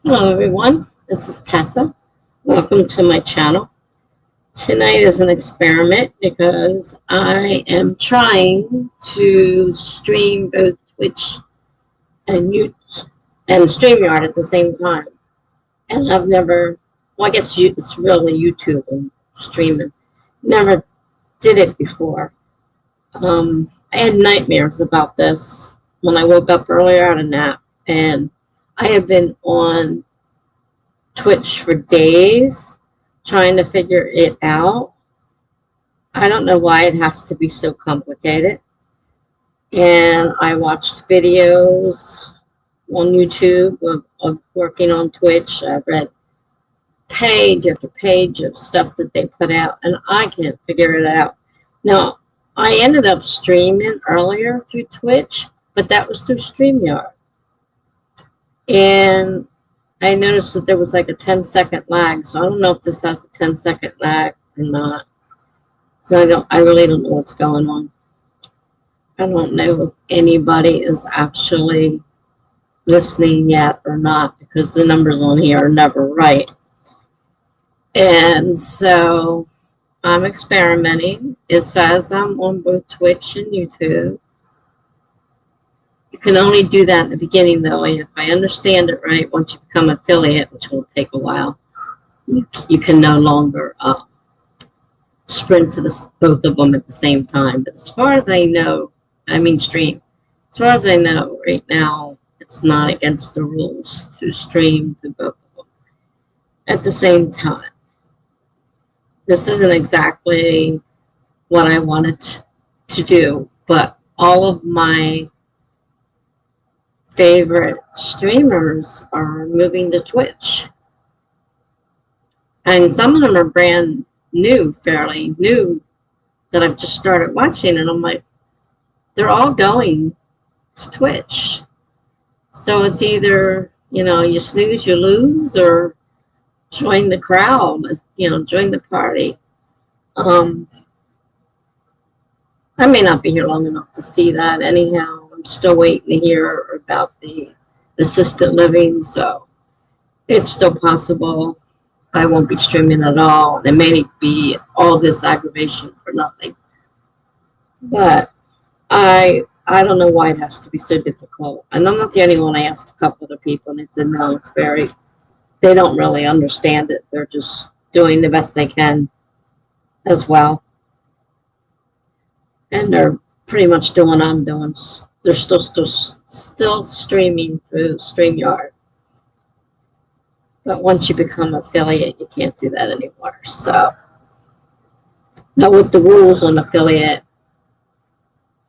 Hello everyone, this is Tessa. Welcome to my channel. Tonight is an experiment because I am trying to stream both Twitch and StreamYard at the same time. And I've never, well I guess it's really YouTube and streaming. Never did it before. I had nightmares about this when I woke up earlier out of a nap, and I have been on Twitch for days trying to figure it out. I don't know why it has to be so complicated. And I watched videos on YouTube of working on Twitch. I read page after page of stuff that they put out, and I can't figure it out. Now, I ended up streaming earlier through Twitch, but that was through StreamYard. And I noticed that there was like a 10-second lag, so I don't know if this has a 10-second lag or not. So I really don't know what's going on. I don't know if anybody is actually listening yet or not, because the numbers on here are never right. And so I'm experimenting. It says I'm on both Twitch and YouTube. You can only do that in the beginning, though. If I understand it right, once you become an affiliate, which will take a while, you can no longer sprint to both of them at the same time. But as far as I know, stream. As far as I know, right now, it's not against the rules to stream to both of them at the same time. This isn't exactly what I wanted to do, but all of my favorite streamers are moving to Twitch. And some of them are brand new, fairly new, that I've just started watching, and I'm like, they're all going to Twitch. So it's either, you snooze, you lose, or join the crowd, join the party. I may not be here long enough to see that anyhow. I'm still waiting to hear about the assisted living, so it's still possible I won't be streaming at all. There may be all this aggravation for nothing. But I don't know why it has to be so difficult. And I'm not the only one. I asked a couple of people, and they said, no, they don't really understand it. They're just doing the best they can as well. And they're pretty much doing what I'm doing. They're still streaming through StreamYard. But once you become an affiliate, you can't do that anymore. So now with the rules on affiliate,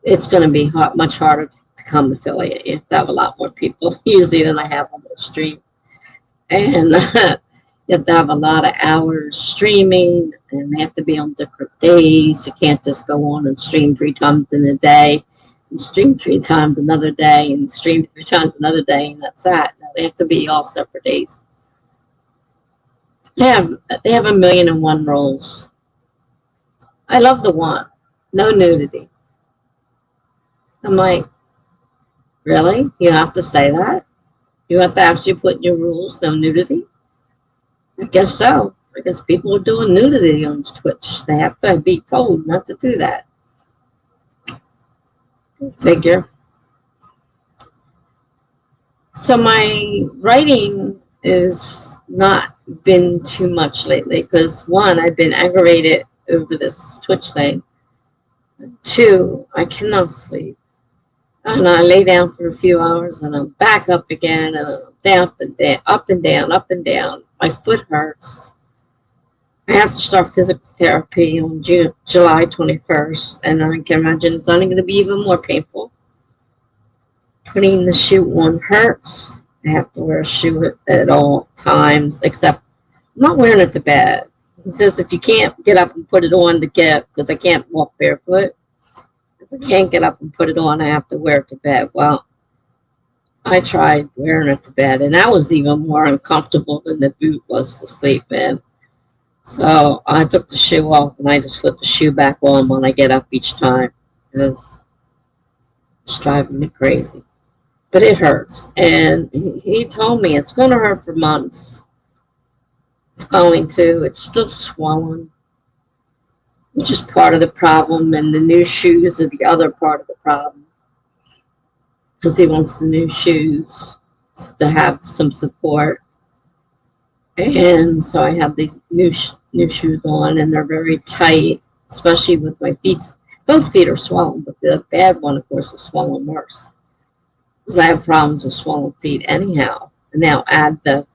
it's going to be much harder to become affiliate. You have to have a lot more people usually than I have on the stream. And you have to have a lot of hours streaming, and they have to be on different days. You can't just go on and stream 3 times in a day, and stream 3 times another day, and stream 3 times another day, and that's that. No, they have to be all separate days. They have 1,000,001 rules. I love the one, no nudity. I'm like, really? You have to say that? You have to actually put in your rules, no nudity? I guess so. I guess people are doing nudity on Twitch. They have to be told not to do that. Figure. So my writing is not been too much lately because 1, I've been aggravated over this Twitch thing. 2, I cannot sleep. And I lay down for a few hours, and I'm back up again, and I'm down and down, up and down, up and down. My foot hurts. I have to start physical therapy on July 21st, and I can imagine it's only going to be even more painful. Putting the shoe on hurts. I have to wear a shoe at all times, except I'm not wearing it to bed. He says if you can't get up and put it on to get, because I can't walk barefoot. If I can't get up and put it on, I have to wear it to bed. Well, I tried wearing it to bed, and that was even more uncomfortable than the boot was to sleep in. So I took the shoe off, and I just put the shoe back on when I get up each time, because it's driving me crazy. but it hurts. And he told me it's going to hurt for months. It's going to. It's still swollen, which is part of the problem, and the new shoes are the other part of the problem, because he wants the new shoes to have some support. And so I have these new shoes on, and they're very tight, especially with my feet. Both feet are swollen, but the bad one, of course, is swollen worse, because I have problems with swollen feet anyhow. And now add the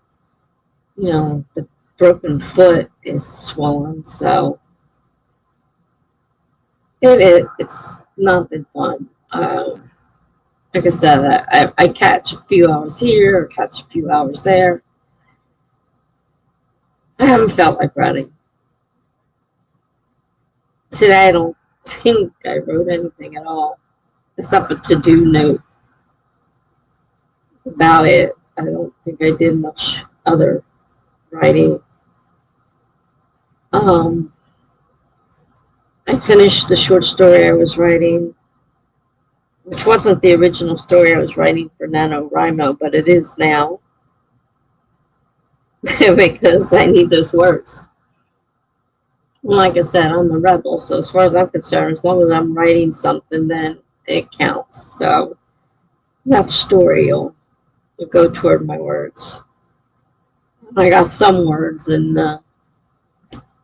broken foot is swollen, so it's not been fun. Like I said, I catch a few hours here, or catch a few hours there. I haven't felt like running. Today I don't think I wrote anything at all, except a to-do note. That's about it. I don't think I did much other writing. I finished the short story I was writing, which wasn't the original story I was writing for NaNoWriMo, but it is now, because I need those words. Well, like I said, I'm a rebel, so as far as I'm concerned, as long as I'm writing something, then it counts. So that story will go toward my words. I got some words, and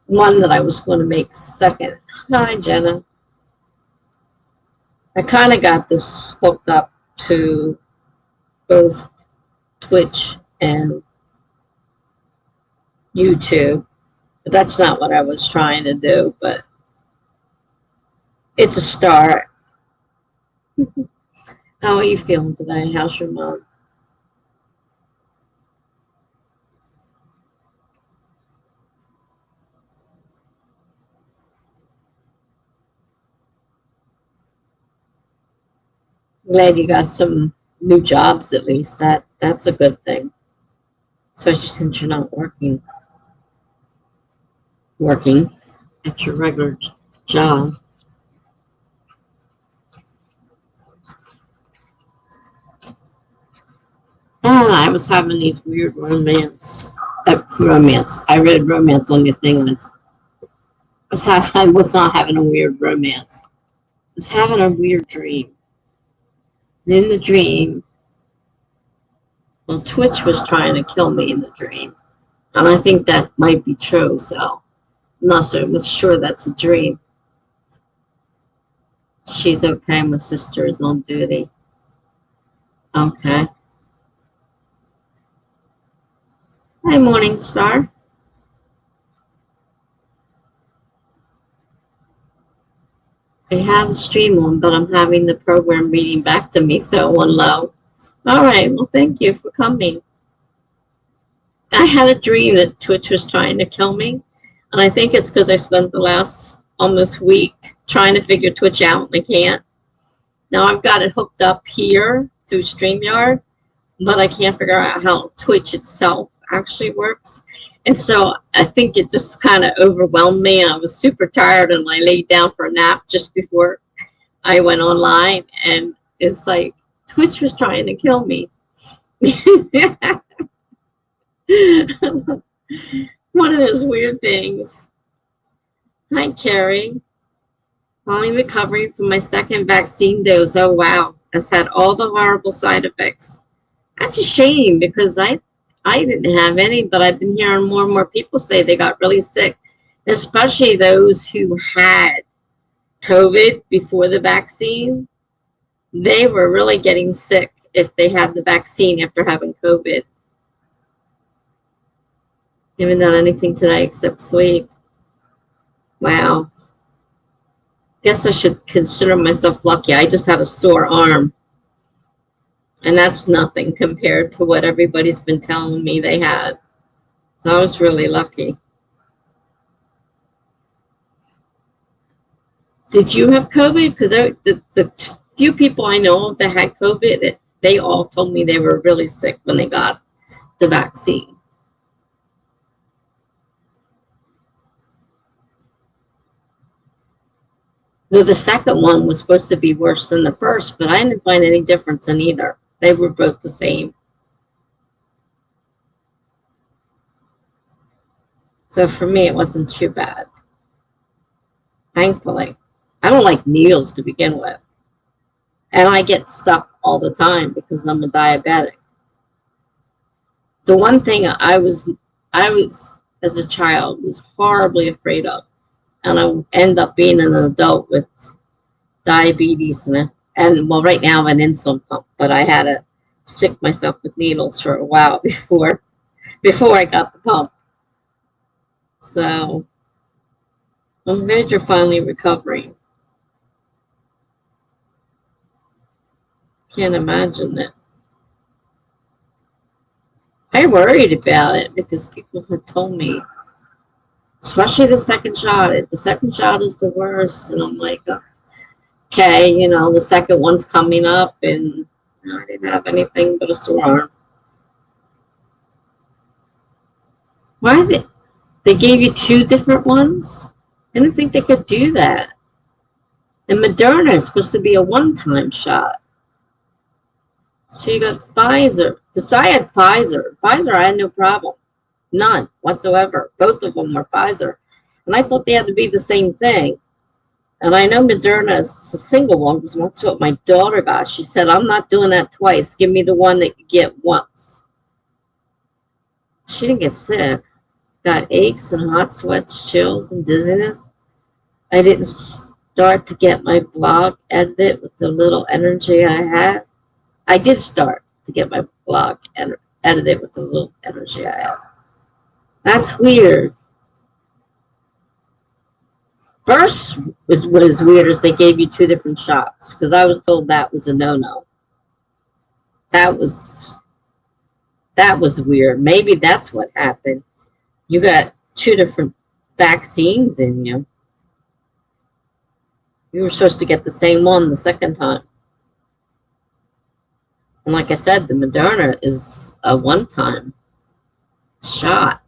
one that I was going to make second. Hi, Jenna. I kind of got this hooked up to both Twitch and YouTube, but that's not what I was trying to do, but it's a start. How are you feeling today? How's your mom? Glad you got some new jobs at least. That's a good thing, especially since you're not working at your regular job. And I was having these weird romance. I read romance on your thing, and I was not having a weird romance. I was having a weird dream. And in the dream, well, Twitch was trying to kill me in the dream. And I think that might be true, so I'm not so much sure that's a dream. She's okay. My sister is on duty. Okay. Hi, Morningstar. I have the stream on, but I'm having the program reading back to me, so on low. All right. Well, thank you for coming. I had a dream that Twitch was trying to kill me, and I think it's because I spent the last almost week trying to figure Twitch out, and I can't. Now I've got it hooked up here through StreamYard, but I can't figure out how Twitch itself actually works. And so I think it just kind of overwhelmed me. I was super tired, and I laid down for a nap just before I went online, and it's like Twitch was trying to kill me. One of those weird things. Hi, Carrie. Finally recovering from my second vaccine dose. Oh, wow. Has had all the horrible side effects. That's a shame, because I didn't have any, but I've been hearing more and more people say they got really sick, especially those who had COVID before the vaccine. They were really getting sick if they had the vaccine after having COVID. Haven't done anything today except sleep. Wow. Guess I should consider myself lucky. I just had a sore arm. And that's nothing compared to what everybody's been telling me they had. So I was really lucky. Did you have COVID? Because the few people I know that had COVID, they all told me they were really sick when they got the vaccine. Though the second one was supposed to be worse than the first, but I didn't find any difference in either. They were both the same. So for me, it wasn't too bad, thankfully. I don't like needles to begin with. And I get stuck all the time because I'm a diabetic. The one thing I was as a child was horribly afraid of, and I end up being an adult with diabetes and well, right now I'm an insulin pump, but I had to stick myself with needles for a while before I got the pump. So I'm glad you're finally recovering. Can't imagine it. I worried about it because people had told me, especially the second shot. The second shot is the worst, and I'm like, okay, the second one's coming up, and I didn't have anything but a sore arm. Why they gave you two different ones? I didn't think they could do that. And Moderna is supposed to be a one-time shot. So you got Pfizer. Because I had Pfizer. Pfizer, I had no problem. None whatsoever. Both of them were Pfizer. And I thought they had to be the same thing. And I know Moderna is a single one because that's what my daughter got. She said, I'm not doing that twice. Give me the one that you get once. She didn't get sick. Got aches and hot sweats, chills, and dizziness. I didn't start to get my blog edited with the little energy I had. I did start to get my blog edited with the little energy I had. That's weird. First was what is weird is they gave you two different shots because I was told that was a no-no. That was weird. Maybe that's what happened. You got two different vaccines in you. You were supposed to get the same one the second time. And like I said, the Moderna is a one-time shot.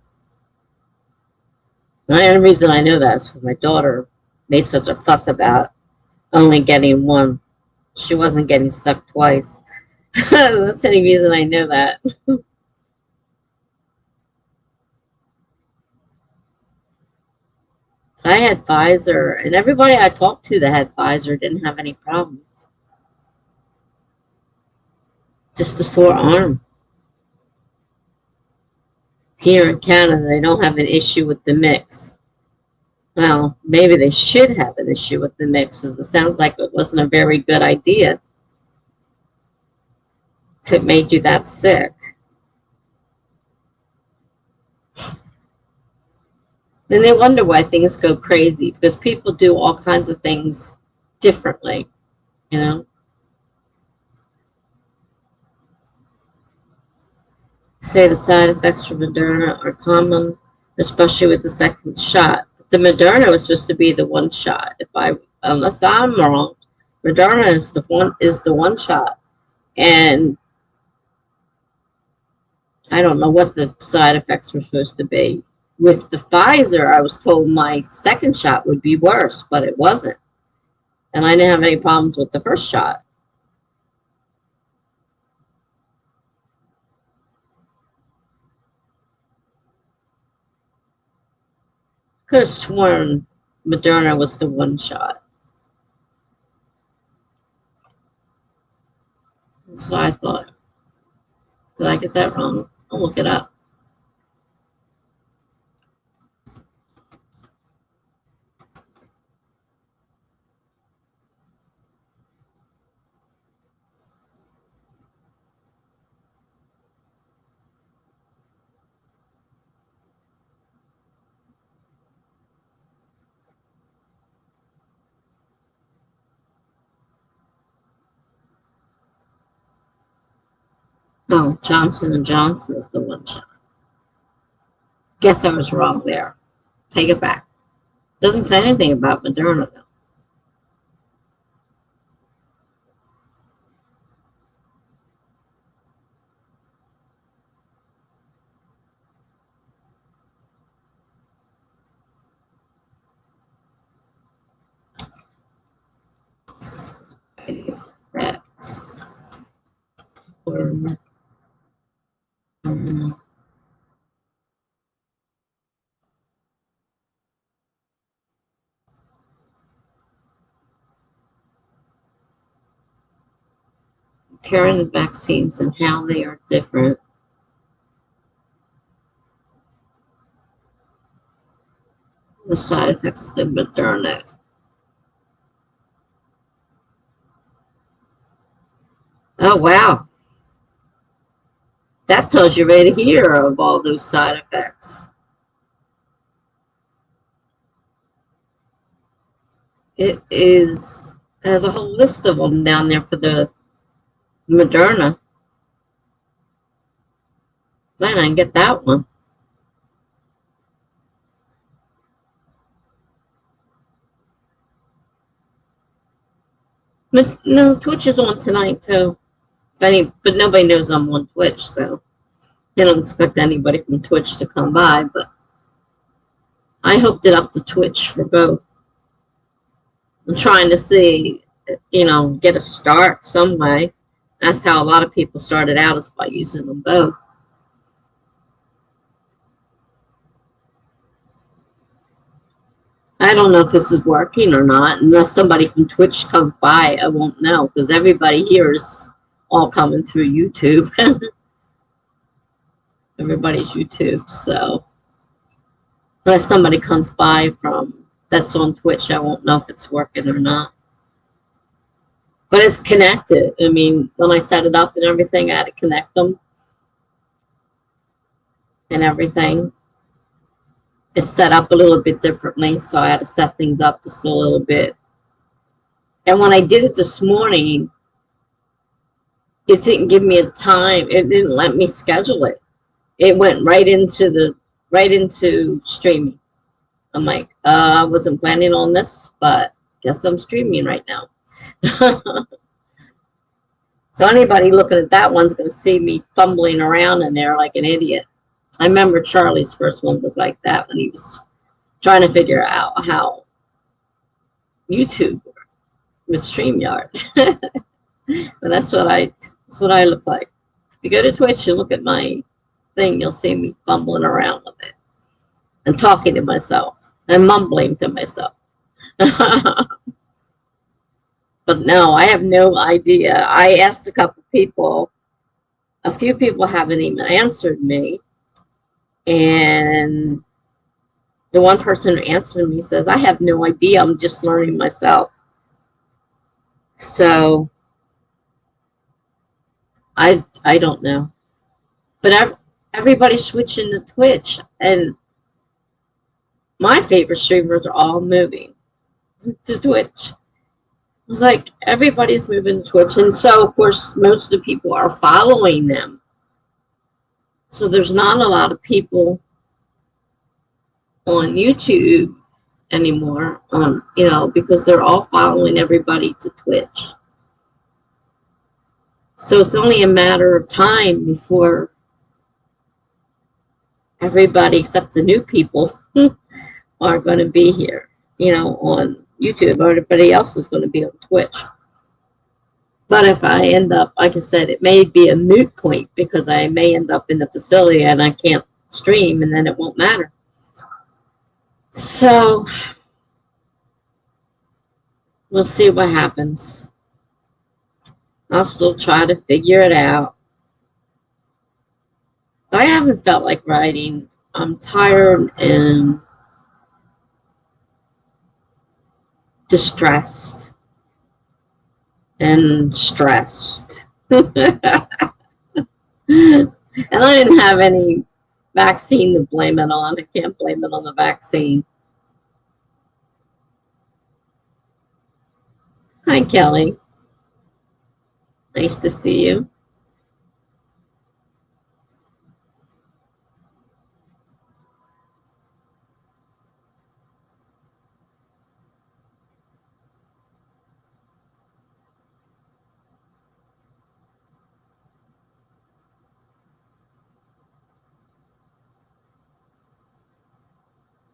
And the only reason I know that is because my daughter made such a fuss about only getting one. She wasn't getting stuck twice. That's the only reason I know that. I had Pfizer, and everybody I talked to that had Pfizer didn't have any problems. Just a sore arm. Here in Canada, they don't have an issue with the mix. Well, maybe they should have an issue with the mix, because it sounds like it wasn't a very good idea if it made you that sick. Then they wonder why things go crazy, because people do all kinds of things differently, you know? Say the side effects from Moderna are common, especially with the second shot. The Moderna was supposed to be the one shot. Unless I'm wrong, Moderna is the one shot, and I don't know what the side effects were supposed to be. With the Pfizer, I was told my second shot would be worse, but it wasn't, and I didn't have any problems with the first shot. Could have sworn Moderna was the one shot. That's what I thought. Did I get that wrong? I'll look it up. No, Johnson and Johnson is the one shot. Guess I was wrong there. Take it back. Doesn't say anything about Moderna though. Effects. Comparing the vaccines and how they are different. The side effects of the Moderna. Oh, wow. That tells you right here of all those side effects. It has a whole list of them down there for the Moderna. Man, I can get that one. But no, Twitch is on tonight too. But nobody knows I'm on Twitch, so they don't expect anybody from Twitch to come by. But I hooked it up to Twitch for both. I'm trying to see, get a start some way. That's how a lot of people started out, is by using them both. I don't know if this is working or not. Unless somebody from Twitch comes by, I won't know, because everybody here is all coming through YouTube. Everybody's YouTube, so unless somebody comes by from that's on Twitch, I won't know if it's working or not. But it's connected. I mean, when I set it up and everything, I had to connect them and everything. It's set up a little bit differently, so I had to set things up just a little bit. And when I did it this morning, it didn't give me a time. It didn't let me schedule it. It went right into streaming. I'm like, I wasn't planning on this, but guess I'm streaming right now. So anybody looking at that one's going to see me fumbling around in there like an idiot. I remember Charlie's first one was like that, when he was trying to figure out how YouTube worked with StreamYard. But that's what I look like. If you go to Twitch and look at my thing, you'll see me fumbling around with it and talking to myself and mumbling to myself. But no, I have no idea. I asked a couple people. A few people haven't even answered me. And the one person who answered me says, I have no idea. I'm just learning myself. So I don't know. But everybody's switching to Twitch. And my favorite streamers are all moving to Twitch. It's like everybody's moving to Twitch. And so, of course, most of the people are following them. So there's not a lot of people on YouTube anymore, because they're all following everybody to Twitch. So it's only a matter of time before everybody except the new people are going to be here, on YouTube. Everybody else is going to be on Twitch. But if I end up, like I said, it may be a moot point, because I may end up in the facility and I can't stream, and then it won't matter. So we'll see what happens. I'll still try to figure it out. I haven't felt like writing. I'm tired and distressed and stressed. And I didn't have any vaccine to blame it on. I can't blame it on the vaccine. Hi, Kelly. Nice to see you.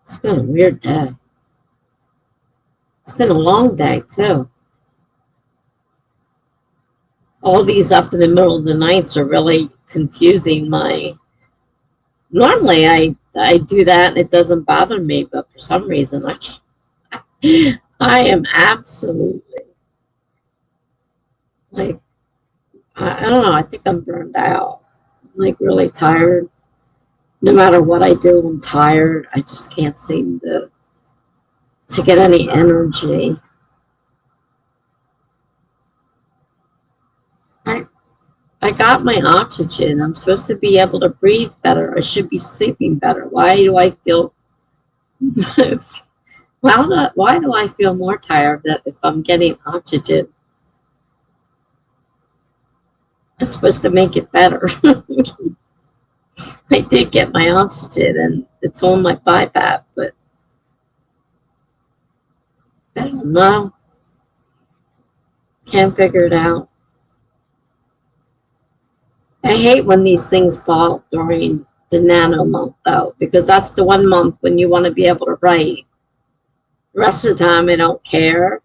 It's been a weird day. It's been a long day, too. all these up in the middle of the nights are really confusing my. Normally, I do that and it doesn't bother me, but for some reason, I can't. I am absolutely like I don't know. I think I'm burned out. I'm like really tired. No matter what I do, I'm tired. I just can't seem to get any energy. I I got my oxygen. I'm supposed to be able to breathe better. I should be sleeping better. Why do I feel why do I feel more tired that if I'm getting oxygen? It's supposed to make it better. I did get my oxygen and it's on my BiPAP, but I don't know. Can't figure it out. I hate when these things fall during the nano month though, because that's the one month when you want to be able to write. The rest of the time I don't care.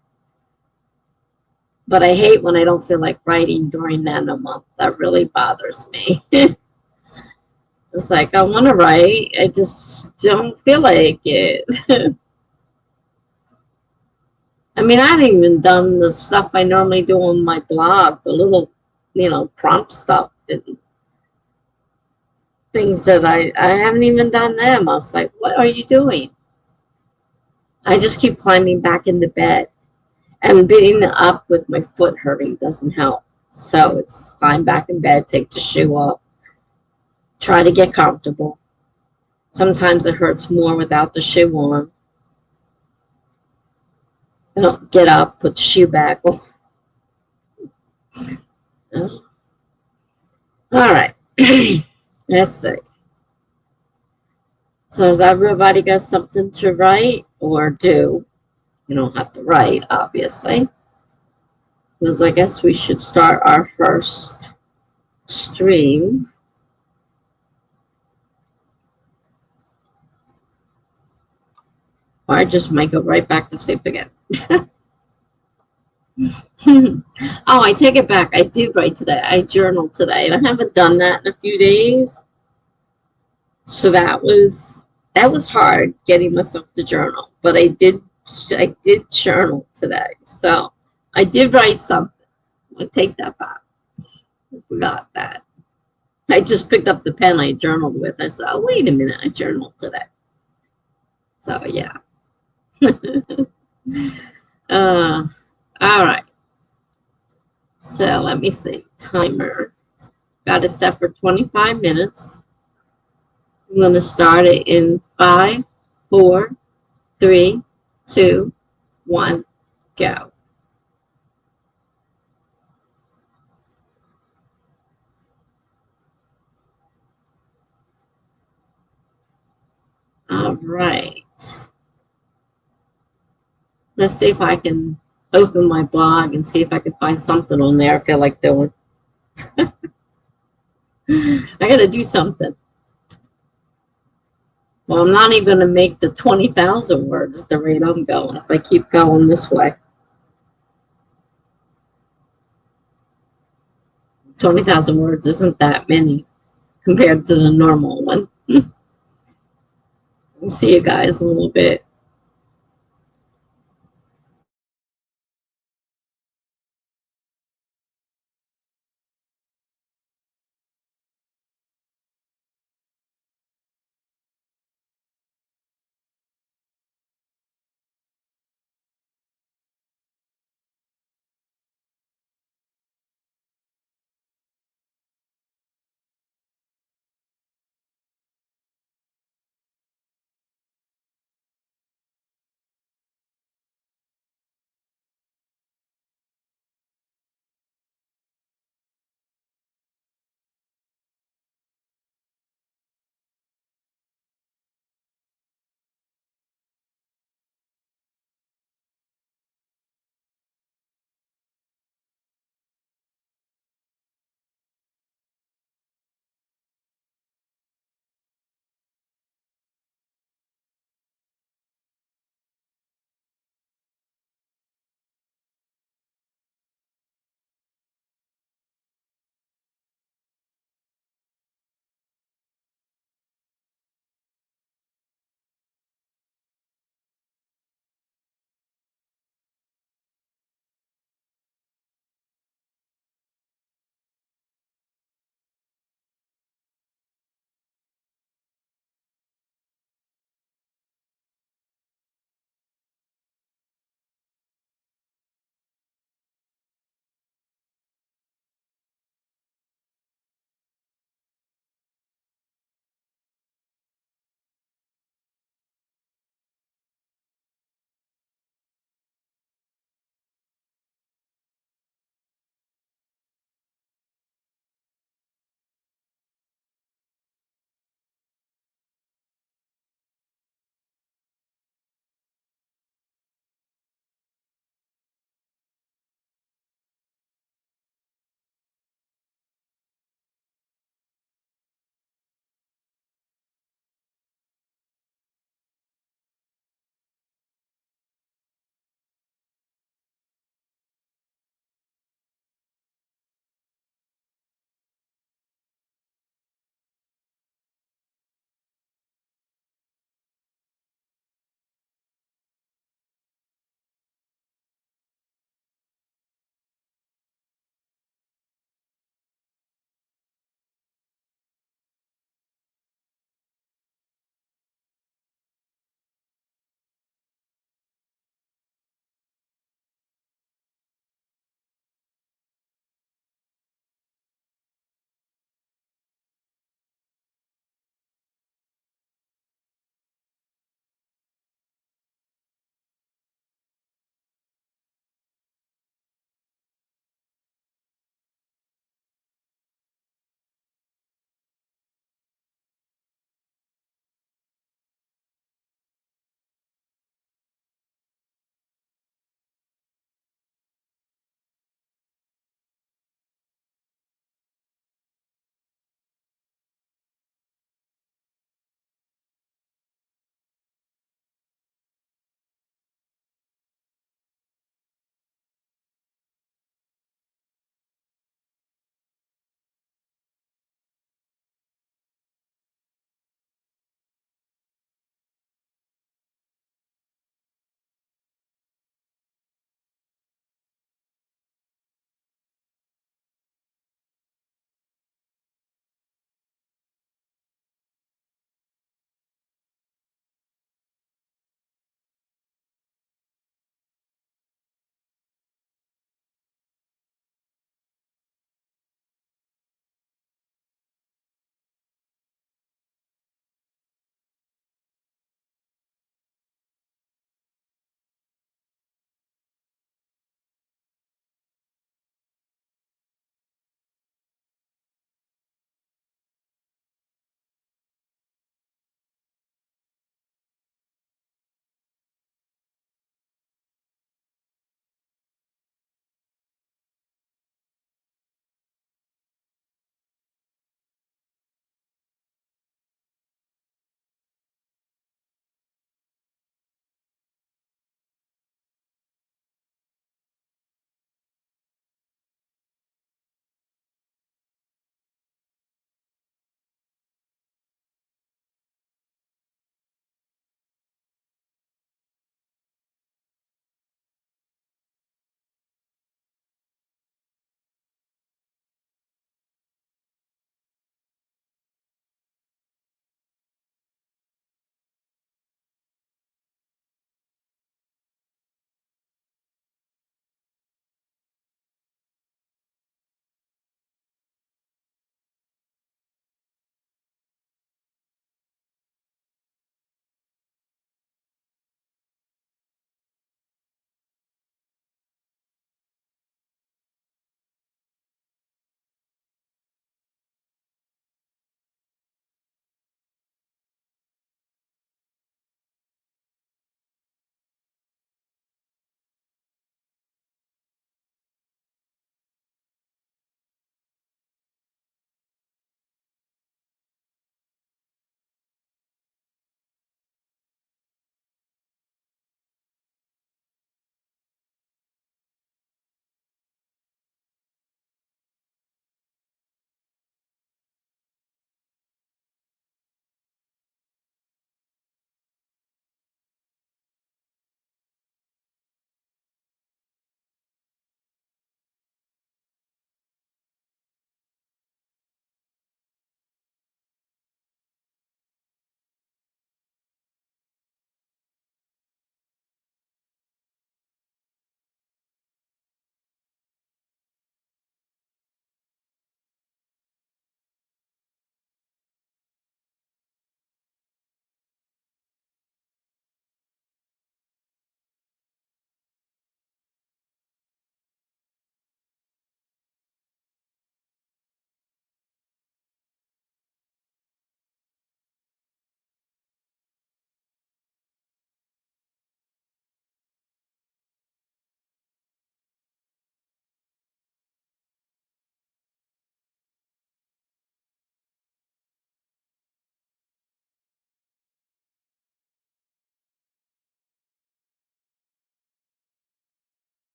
But I hate when I don't feel like writing during nano month. That really bothers me. It's like I want to write, I just don't feel like it. I mean, I haven't even done the stuff I normally do on my blog, the little, prompt stuff and things that I haven't even done them. I was like, what are you doing? I just keep climbing back into bed. And being up with my foot hurting doesn't help. So it's climb back in bed, take the shoe off, try to get comfortable. Sometimes it hurts more without the shoe on. I don't get up, put the shoe back. Oh. All right. Let's see. So has everybody got something to write or do? You don't have to write, obviously. Because I guess we should start our first stream. Or I just might go right back to sleep again. Oh, I take it back. I did write today. I journaled today. And I haven't done that in a few days. So that was hard getting myself to journal. But I did journal today. So I did write something. I take that back. I forgot that. I just picked up the pen I journaled with. I said, oh, wait a minute. I journaled today. So, yeah. All right. So, let me see. Timer. Got it set for 25 minutes. I'm going to start it in 5, 4, 3, 2, 1, go. All right. Let's see if I can open my blog and see if I can find something on there I feel like doing. I got to do something. Well, I'm not even going to make the 20,000 words at the rate I'm going if I keep going this way. 20,000 words isn't that many compared to the normal one. I'll see you guys in a little bit.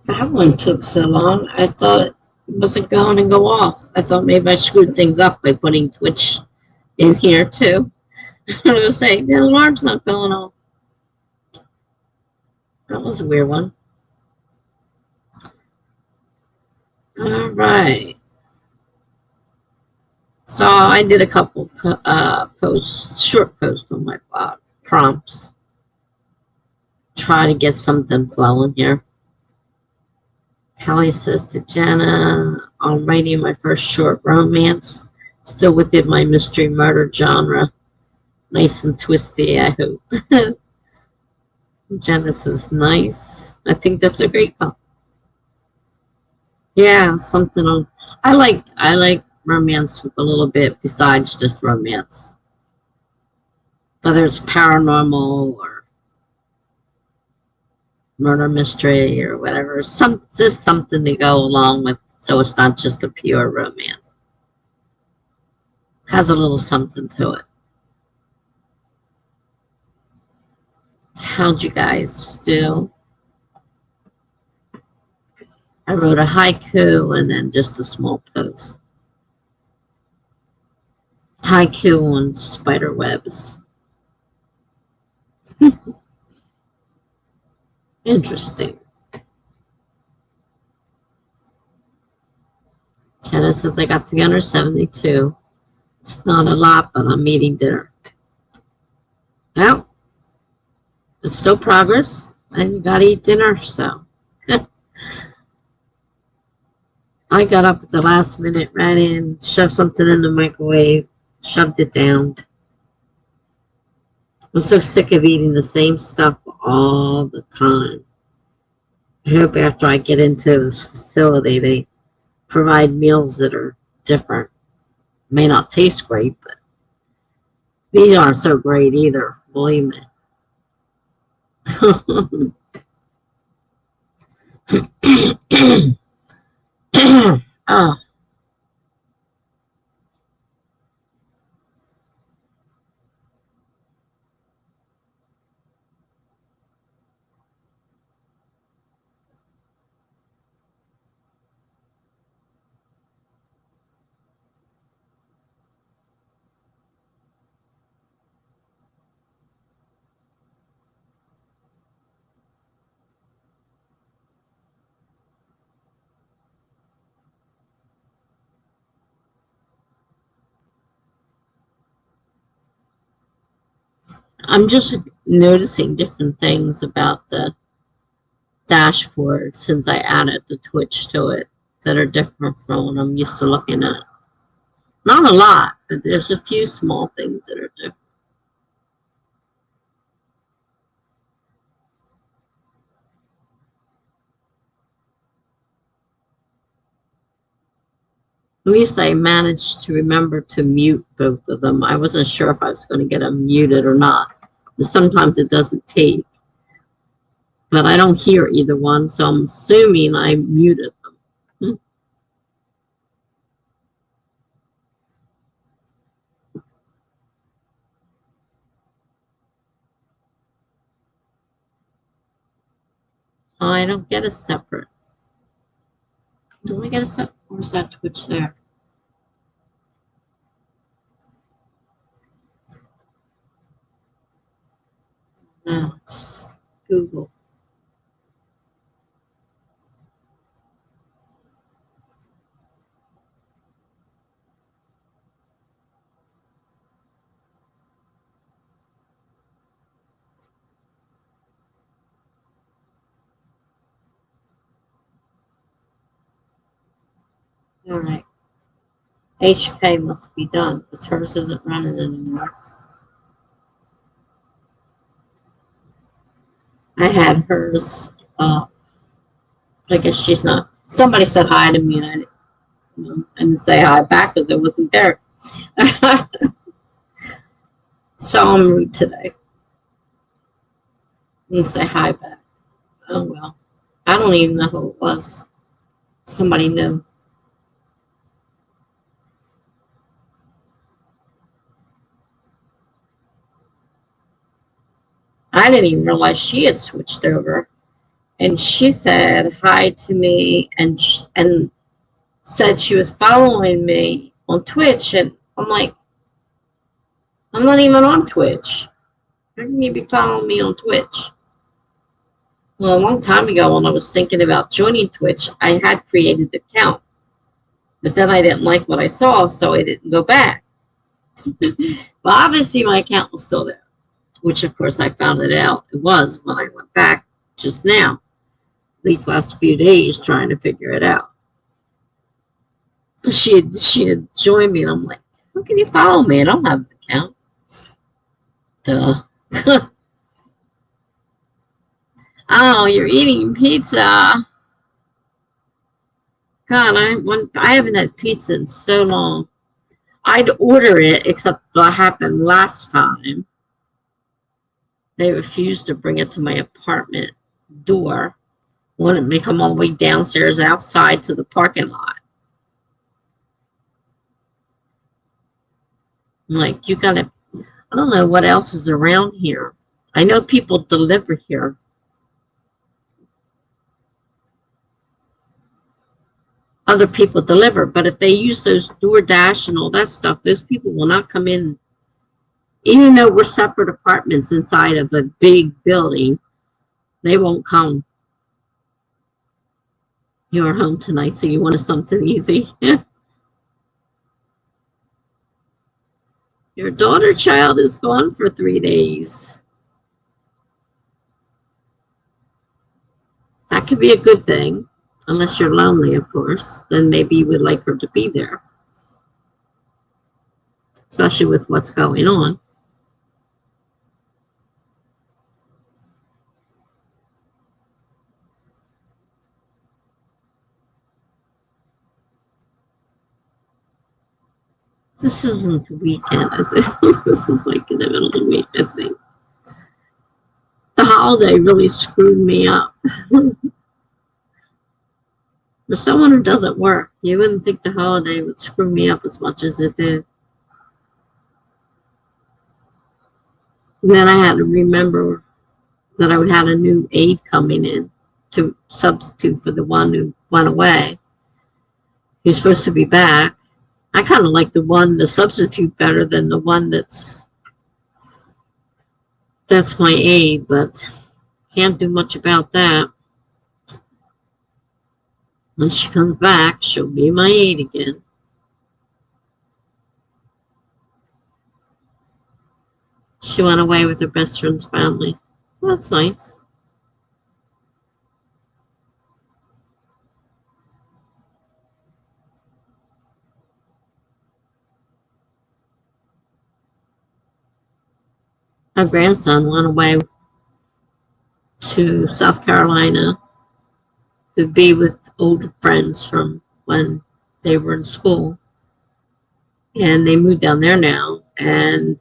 That one took so long. I thought it wasn't going to go off. I thought maybe I screwed things up by putting Twitch in here too. I was saying the alarm's not going off. That was a weird one. All right. So I did a couple posts, short posts on my blog, prompts. Try to get something flowing here. Hallie says to Jenna, I'm writing my first short romance, still within my mystery murder genre. Nice and twisty, I hope. Jenna says, nice. I think that's a great call. Yeah, something on. I like romance with a little bit besides just romance. Whether it's paranormal or murder mystery or whatever, just something to go along with, so it's not just a pure romance. Has a little something to it. How'd you guys do? I wrote a haiku and then just a small post. Haiku on spider webs. Interesting. Jenna says I got 372. It's not a lot, but I'm eating dinner. Well, it's still progress, and you gotta eat dinner, so. I got up at the last minute, ran in, shoved something in the microwave, shoved it down. I'm so sick of eating the same stuff all the time. I hope after I get into this facility, they provide meals that are different. May not taste great, but these aren't so great either, believe me. Oh, I'm just noticing different things about the dashboard since I added the Twitch to it that are different from what I'm used to looking at. Not a lot, but there's a few small things that are different. At least I managed to remember to mute both of them. I wasn't sure if I was going to get them muted or not. Sometimes it doesn't take. But I don't hear either one, so I'm assuming I muted them. Oh, I don't get a separate. Do I get a separate? Or is that Twitch there? No, it's Google. All right. HK must be done because hers isn't running anymore. I had hers. I guess she's not. Somebody said hi to me, and I didn't say hi back because it wasn't there. So I'm rude today. And say hi back. Oh well. I don't even know who it was. Somebody knew. I didn't even realize she had switched over. and she said hi to me, and said she was following me on Twitch, and I'm like, I'm not even on Twitch. How can you be following me on Twitch? Well, a long time ago when I was thinking about joining Twitch, I had created an account, but then I didn't like what I saw, so I didn't go back. But obviously my account was still there, which of course I found it out. It was when I went back just now, these last few days, trying to figure it out. She had joined me, and I'm like, how can you follow me? I don't have an account. Duh. Oh, you're eating pizza. God, I haven't had pizza in so long. I'd order it, except what happened last time. They refused to bring it to my apartment door. Wanted me to come all the way downstairs outside to the parking lot. I'm like, you gotta, I don't know what else is around here. I know people deliver here. Other people deliver, but if they use those DoorDash and all that stuff, those people will not come in. Even though we're separate apartments inside of a big building, they won't come. You're home tonight, so you wanted something easy. Your daughter child is gone for 3 days. That could be a good thing, unless you're lonely, of course. Then maybe you would like her to be there, especially with what's going on. This isn't the weekend, is it? This is like in the middle of the week, I think. The holiday really screwed me up. For someone who doesn't work, you wouldn't think the holiday would screw me up as much as it did. And then I had to remember that I had a new aide coming in to substitute for the one who went away. He's supposed to be back. I kind of like the substitute better than the one that's my aide, but can't do much about that. When she comes back, she'll be my aide again. She went away with her best friend's family. Well, that's nice. My grandson went away to South Carolina to be with old friends from when they were in school. And they moved down there now and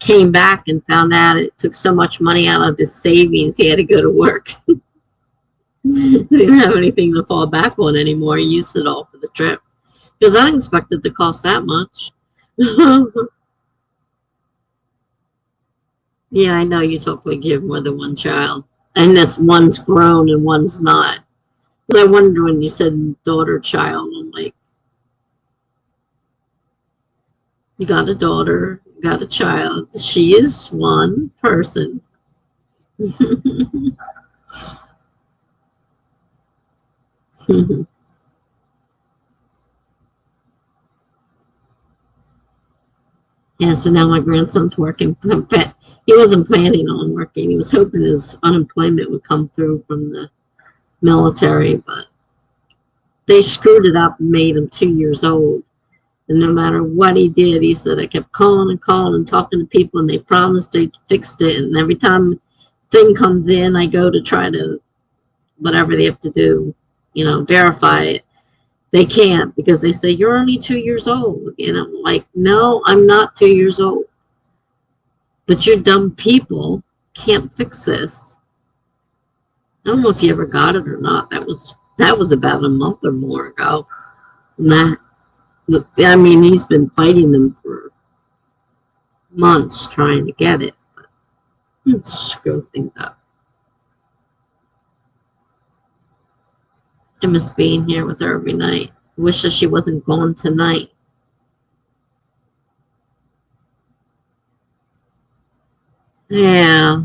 came back and found out it took so much money out of his savings he had to go to work. He didn't have anything to fall back on anymore. He used it all for the trip. Because I didn't expect it to cost that much. Yeah, I know you talk like you have more than one child. And that's one's grown and one's not. I wonder when you said daughter child, I'm like, you got a daughter, you got a child. She is one person. Yeah, so now my grandson's working. He wasn't planning on working. He was hoping his unemployment would come through from the military, but they screwed it up and made him 2 years old. And no matter what he did, he said, I kept calling and calling and talking to people, and they promised they fixed it. And every time thing comes in, I go to try to, whatever they have to do, verify it. They can't because they say, you're only 2 years old. Like, no, I'm not 2 years old. But you dumb people can't fix this. I don't know if you ever got it or not. That was about a month or more ago. And he's been fighting them for months trying to get it. But screw things up. I miss being here with her every night. Wish that she wasn't gone tonight. Yeah.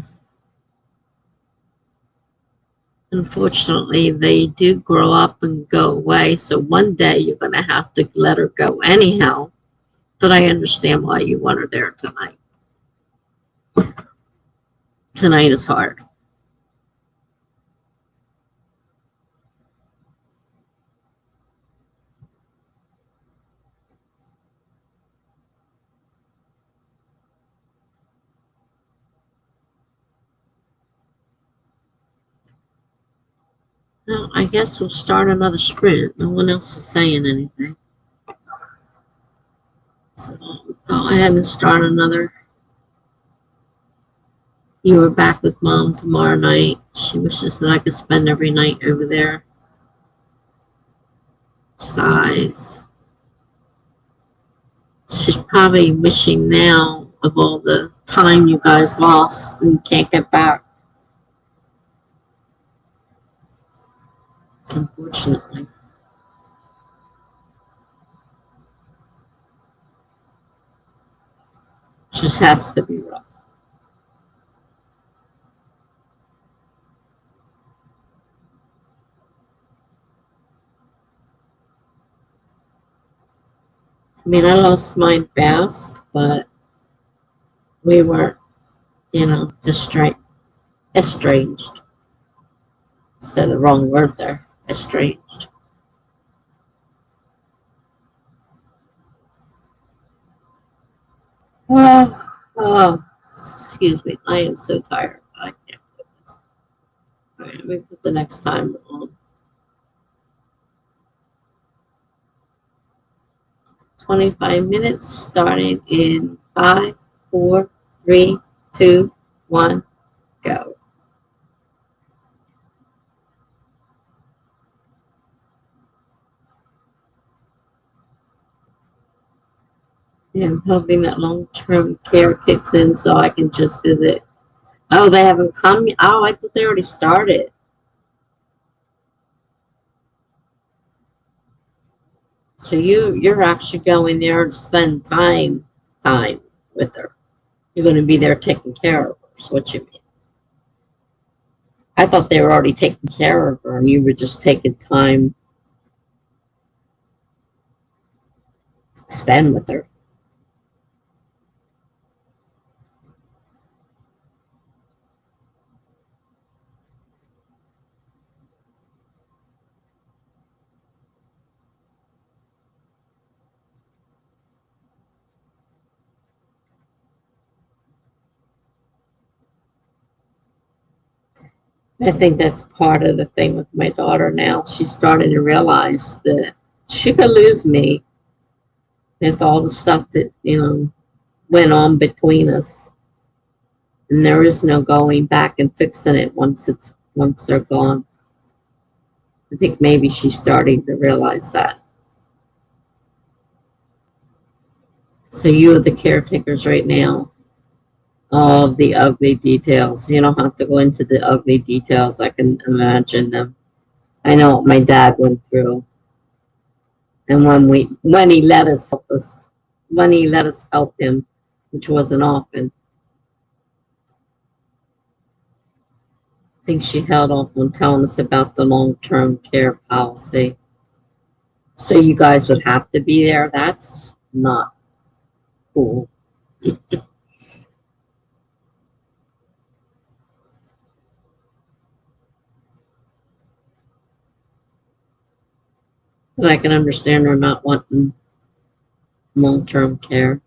Unfortunately, they do grow up and go away. So one day you're going to have to let her go anyhow. But I understand why you want her there tonight. Tonight is hard. Well, I guess we'll start another sprint. No one else is saying anything. So go ahead and start another. You are back with Mom tomorrow night. She wishes that I could spend every night over there. Sighs. She's probably wishing now of all the time you guys lost and can't get back. Unfortunately. Just has to be rough. I mean, I lost mine fast, but we weren't, estranged. Said the wrong word there. Estranged. Oh, excuse me. I am so tired. I can't do this. All right, let me put the next time on. 25 minutes starting in 5, 4, 3, 2, 1, go. Yeah, I'm hoping that long-term care kicks in so I can just visit. Oh, they haven't come yet? Oh, I thought they already started. So you're actually going there to spend time with her. You're going to be there taking care of her. Is what you mean? I thought they were already taking care of her, and you were just taking time to spend with her. I think that's part of the thing with my daughter now. She's starting to realize that she could lose me with all the stuff that went on between us, and there is no going back and fixing it once they're gone. I think maybe she's starting to realize that. So you are the caretakers right now. All of the ugly details. You don't have to go into the ugly details. I can imagine them. I know what my dad went through. And when he let us help him, which wasn't often, I think she held off on telling us about the long-term care policy. So you guys would have to be there. That's not cool. But I can understand her not wanting long-term care.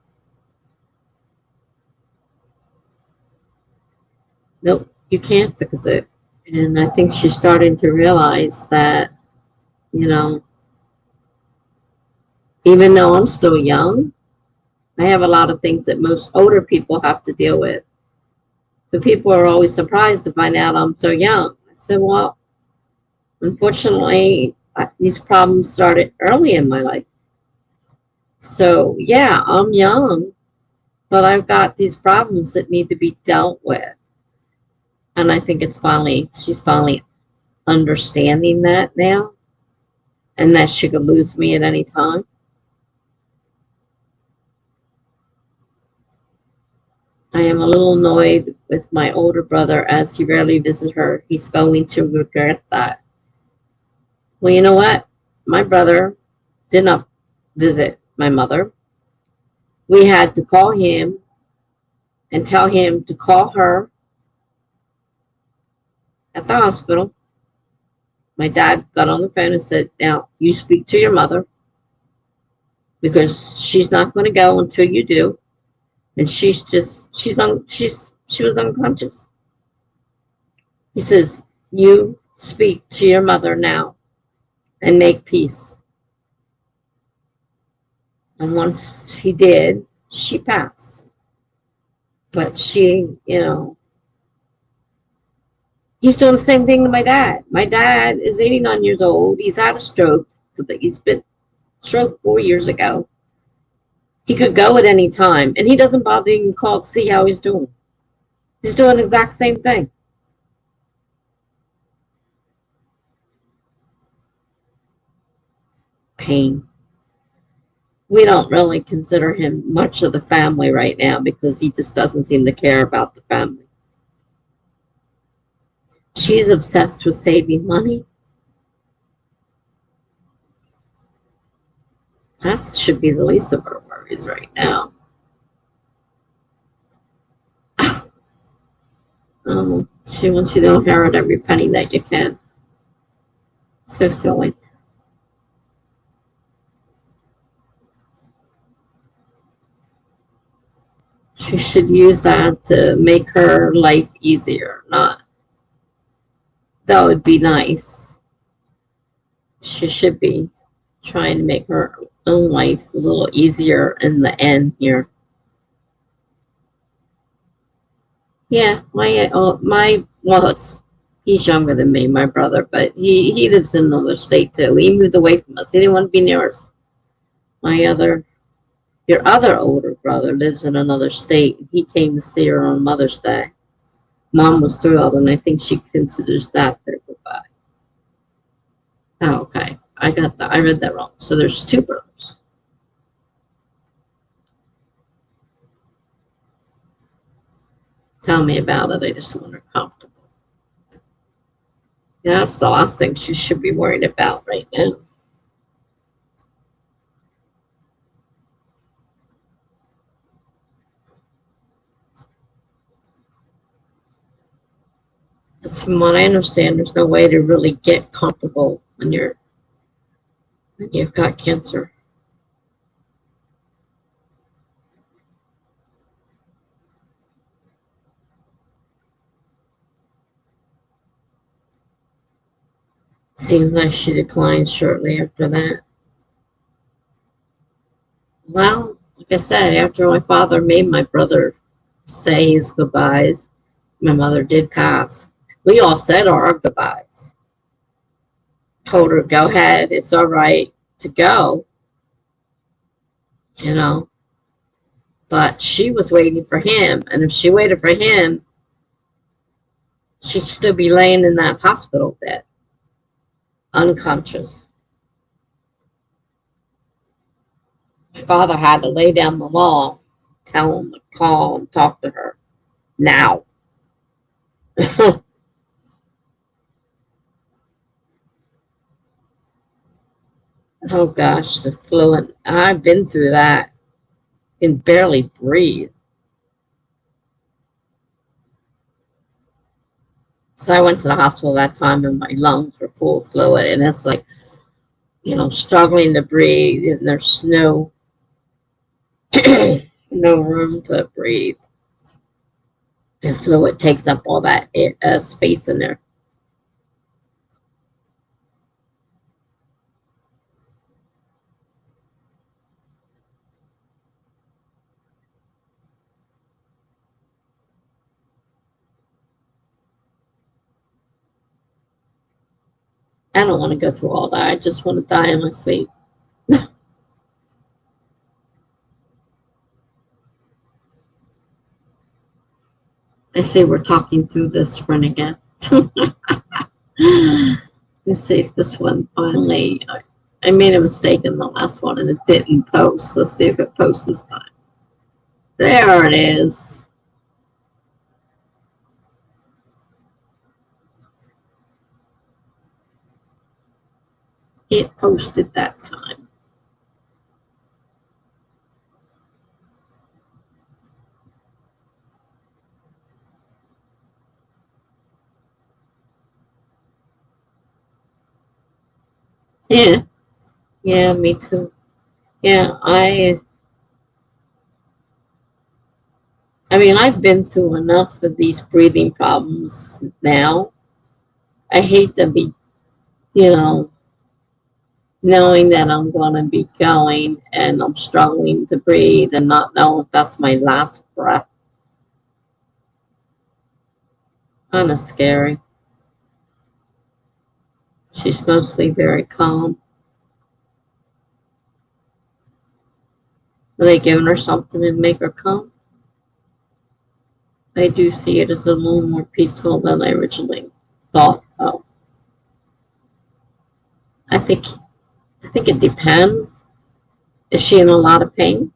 Nope, you can't fix it. And I think she's starting to realize that, you know, even though I'm still young, I have a lot of things that most older people have to deal with. So people are always surprised to find out I'm so young. I said, well, unfortunately, these problems started early in my life. So, yeah, I'm young, but I've got these problems that need to be dealt with. And I think she's finally understanding that now. and that she could lose me at any time. I am a little annoyed with my older brother as he rarely visits her. He's going to regret that. Well, you know what? My brother did not visit my mother. We had to call him and tell him to call her at the hospital. My dad got on the phone and said, now you speak to your mother because she's not going to go until you do. And she was unconscious. He says, you speak to your mother now and make peace. And once he did, she passed. But she, he's doing the same thing to my dad. My dad is 89 years old. He's had a stroke. He's been stroked 4 years ago. He could go at any time, and he doesn't bother even call to see how he's doing. He's doing the exact same thing. Pain. We don't really consider him much of the family right now because he just doesn't seem to care about the family. She's obsessed with saving money. That should be the least of her worries right now. She wants you to inherit every penny that you can. So silly. She should use that to make her life easier, not. That would be nice. She should be trying to make her own life a little easier in the end here. Yeah, he's younger than me, my brother, but he lives in another state too. He moved away from us. He didn't want to be near us. Your other older brother lives in another state. He came to see her on Mother's Day. Mom was thrilled, and I think she considers that their goodbye. Oh, okay. I read that wrong. So there's two brothers. Tell me about it. I just want her comfortable. Yeah, that's the last thing she should be worried about right now. Because from what I understand, there's no way to really get comfortable when you've got cancer. Seems like she declined shortly after that. Well, like I said, after my father made my brother say his goodbyes, my mother did pass. We all said our goodbyes. Told her, go ahead, it's all right to go, But she was waiting for him, and if she waited for him, she'd still be laying in that hospital bed, unconscious. My father had to lay down the law, tell him to call and talk to her now. Oh gosh, the fluent. I've been through that. Can barely breathe. So I went to the hospital that time and my lungs were full of fluid, and it's like, struggling to breathe, and there's no no room to breathe. The fluid takes up all that space in there. I don't want to go through all that. I just want to die in my sleep. I say we're talking through this one again. Let's see if this one finally I made a mistake in the last one and it didn't post. Let's see if it posts this time. There it is. It posted that time. Yeah. Yeah, me too. Yeah, I mean, I've been through enough of these breathing problems now. I hate to be, you know, knowing that I'm going to be going and I'm struggling to breathe and not know if that's my last breath. Kind of scary. She's mostly very calm. Are they giving her something to make her calm? I do see it as a little more peaceful than I originally thought. Oh, I think it depends. Is she in a lot of pain?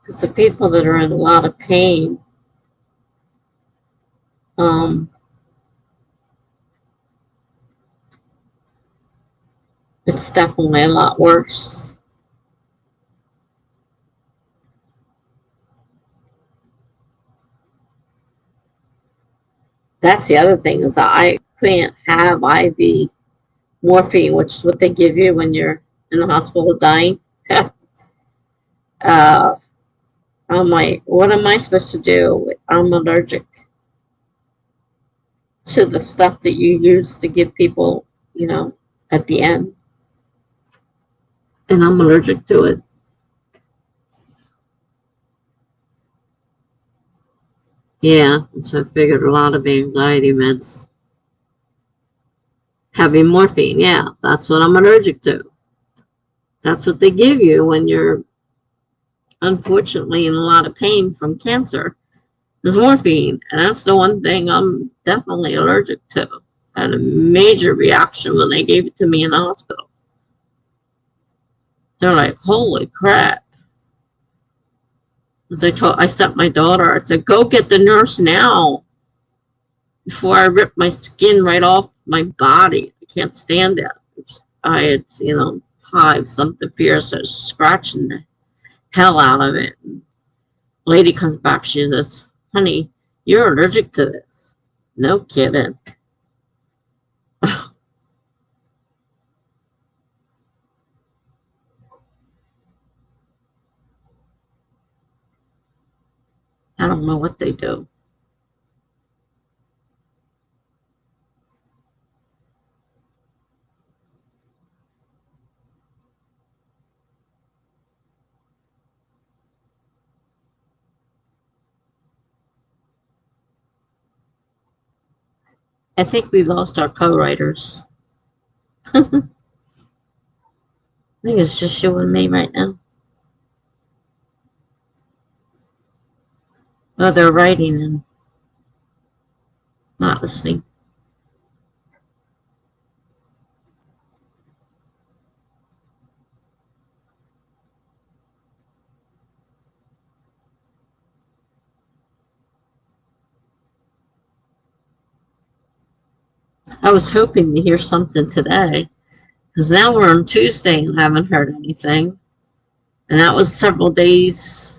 Because the people that are in a lot of pain, um, it's definitely a lot worse. That's the other thing is that I can't have IV morphine, which is what they give you when you're in the hospital dying. uh, I'm like, what am I supposed to do? I'm allergic to the stuff that you use to give people, at the end. And I'm allergic to it. Yeah, so I figured a lot of anxiety meds. Having morphine, yeah, that's what I'm allergic to. That's what they give you when you're unfortunately in a lot of pain from cancer. Is morphine, and that's the one thing I'm definitely allergic to. I had a major reaction when they gave it to me in the hospital. They're like, holy crap. I sent my daughter, I said, go get the nurse now before I rip my skin right off my body. I can't stand it. I had, hives, something fierce. I was scratching the hell out of it. And lady comes back, she says, honey, you're allergic to this. No kidding. I don't know what they do. I think we lost our co-writers. I think it's just you and me right now. Oh, they're writing and not listening. I was hoping to hear something today, because now we're on Tuesday and haven't heard anything. And that was several days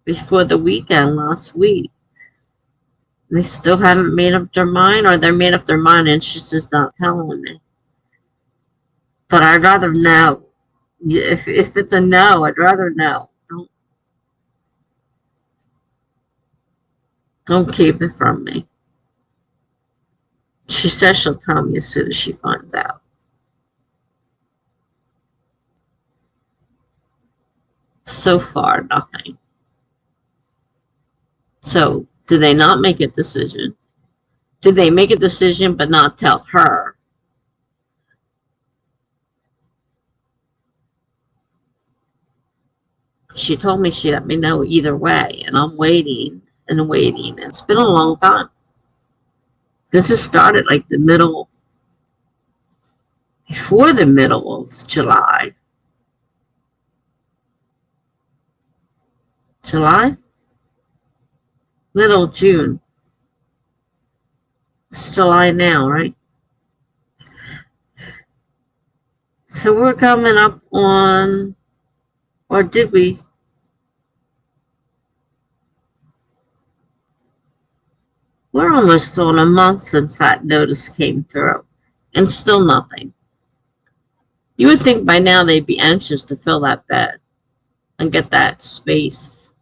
before the weekend last week. They still haven't made up their mind, or they made up their mind and she's just not telling me. But I'd rather know. If it's a no, I'd rather know. Don't keep it from me. She says she'll tell me as soon as she finds out. So far, nothing. So, did they not make a decision? Did they make a decision but not tell her? She told me she'd let me know either way, and I'm waiting and waiting. It's been a long time. This has started like the middle before the middle of July. July? Middle of June. It's July now, right? So we're coming up on, or did we? We're almost on a month since that notice came through, and still nothing. You would think by now they'd be anxious to fill that bed and get that space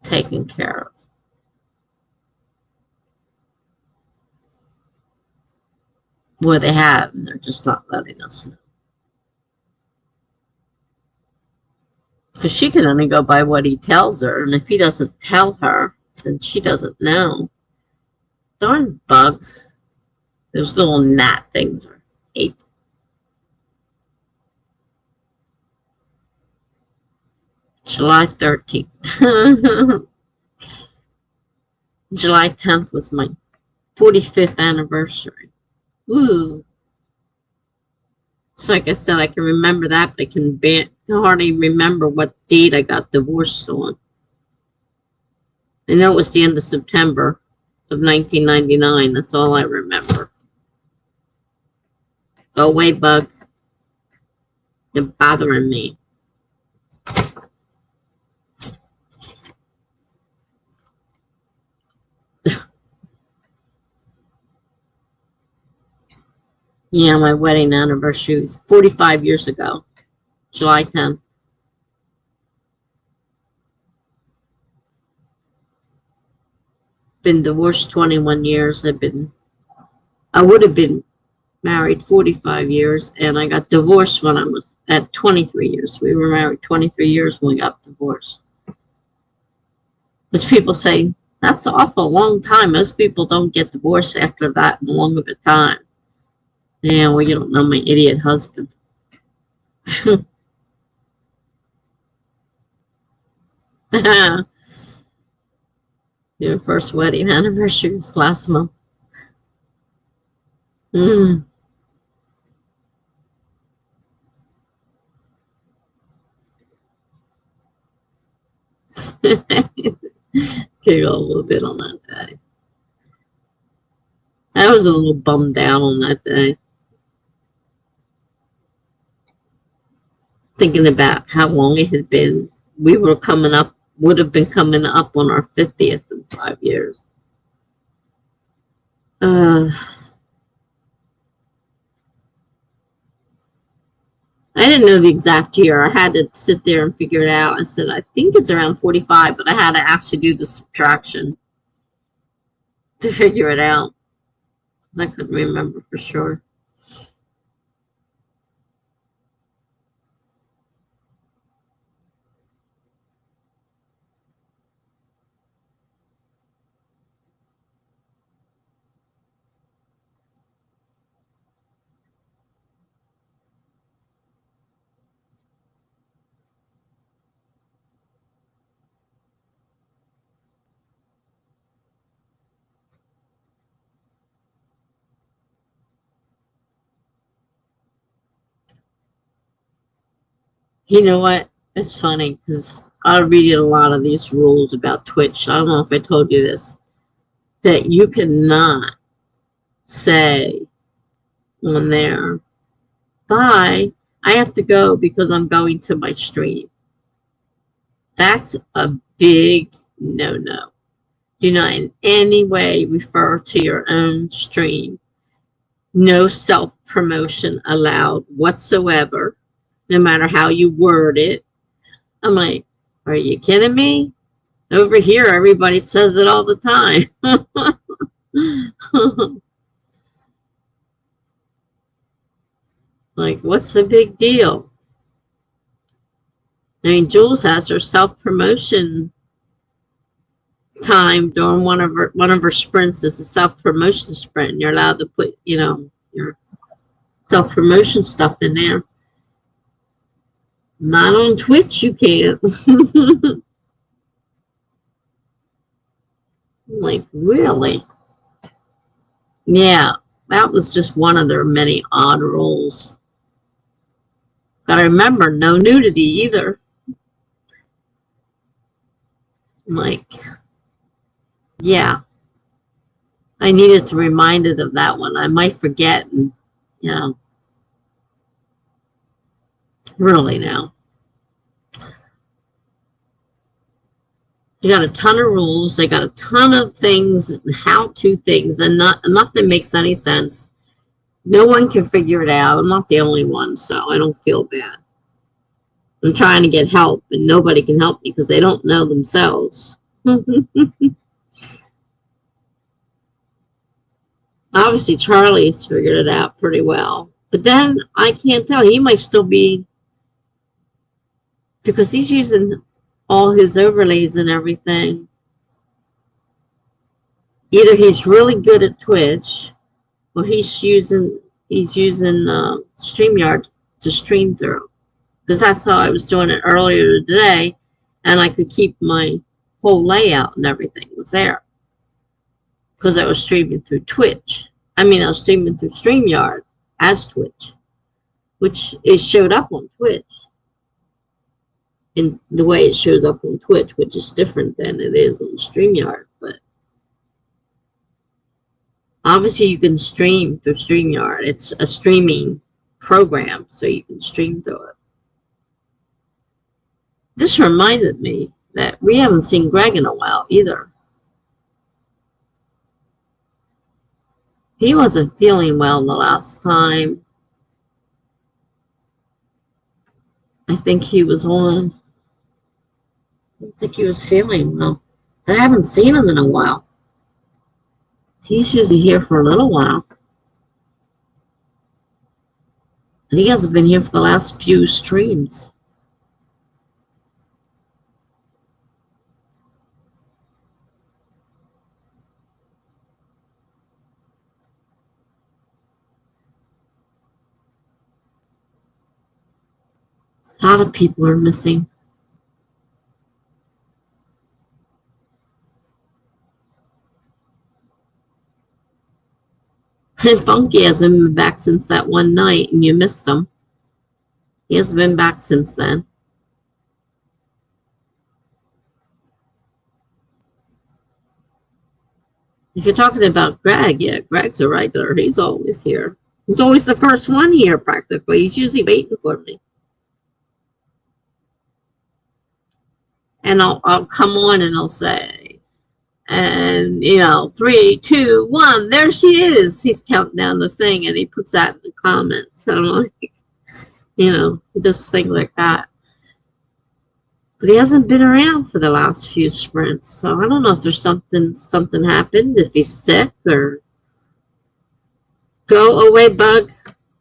taken care of. Well, they have, and they're just not letting us know. Because she can only go by what he tells her, and if he doesn't tell her, then she doesn't know. Darn bugs. Those little gnat things are hate. July 13th. July 10th was my 45th anniversary. Ooh. So like I said, I can remember that, but I can hardly remember what date I got divorced on. I know it was the end of September of 1999. That's all I remember. Go away, bug. You're bothering me. Yeah, my wedding anniversary was 45 years ago. July 10th. Been divorced 21 years. I would have been married 45 years, and I got divorced when I was at 23 years. We were married 23 years when we got divorced. Which people say, that's an awful long time. Most people don't get divorced after that long of a time. Yeah, well, you don't know my idiot husband. Your first wedding anniversary was last month. Mm. Giggle a little bit on that day. I was a little bummed out on that day. Thinking about how long it had been. We were would have been coming up on our 50th in 5 years. I didn't know the exact year. I had to sit there and figure it out. I said, I think it's around 45, but I had to actually do the subtraction to figure it out. I couldn't remember for sure. You know what? It's funny because I read a lot of these rules about Twitch. I don't know if I told you this, that you cannot say on there, bye, I have to go because I'm going to my stream. That's a big no-no. Do not in any way refer to your own stream. No self-promotion allowed whatsoever, no matter how you word it. I'm like, are you kidding me? Over here, everybody says it all the time. Like, what's the big deal? I mean, Jules has her self-promotion time during one of her sprints is a self-promotion sprint, and you're allowed to put, your self-promotion stuff in there. Not on Twitch, you can't. Like, really? Yeah, That was just one of their many odd rules. Gotta remember, no nudity either. Like, yeah. I needed to be reminded of that one. I might forget, and, you know, really now. You got a ton of rules. They got a ton of things, how-to things, and nothing makes any sense. No one can figure it out. I'm not the only one, so I don't feel bad. I'm trying to get help, and nobody can help me because they don't know themselves. Obviously, Charlie's figured it out pretty well. But then, I can't tell. He might still be, because he's using all his overlays and everything. Either he's really good at Twitch, or he's using StreamYard to stream through. Because that's how I was doing it earlier today, and I could keep my whole layout and everything was there. Because I was streaming through Twitch. I mean, I was streaming through StreamYard as Twitch, which it showed up on Twitch. In the way it shows up on Twitch, which is different than it is on StreamYard. But obviously, you can stream through StreamYard. It's a streaming program, so you can stream through it. This reminded me that we haven't seen Greg in a while either. He wasn't feeling well the last time I think he was on. I don't think he was feeling well. I haven't seen him in a while. He's usually here for a little while. And he hasn't been here for the last few streams. A lot of people are missing. And Funky hasn't been back since that one night, and you missed him. He hasn't been back since then. If you're talking about Greg, yeah, Greg's a regular. He's always here. He's always the first one here, practically. He's usually waiting for me. And I'll come on and I'll say, and, you know, 3, 2, 1, there she is. He's counting down the thing, and he puts that in the comments. So I'm like, you know, he does things like that. But he hasn't been around for the last few sprints, so I don't know if there's something happened, if he's sick or... Go away, bug.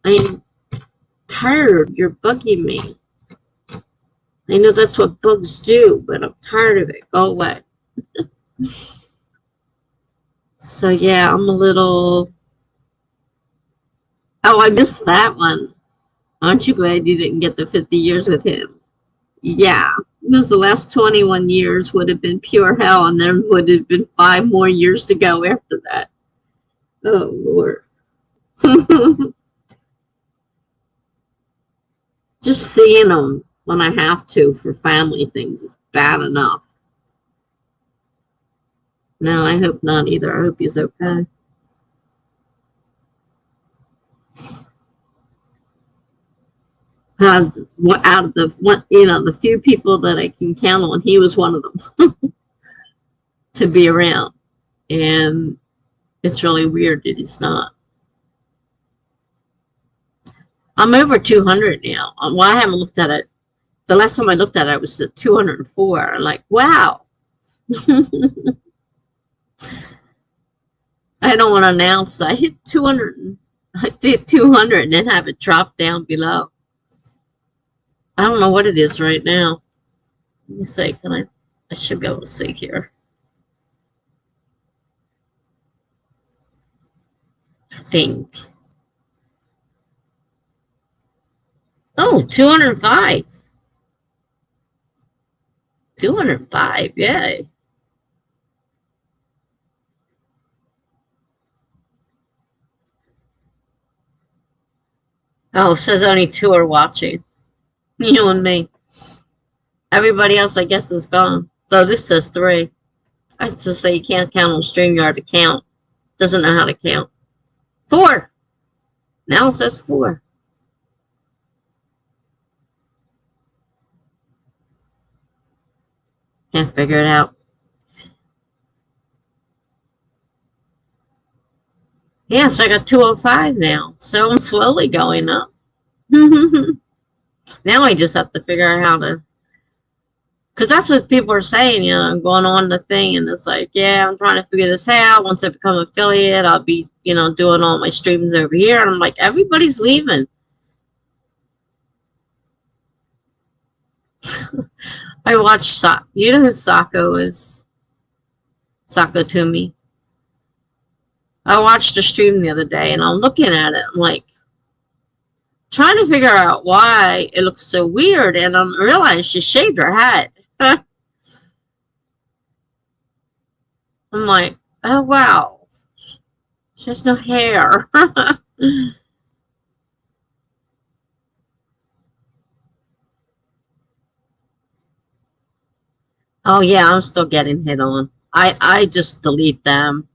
I'm tired. You're bugging me. I know that's what bugs do, but I'm tired of it. Go away. So, yeah, I'm a little... Oh, I missed that one. Aren't you glad you didn't get the 50 years with him? Yeah. Because the last 21 years would have been pure hell, and there would have been 5 more years to go after that. Oh, Lord. Just seeing them when I have to for family things is bad enough. No, I hope not either. I hope he's okay. Because out of the few people that I can count on, he was one of them to be around. And it's really weird that he's not. I'm over 200 now. Well, I haven't looked at it. The last time I looked at it, it was at 204. I'm like, wow. I don't want to announce. I hit 200. I did 200 and then have it drop down below. I don't know what it is right now. Let me see. I should be able to see here. I think. Oh, 205. 205, yay. Oh, it says only 2 are watching. You and me. Everybody else, I guess, is gone. So this says 3. I just say you can't count on StreamYard to count. Doesn't know how to count. 4. Now it says 4. Can't figure it out. Yeah, so I got 205 now. So I'm slowly going up. Now I just have to figure out how to, because that's what people are saying, going on the thing, and it's like, yeah, I'm trying to figure this out. Once I become an affiliate, I'll be, doing all my streams over here. And I'm like, everybody's leaving. I watched you know who Sako is? Sako Toomey. I watched a stream the other day, and I'm looking at it. I'm like, trying to figure out why it looks so weird, and I realized she shaved her head. I'm like, oh wow, she has no hair. Oh yeah, I'm still getting hit on. I just delete them.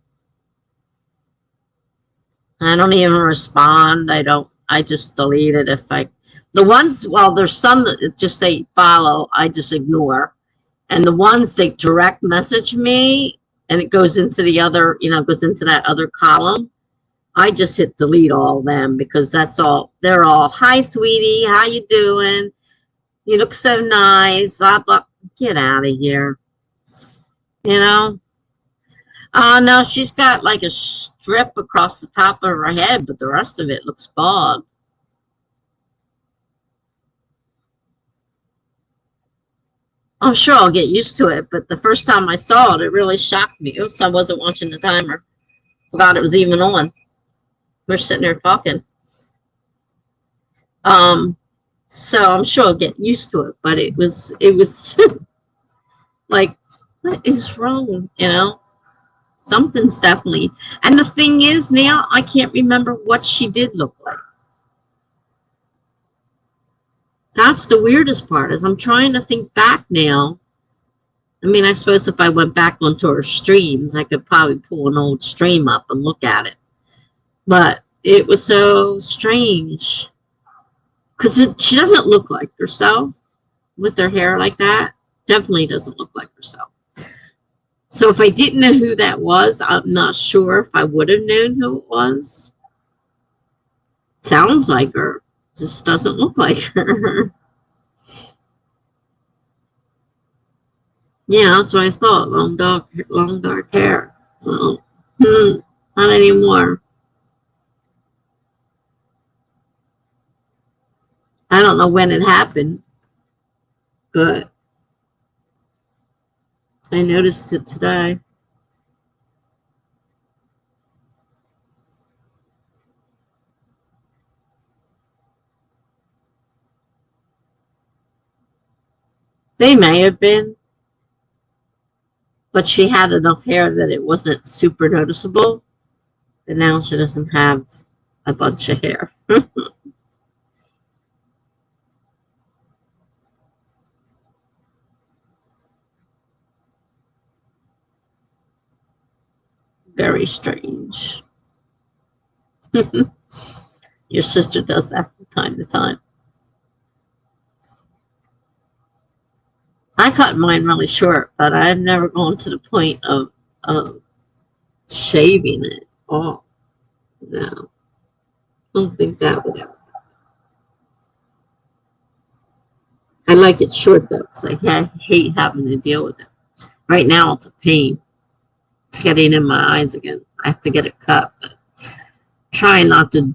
I don't even respond. I just delete it if the ones, well, there's some that just say follow, I just ignore. And the ones that direct message me and it goes into the other, goes into that other column, I just hit delete all of them because they're all, hi sweetie, how you doing? You look so nice, blah, blah. Get out of here. You know? Oh, no, she's got like a strip across the top of her head, but the rest of it looks bald. I'm sure I'll get used to it, but the first time I saw it, it really shocked me. Oops, I wasn't watching the timer. Forgot it was even on. We're sitting there talking. So I'm sure I'll get used to it, but it was like, what is wrong? Something's definitely. And the thing is, now I can't remember what she did look like. That's the weirdest part. Is I'm trying to think back now. I mean, I suppose if I went back onto her streams, I could probably pull an old stream up and look at it. But it was so strange because she doesn't look like herself with her hair like that. Definitely doesn't look like herself. So if I didn't know who that was, I'm not sure if I would have known who it was. Sounds like her, just doesn't look like her. Yeah, that's what I thought. Long dark hair. Well, not anymore. I don't know when it happened, but I noticed it today. They may have been, but she had enough hair that it wasn't super noticeable. And now she doesn't have a bunch of hair. Very strange. Your sister does that from time to time. I cut mine really short, but I've never gone to the point of shaving it. Oh, no. I don't think that would ever. I like it short, though, because I hate having to deal with it. Right now, it's a pain. It's getting in my eyes again. I have to get it cut, but trying not to.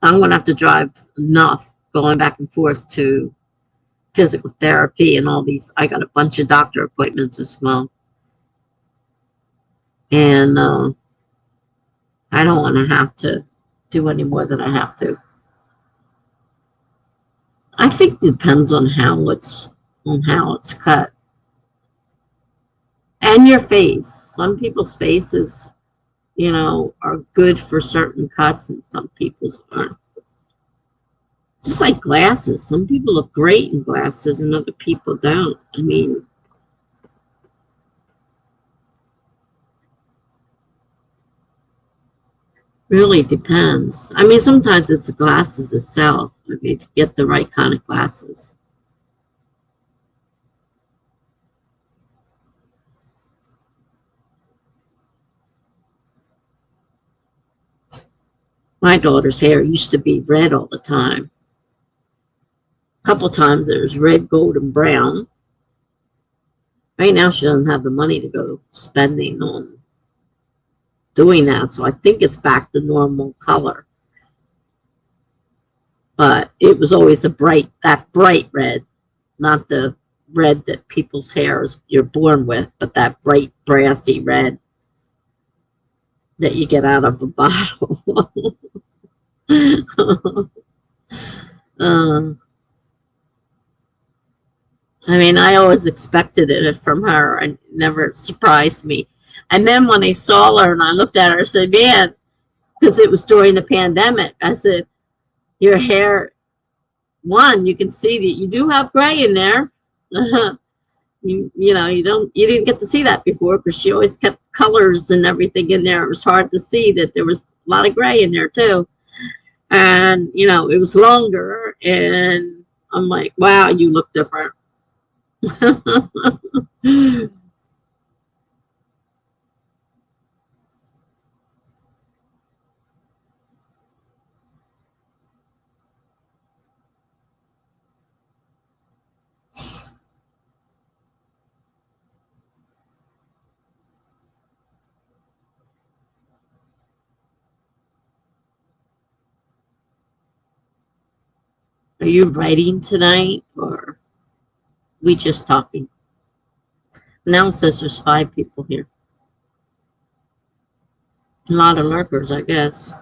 I'm going to have to drive enough going back and forth to physical therapy and all these. I got a bunch of doctor appointments this month. And I don't want to have to do any more than I have to. I think it depends on how it's cut. And your face. Some people's faces, are good for certain cuts and some people's aren't. Just like glasses. Some people look great in glasses and other people don't. I mean, really depends. I mean, sometimes it's the glasses itself. I mean, to get the right kind of glasses. My daughter's hair used to be red all the time. A couple times it was red, gold, and brown. Right now she doesn't have the money to go spending on doing that, so I think it's back to normal color. But it was always that bright red, not the red that people's hair is you're born with, but that bright brassy red that you get out of a bottle. uh, I mean, I always expected it from her, and it never surprised me. And then when I saw her and I looked at her, I said, "Man," because it was during the pandemic. I said, "Your hair, one, you can see that you do have gray in there. You didn't get to see that before because she always kept colors and everything in there. It was hard to see that there was a lot of gray in there too, and it was longer. And I'm like, wow, you look different." Are you writing tonight, or we just talking? Now it says there's 5 people here. A lot of lurkers, I guess.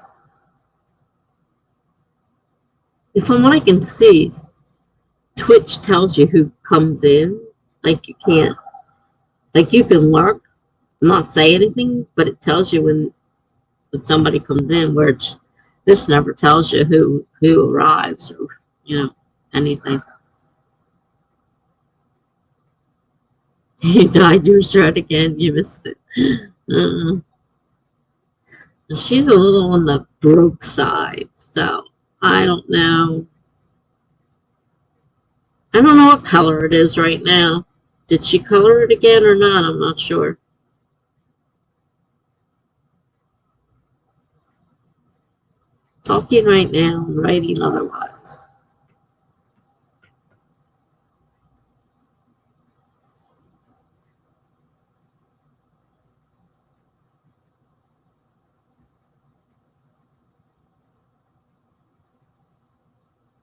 From what I can see, Twitch tells you who comes in. Like you can lurk, not say anything, but it tells you when somebody comes in. Where this never tells you who arrives or anything. You died your thread again. You missed it. Uh, she's a little on the broke side, so I don't know. I don't know what color it is right now. Did she color it again or not? I'm not sure. Talking right now and writing otherwise.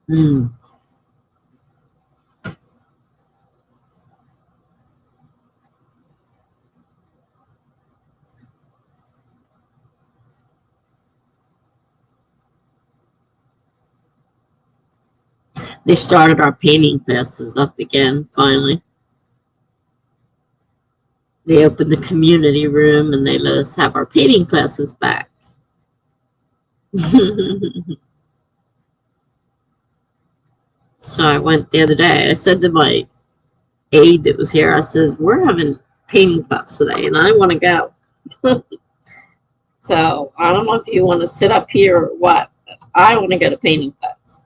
Hmm. They started our painting classes up again, finally. They opened the community room and they let us have our painting classes back. So I went the other day. I said to my aide that was here, I says, "We're having painting class today and I want to go." So I don't know if you want to sit up here or what. But I want to go to painting class.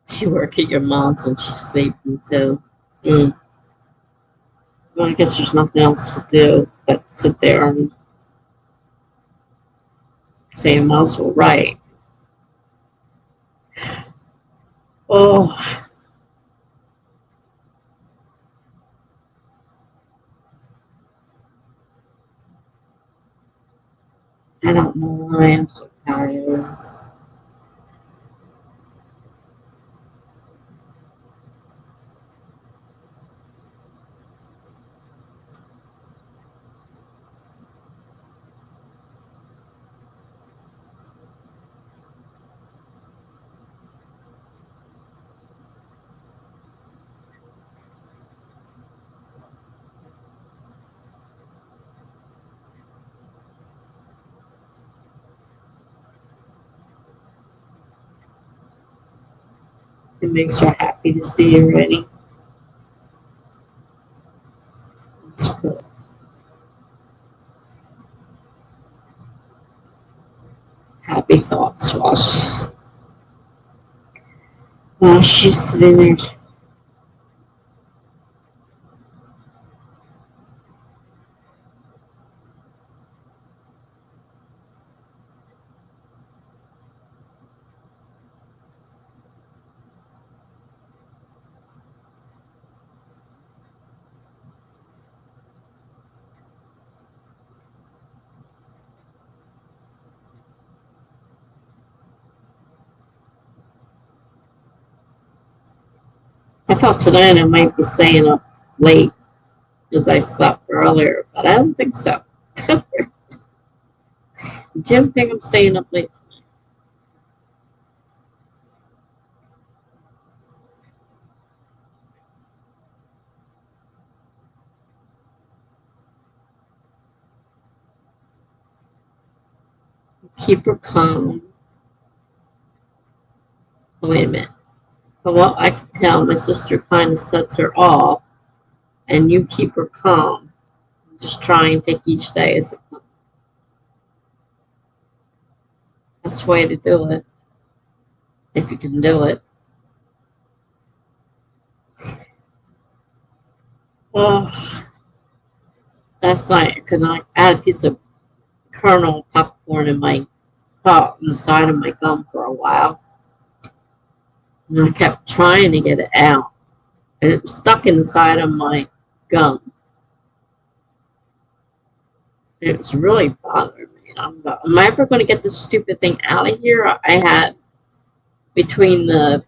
She work at your mom's and she's sleeping too. Mm. Well, I guess there's nothing else to do but sit there and say a mouse will write. Oh, I don't know why I'm so tired. It makes her happy to see you ready. It's good. Happy thoughts while she's sitting there. I thought tonight I might be staying up late because I slept earlier, but I don't think so. Jim think I'm staying up late. Keep her calm. Oh, wait a minute. From what I can tell, my sister kind of sets her off, and you keep her calm. Just try and take each day as it comes. That's the way to do it, if you can do it. Oh, last night I had a piece of kernel popcorn in my caught in the side of my gum for a while, and I kept trying to get it out, and it was stuck inside of my gum. It was really bothering me. Am I ever going to get this stupid thing out of here? I had between the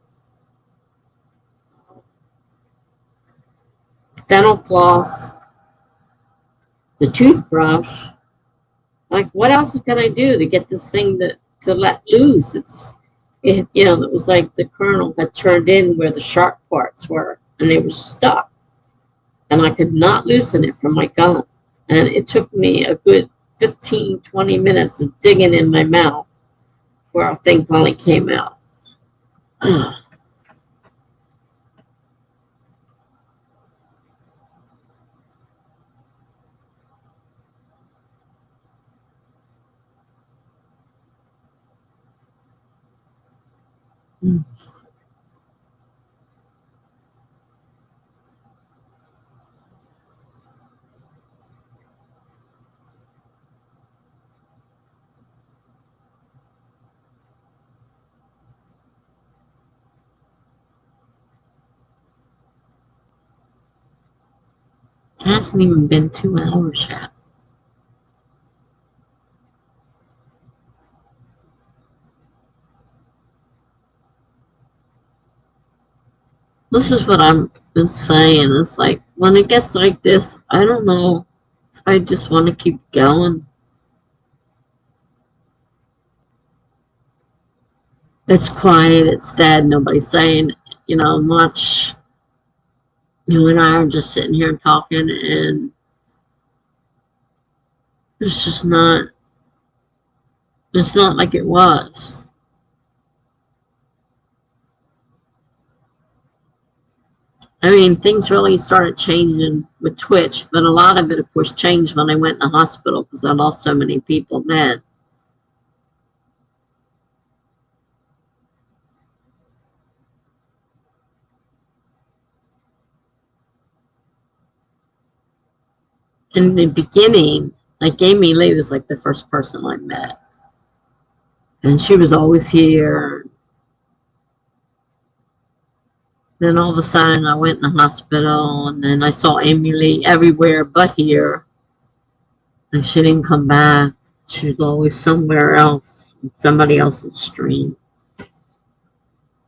dental floss, the toothbrush. Like, what else can I do to get this thing to let loose? It was like the kernel had turned in where the sharp parts were, and they were stuck, and I could not loosen it from my gum. And it took me a good 15, 20 minutes of digging in my mouth where our thing finally came out. It hasn't even been 2 hours yet. This is what I'm been saying. It's like, when it gets like this, I don't know if I just want to keep going. It's quiet, it's dead, nobody's saying, much. You and I are just sitting here talking, and it's just it's not like it was. I mean, things really started changing with Twitch, but a lot of it, of course, changed when I went in the hospital because I lost so many people then. In the beginning, like Amy Lee was like the first person I met. And she was always here. Then all of a sudden I went in the hospital, and then I saw Amy Lee everywhere but here. And she didn't come back. She was always somewhere else, somebody else's stream.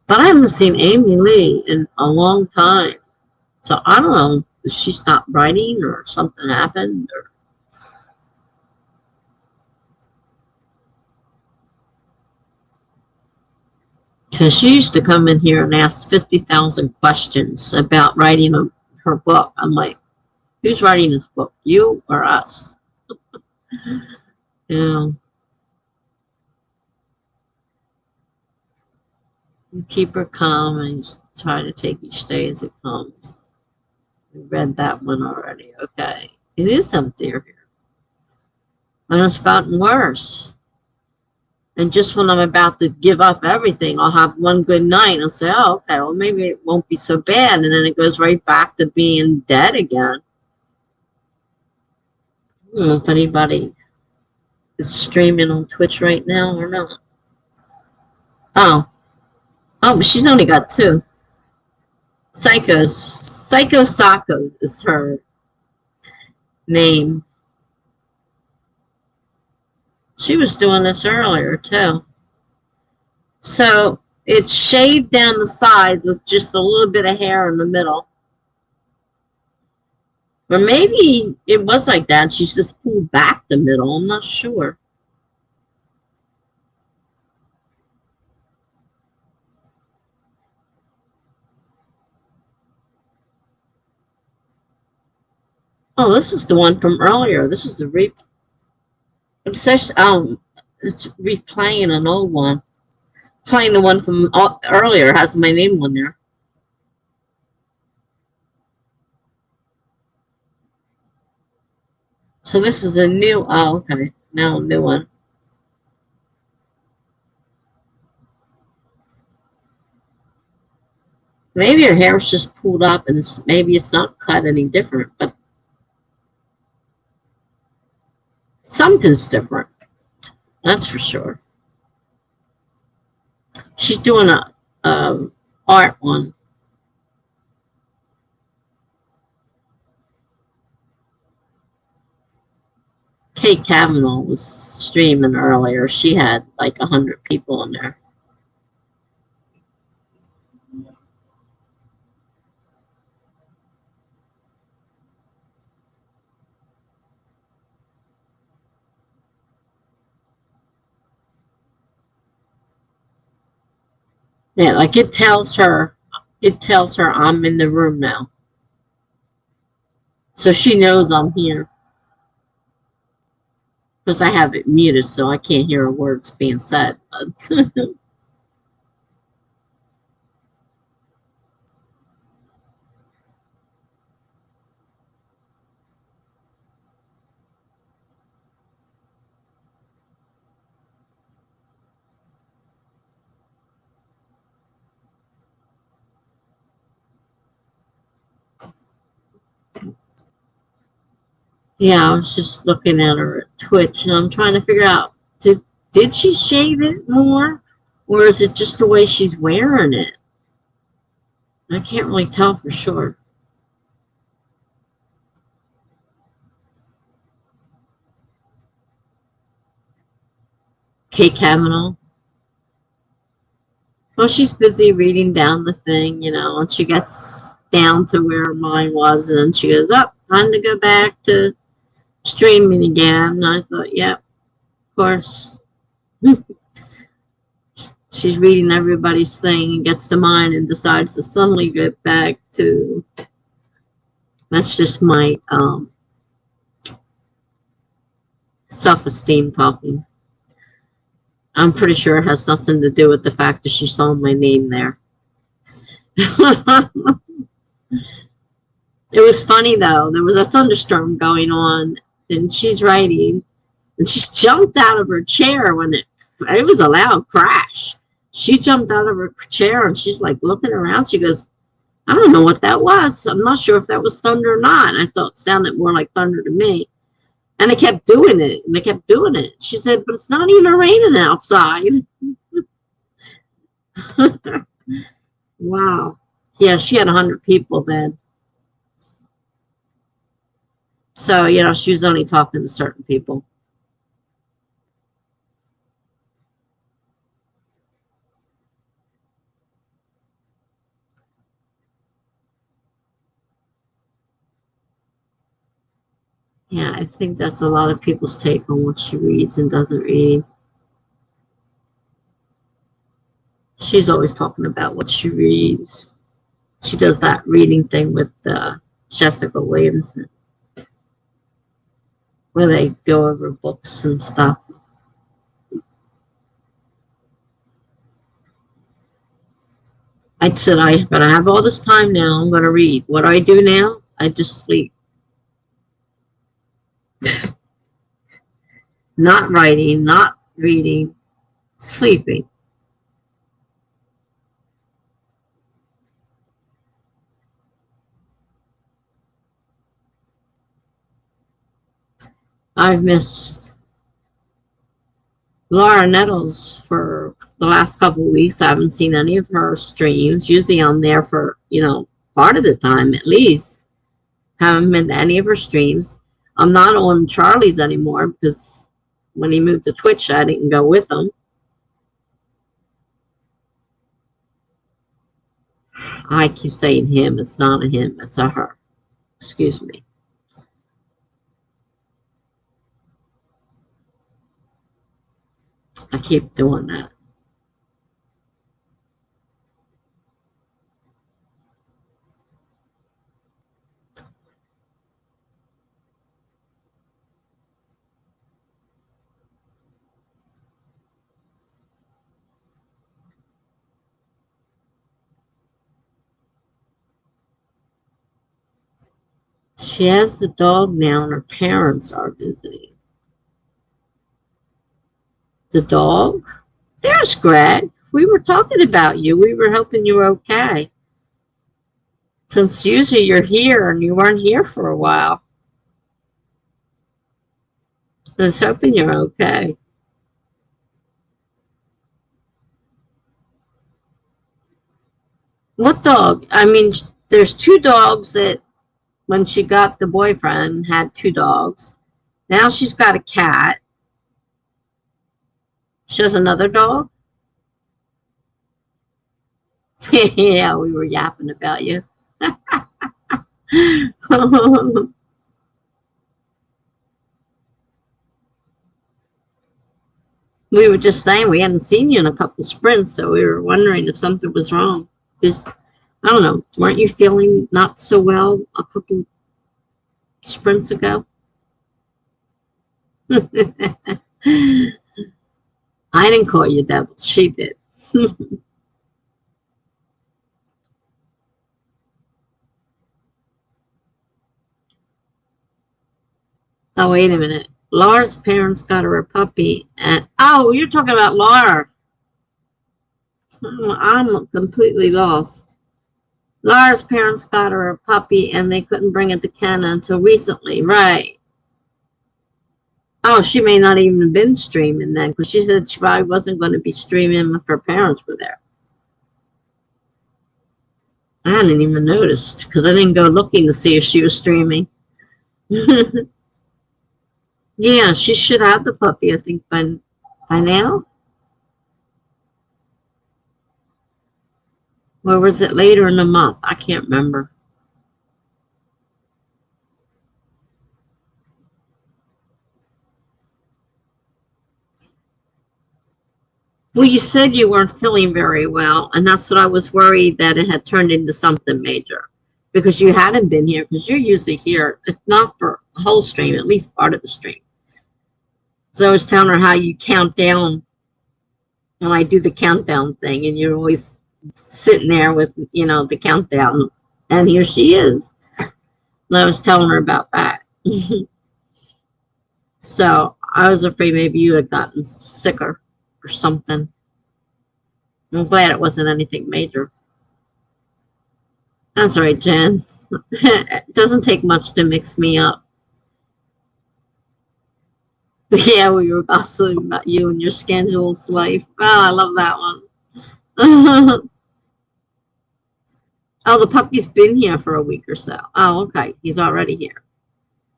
But I haven't seen Amy Lee in a long time. So I don't know if she stopped writing or something happened. Because she used to come in here and ask 50,000 questions about writing her book. I'm like, who's writing this book, you or us? Yeah. You keep her calm and try to take each day as it comes. We read that one already. Okay. It is up there here. And it's gotten worse. And just when I'm about to give up everything, I'll have one good night and say, oh, okay, well, maybe it won't be so bad. And then it goes right back to being dead again. I don't know if anybody is streaming on Twitch right now or not. Oh. Oh, but she's only got 2. Psycho Sako is her name. She was doing this earlier, too. So it's shaved down the sides with just a little bit of hair in the middle. Or maybe it was like that. She's just pulled back the middle. I'm not sure. Oh, this is the one from earlier. This is the obsession. It's replaying an old one. Playing the one from earlier has my name on there. So this is a new. Oh, okay. Now a new one. Maybe her hair's just pulled up and maybe it's not cut any different, but something's different. That's for sure. She's doing a art one. Kate Kavanaugh was streaming earlier. She had like 100 people in there. Yeah, like it tells her I'm in the room now. So she knows I'm here. Because I have it muted so I can't hear words being said. Yeah, I was just looking at her at Twitch, and I'm trying to figure out, did she shave it more? Or is it just the way she's wearing it? I can't really tell for sure. Kate Kavanaugh. Well, she's busy reading down the thing, and she gets down to where mine was, and then she goes, time to go back to streaming again. And I thought, yeah, of course. She's reading everybody's thing and gets to mine and decides to suddenly get back to. That's just my self-esteem talking. I'm pretty sure it has nothing to do with the fact that she saw my name there. It was funny, though. There was a thunderstorm going on, and she's writing, and she jumped out of her chair when it was a loud crash. She jumped out of her chair, and she's like looking around. She goes, I don't know what that was. I'm not sure if that was thunder or not. I thought it sounded more like thunder to me. And they kept doing it, and they kept doing it. She said, but it's not even raining outside. Wow. Yeah, she had 100 people then. So, she was only talking to certain people. Yeah, I think that's a lot of people's take on what she reads and doesn't read. She's always talking about what she reads. She does that reading thing with Jessica Williamson, where they go over books and stuff. I said, but I have all this time now. I'm going to read. What do I do now? I just sleep. Not writing, not reading, sleeping. I've missed Laura Nettles for the last couple of weeks. I haven't seen any of her streams. Usually I'm there for, part of the time at least. Haven't been to any of her streams. I'm not on Charlie's anymore because when he moved to Twitch, I didn't go with him. I keep saying him. It's not a him. It's a her. Excuse me. I keep doing that. She has the dog now and her parents are visiting. The dog? There's Greg. We were talking about you. We were hoping you were okay. Since usually you're here and you weren't here for a while. I was hoping you're okay. What dog? I mean, there's two dogs that when she got the boyfriend had two dogs. Now she's got a cat. She has another dog? Yeah, we were yapping about you. We were just saying we hadn't seen you in a couple sprints, so we were wondering if something was wrong. Because, I don't know, weren't you feeling not so well a couple sprints ago? I didn't call you devil. She did. Oh, wait a minute. Laura's parents got her a puppy. And oh, you're talking about Laura. I'm completely lost. Laura's parents got her a puppy and they couldn't bring it to Canada until recently. Right. Oh, she may not even have been streaming then because she said she probably wasn't going to be streaming if her parents were there. I hadn't even noticed because I didn't go looking to see if she was streaming. Yeah, she should have the puppy, I think, by now. Or was it later in the month? I can't remember. Well, you said you weren't feeling very well, and that's what I was worried that it had turned into something major. Because you hadn't been here, because you're usually here, if not for the whole stream, at least part of the stream. So I was telling her how you count down, and I do the countdown thing, and you're always sitting there with, the countdown, and here she is. And I was telling her about that. So I was afraid maybe you had gotten sicker or something. I'm glad it wasn't anything major. That's right, Jen. It doesn't take much to mix me up. Yeah, we were gossiping about you and your scandalous life. Oh, I love that one. Oh, the puppy's been here for a week or so. Oh, okay. He's already here.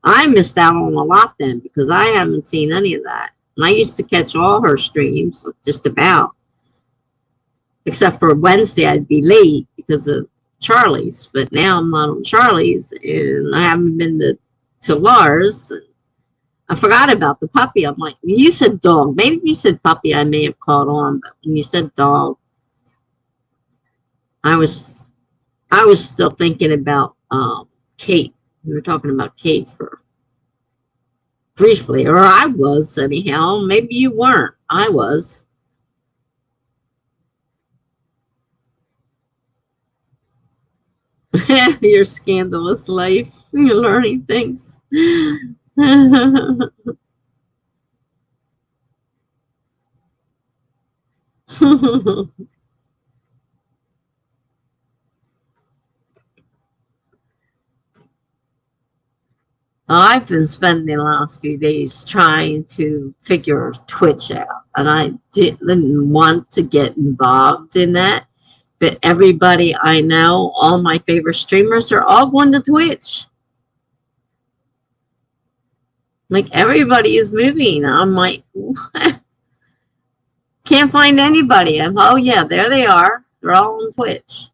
I missed out on a lot then because I haven't seen any of that. And I used to catch all her streams, just about. Except for Wednesday, I'd be late because of Charlie's. But now I'm not on Charlie's, and I haven't been to Lars. I forgot about the puppy. I'm like, you said dog. Maybe you said puppy, I may have caught on. But when you said dog, I was still thinking about Kate. We were talking about Kate for briefly, or I was anyhow. Maybe you weren't. I was. Your scandalous life. You're learning things. I've been spending the last few days trying to figure Twitch out, and I didn't want to get involved in that. But everybody I know, all my favorite streamers, are all going to Twitch. Like, everybody is moving. I'm like, what? Can't find anybody. Oh yeah, there they are. They're all on Twitch.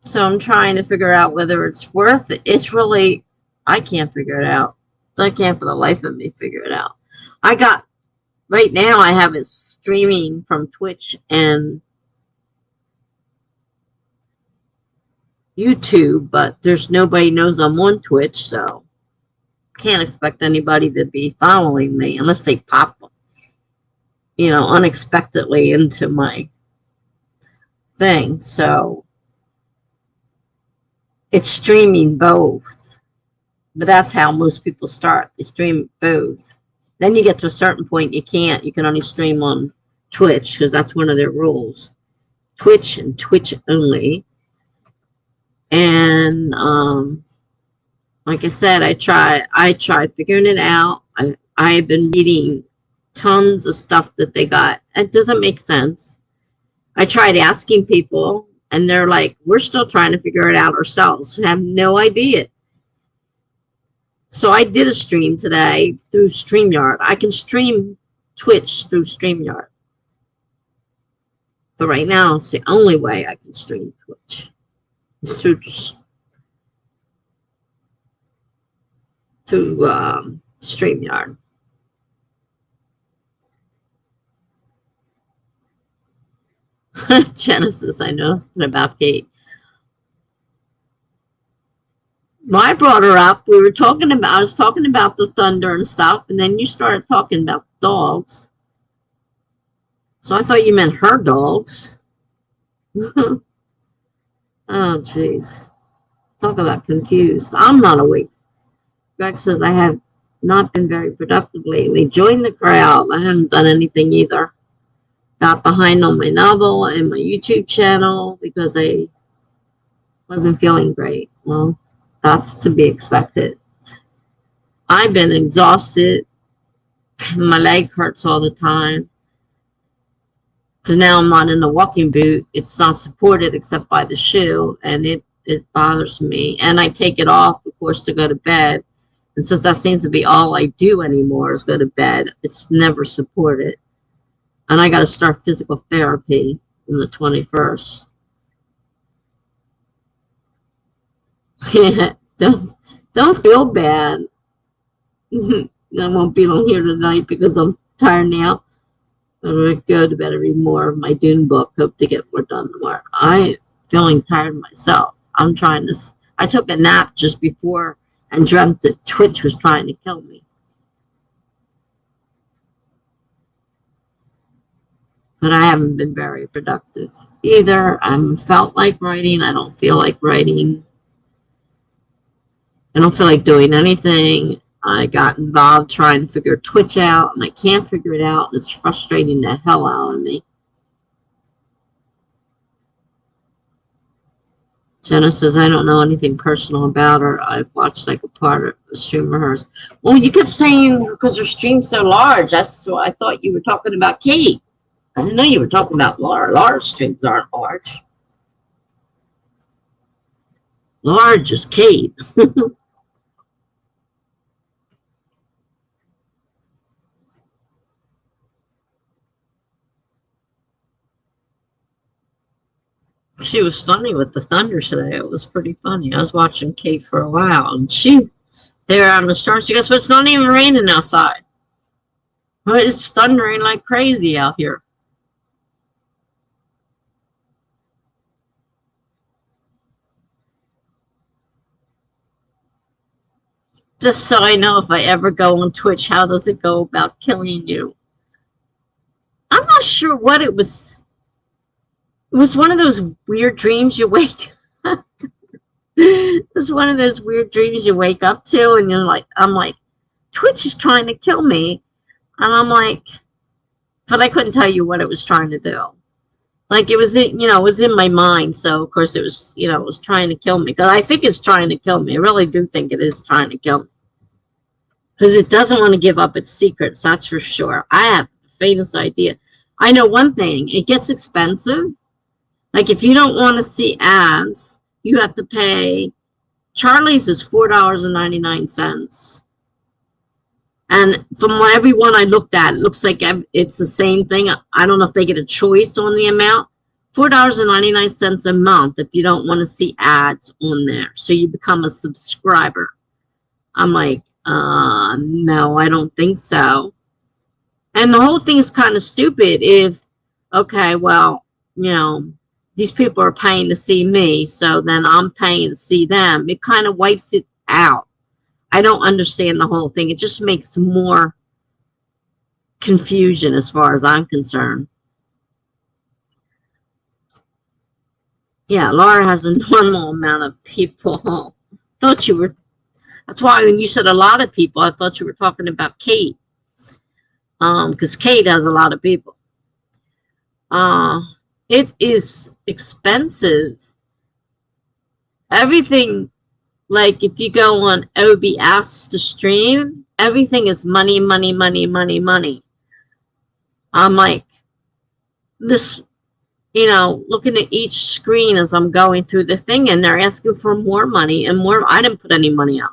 So I'm trying to figure out whether it's worth it. It's really, I can't figure it out. I can't for the life of me figure it out. Right now I have it streaming from Twitch and YouTube, but there's nobody knows I'm on Twitch, so can't expect anybody to be following me unless they pop, unexpectedly into my thing. So it's streaming both, but that's how most people start. They stream both. Then you get to a certain point, you can only stream on Twitch because that's one of their rules. Twitch and Twitch only. And like I said, I tried figuring it out. I've been reading tons of stuff that they got. It doesn't make sense. I tried asking people, and they're like, we're still trying to figure it out ourselves. We have no idea. So I did a stream today through StreamYard. I can stream Twitch through StreamYard. But right now, it's the only way I can stream Twitch. It's through StreamYard. Genesis, I know about Kate. Well, I brought her up. I was talking about the thunder and stuff, and then you started talking about dogs. So I thought you meant her dogs. Oh, jeez. Talk about confused. I'm not awake. Greg says, I have not been very productive lately. Join the crowd. I haven't done anything either. Got behind on my novel and my YouTube channel because I wasn't feeling great. Well, that's to be expected. I've been exhausted. My leg hurts all the time. Because now I'm not in the walking boot. It's not supported except by the shoe, and it bothers me. And I take it off, of course, to go to bed. And since that seems to be all I do anymore is go to bed, it's never supported. And I got to start physical therapy on the 21st. Don't feel bad. I won't be on here tonight because I'm tired now. I'm going to go to bed and read more of my Dune book. Hope to get more done tomorrow. I'm feeling tired myself. I took a nap just before and dreamt that Twitch was trying to kill me. But I haven't been very productive either. I haven't felt like writing. I don't feel like writing. I don't feel like doing anything. I got involved trying to figure Twitch out, and I can't figure it out. It's frustrating the hell out of me. Jenna says, I don't know anything personal about her. I've watched like a part of a stream of hers. Well, you kept saying because her stream's so large. That's why I thought you were talking about Kate. I didn't know you were talking about Laura. Laura's streams aren't large. Large is Kate. She was funny with the thunder today. It was pretty funny. I was watching Kate for a while, and there on the storm. She goes, but it's not even raining outside. But it's thundering like crazy out here. Just so I know if I ever go on Twitch, how does it go about killing you? I'm not sure what it was It was one of those weird dreams you wake It was one of those weird dreams you wake up to, and you're like, I'm like, Twitch is trying to kill me. And I'm like, but I couldn't tell you what it was trying to do. Like, it was, it was in my mind. So, of course, it was, it was trying to kill me. Because I think it's trying to kill me. I really do think it is trying to kill me. Because it doesn't want to give up its secrets, that's for sure. I have the faintest idea. I know one thing. It gets expensive. Like, if you don't want to see ads, you have to pay. Charlie's is $4.99. And from everyone I looked at, it looks like it's the same thing. I don't know if they get a choice on the amount. $4.99 a month if you don't want to see ads on there. So you become a subscriber. I'm like, no, I don't think so. And the whole thing is kind of stupid if, okay, well, these people are paying to see me, so then I'm paying to see them. It kind of wipes it out. I don't understand the whole thing. It just makes more confusion as far as I'm concerned. Yeah, Laura has a normal amount of people. Thought you were, that's why when you said a lot of people, I thought you were talking about Kate. Because Kate has a lot of people. It is expensive. Everything, like if you go on OBS to stream, everything is money, money, money, money, money. I'm like, this, looking at each screen as I'm going through the thing, and they're asking for more money and more. I didn't put any money out.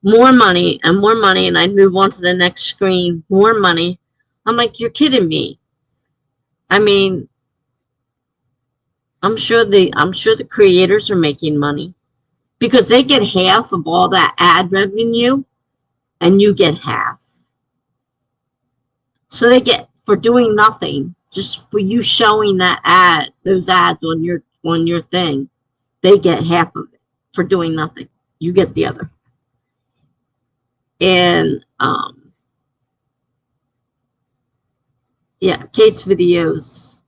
More money and more money, and I'd move on to the next screen. More money. I'm like, you're kidding me. I mean, I'm sure the creators are making money because they get half of all that ad revenue, and you get half. So they get, for doing nothing, just for you showing those ads on your thing, they get half of it for doing nothing. You get the other. And yeah, Kate's videos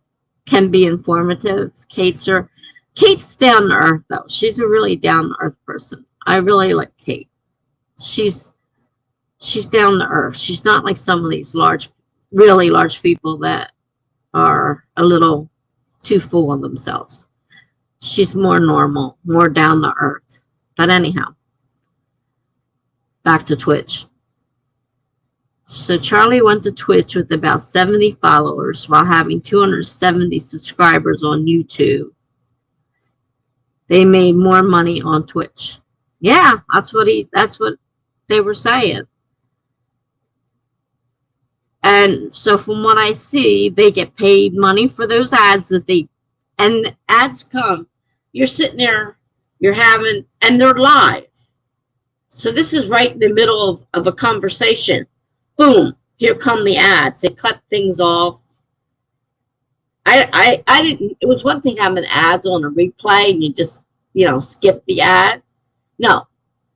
can be informative. Kate's down to earth though. She's a really down to earth person. I really like Kate. She's down to earth. She's not like some of these really large people that are a little too full of themselves. She's more normal, more down to earth. But anyhow, back to Twitch. So Charlie went to Twitch with about 70 followers while having 270 subscribers on YouTube. They made more money on Twitch. Yeah, that's what they were saying. And so from what I see, they get paid money for those ads and ads come. You're sitting there, and they're live. So this is right in the middle of a conversation. Boom, here come the ads. They cut things off. I didn't, it was one thing having ads on a replay and you just, skip the ad. No,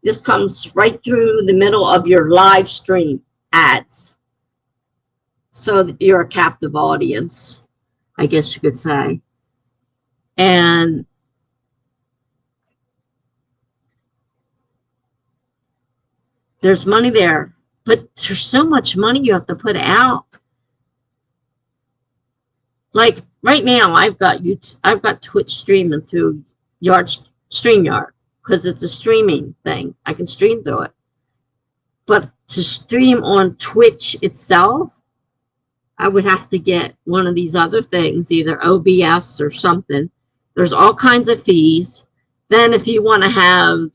this comes right through the middle of your live stream ads. So you're a captive audience, I guess you could say. And there's money there, but there's so much money you have to put out. Like right now, I've got Twitch streaming through StreamYard because it's a streaming thing. I can stream through it. But to stream on Twitch itself, I would have to get one of these other things, either OBS or something. There's all kinds of fees. Then if you want to have,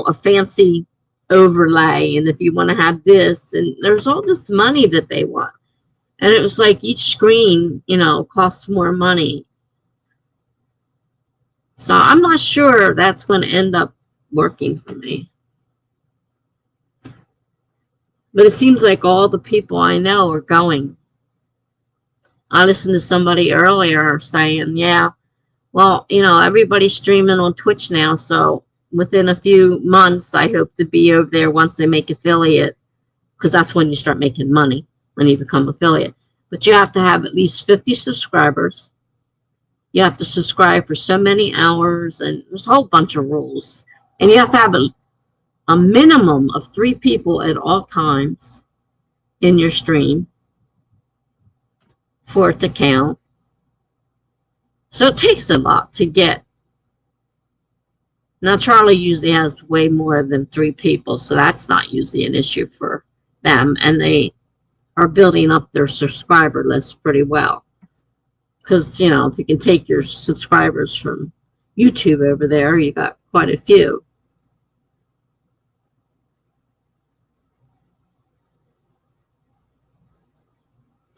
a fancy overlay, and if you want to have this, and there's all this money that they want. And it was like each screen, costs more money. So I'm not sure that's going to end up working for me. But it seems like all the people I know are going. I listened to somebody earlier saying, yeah, well, everybody's streaming on Twitch now. So within a few months, I hope to be over there once they make affiliate. Because that's when you start making money, when you become affiliate. But you have to have at least 50 subscribers. You have to subscribe for so many hours, and there's a whole bunch of rules. And you have to have a minimum of 3 people at all times in your stream for it to count. So it takes a lot to get. Now, Charlie usually has way more than 3 people, so that's not usually an issue for them. And they are building up their subscriber list pretty well. Because, you know, if you can take your subscribers from YouTube over there, you got quite a few.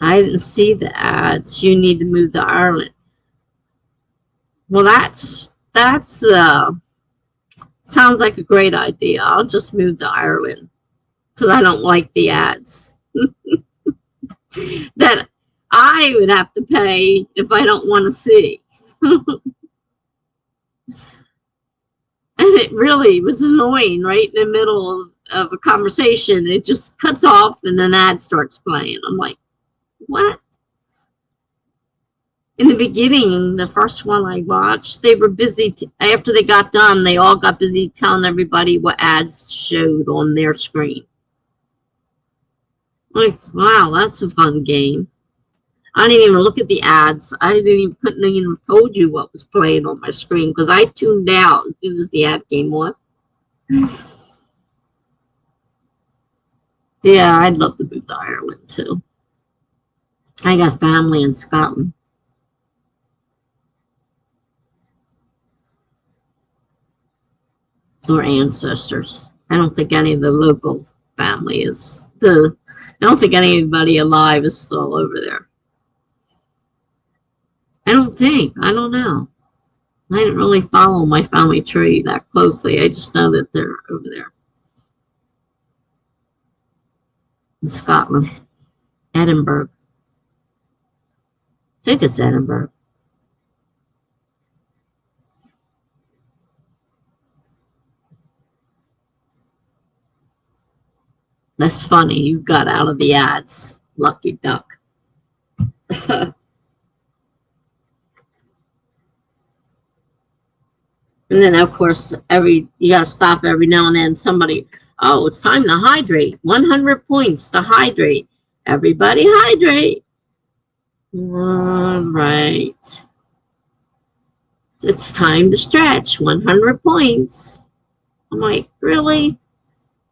I didn't see the ads. You need to move to Ireland. Well, sounds like a great idea. I'll just move to Ireland because I don't like the ads that I would have to pay if I don't want to see. And it really was annoying right in the middle of a conversation. It just cuts off and an ad starts playing. I'm like, what? In the beginning, the first one I watched, they were busy. After they got done, they all got busy telling everybody what ads showed on their screen. Like, wow, that's a fun game. I didn't even look at the ads. Couldn't even have told you what was playing on my screen because I tuned out as soon as the ad came on. Yeah, I'd love to move to Ireland too. I got family in Scotland. Or ancestors. I don't think any of the local family is I don't think anybody alive is still over there. I don't know. I didn't really follow my family tree that closely. I just know that they're over there. In Scotland. Edinburgh. I think it's Edinburgh. That's funny. You got out of the ads. Lucky duck. And then, of course, you got to stop every now and then. Somebody, oh, it's time to hydrate. 100 points to hydrate. Everybody hydrate. All right. It's time to stretch. 100 points. I'm like, really?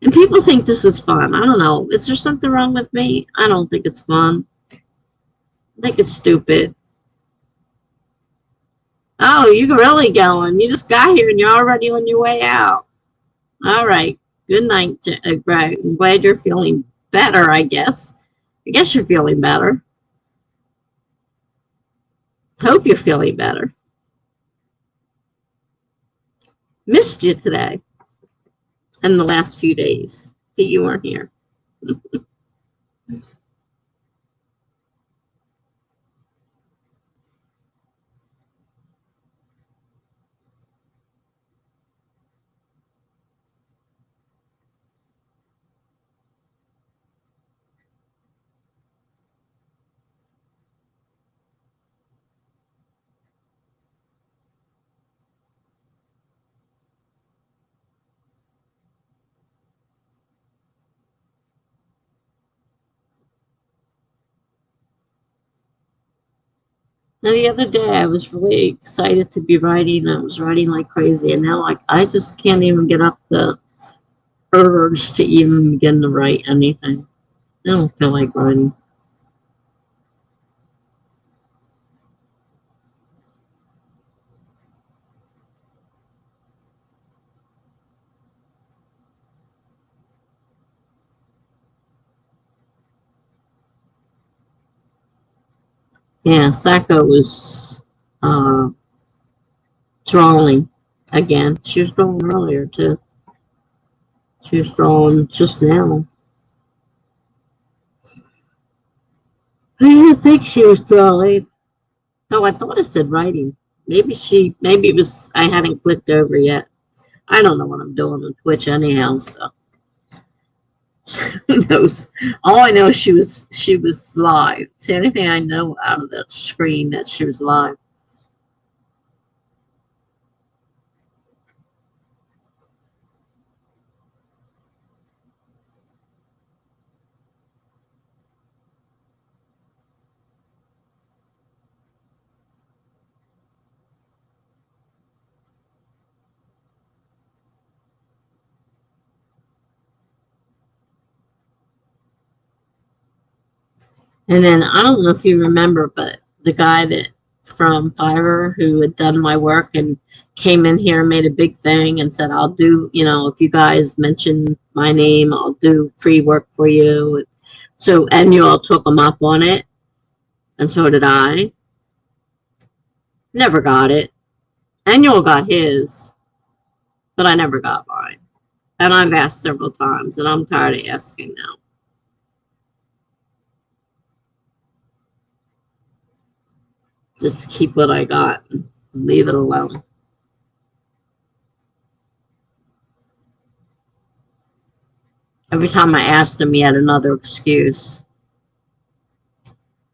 And people think this is fun. I don't know. Is there something wrong with me? I don't think it's fun. I think it's stupid. Oh, you're really going. You just got here and you're already on your way out. All right. Good night, Greg. I'm glad you're feeling better, I guess. I guess you're feeling better. Hope you're feeling better. Missed you today and the last few days that you weren't here. Now, the other day, I was really excited to be writing. I was writing like crazy, and now I just can't even get up the urge to even begin to write anything. I don't feel like writing. Yeah, Sacco was drawing again. She was drawing earlier, too. She was drawing just now. I didn't think she was drawing. No, I thought it said writing. Maybe I hadn't clicked over yet. I don't know what I'm doing on Twitch anyhow, so who knows? All I know is she was live. It's the only thing I know out of that screen that she was live. And then I don't know if you remember, but the guy that from Fiverr who had done my work and came in here and made a big thing and said, I'll do, you know, if you guys mention my name, I'll do free work for you. So, and you all took him up on it. And so did I. Never got it. And you all got his, but I never got mine. And I've asked several times, and I'm tired of asking now. Just keep what I got and leave it alone. Every time I asked him, he had another excuse.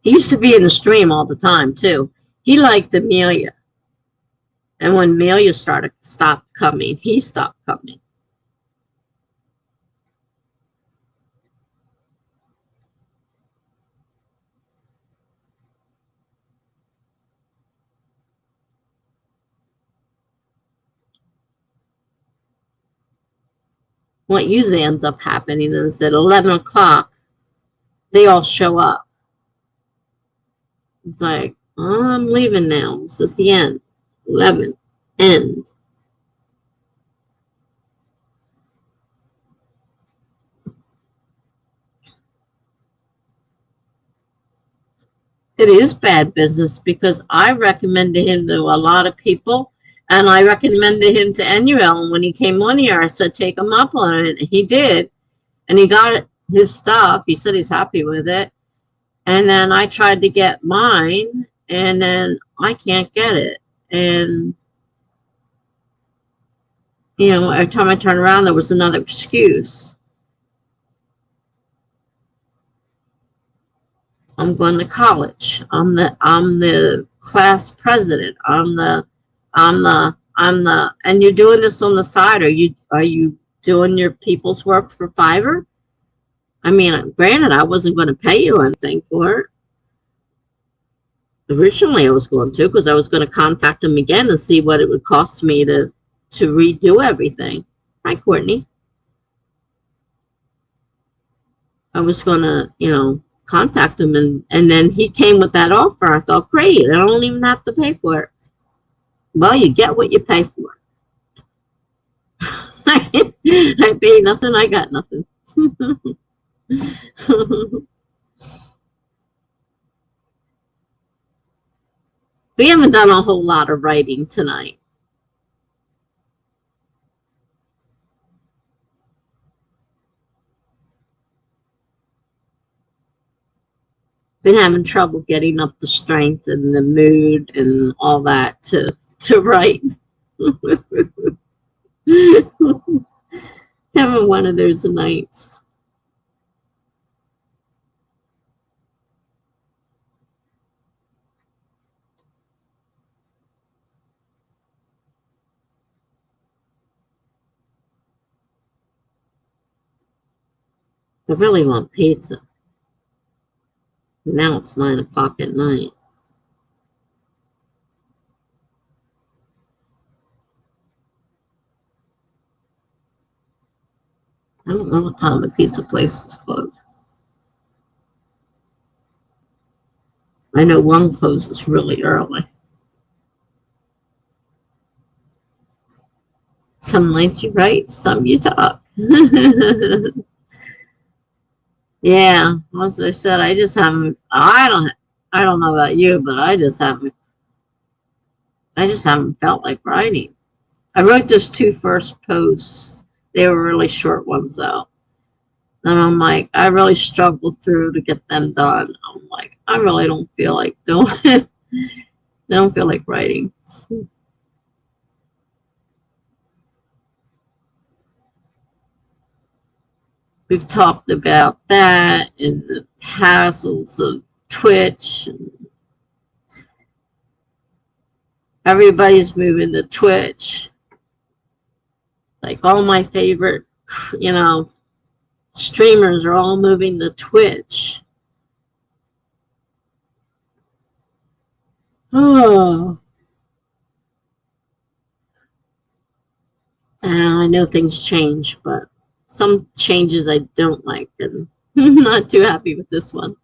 He used to be in the stream all the time, too. He liked Amelia. And when Amelia stopped coming, he stopped coming. What usually ends up happening is at 11 o'clock, they all show up. It's like, oh, I'm leaving now. This is the end. 11. End. It is bad business because I recommended him to a lot of people, and I recommended him to Enuel. And when he came on here, I said, take him up on it. And he did. And he got his stuff. He said he's happy with it. And then I tried to get mine, and then I can't get it. And, you know, every time I turned around, there was another excuse. I'm going to college. I'm the class president. And you're doing this on the side. Are you doing your people's work for Fiverr? I mean, granted, I wasn't going to pay you anything for it. Originally, I was going to, because I was going to contact them again and see what it would cost me to redo everything. Hi, Courtney. I was going to, you know, contact him, and then he came with that offer. I thought, great, I don't even have to pay for it. Well, you get what you pay for. I paid nothing, I got nothing. We haven't done a whole lot of writing tonight. Been having trouble getting up the strength and the mood and all that to write. Having one of those nights. I really want pizza. Now it's 9 o'clock at night. I don't know what time the pizza place is closed. I know one closes really early. Some nights you write, some you talk. Yeah, as I said, I just haven't. I don't know about you, but I just haven't felt like writing. I wrote those two first posts. They were really short ones though. And I'm like, I really struggled through to get them done. I'm like, I really don't feel like doing it. I don't feel like writing. We've talked about that and the hassles of Twitch. Everybody's moving to Twitch. Like all my favorite, you know, streamers are all moving to Twitch. Oh. I know things change, but some changes I don't like, and I'm not too happy with this one.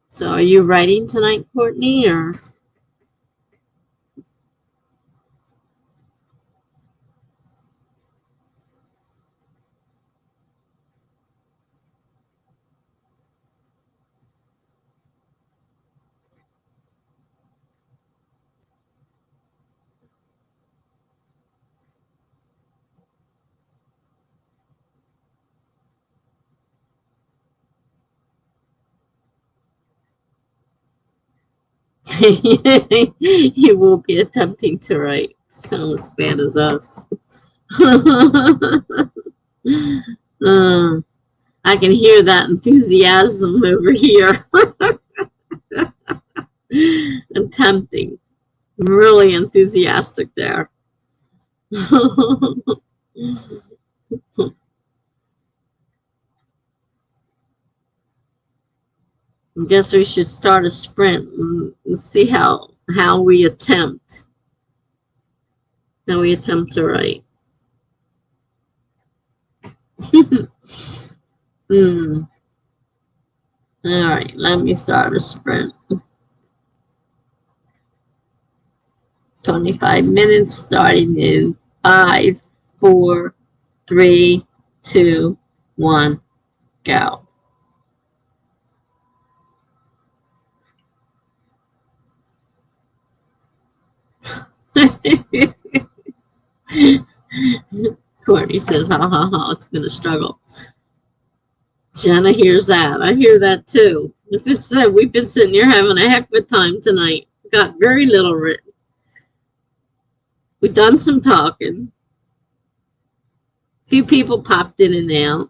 So are you writing tonight, Courtney, or? You will be attempting to write. Sound as bad as us. I can hear that enthusiasm over here. Attempting. Really enthusiastic there. I guess we should start a sprint and see how we attempt. How we attempt to write. Hmm. All right, let me start a sprint. 25 minutes starting in 5, 4, 3, 2, 1, go. Courtney says, ha ha ha, it's been a struggle. Jenna hears that. I hear that too. As I said, we've been sitting here having a heck of a time tonight. Got very little written. We've done some talking. A few people popped in and out.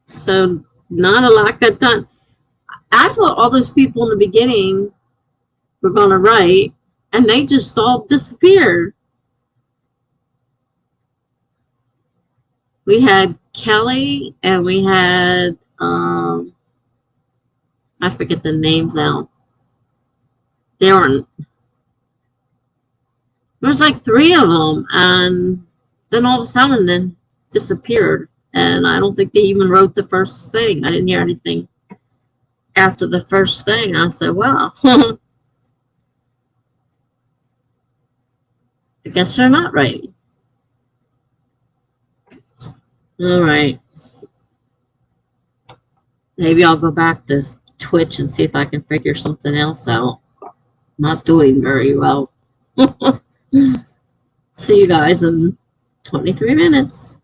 So not a lot got done. I thought all those people in the beginning were going to write, and they just all disappeared. We had Kelly, and we had, I forget the names now. There was like 3 of them, and then all of a sudden, then disappeared. And I don't think they even wrote the first thing. I didn't hear anything after the first thing. I said, well, I guess they're not writing. All right. Maybe I'll go back to Twitch and see if I can figure something else out. Not doing very well. See you guys in 23 minutes.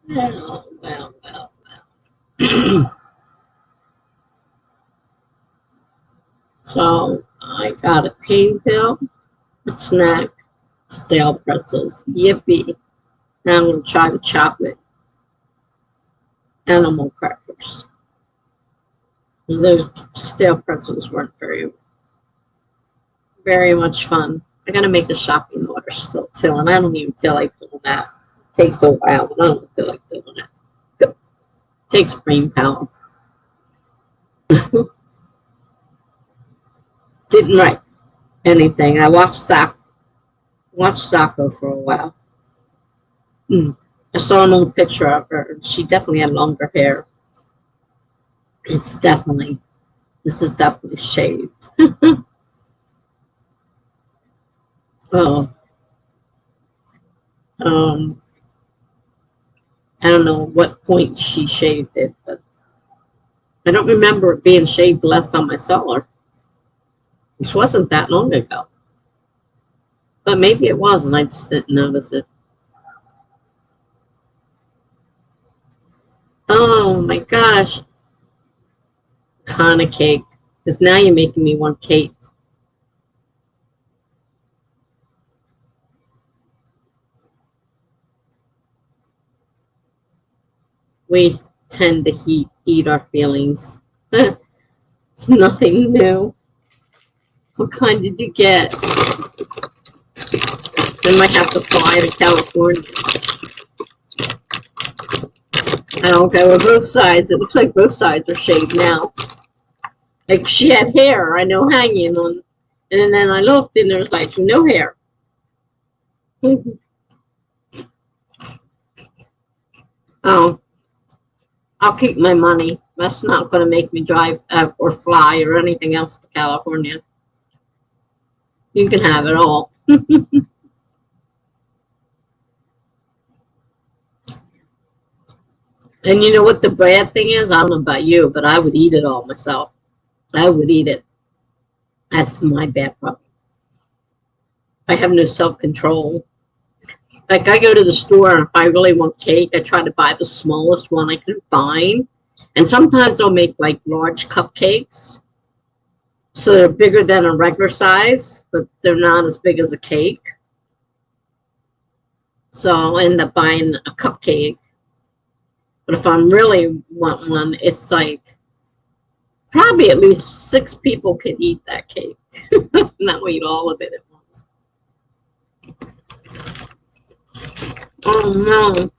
Well. So I got a pain pill, a snack, stale pretzels. Yippee. Now I'm going to try the chocolate animal crackers. Those stale pretzels weren't very much fun. I got to make a shopping order still, too, and I don't even feel like doing that. It takes a while, but I don't feel like doing it. It takes brain power. Didn't write anything. I watched Soccer for a while. I saw an old picture of her. She definitely had longer hair. This is definitely shaved. Oh, um, I don't know what point she shaved it, but I don't remember it being shaved the last time I saw her, which wasn't that long ago. But maybe it was, and I just didn't notice it. Oh my gosh, kind of cake. Because now you're making me want cake. We tend to eat our feelings. It's nothing new. What kind did you get? I might have to fly to California. Okay, well, both sides. It looks like both sides are shaved now. Like, she had hair, I know, hanging on. And then I looked, and there's, like, no hair. Oh, I'll keep my money. That's not going to make me drive or fly or anything else to California. You can have it all. And you know what the bad thing is? I don't know about you, but I would eat it all myself. I would eat it. That's my bad problem. I have no self-control. Like, I go to the store, and if I really want cake, I try to buy the smallest one I can find. And sometimes they'll make, like, large cupcakes. So they're bigger than a regular size, but they're not as big as a cake. So I'll end up buying a cupcake. But if I really want one, it's like probably at least 6 people can eat that cake. Not eat all of it at once. Oh no.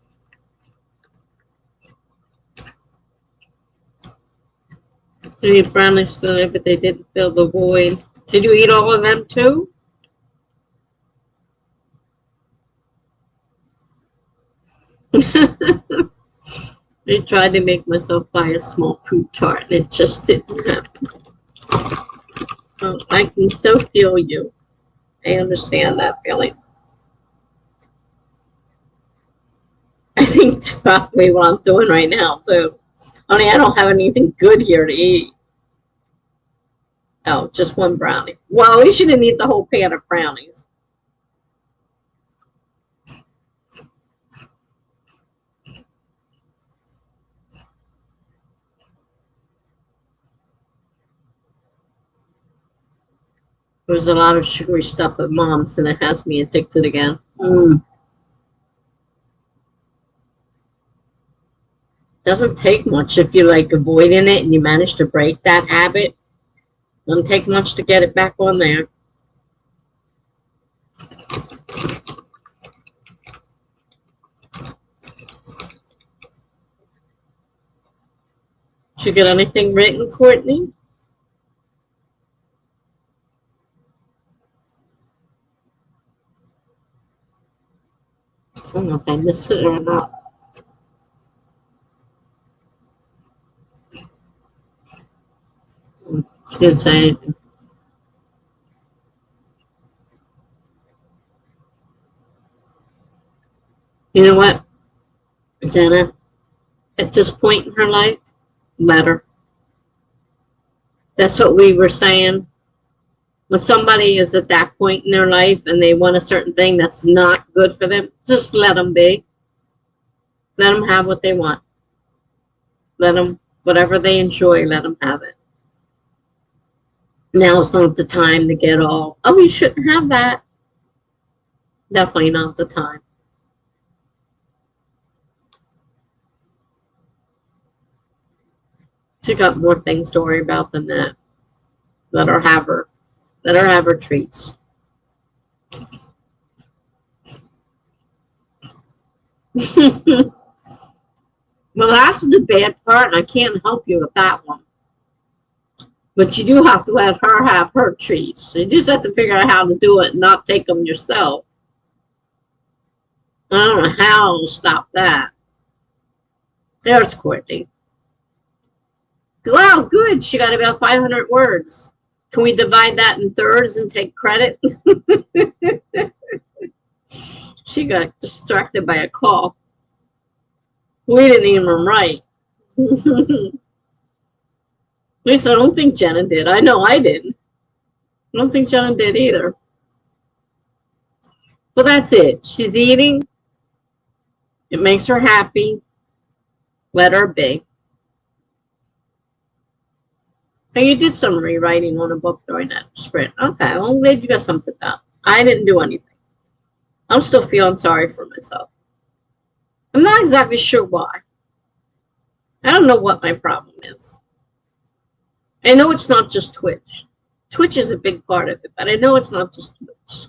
I ate brownies today, but they didn't fill the void. Did you eat all of them too? I tried to make myself buy a small fruit tart, and it just didn't happen. Oh, I can so feel you. I understand that feeling. I think it's probably what I'm doing right now, too. Only I don't have anything good here to eat. Oh, just one brownie. Well, at least you didn't eat the whole pan of brownies. There's a lot of sugary stuff at Mom's, and it has me addicted again. Doesn't take much if you like avoiding it and you manage to break that habit. Doesn't take much to get it back on there. Did you get anything written, Courtney? I don't know if I missed it or not. She didn't say anything. You know what, Jenna? At this point in her life, let her. That's what we were saying. When somebody is at that point in their life and they want a certain thing that's not good for them, just let them be. Let them have what they want. Let them, whatever they enjoy, let them have it. Now's not the time to get all, oh, you shouldn't have that. Definitely not the time. She got more things to worry about than that. Let her have her. Let her have her treats. Well, that's the bad part, and I can't help you with that one. But you do have to let her have her treats. You just have to figure out how to do it and not take them yourself. I don't know how to stop that. There's Courtney. Wow, good. She got about 500 words. Can we divide that in thirds and take credit? She got distracted by a call. We didn't even write. At least I don't think Jenna did. I know I didn't. I don't think Jenna did either. But that's it. She's eating. It makes her happy. Let her be. And you did some rewriting on a book during that sprint. Okay, well, maybe you got something done. I didn't do anything. I'm still feeling sorry for myself. I'm not exactly sure why. I don't know what my problem is. I know it's not just Twitch. Twitch is a big part of it, but I know it's not just Twitch.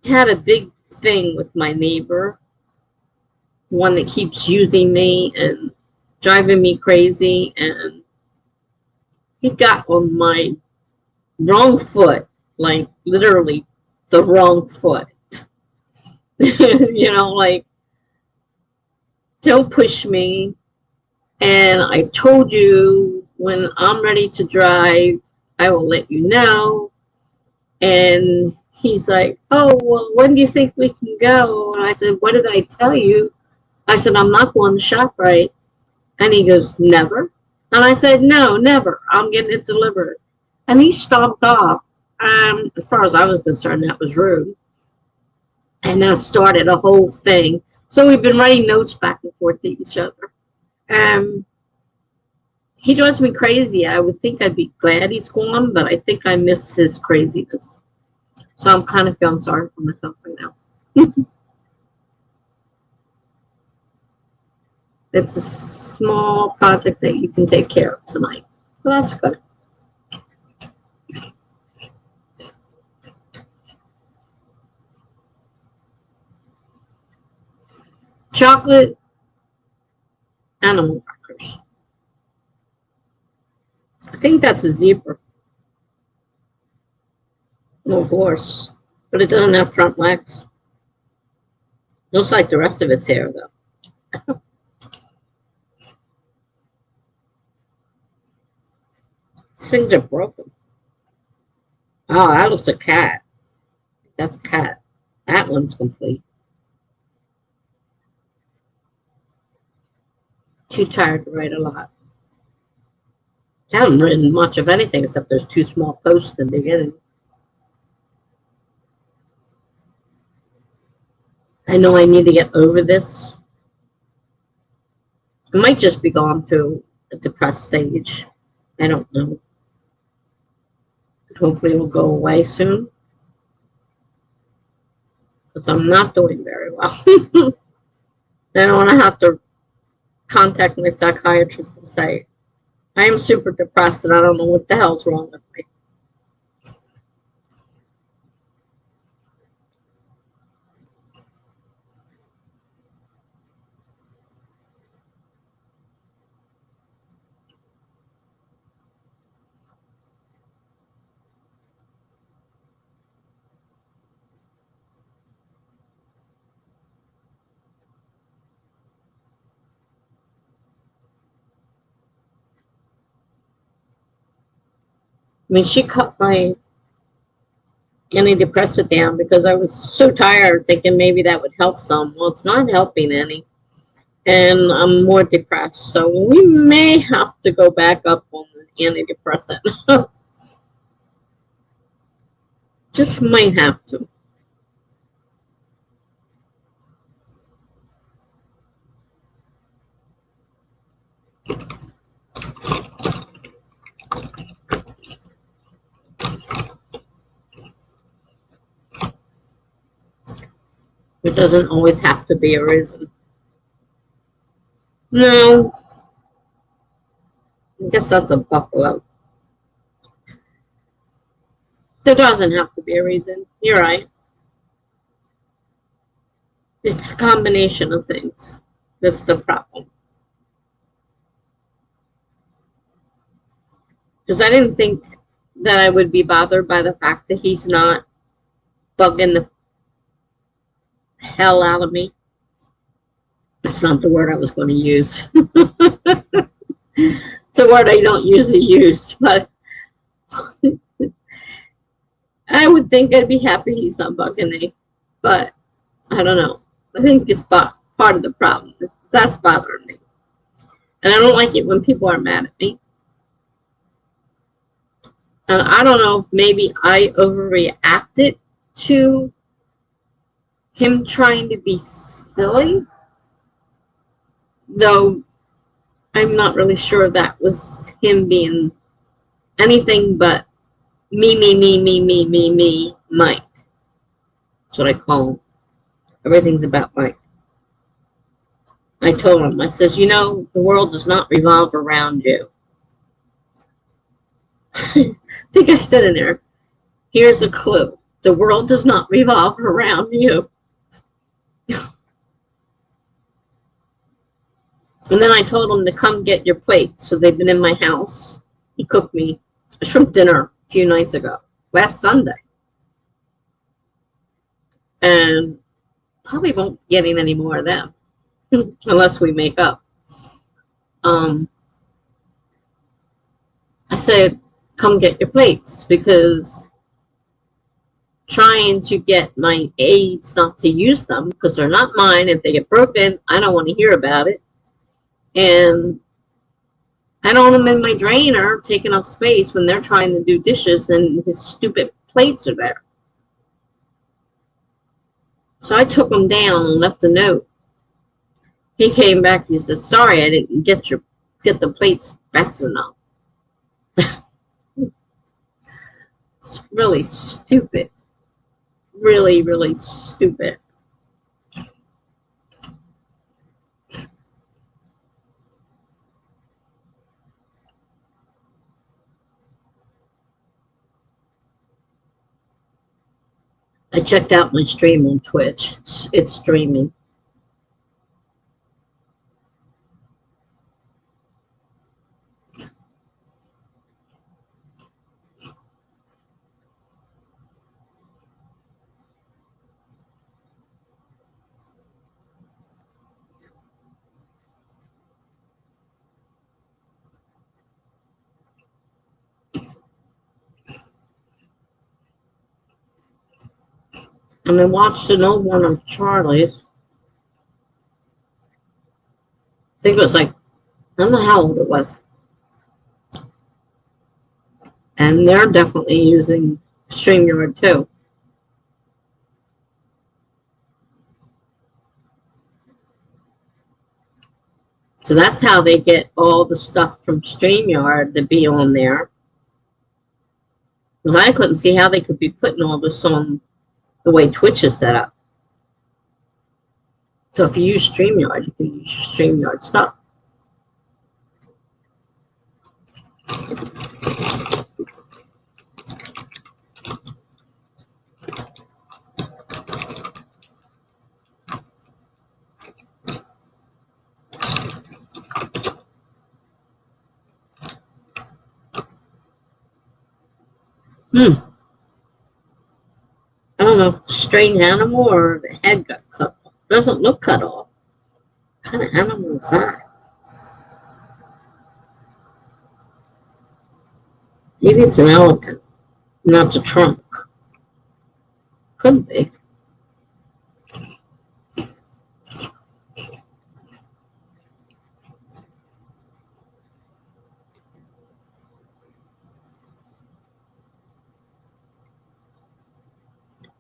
I had a big thing with my neighbor, one that keeps using me and driving me crazy, and he got on my wrong foot, like literally the wrong foot. You know, like, don't push me. And I told you when I'm ready to drive, I will let you know. And he's like, oh, well, when do you think we can go? And I said, what did I tell you? I said, I'm not going to ShopRite. And he goes, never. And I said, no, never. I'm getting it delivered. And he stomped off. As far as I was concerned, that was rude. And that started a whole thing. So we've been writing notes back and forth to each other. He drives me crazy. I would think I'd be glad he's gone, but I think I miss his craziness. So I'm kind of feeling sorry for myself right now. It's a small project that you can take care of tonight. So that's good. Chocolate animal crackers. I think that's a zebra. No horse. But it doesn't have front legs. Looks like the rest of its hair, though. These things are broken. Oh, that looks a cat. That's a cat. That one's complete. Too tired to write a lot. I haven't written much of anything except those 2 small posts in the beginning. I know I need to get over this. I might just be going through a depressed stage. I don't know. Hopefully it will go away soon. Because I'm not doing very well. I don't want to have to contact my psychiatrist and say, I am super depressed and I don't know what the hell's wrong with me. I mean, she cut my antidepressant down because I was so tired thinking maybe that would help some. Well, it's not helping any. And I'm more depressed. So we may have to go back up on the antidepressant. Just might have to. It doesn't always have to be a reason. No, I guess that's a buffalo. There doesn't have to be a reason. You're right. It's a combination of things. That's the problem. Because I didn't think that I would be bothered by the fact that he's not bugging the hell out of me. That's not the word I was going to use. It's a word I don't usually use, but I would think I'd be happy he's not bugging me. But I don't know. I think it's part of the problem. That's bothering me. And I don't like it when people are mad at me. And I don't know if maybe I overreacted to him trying to be silly. Though I'm not really sure that was him being anything but me, Mike. That's what I call him. Everything's about Mike. I told him, I says, you know, the world does not revolve around you. I think I said in there, here's a clue. The world does not revolve around you. And then I told him to come get your plate. So they've been in my house. He cooked me a shrimp dinner a few nights ago, last Sunday. And probably won't be getting any more of them unless we make up. I said, come get your plates, because trying to get my aides not to use them because they're not mine. If they get broken, I don't want to hear about it. And I don't want them in my drainer taking up space when they're trying to do dishes and his stupid plates are there. So I took them down and left a note. He came back, he said, sorry, I didn't get the plates fast enough. It's really stupid. Really, really stupid. I checked out my stream on Twitch. It's streaming. And I watched an old one of Charlie's. I think it was like, I don't know how old it was. And they're definitely using StreamYard too. So that's how they get all the stuff from StreamYard to be on there. Because I couldn't see how they could be putting all this on the way Twitch is set up. So if you use StreamYard, you can use StreamYard stuff. I don't know, strange animal or the head got cut off. Doesn't look cut off. What kind of animal is that? Maybe it's an elephant, not the trunk. Could be.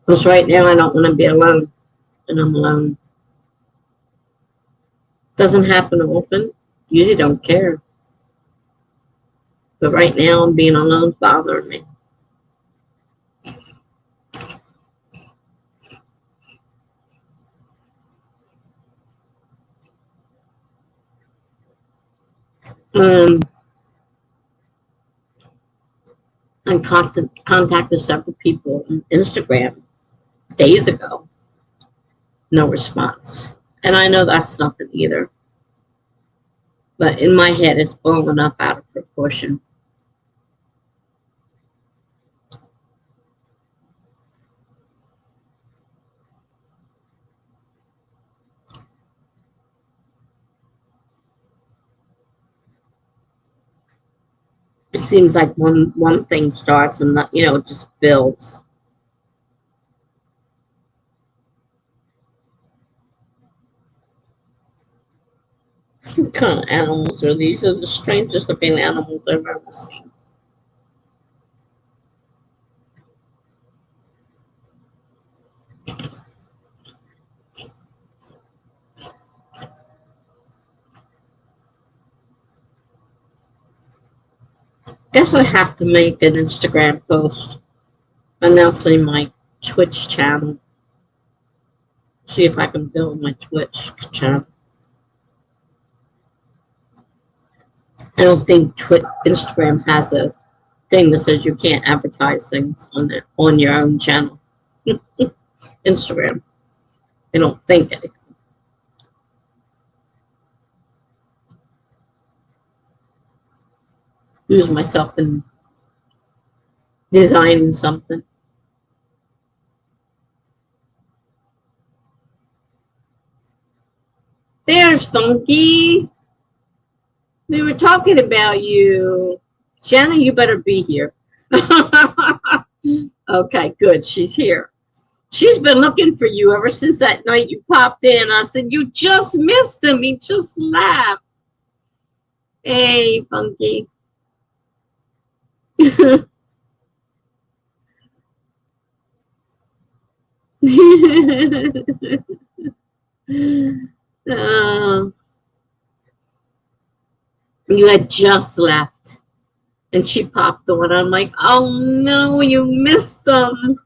Because right now I don't want to be alone, and I'm alone. Doesn't happen often, Usually don't care. But right now, being alone is bothering me. I contacted several people on Instagram days ago. No response. And I know that's nothing either. But in my head, it's blowing up out of proportion. It seems like one thing starts and it just builds. What kind of animals are these? Are the strangest looking animals I've ever seen. Guess I have to make an Instagram post announcing my Twitch channel. See if I can build my Twitch channel. I don't think Instagram has a thing that says you can't advertise things on your own channel. Instagram. I don't think it. Lose myself in designing something. There's Funky. We were talking about you. Shannon, you better be here. Okay, good. She's here. She's been looking for you ever since that night you popped in. I said, you just missed him. He just left. Hey, Funky. You had just left. And she popped on. I'm like, oh no, you missed them.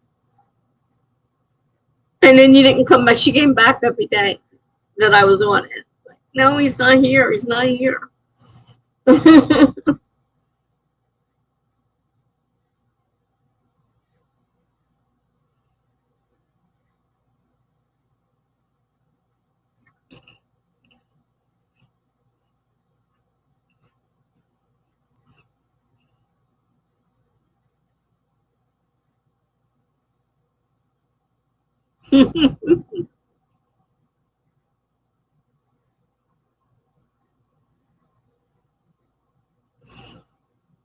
And then you didn't come back. She came back every day that I was on it. Like, no, he's not here. He's not here.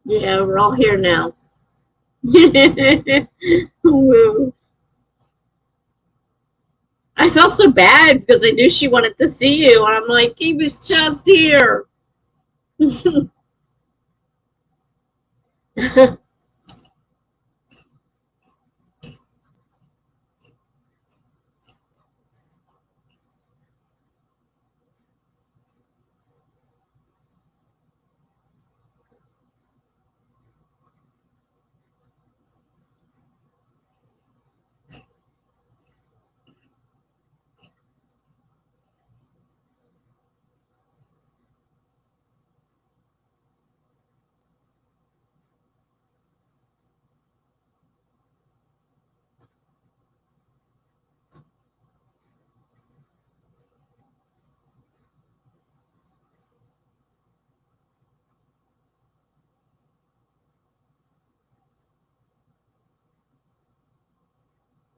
Yeah, we're all here now. I felt so bad because I knew she wanted to see you. And I'm like, he was just here.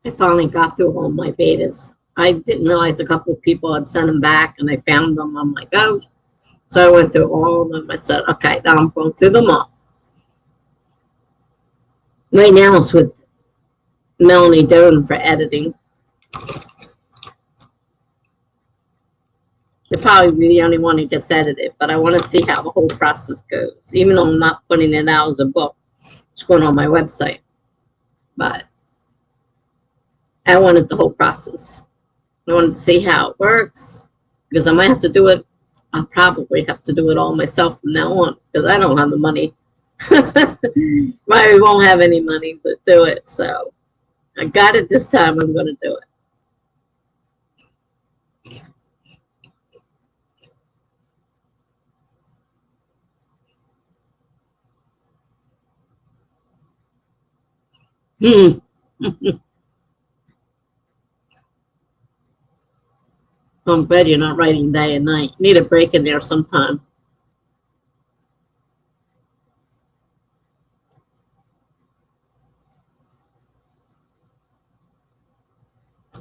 I finally got through all my betas. I didn't realize a couple of people had sent them back, and I found them. I'm like, oh. So I went through all of them. I said, okay, now I'm going through them all. Right now it's with Melanie Doan for editing. It'll probably be the only one that gets edited, but I want to see how the whole process goes. Even though I'm not putting it out as a book, it's going on my website. But I wanted the whole process. I wanted to see how it works, because I might have to do it I'll probably have to do it all myself from now on because I don't have the money. I won't have any money to do it. So I got it this time. I'm going to do it. I'm glad you're not writing day and night. You need a break in there sometime.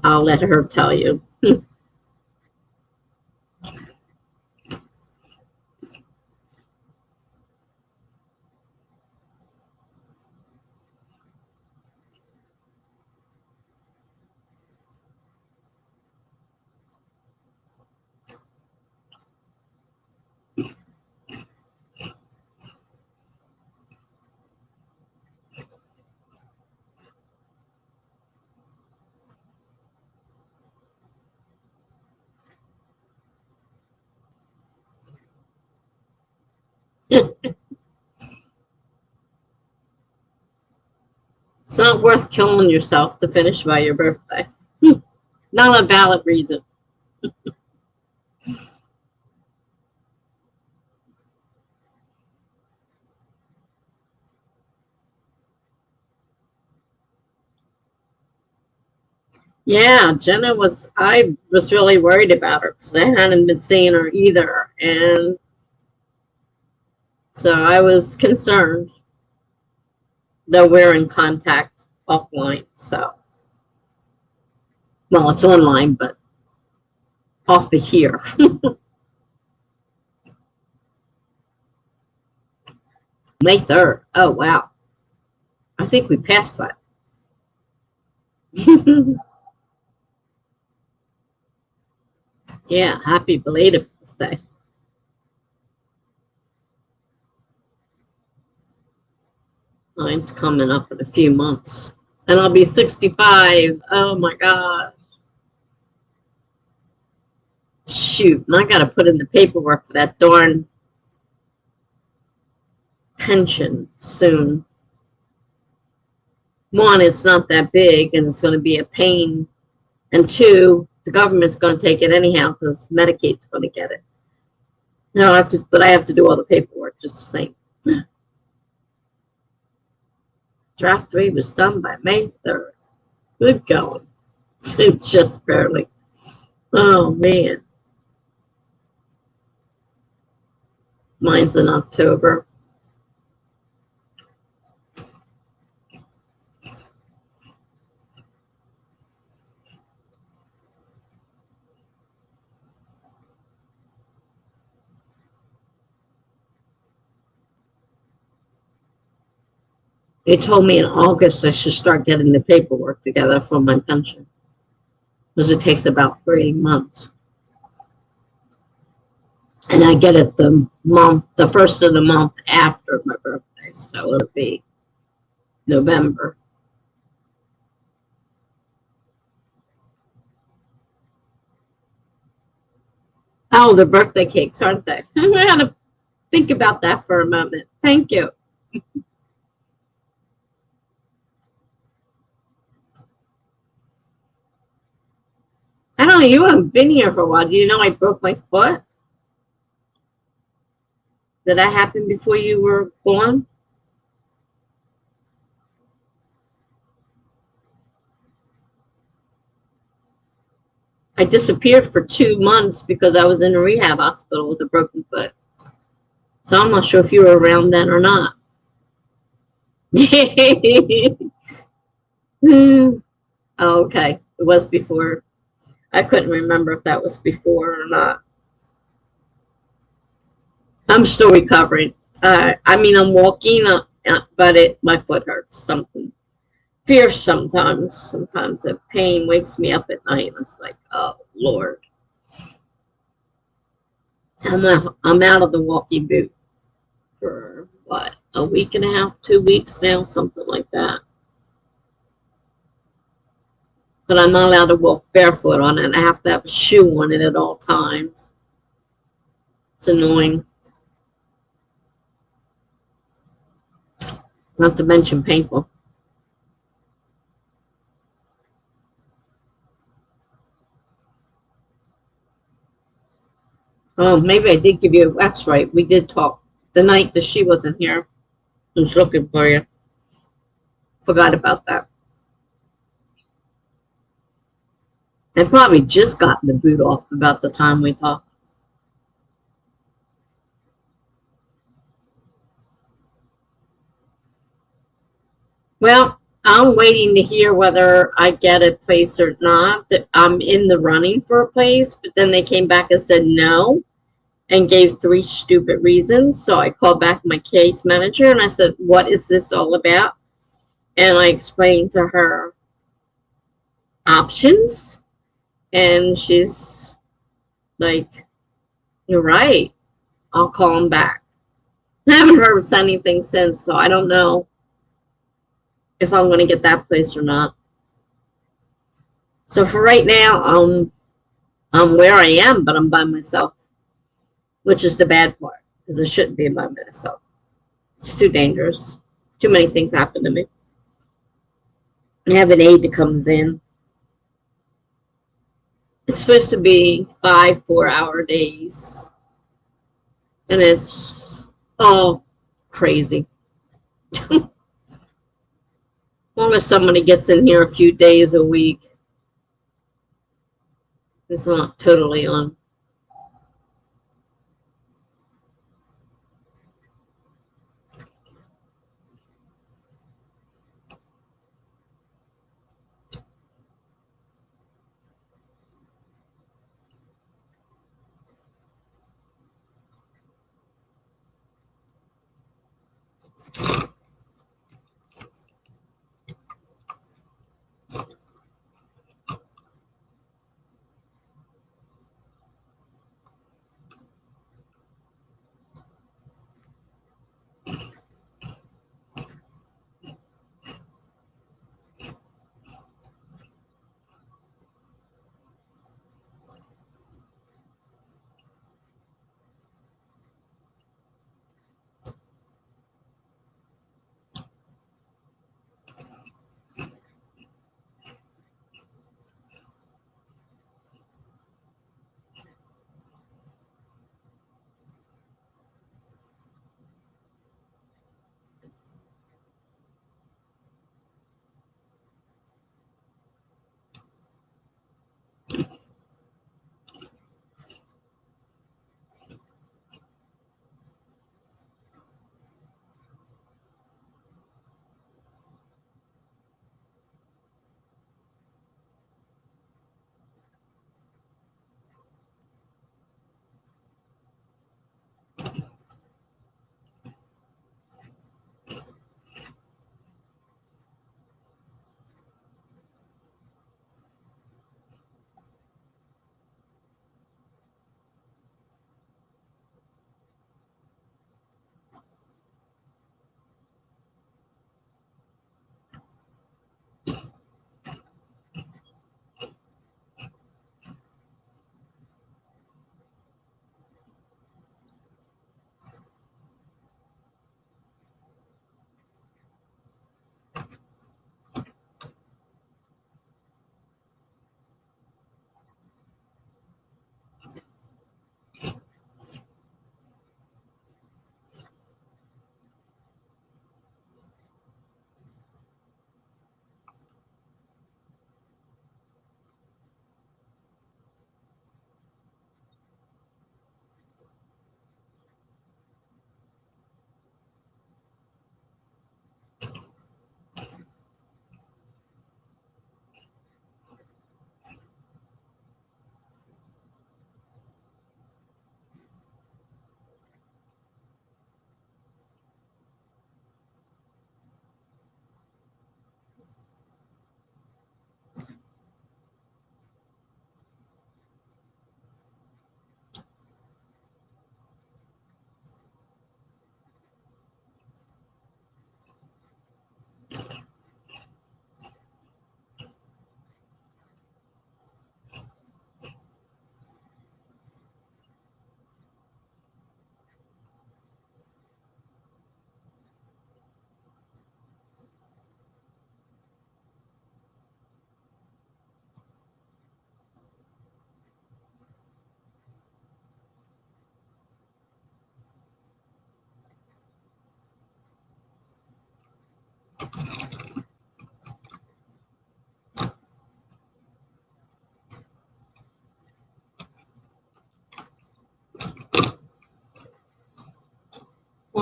I'll let her tell you. It's not worth killing yourself to finish by your birthday. Not a valid reason. Yeah, I was really worried about her because I hadn't been seeing her either. And so I was concerned, though we're in contact offline. So, well, it's online, but off of here. May 3rd. Oh, wow. I think we passed that. Yeah, happy belated birthday. Mine's coming up in a few months. And I'll be 65. Oh my God. Shoot. And I got to put in the paperwork for that darn pension soon. One, it's not that big and it's going to be a pain. And two, the government's going to take it anyhow because Medicaid's going to get it. No, I have to do all the paperwork just the same. Draft 3 was done by May 3rd. Good going. It's just barely. Oh, man. Mine's in October. They told me in August I should start getting the paperwork together for my pension because it takes about 3 months. And I get it the first of the month after my birthday, so it'll be November. Oh, the birthday cakes, aren't they? I had to think about that for a moment. Thank you. I don't know, you haven't been here for a while. Do you know I broke my foot? Did that happen before you were born? I disappeared for 2 months because I was in a rehab hospital with a broken foot. So I'm not sure if you were around then or not. Oh, okay. It was before. I couldn't remember if that was before or not. I'm still recovering. I mean, I'm walking, but my foot hurts. Something fierce sometimes. Sometimes the pain wakes me up at night. And it's like, oh, Lord. I'm out of the walking boot for, what, a week and a half, 2 weeks now, something like that. But I'm not allowed to walk barefoot on it. I have to have a shoe on it at all times. It's annoying. Not to mention painful. Oh, maybe I did give you. That's right. We did talk the night that she wasn't here. I was looking for you. Forgot about that. I probably just got the boot off about the time we talked. Well, I'm waiting to hear whether I get a place or not. That I'm in the running for a place, but then they came back and said no and gave three stupid reasons. So I called back my case manager and I said, "What is this all about?" And I explained to her options, and she's like, "You're right. I'll call him back." I haven't heard anything since, so I don't know if I'm going to get that place or not. So for right now, I'm where I am, but I'm by myself, which is the bad part because I shouldn't be by myself. It's too dangerous. Too many things happen to me. I have an aide that comes in. It's supposed to be 5 4-hour days, and it's all crazy. As long as somebody gets in here a few days a week, it's not totally on.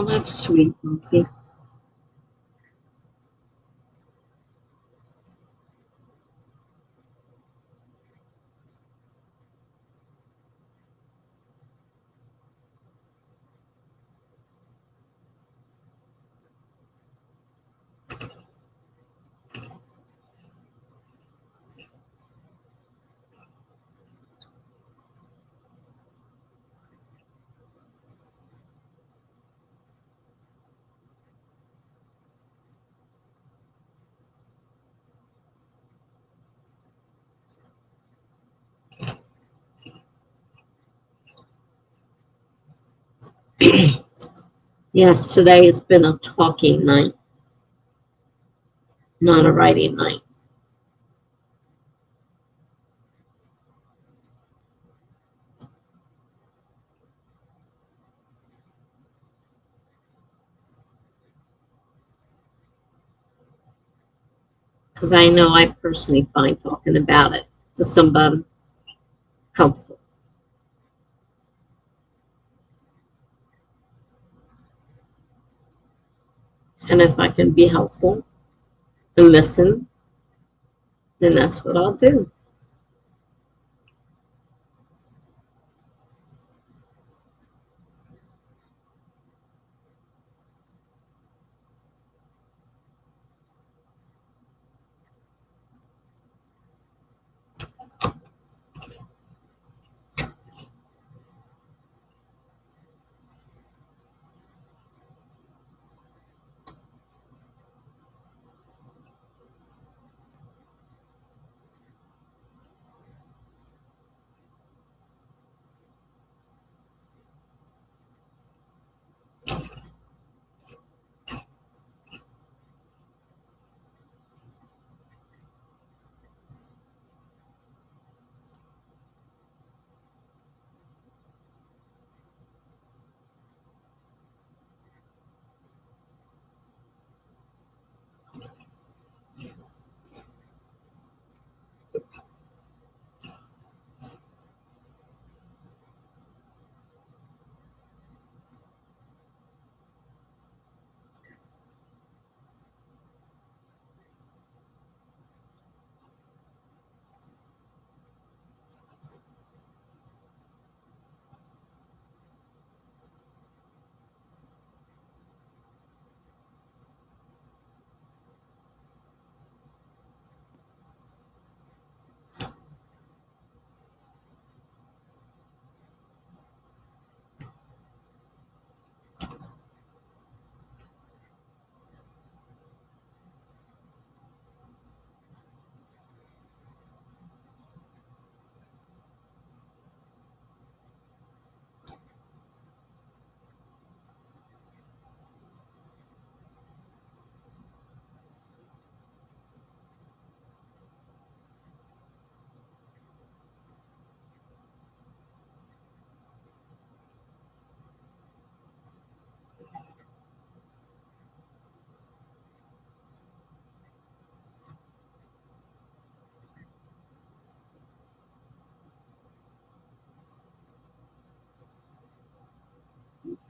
Well, that's sweet, Monkey. Yes, today has been a talking night, not a writing night. Because I know I personally find talking about it to somebody helpful. And if I can be helpful and listen, then that's what I'll do.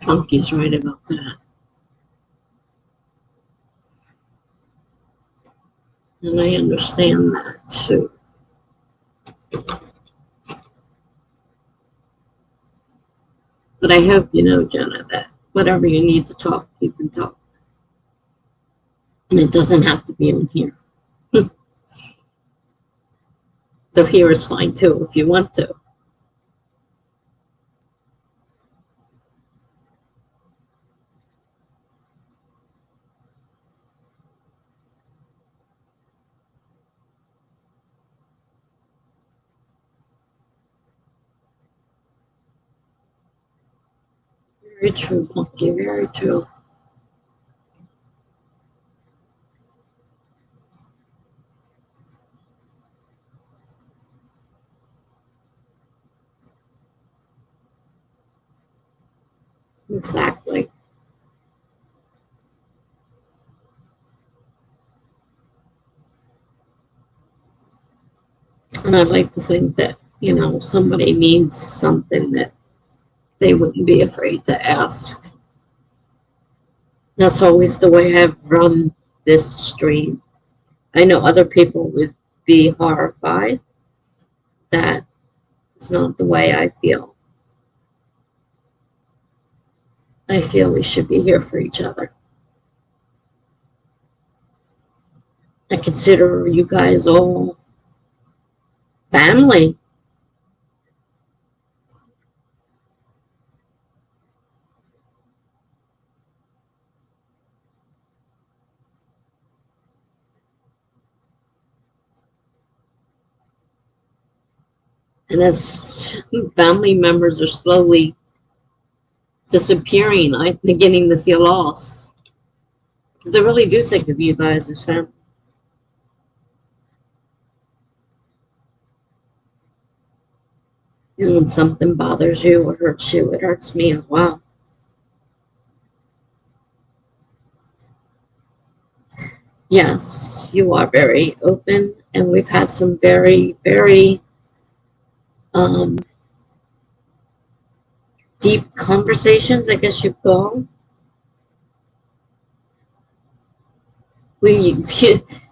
Funky's right about that. And I understand that too. But I hope you know, Jenna, that whatever you need to talk, you can talk. And it doesn't have to be on here. Though here is fine too if you want to. Very true, Funky, very true. Exactly. And I'd like to think that, you know, somebody needs something that they wouldn't be afraid to ask. That's always the way I've run this stream. I know other people would be horrified. That is not the way I feel. I feel we should be here for each other. I consider you guys all family. And as family members are slowly disappearing, I'm beginning to feel lost. Because I really do think of you guys as family. And when something bothers you or hurts you, it hurts me as well. Yes, you are very open, and we've had some very, very um, deep conversations, I guess you call. We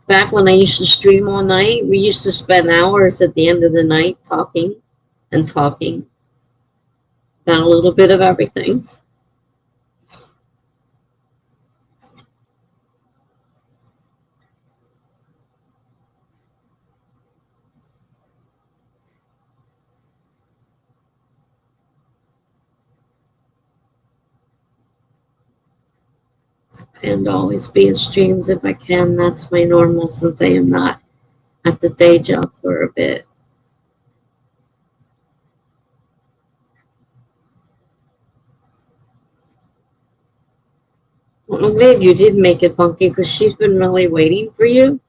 back when I used to stream all night, we used to spend hours at the end of the night talking and talking about a little bit of everything. And always be in streams if I can. That's my normal since I am not at the day job for a bit. Well, I'm glad you did make it, Funky, because she's been really waiting for you.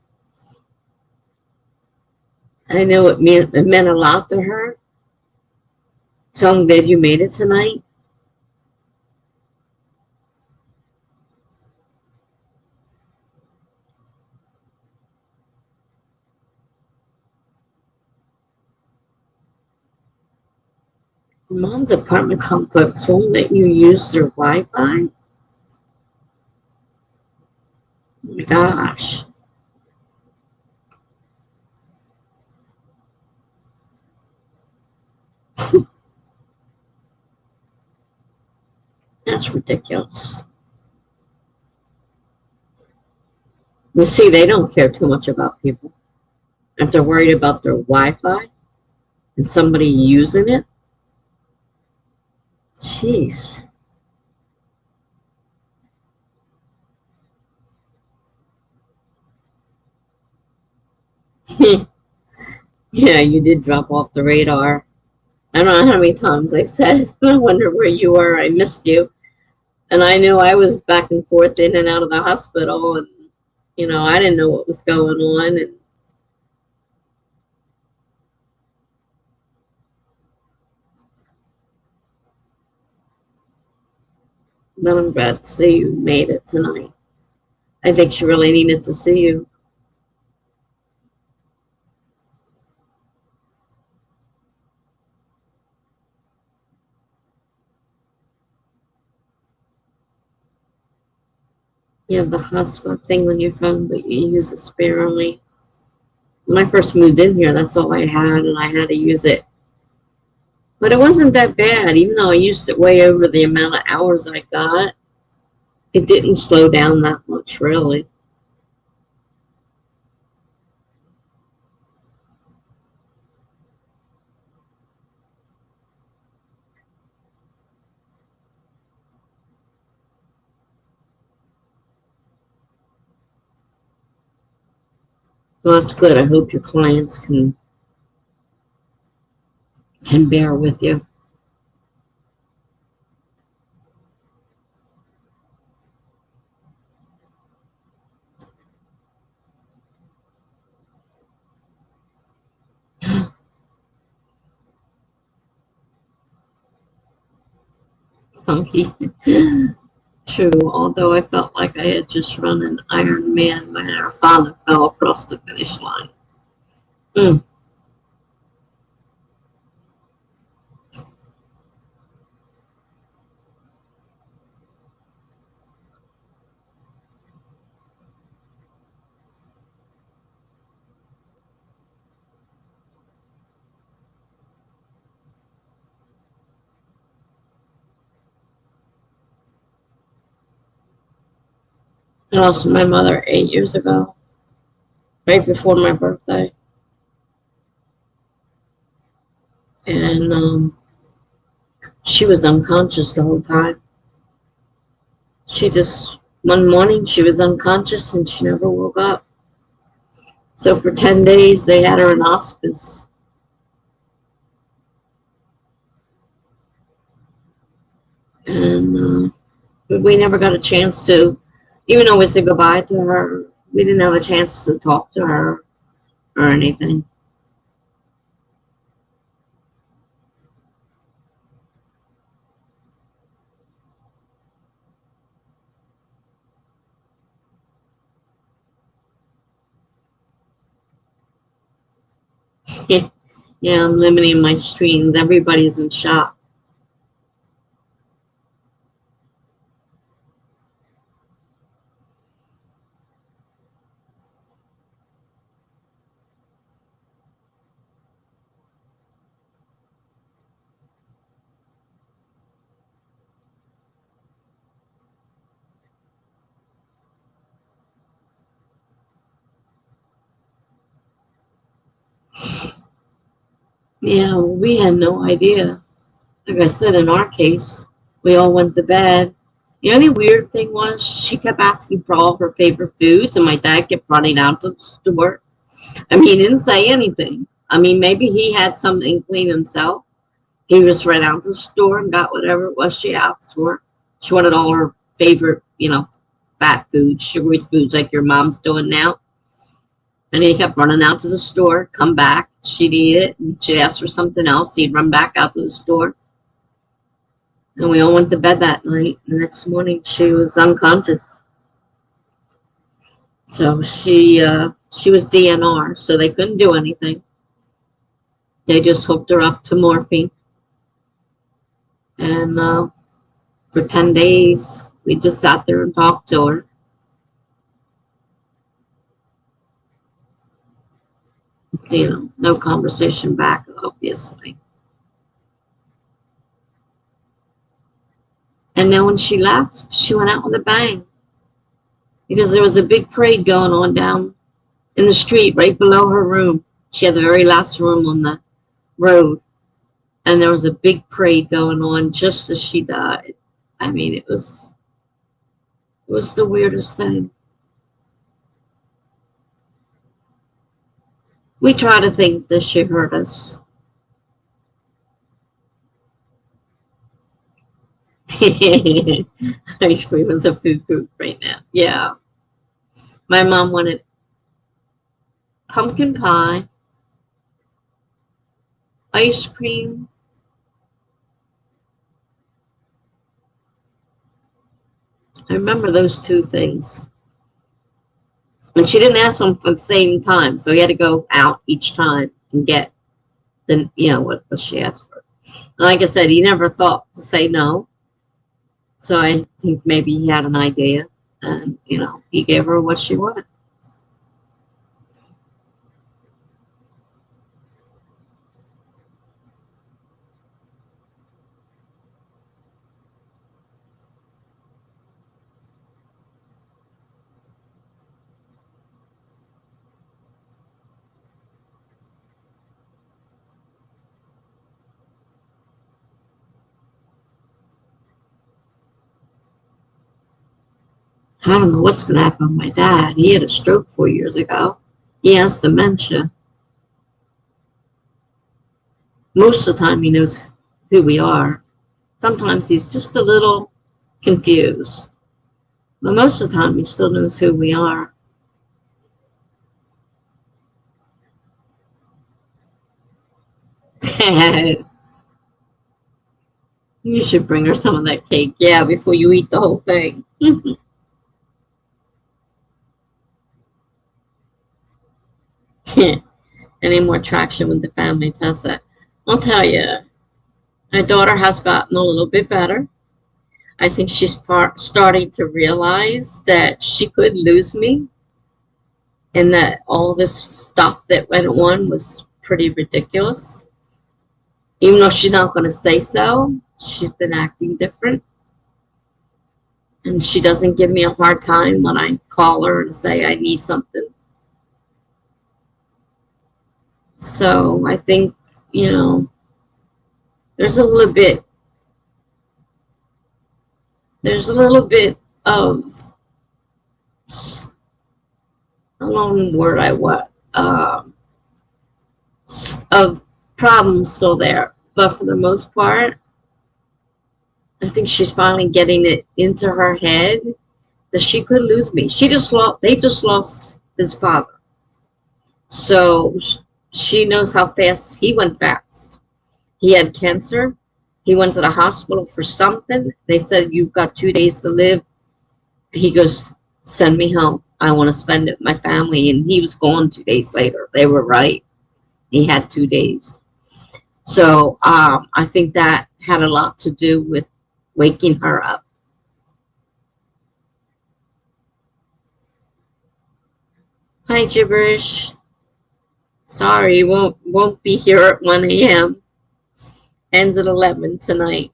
I know it meant a lot to her. So I'm glad you made it tonight. Mom's apartment complex won't let you use their Wi-Fi. Oh my gosh. That's ridiculous. You see, they don't care too much about people. If they're worried about their Wi-Fi and somebody using it, jeez. Yeah, you did drop off the radar. I don't know how many times I said, I wonder where you were. I missed you. And I knew I was back and forth in and out of the hospital. And, I didn't know what was going on. And then I'm glad to see you made it tonight. I think she really needed to see you. You have the hotspot thing on your phone, but you use it sparingly. When I first moved in here, that's all I had, and I had to use it. But it wasn't that bad, even though I used it way over the amount of hours I got. It didn't slow down that much, really. Well, that's good. I hope your clients can bear with you. Funky. True, although I felt like I had just run an Iron Man when our father fell across the finish line. Mm. I lost my mother 8 years ago, right before my birthday. And she was unconscious the whole time. One morning, she was unconscious and she never woke up. So for 10 days, they had her in hospice. And we never got a chance to, even though we said goodbye to her, we didn't have a chance to talk to her or anything. Yeah, I'm limiting my streams. Everybody's in shock. Yeah, we had no idea. Like I said, in our case, we all went to bed. The only weird thing was she kept asking for all her favorite foods, and my dad kept running out to the store. I mean, he didn't say anything. I mean, maybe he had some inkling himself. He just ran out to the store and got whatever it was she asked for. She wanted all her favorite, fat foods, sugary foods like your mom's doing now. And he kept running out to the store, come back, she'd eat it, and she'd ask for something else. He'd run back out to the store. And we all went to bed that night. The next morning, she was unconscious. So she was DNR, so they couldn't do anything. They just hooked her up to morphine. And for 10 days, we just sat there and talked to her. No conversation back, obviously. And then when she left, she went out with a bang. Because there was a big parade going on down in the street right below her room. She had the very last room on the road. And there was a big parade going on just as she died. I mean, it was the weirdest thing. We try to think that she hurt us. Ice cream is a food group right now. Yeah. My mom wanted pumpkin pie, ice cream, I remember those two things. And she didn't ask them for the same time, so he had to go out each time and get what she asked for. And like I said, he never thought to say no. So I think maybe he had an idea, and he gave her what she wanted. I don't know what's going to happen with my dad. He had a stroke 4 years ago. He has dementia. Most of the time, he knows who we are. Sometimes he's just a little confused. But most of the time, he still knows who we are. You should bring her some of that cake, yeah, before you eat the whole thing. Any more traction with the family, Tessa? I'll tell you, my daughter has gotten a little bit better. I think she's starting to realize that she could lose me and that all this stuff that went on was pretty ridiculous. Even though she's not going to say so, she's been acting different. And she doesn't give me a hard time when I call her and say I need something. So I think, you know, there's a little bit, there's a little bit of, I don't know the word I want, of problems still there. But for the most part, I think she's finally getting it into her head that she could lose me. They just lost his father. So she knows how fast he went fast. He had cancer. He went to the hospital for something. They said, you've got 2 days to live. He goes, send me home. I want to spend it with my family. And he was gone 2 days later. They were right. He had 2 days. So I think that had a lot to do with waking her up. Hi, Gibberish. Sorry, won't be here at 1 a.m. Ends at 11 tonight.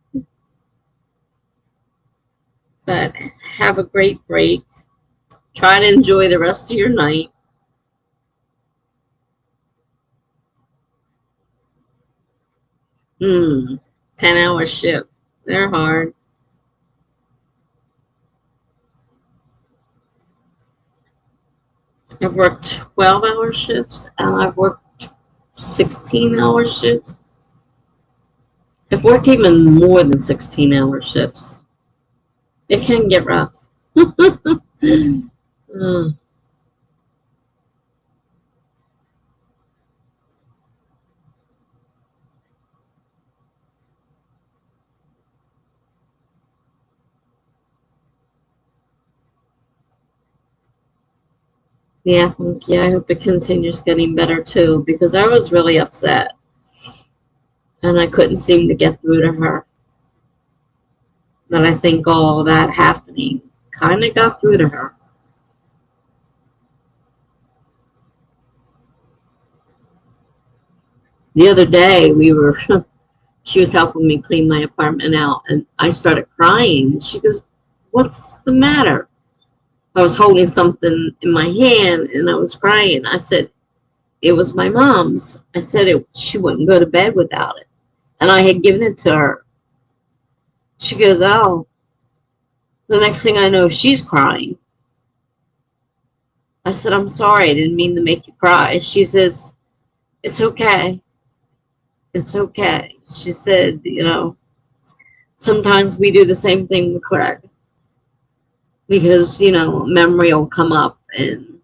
But have a great break. Try to enjoy the rest of your night. Hmm. 10-hour shift. They're hard. I've worked 12-hour shifts and I've worked 16-hour shifts. I've worked even more than 16-hour shifts. It can get rough. Mm. Yeah, I hope it continues getting better too, because I was really upset and I couldn't seem to get through to her. But I think all that happening kind of got through to her. The other day, she was helping me clean my apartment out, and I started crying. And she goes, what's the matter? I was holding something in my hand, and I was crying. I said, it was my mom's. I said she wouldn't go to bed without it, and I had given it to her. She goes, oh. The next thing I know, she's crying. I said, I'm sorry. I didn't mean to make you cry. She says, it's okay. It's okay. She said, sometimes we do the same thing with Craig because, memory will come up and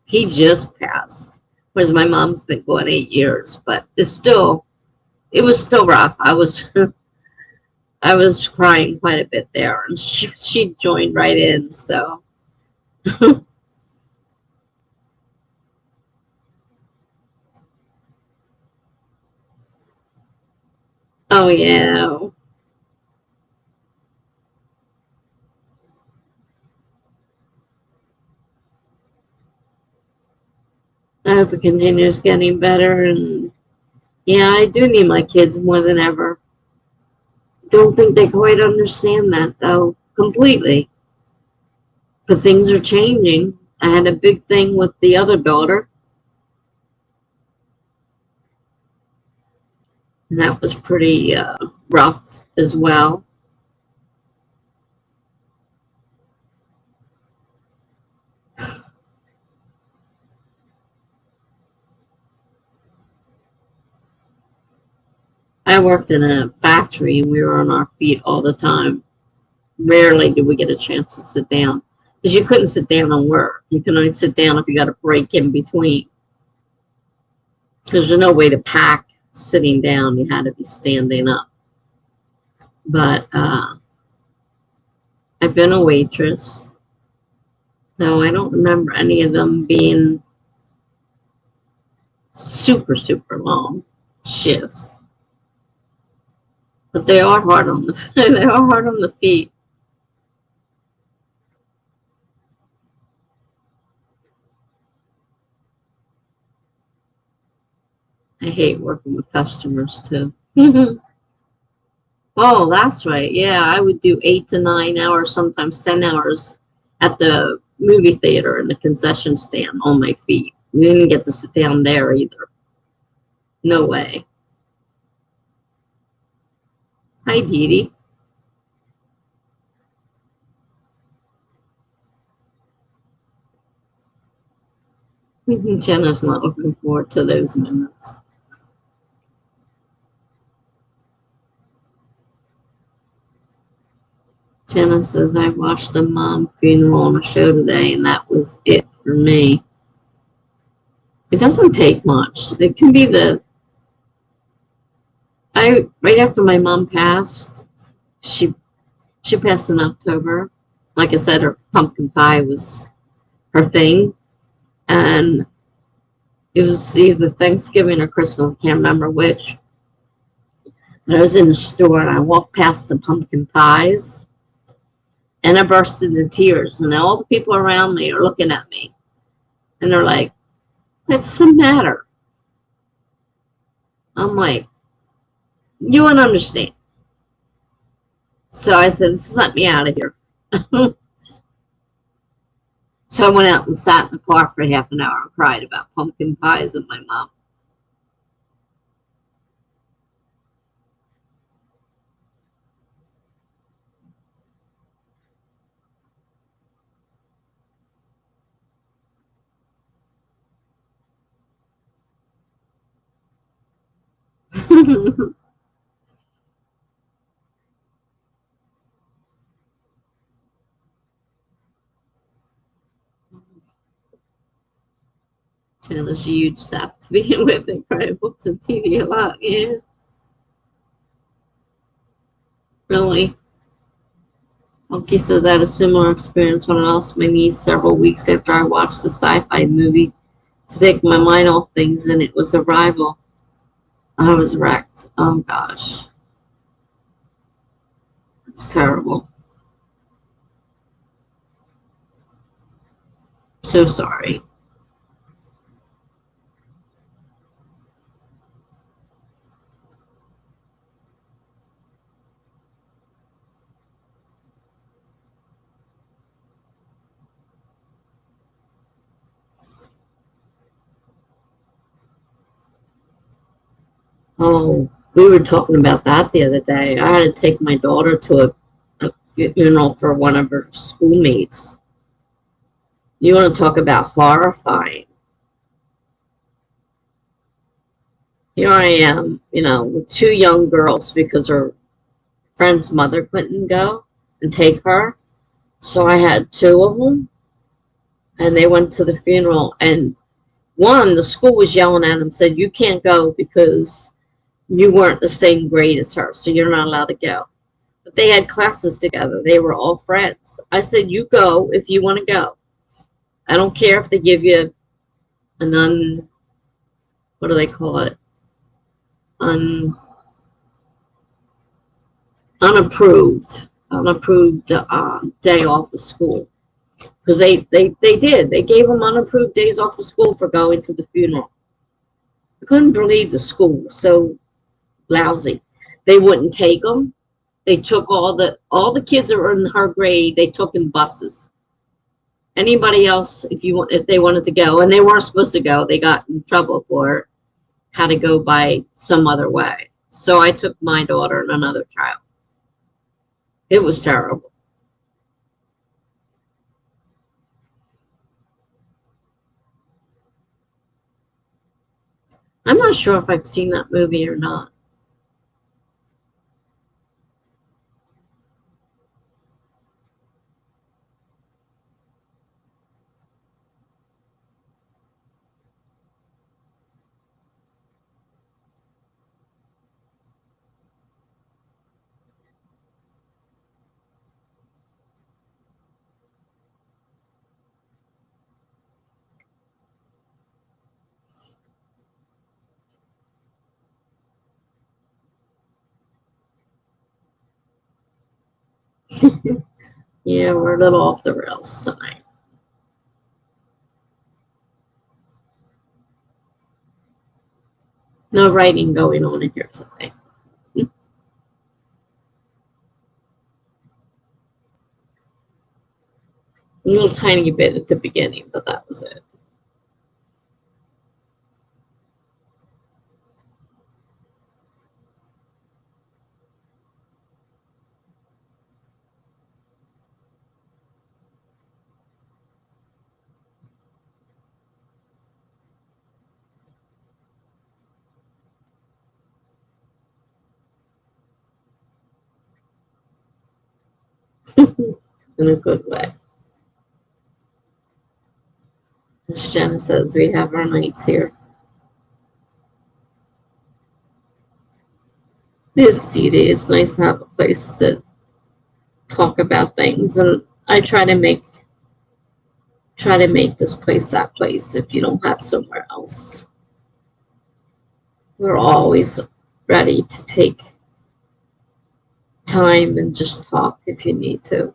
he just passed. Whereas my mom's been going 8 years, but it was still rough. I was crying quite a bit there and she joined right in. So, oh yeah. I hope it continues getting better. And yeah, I do need my kids more than ever. Don't think they quite understand that though, completely. But things are changing. I had a big thing with the other daughter, and that was pretty rough as well. I worked in a factory and we were on our feet all the time. Rarely did we get a chance to sit down because you couldn't sit down and work. You can only sit down if you got a break in between because there's no way to pack sitting down. You had to be standing up. But I've been a waitress. No, I don't remember any of them being super, super long shifts. But they are hard on the they are hard on the feet. I hate working with customers too. Oh, that's right. Yeah, I would do 8 to 9 hours, sometimes 10 hours at the movie theater and the concession stand on my feet. We didn't get to sit down there either. No way. Hi, Dee Dee. Jenna's not looking forward to those minutes. Jenna says, I watched a mom funeral on a show today, and that was it for me. It doesn't take much. It can be right after my mom passed, she she passed in October. Like I said, her pumpkin pie was her thing, and it was either Thanksgiving or Christmas. I can't remember which. And I was in the store, and I walked past the pumpkin pies, and I burst into tears. And all the people around me are looking at me, and they're like, "What's the matter?" I'm like, "You won't understand." So I said, "Just let me out of here." So I went out and sat in the car for half an hour and cried about pumpkin pies and my mom. Chandler's a huge sap to begin with. They cry books and TV a lot. Yeah, really. Monkey says I had a similar experience when I lost my niece several weeks after I watched a sci-fi movie to take my mind off things, and it was Arrival. I was wrecked. Oh gosh, it's terrible. So sorry. Oh, we were talking about that the other day. I had to take my daughter to a funeral for one of her schoolmates. You want to talk about horrifying? Here I am, with two young girls because her friend's mother couldn't go and take her. So I had two of them, and they went to the funeral. And one, the school was yelling at him, said, "You can't go because you weren't the same grade as her, so you're not allowed to go." But they had classes together. They were all friends. I said, "You go if you want to go. I don't care if they give you an what do they call it? Un, unapproved day off of school." Because they did. They gave them unapproved days off of school for going to the funeral. I couldn't believe the school was so lousy. They wouldn't take them. They took all the kids that were in her grade. They took in buses. Anybody else, if they wanted to go, and they weren't supposed to go, they got in trouble for it, had to go by some other way. So I took my daughter and another child. It was terrible. I'm not sure if I've seen that movie or not. Yeah, we're a little off the rails tonight. No writing going on in here today. A little tiny bit at the beginning, but that was it. In a good way. As Jenna says, we have our nights here. It is Dee Dee. It's nice to have a place to talk about things, and I try to make this place that place if you don't have somewhere else. We're always ready to take time and just talk if you need to.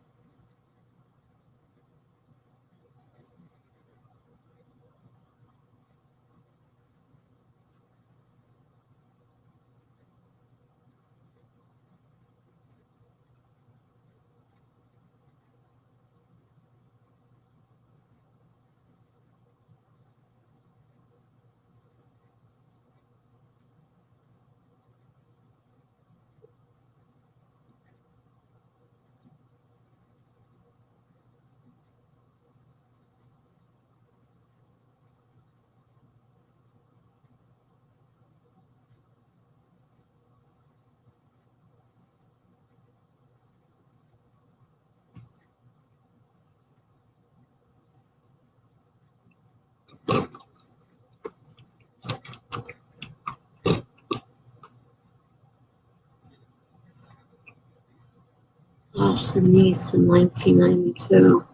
Lost a niece in 1992.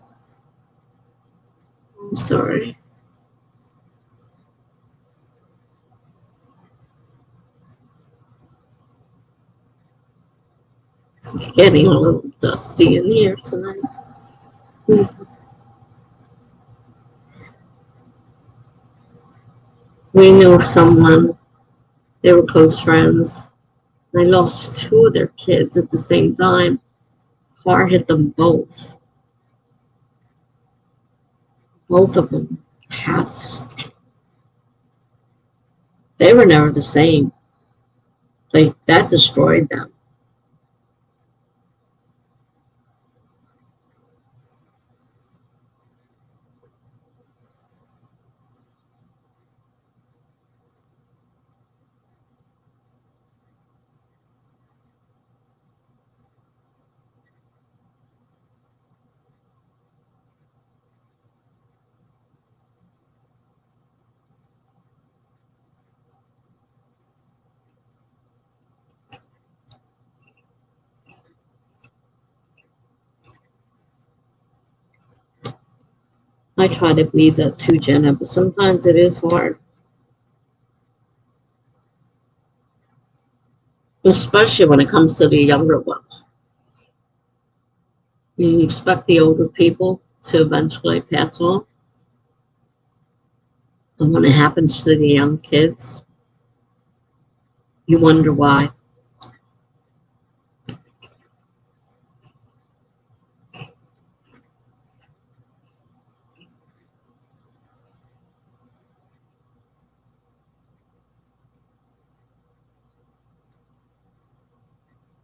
I'm sorry. It's getting a little dusty in here tonight. We knew someone, they were close friends. They lost two of their kids at the same time. Car hit them both. Both of them passed. They were never the same. Like, that destroyed them. I try to believe that too, Jenna, but sometimes it is hard. Especially when it comes to the younger ones. You expect the older people to eventually pass on. And when it happens to the young kids, you wonder why.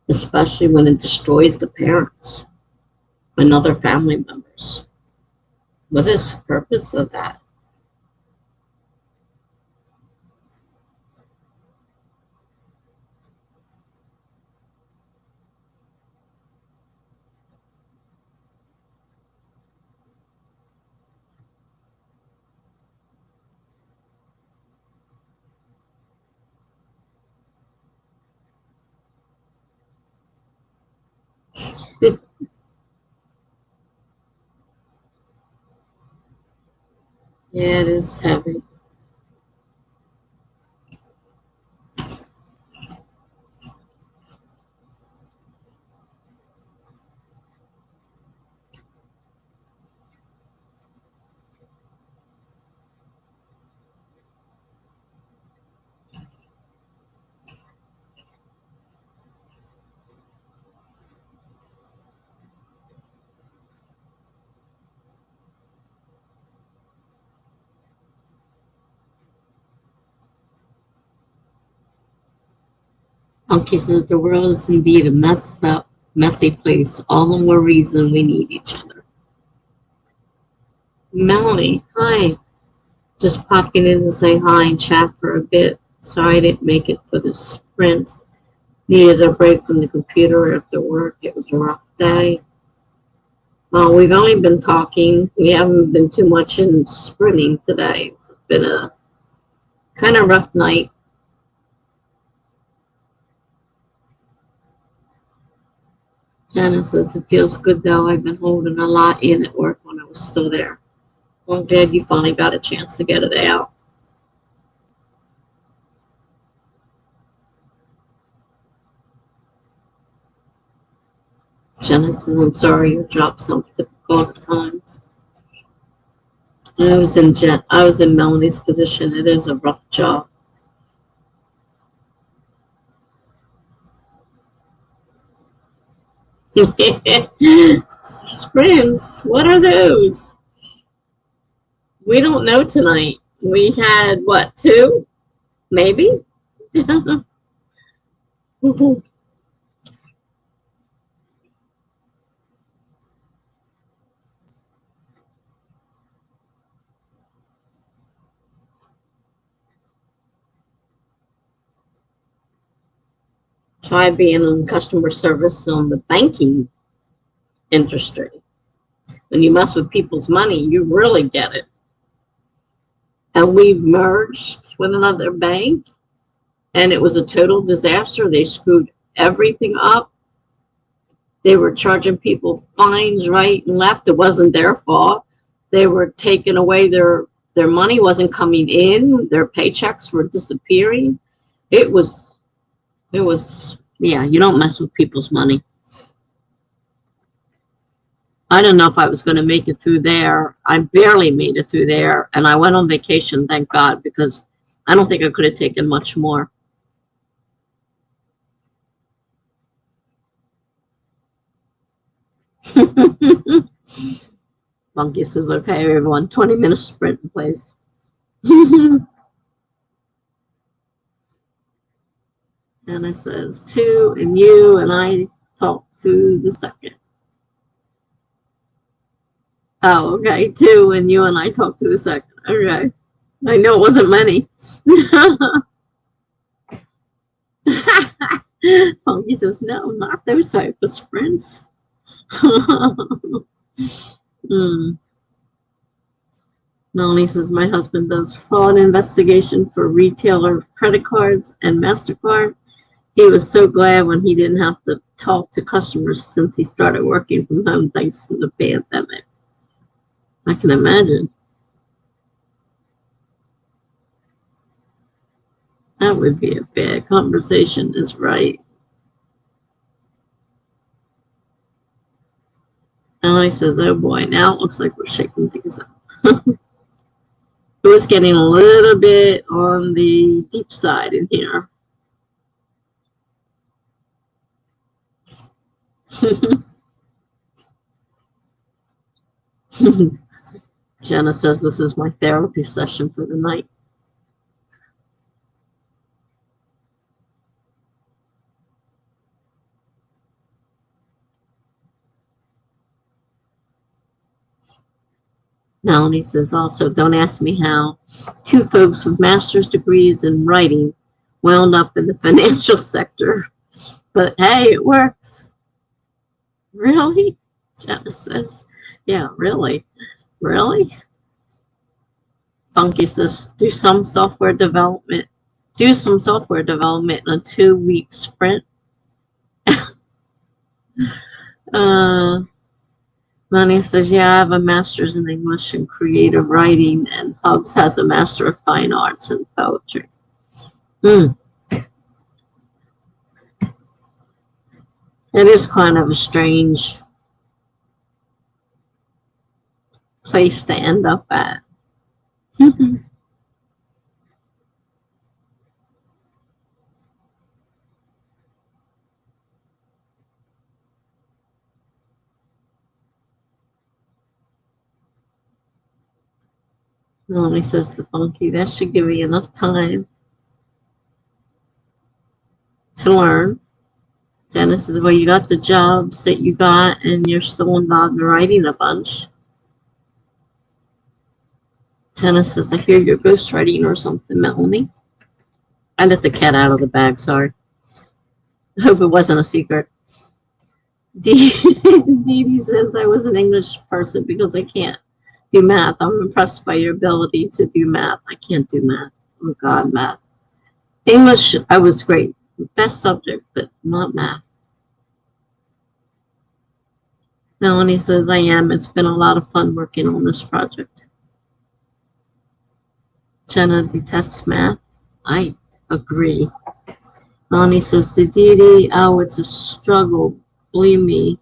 Especially when it destroys the parents and other family members. What is the purpose of that? Yeah, it is heavy. Funky says the world is indeed a messed up, messy place. All the more reason we need each other. Melanie, hi. Just popping in to say hi and chat for a bit. Sorry I didn't make it for the sprints. Needed a break from the computer after work. It was a rough day. Well, we've only been talking. We haven't been too much in sprinting today. It's been a kind of rough night. Janice says it feels good though. I've been holding a lot in at work when I was still there. Well, I'm glad you finally got a chance to get it out. Janice says, I'm sorry your job sounds difficult at times. I was in Melanie's position. It is a rough job. Sprints, what are those? We don't know tonight. We had, what, 2? Maybe? Try being in customer service on the banking industry. When you mess with people's money, you really get it. And we merged with another bank, and it was a total disaster. They screwed everything up. They were charging people fines right and left. It wasn't their fault. They were taking away their money wasn't coming in. Their paychecks were disappearing. It was, yeah, you don't mess with people's money. I don't know if I was going to make it through there. I barely made it through there, and I went on vacation, thank God, because I don't think I could have taken much more. Monkey says, okay, everyone, 20-minute sprint in place. And it says, 2, and you and I talk through the second. Oh, okay, 2, and you and I talk through the second. Okay. I know it wasn't many. Funky says, no, not those type of sprints. Melanie says, my husband does fraud investigation for retailer credit cards and MasterCard. He was so glad when he didn't have to talk to customers since he started working from home thanks to the pandemic. I can imagine. That would be a bad conversation, is right. Melanie says, oh boy, now it looks like we're shaking things up. It was getting a little bit on the deep side in here. Jenna says this is my therapy session for the night. Melanie says also, don't ask me how 2 folks with master's degrees in writing wound up in the financial sector. But hey, it works. Really? Jenna says, yeah, really? Really? Funky says, do some software development in a 2-week sprint. Melanie says, yeah, I have a master's in English and creative writing, and Hubbs has a master of fine arts and poetry. It is kind of a strange place to end up at. Melanie says to Funky, that should give me enough time to learn. Jenna says, well, you got the jobs that you got, and you're still involved in writing a bunch. Jenna says, I hear you're ghostwriting or something, Melanie. I let the cat out of the bag, sorry. I hope it wasn't a secret. Dee Dee says, I was an English person because I can't do math. I'm impressed by your ability to do math. I can't do math. Oh, God, math. English, I was great. Best subject, but not math. Melanie says, I am. It's been a lot of fun working on this project. Jenna detests math. I agree. Melanie says, to Dee Dee, oh, it's a struggle. Believe me.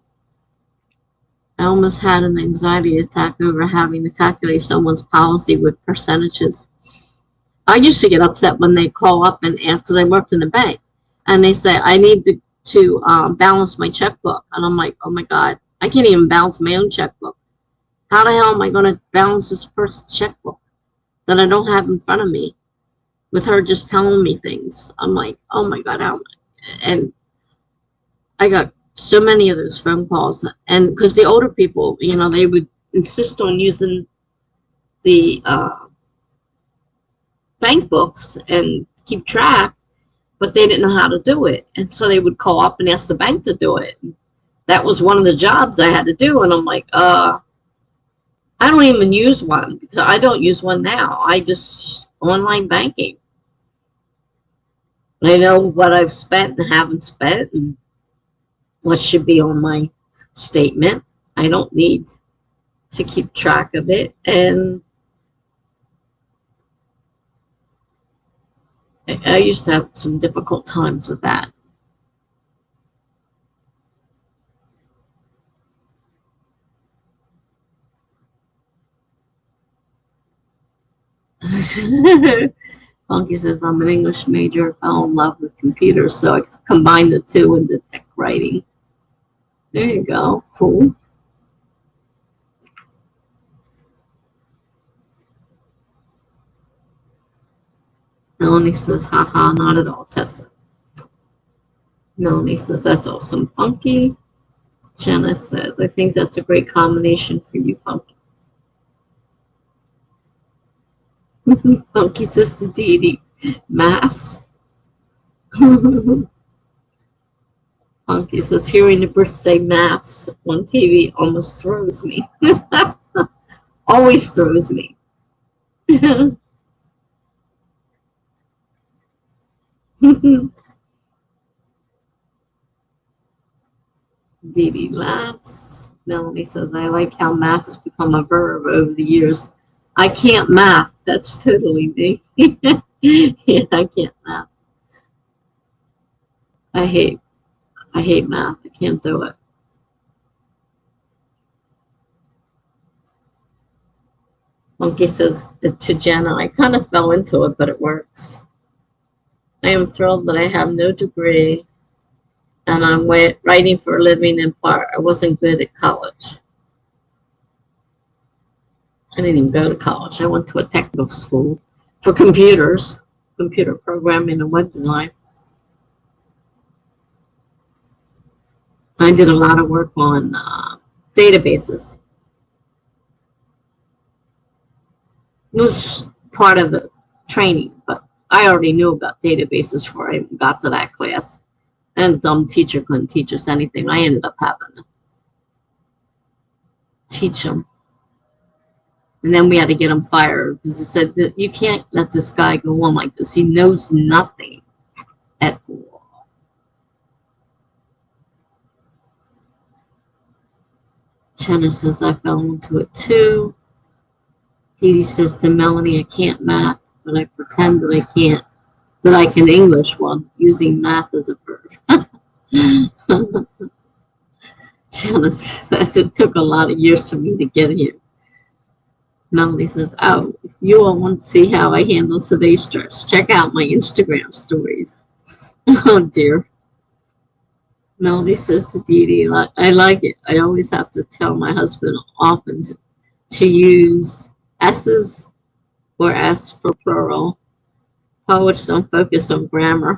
I almost had an anxiety attack over having to calculate someone's policy with percentages. I used to get upset when they call up and ask, because I worked in the bank, and they say, I need to balance my checkbook. And I'm like, oh my God, I can't even balance my own checkbook. How the hell am I going to balance this person's checkbook that I don't have in front of me with her just telling me things? I'm like, oh my God, how am I? And I got so many of those phone calls. And because the older people, you know, they would insist on using the bank books and keep track, but they didn't know how to do it. And so they would call up and ask the bank to do it. That was one of the jobs I had to do. And I'm like, I don't even use one, because I don't use one now. I just online banking. I know what I've spent and haven't spent and what should be on my statement. I don't need to keep track of it. And I used to have some difficult times with that. Funky says, I'm an English major, fell in love with computers, so I combined the two into tech writing. There you go. Cool. Melanie says, haha, not at all, Tessa. Melanie says, that's awesome, Funky. Jenna says, I think that's a great combination for you, Funky. Funky says to Dee Dee, mass. Funky says, hearing the Brits say maths on TV almost throws me. Always throws me. Dee Dee laughs. Melanie says, I like how math has become a verb over the years. I can't math. That's totally me. Yeah, I can't math. I hate math. I can't do it. Monkey says to Jenna, I kind of fell into it, but it works. I am thrilled that I have no degree and I'm writing for a living in part. I wasn't good at college. I didn't even go to college. I went to a technical school for computers, computer programming and web design. I did a lot of work on databases. It was part of the training, but I already knew about databases before I got to that class. And dumb teacher couldn't teach us anything. I ended up having to teach them. And then we had to get him fired because he said that you can't let this guy go on like this. He knows nothing at all. Jenna says, I fell into it too. Dee Dee says to Melanie, I can't math, but I pretend that I can't, that I can English one, using math as a verb. Jenna says, it took a lot of years for me to get here. Melanie says, oh, if you all want to see how I handle today's stress, check out my Instagram stories. Oh, dear. Melanie says to Dee Dee, I like it. I always have to tell my husband often to use S's or S for plural. Poets don't focus on grammar.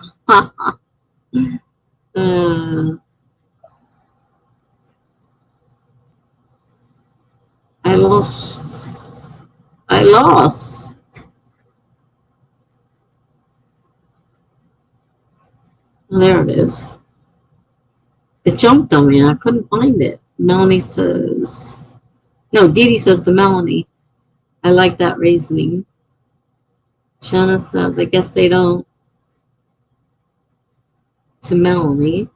I lost. I lost. There it is. It jumped on me and I couldn't find it. Melanie says, no, Dee Dee says to Melanie, I like that reasoning. Shanna says, I guess they don't. To Melanie.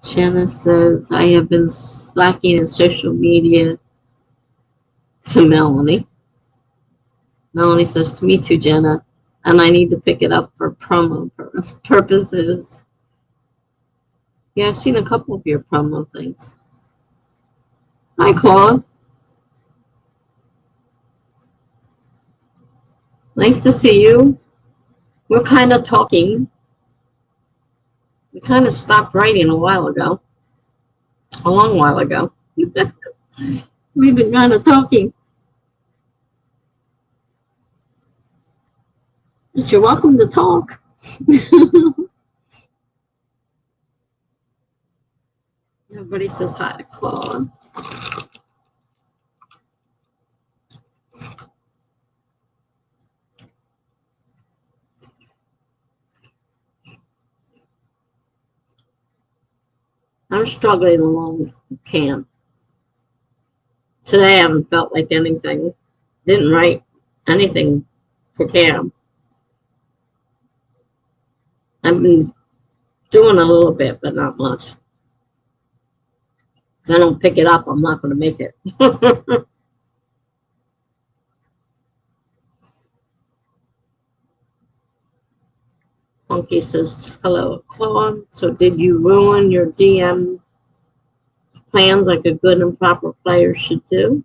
Shanna says, I have been slacking in social media. To Melanie. Melanie says, me too, Jenna. And I need to pick it up for promo purposes. Yeah, I've seen a couple of your promo things. Hi, Claude. Nice to see you. We're kind of talking. We kind of stopped writing a while ago. A long while ago. We've been kind of talking. But you're welcome to talk. Everybody says hi to Claude. I'm struggling along camp. Today I haven't felt like anything. Didn't write anything for camp. I've been doing a little bit, but not much. If I don't pick it up, I'm not going to make it. Funky says, hello, Claude. So did you ruin your DM plans like a good and proper player should do?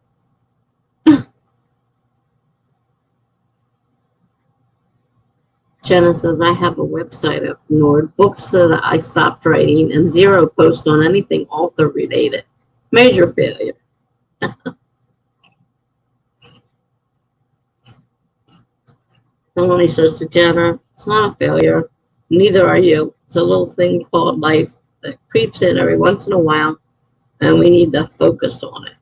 Jenna says, I have a website up north, books that I stopped writing, and 0 posts on anything author related. Major failure. Melanie says to Jenna, it's not a failure. Neither are you. It's a little thing called life that creeps in every once in a while, and we need to focus on it.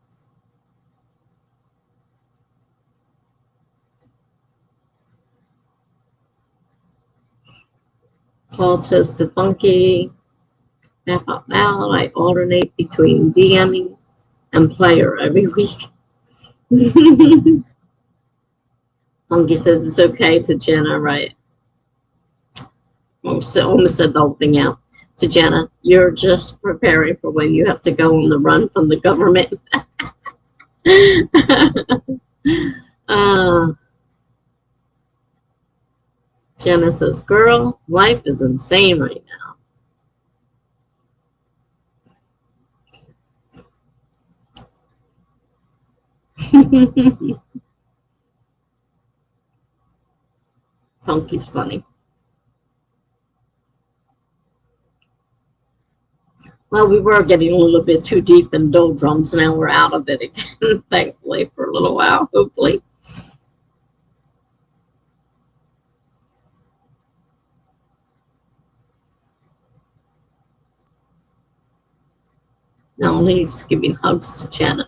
Claude says to Funky, back up now, I alternate between DMing and player every week. Funky says it's okay to Jenna, right? Almost said the whole thing out. To Jenna, you're just preparing for when you have to go on the run from the government. Jenna says, girl, life is insane right now. Funky's funny. Well, we were getting a little bit too deep in doldrums. Now we're out of it again, thankfully, for a little while, hopefully. Now he's giving hugs to Jenna.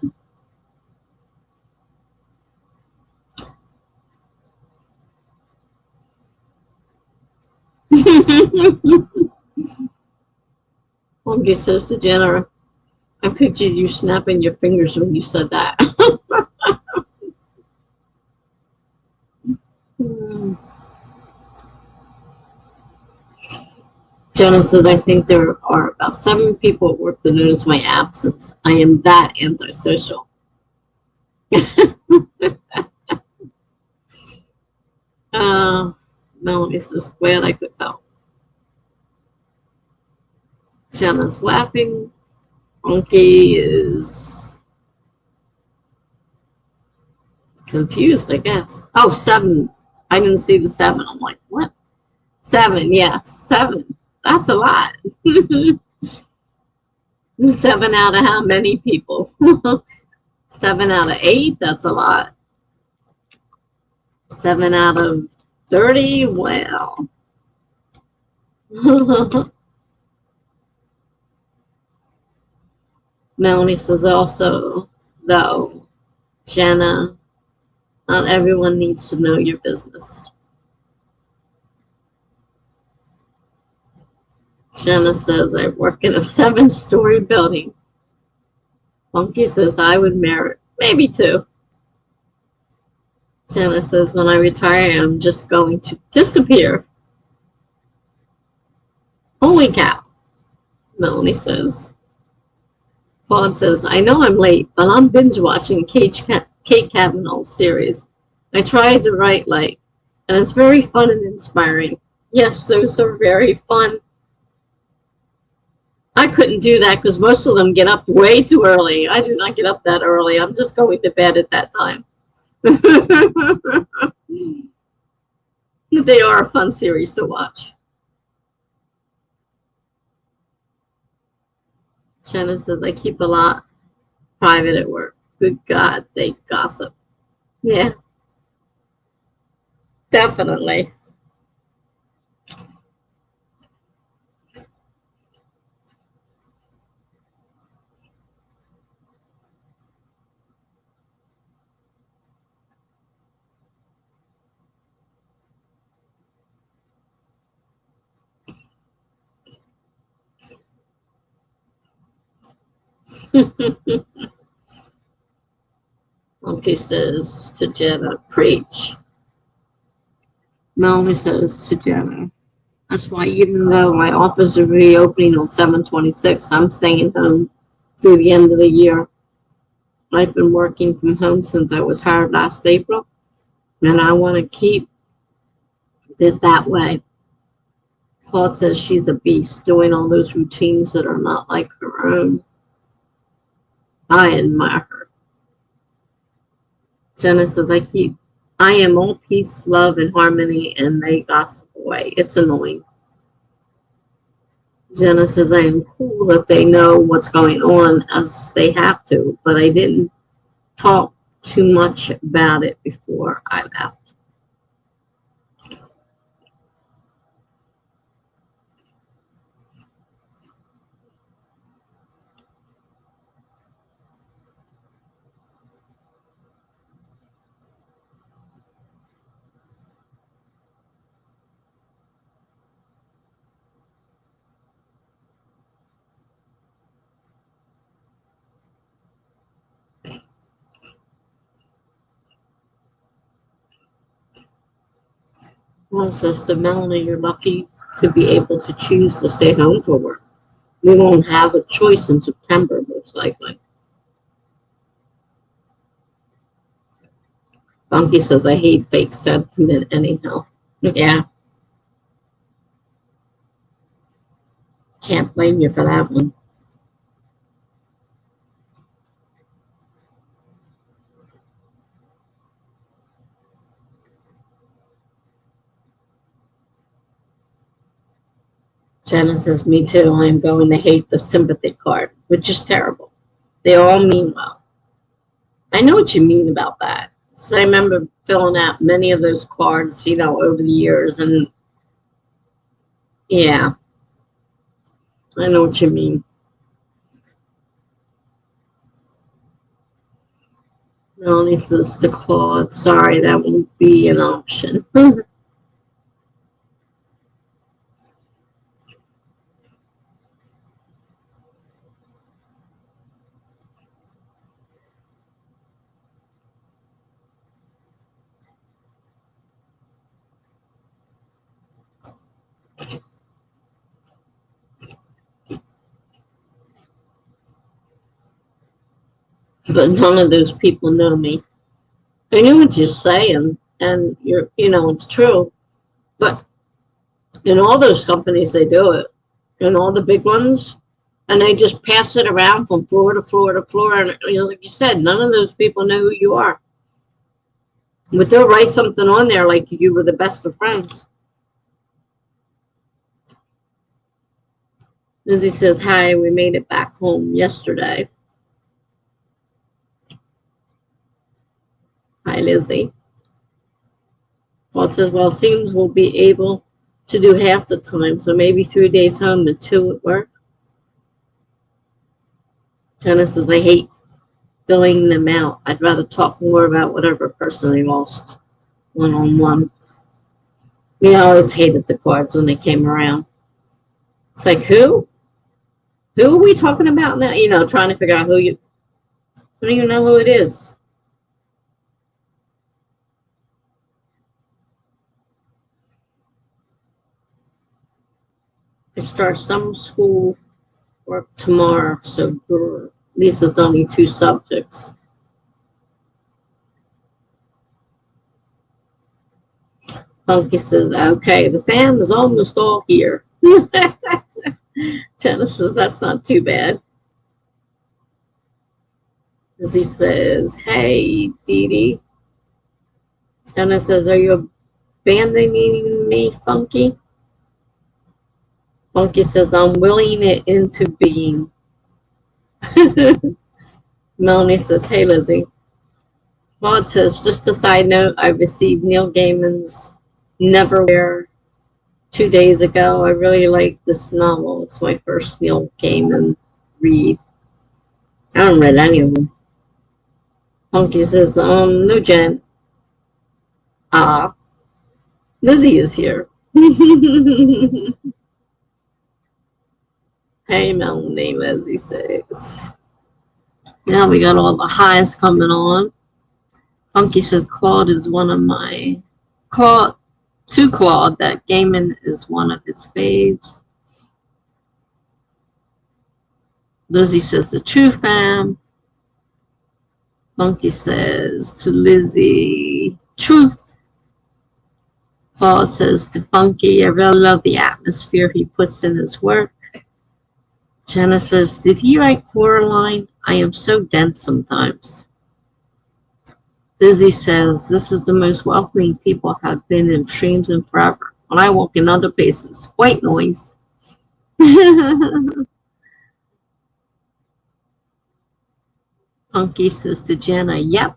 Funky says to Jenna, I pictured you snapping your fingers when you said that. Jenna says, I think there are about 7 people at work that notice my absence. I am that antisocial. Melanie says, glad I could help. Jenna's laughing. Funky is confused, I guess. Oh, 7. I didn't see the 7. I'm like, what? 7, yeah, 7. That's a lot. 7 out of how many people? 7 out of 8, that's a lot. 7 out of 30, well. Melanie says also, though, Jenna, not everyone needs to know your business. Jenna says, I work in a 7-story building. Funky says, I would merit maybe 2. Jenna says, when I retire, I'm just going to disappear. Holy cow, Melanie says. Claude says, I know I'm late, but I'm binge watching Kate Kavanaugh's series. I tried to write light, and it's very fun and inspiring. Yes, those are very fun. I couldn't do that because most of them get up way too early. I do not get up that early. I'm just going to bed at that time. They are a fun series to watch. Jenna says, I keep a lot private at work. Good God, they gossip. Yeah, definitely. Monkey says to Jenna, preach. Melanie says to Jenna, that's why even though my office is reopening on 7/26, I'm staying home through the end of the year. I've been working from home since I was hired last April, and I want to keep it that way. Claude says she's a beast, doing all those routines that are not like her own. I admire her. Jenna says, I am all peace, love, and harmony, and they gossip away. It's annoying. Jenna says, I am cool that they know what's going on as they have to, but I didn't talk too much about it before I left. Well, Sister Melanie, you're lucky to be able to choose to stay home for work. We won't have a choice in September, most likely. Bunky says, I hate fake sentiment anyhow. Yeah, can't blame you for that one. Jenna says, me too. I'm going to hate the sympathy card, which is terrible. They all mean well. I know what you mean about that. So I remember filling out many of those cards, over the years. And yeah, I know what you mean. Melanie says to Claude, sorry, that won't be an option. But none of those people know me. I know what you're saying, and it's true. But in all those companies, they do it. In all the big ones, and they just pass it around from floor to floor to floor. And like you said, none of those people know who you are. But they'll write something on there like you were the best of friends. Lizzie says, hi, we made it back home yesterday. Hi, Lizzie. Paul says, well, seems we'll be able to do half the time, so maybe 3 days home and 2 at work. Jenna says, I hate filling them out. I'd rather talk more about whatever person they lost one-on-one. We always hated the cards when they came around. It's like, who? Who are we talking about now? You know, trying to figure out who you... I don't even know who it is. I start summer school work tomorrow, so at least it's only 2 subjects. Funky says, okay, the fam is almost all here. Jenna says, that's not too bad. As he says, hey, Dee Dee. Jenna says, are you abandoning me, Funky? Funky says, I'm willing it into being. Melanie says, hey, Lizzie. Maud says, just a side note, I received Neil Gaiman's Neverwhere 2 days ago. I really like this novel. It's my first Neil Gaiman read. I haven't read any of them. Funky says, no, Jen. Lizzie is here. Hey, Melanie, Lizzie says. Now we got all the highs coming on. Funky says Claude is one of my... Claude that Gaiman is one of his faves. Lizzie says the true fam. Funky says to Lizzie, truth. Claude says to Funky, I really love the atmosphere he puts in his work. Jenna says, did he write Coraline? I am so dense sometimes. Lizzie says, this is the most welcoming people have been in streams and forever. When I walk in other places, white noise. Funky says to Jenna, yep.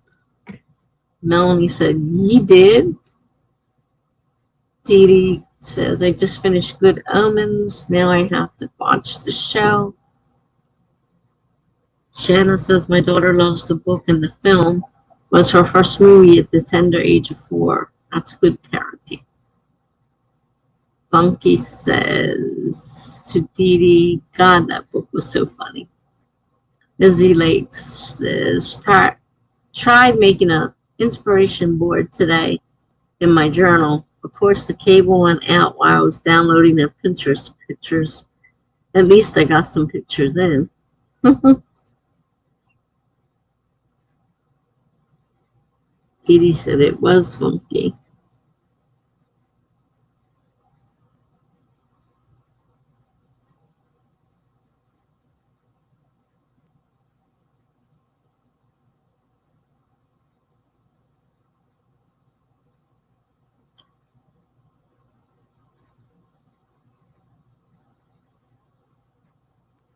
Melanie said, ye did. Dee Dee says, I just finished Good Omens. Now I have to watch the show. Shanna says, my daughter loves the book and the film. It was her first movie at the tender age of 4. That's good parenting. Funky says to Dee Dee, God, that book was so funny. Lizzie Lakes says, tried making an inspiration board today in my journal. Of course, the cable went out while I was downloading their Pinterest pictures. At least I got some pictures in. Edie said it was funky.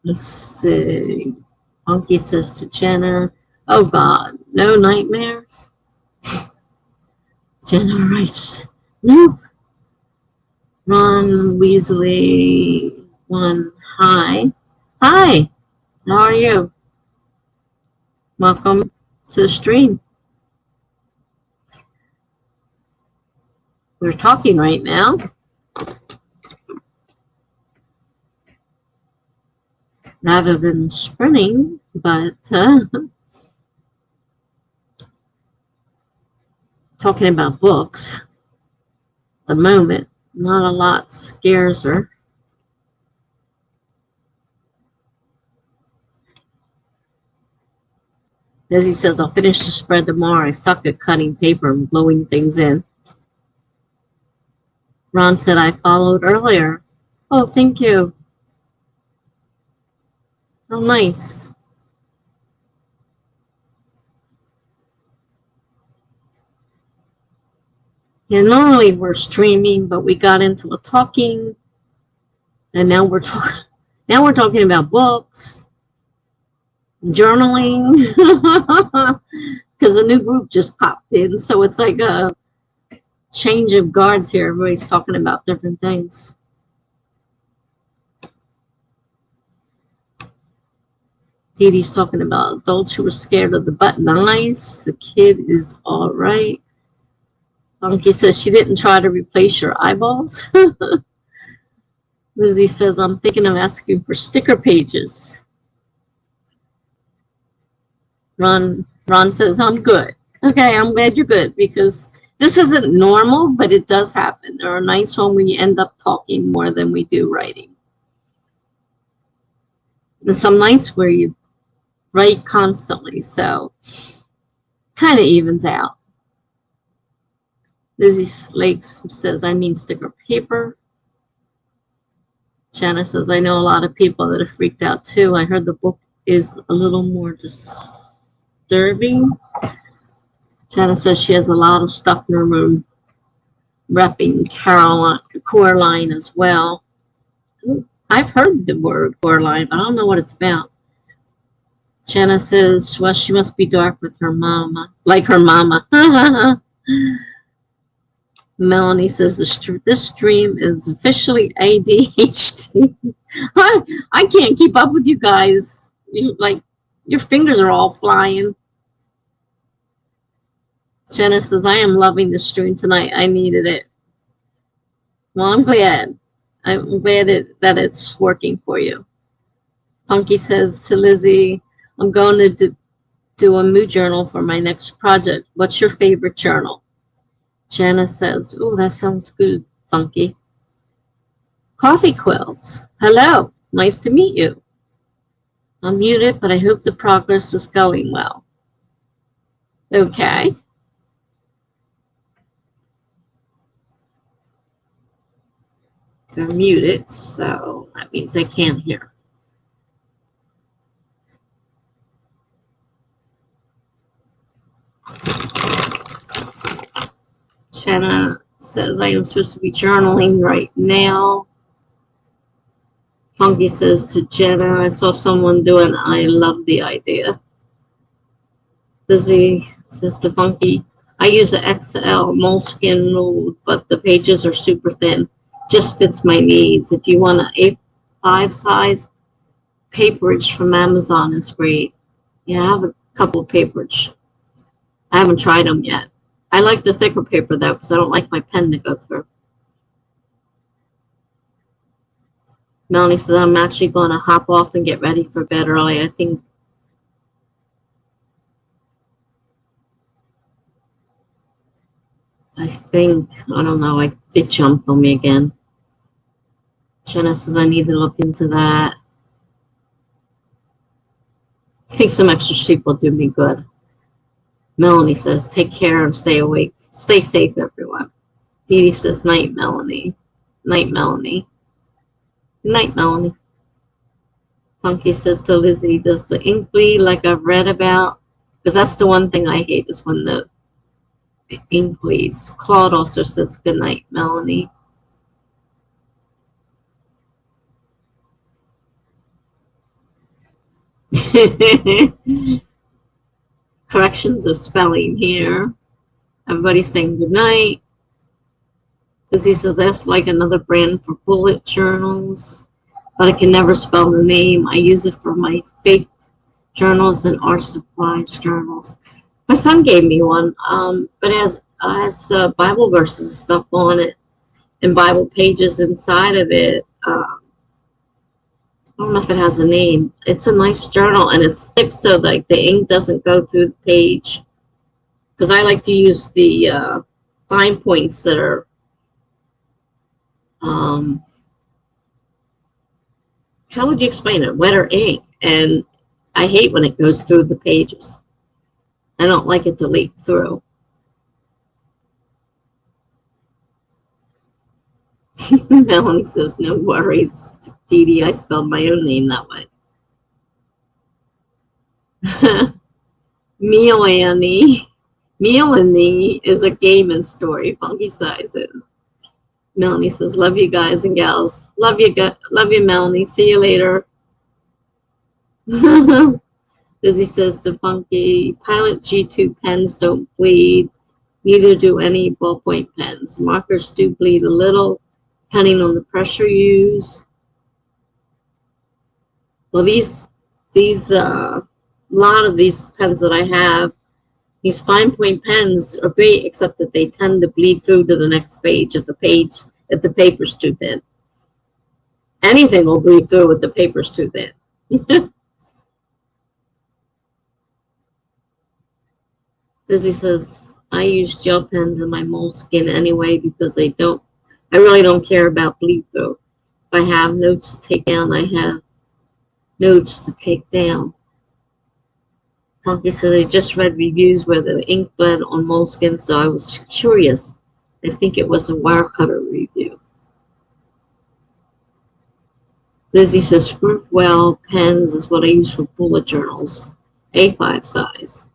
Let's see. Funky says to Jenna, oh God, no nightmares? Jenna writes, nope. Ron Weasley, one, hi. Hi, how are you? Welcome to the stream. We're talking right now. Rather than sprinting, but talking about books. At the moment, not a lot scares her. Lizzie says, I'll finish the spread tomorrow. I suck at cutting paper and blowing things in. Ron said, I followed earlier. Oh, thank you. Oh, nice. Yeah, normally we're streaming, but we got into a talking, and now we're talking about books, journaling, because a new group just popped in, so it's like a change of guards here. Everybody's talking about different things. Dee Dee's talking about adults who were scared of the button eyes. The kid is all right. Funky says she didn't try to replace your eyeballs. Lizzie says, I'm thinking of asking for sticker pages. Ron says, I'm good. Okay, I'm glad you're good, because this isn't normal, but it does happen. There are nights when you end up talking more than we do writing. And some nights where you write constantly, so kind of evens out. Lizzie Lakes says, I mean sticker paper. Shanna says, I know a lot of people that have freaked out too. I heard the book is a little more disturbing. Shanna says she has a lot of stuff in her room, repping Coraline as well. I've heard the word Coraline, but I don't know what it's about. Shanna says, well, she must be dark with her mama, like her mama. Melanie says, this stream is officially ADHD. I can't keep up with you guys. Your fingers are all flying. Jenna says, I am loving the stream tonight. I needed it. Well, I'm glad. I'm glad that it's working for you. Funky says to Lizzie, I'm going to do a mood journal for my next project. What's your favorite journal? Jenna says, oh, that sounds good, Funky. Coffee Quills. Hello. Nice to meet you. I'm muted, but I hope the progress is going well. Okay. They're muted, so that means I can't hear. Jenna says, I am supposed to be journaling right now. Funky says to Jenna, I saw someone do it. I love the idea. Lizzie says to Funky, I use an XL moleskin mold, but the pages are super thin. Just fits my needs. If you want an A5 size, paperage from Amazon is great. Yeah, I have a couple of paperage. I haven't tried them yet. I like the thicker paper, though, because I don't like my pen to go through. Melanie says, I'm actually going to hop off and get ready for bed early. I think I don't know, it jumped on me again. Jenna says, I need to look into that. I think some extra sleep will do me good. Melanie says, take care and stay awake. Stay safe, everyone. Dee Dee says, night, Melanie. Night, Melanie. Good night, Melanie. Funky says to Lizzie, does the ink bleed like I've read about? Because that's the one thing I hate, is when the ink bleeds. Claude also says, good night, Melanie. Corrections of spelling here. Everybody's saying good night. Lizzie says that's like another brand for bullet journals, but I can never spell the name. I use it for my faith journals and art supplies journals. My son gave me one, but it has Bible verses and stuff on it, and Bible pages inside of it. I don't know if it has a name. It's a nice journal, and it's thick so like the ink doesn't go through the page. Because I like to use the fine points that are how would you explain it? Wetter ink, and I hate when it goes through the pages. I don't like it to leak through. Melanie says, no worries, Dee Dee. I spelled my own name that way. Melanie is a gaming story. Funky sizes. Melanie says, love you guys and gals. Love you, Melanie. See you later. Lizzie says to Funky, Pilot G2 pens don't bleed. Neither do any ballpoint pens. Markers do bleed a little, depending on the pressure used. Well, these these, lot of these pens that I have, these fine point pens are great, except that they tend to bleed through to the next page if the paper's too thin. Anything will bleed through if the paper's too thin. Lizzie says, I use gel pens in my moleskin anyway because I really don't care about bleed through. If I have notes to take down, I have notes to take down. Funky says, I just read reviews where the ink bled on moleskin, so I was curious. I think it was a Wirecutter review. Lizzie says, Fruitwell pens is what I use for bullet journals. A5 size.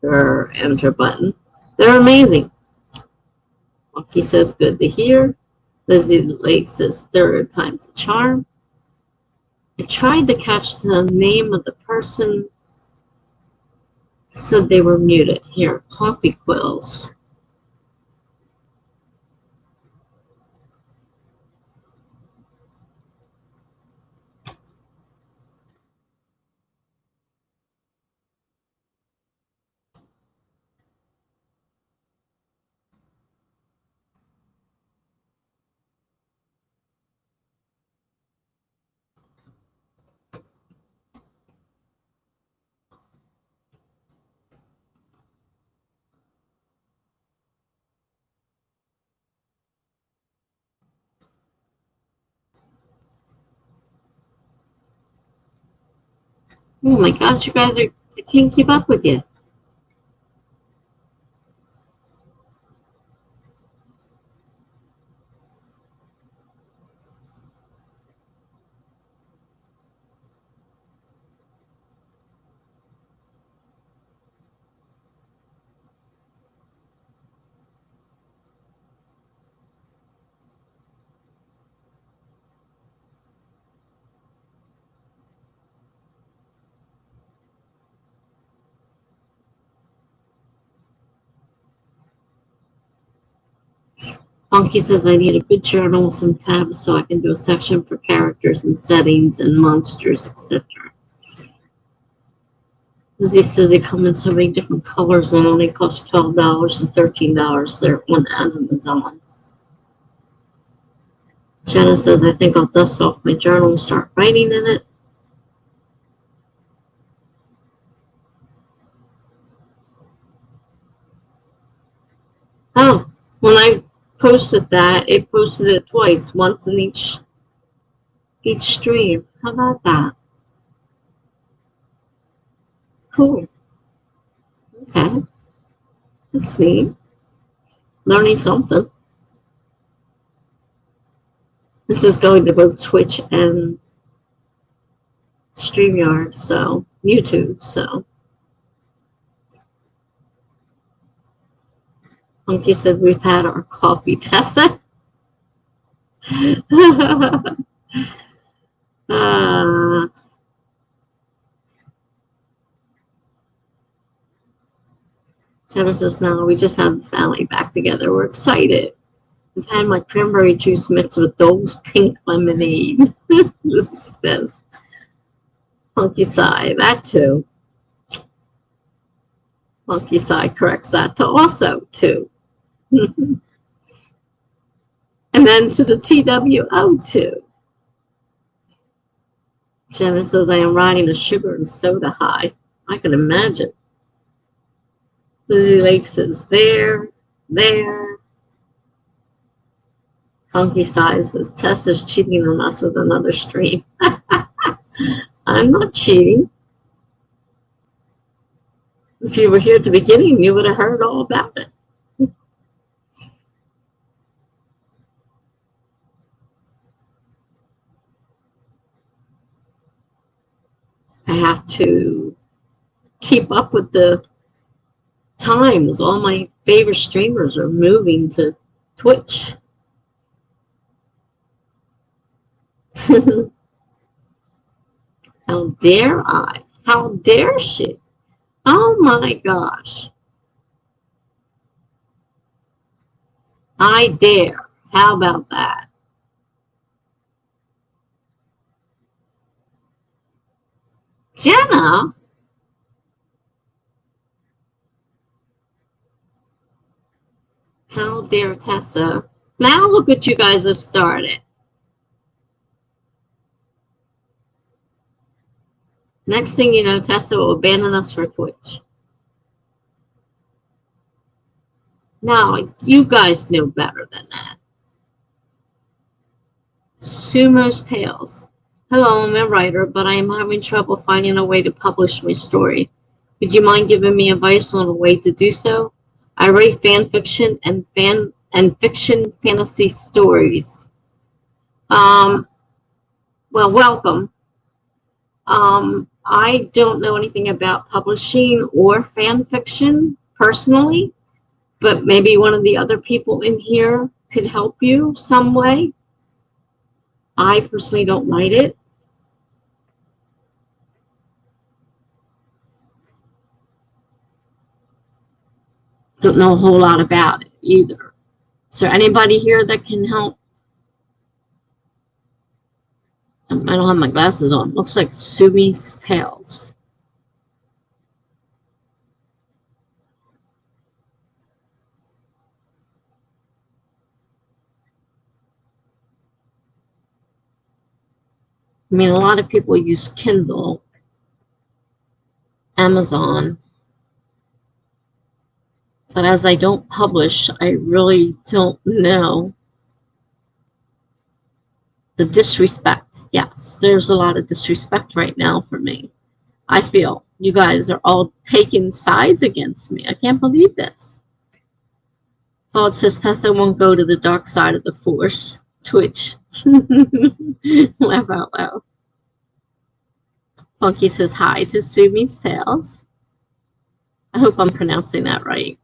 Enter button. They're amazing. Funky says, good to hear. Lizzie Lake says, third time's a charm. I tried to catch the name of the person. Said they were muted. Here, coffee quills. Oh my gosh, you guys I can't keep up with you. Funky says I need a good journal with some tabs so I can do a section for characters and settings and monsters, etc. Lizzie says they come in so many different colors and only cost $12 to $13 there on Amazon. Jenna says I think I'll dust off my journal and start writing in it. Oh, when I posted that, it posted it twice, once in each stream. How about that? Cool. Okay. That's neat. Learning something. This is going to both Twitch and StreamYard, so YouTube, so. Funky said we've had our coffee, Tessa. Jenna says, no, we just have the family back together. We're excited. We've had my cranberry juice mixed with Dole's pink lemonade. This says, Funky Sai, that too. Funky Sai corrects that to also too. And then to the TWO too. Jenna says, I am riding a sugar and soda high. I can imagine. Lizzie Lake says, there. Funky Sai says, Tessa's cheating on us with another stream. I'm not cheating. If you were here at the beginning, you would have heard all about it. I have to keep up with the times. All my favorite streamers are moving to Twitch. How dare I? How dare she? Oh my gosh. I dare. How about that? Jenna? How dare Tessa? Now look what you guys have started. Next thing you know, Tessa will abandon us for Twitch. No, you guys know better than that. Sumo's Tales. Hello, I'm a writer, but I am having trouble finding a way to publish my story. Would you mind giving me advice on a way to do so? I write fan fiction and fiction fantasy stories. Well, welcome. I don't know anything about publishing or fan fiction personally, but maybe one of the other people in here could help you some way. I personally don't write it. Don't know a whole lot about it either. Is there anybody here that can help? I don't have my glasses on. Looks like Sumi's Tales. I mean, a lot of people use Kindle, Amazon, but as I don't publish, I really don't know. The disrespect. Yes, there's a lot of disrespect right now for me. I feel you guys are all taking sides against me. I can't believe this. Oh, it says Tessa won't go to the dark side of the force. Twitch. Laugh out loud. Funky says hi to Sumi's Tales. I hope I'm pronouncing that right.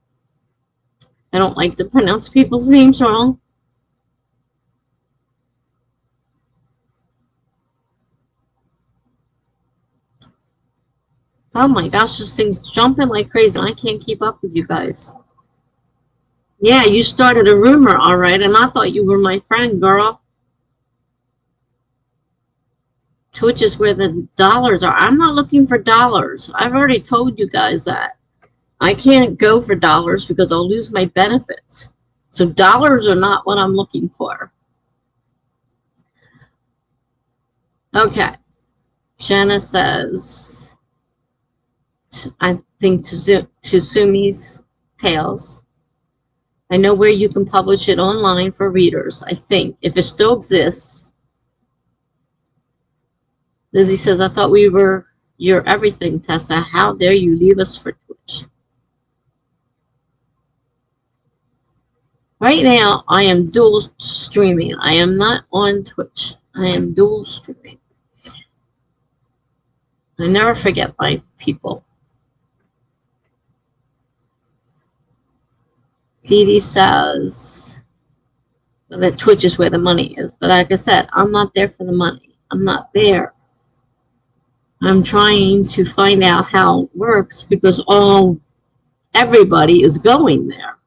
I don't like to pronounce people's names wrong. Oh my gosh, this thing's jumping like crazy. I can't keep up with you guys. Yeah, you started a rumor, all right, and I thought you were my friend, girl. Twitch is where the dollars are. I'm not looking for dollars. I've already told you guys that. I can't go for dollars because I'll lose my benefits. So dollars are not what I'm looking for. Okay. Jenna says, I think to Sumi's Tales. I know where you can publish it online for readers, I think, if it still exists. Lizzie says, I thought we were your everything, Tessa. How dare you leave us for Twitch? Right now, I am dual streaming. I am not on Twitch. I am dual streaming. I never forget my people. Dee Dee says that Twitch is where the money is. But like I said, I'm not there for the money. I'm not there. I'm trying to find out how it works because everybody is going there.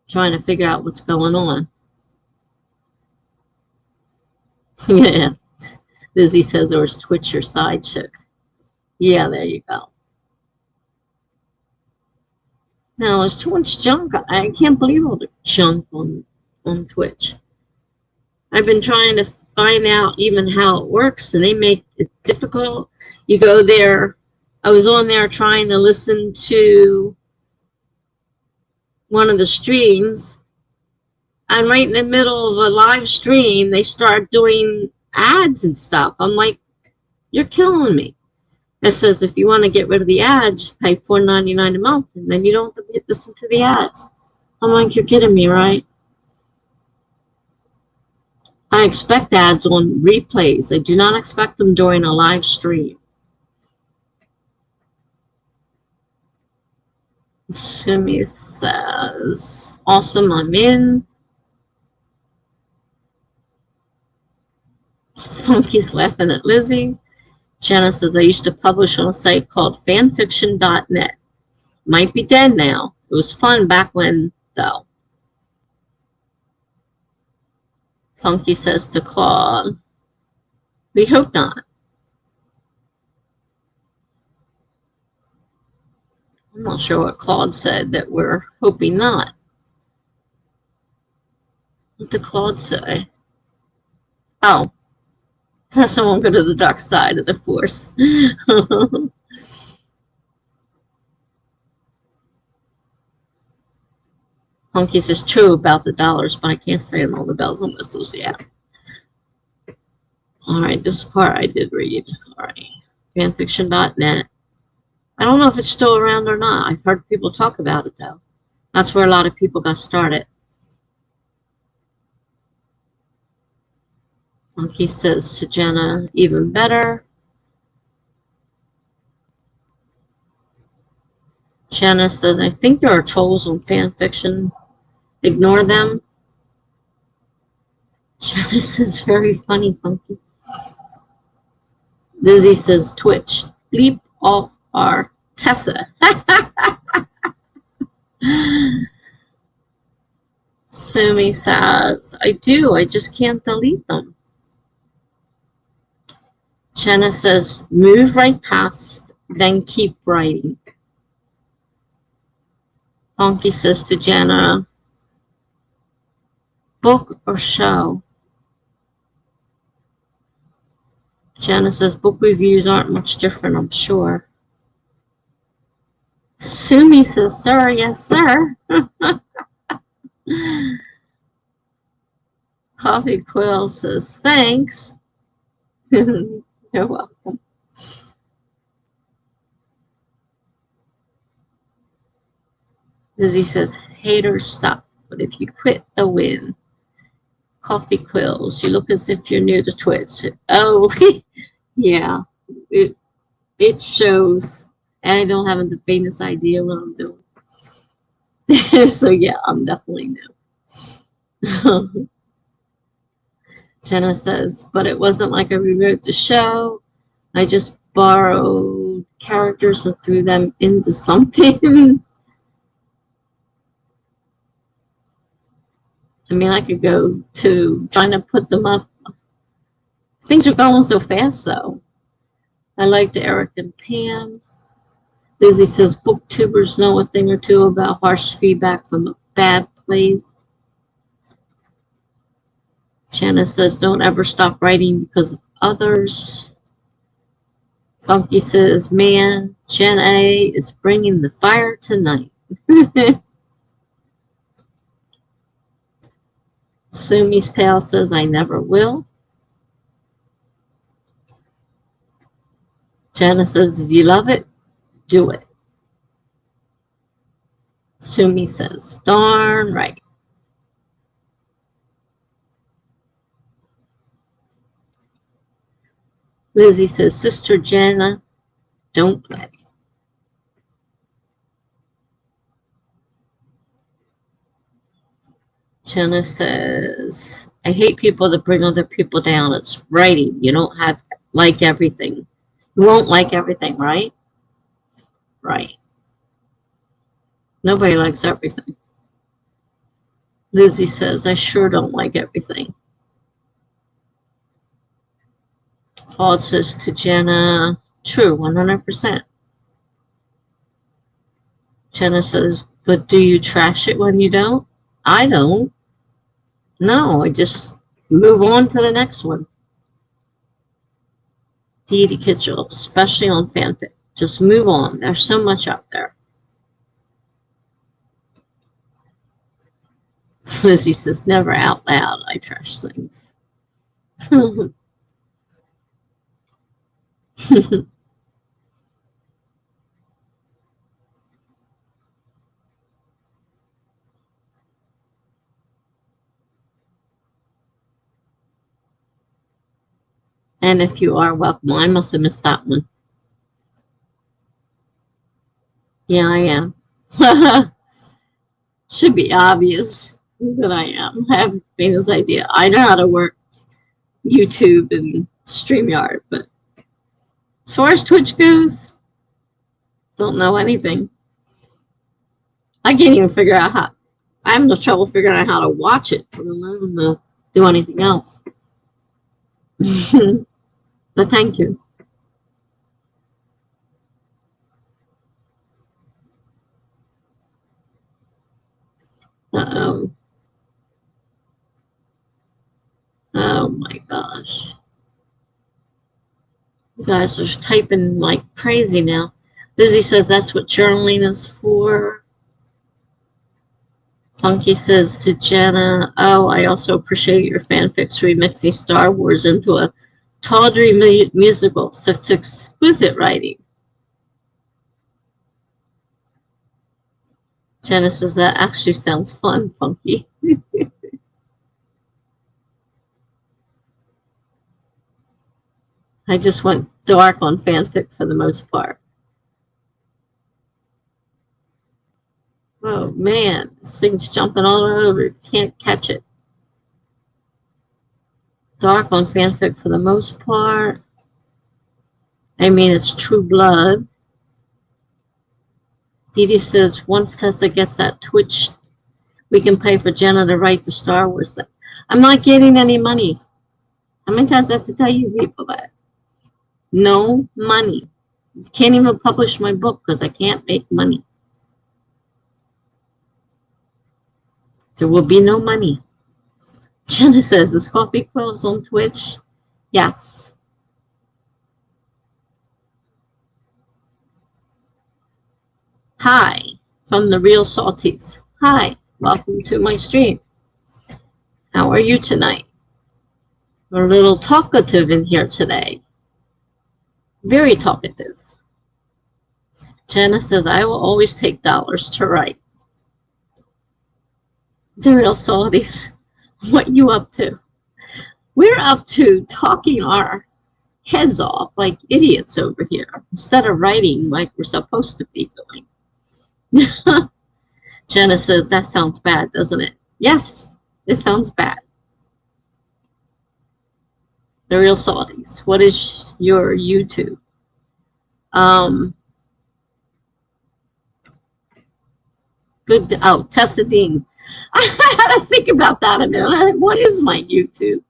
Trying to figure out what's going on. Yeah. Lizzie says there was Twitch or side chick. Yeah, there you go. Now, there's too much junk. I can't believe all the junk on Twitch. I've been trying to find out even how it works, and they make it difficult. You go there. I was on there trying to listen to one of the streams, and right in the middle of a live stream, they start doing ads and stuff. I'm like, you're killing me. It says if you want to get rid of the ads, pay $4.99 a month, and then you don't have to listen to the ads. I'm like, you're kidding me, right? I expect ads on replays. I do not expect them during a live stream. Simi says, awesome, I'm in. Funky's laughing at Lizzie. Jenna says, I used to publish on a site called fanfiction.net. Might be dead now. It was fun back when, though. Funky says to Claude, we hope not. I'm not sure what Claude said, that we're hoping not. What did Claude say? Oh, Tessa won't go to the dark side of the Force. Hunky says true about the dollars, but I can't stand all the bells and whistles. Yeah. All right, this part I did read. All right, fanfiction.net. I don't know if it's still around or not. I've heard people talk about it, though. That's where a lot of people got started. Monkey says to Jenna, even better. Jenna says, I think there are trolls on fanfiction. Ignore them. Jenna says, very funny, Funky. Lizzie says, Twitch. Bleep off our Tessa. Sumi says, I do. I just can't delete them. Jenna says, move right past, then keep writing. Funky says to Jenna, book or show? Jenna says, book reviews aren't much different, I'm sure. Sumi says, sir, yes, sir. Coffee Quill says, thanks. You're welcome. Lizzie says, haters stop, but if you quit, they'll win. Coffee Quills, you look as if you're new to Twitch. Oh, yeah, it shows. And I don't have the faintest idea what I'm doing. So, yeah, I'm definitely new. Jenna says, but it wasn't like I rewrote the show. I just borrowed characters and threw them into something. I mean, I could go to trying to put them up. Things are going so fast, though. I liked Eric and Pam. Lizzie says, booktubers know a thing or two about harsh feedback from a bad place. Jenna says, don't ever stop writing because of others. Funky says, man, Jen A is bringing the fire tonight. Sumi's Tale says, I never will. Jenna says, if you love it, do it. Sumi says, darn right. Lizzie says, Sister Jenna, don't play. Jenna says, I hate people that bring other people down. It's writing. You don't have like everything. You won't like everything, right? Right. Nobody likes everything. Lizzie says, I sure don't like everything. Claude says to Jenna, true, 100%. Jenna says, but do you trash it when you don't? I don't. No, I just move on to the next one. Dee Dee Kitchell, especially on fanfic. Just move on. There's so much out there. Lizzie says, never out loud. I trash things. And if you are, welcome. I must have missed that one. Yeah, I am. Should be obvious that I am. I have the faintest idea. I know how to work YouTube and StreamYard, but as far as Twitch goes, don't know anything. I can't even figure out how. I have no trouble figuring out how to watch it, let alone do anything else. But thank you. Uh-oh. Oh my gosh. You guys are typing like crazy now. Lizzie says that's what journaling is for. Funky says to Jenna, oh, I also appreciate your fanfics remixing Star Wars into a tawdry musical. Such exquisite writing. Jenna says that actually sounds fun, Funky. I just went dark on fanfic for the most part. Oh man, this thing's jumping all over. Can't catch it. Dark on fanfic for the most part. I mean, it's True Blood. Dee Dee says once Tessa gets that Twitch, we can pay for Jenna to write the Star Wars thing. I'm not getting any money. How many times I have to tell you people that? No money. Can't even publish my book because I can't make money. There will be no money. Jenna says, is Coffee Quills on Twitch? Yes. Hi, from the Real Salties. Hi, welcome to my stream. How are you tonight? We're a little talkative in here today. Very talkative. Jenna says, I will always take dollars to write. The Real Salties, what you up to? We're up to talking our heads off like idiots over here instead of writing like we're supposed to be doing. Jenna says, that sounds bad, doesn't it? Yes, it sounds bad. The Real Salties, what is your YouTube? Good. Oh, Tessa Dean. I had to think about that a minute. What is my YouTube?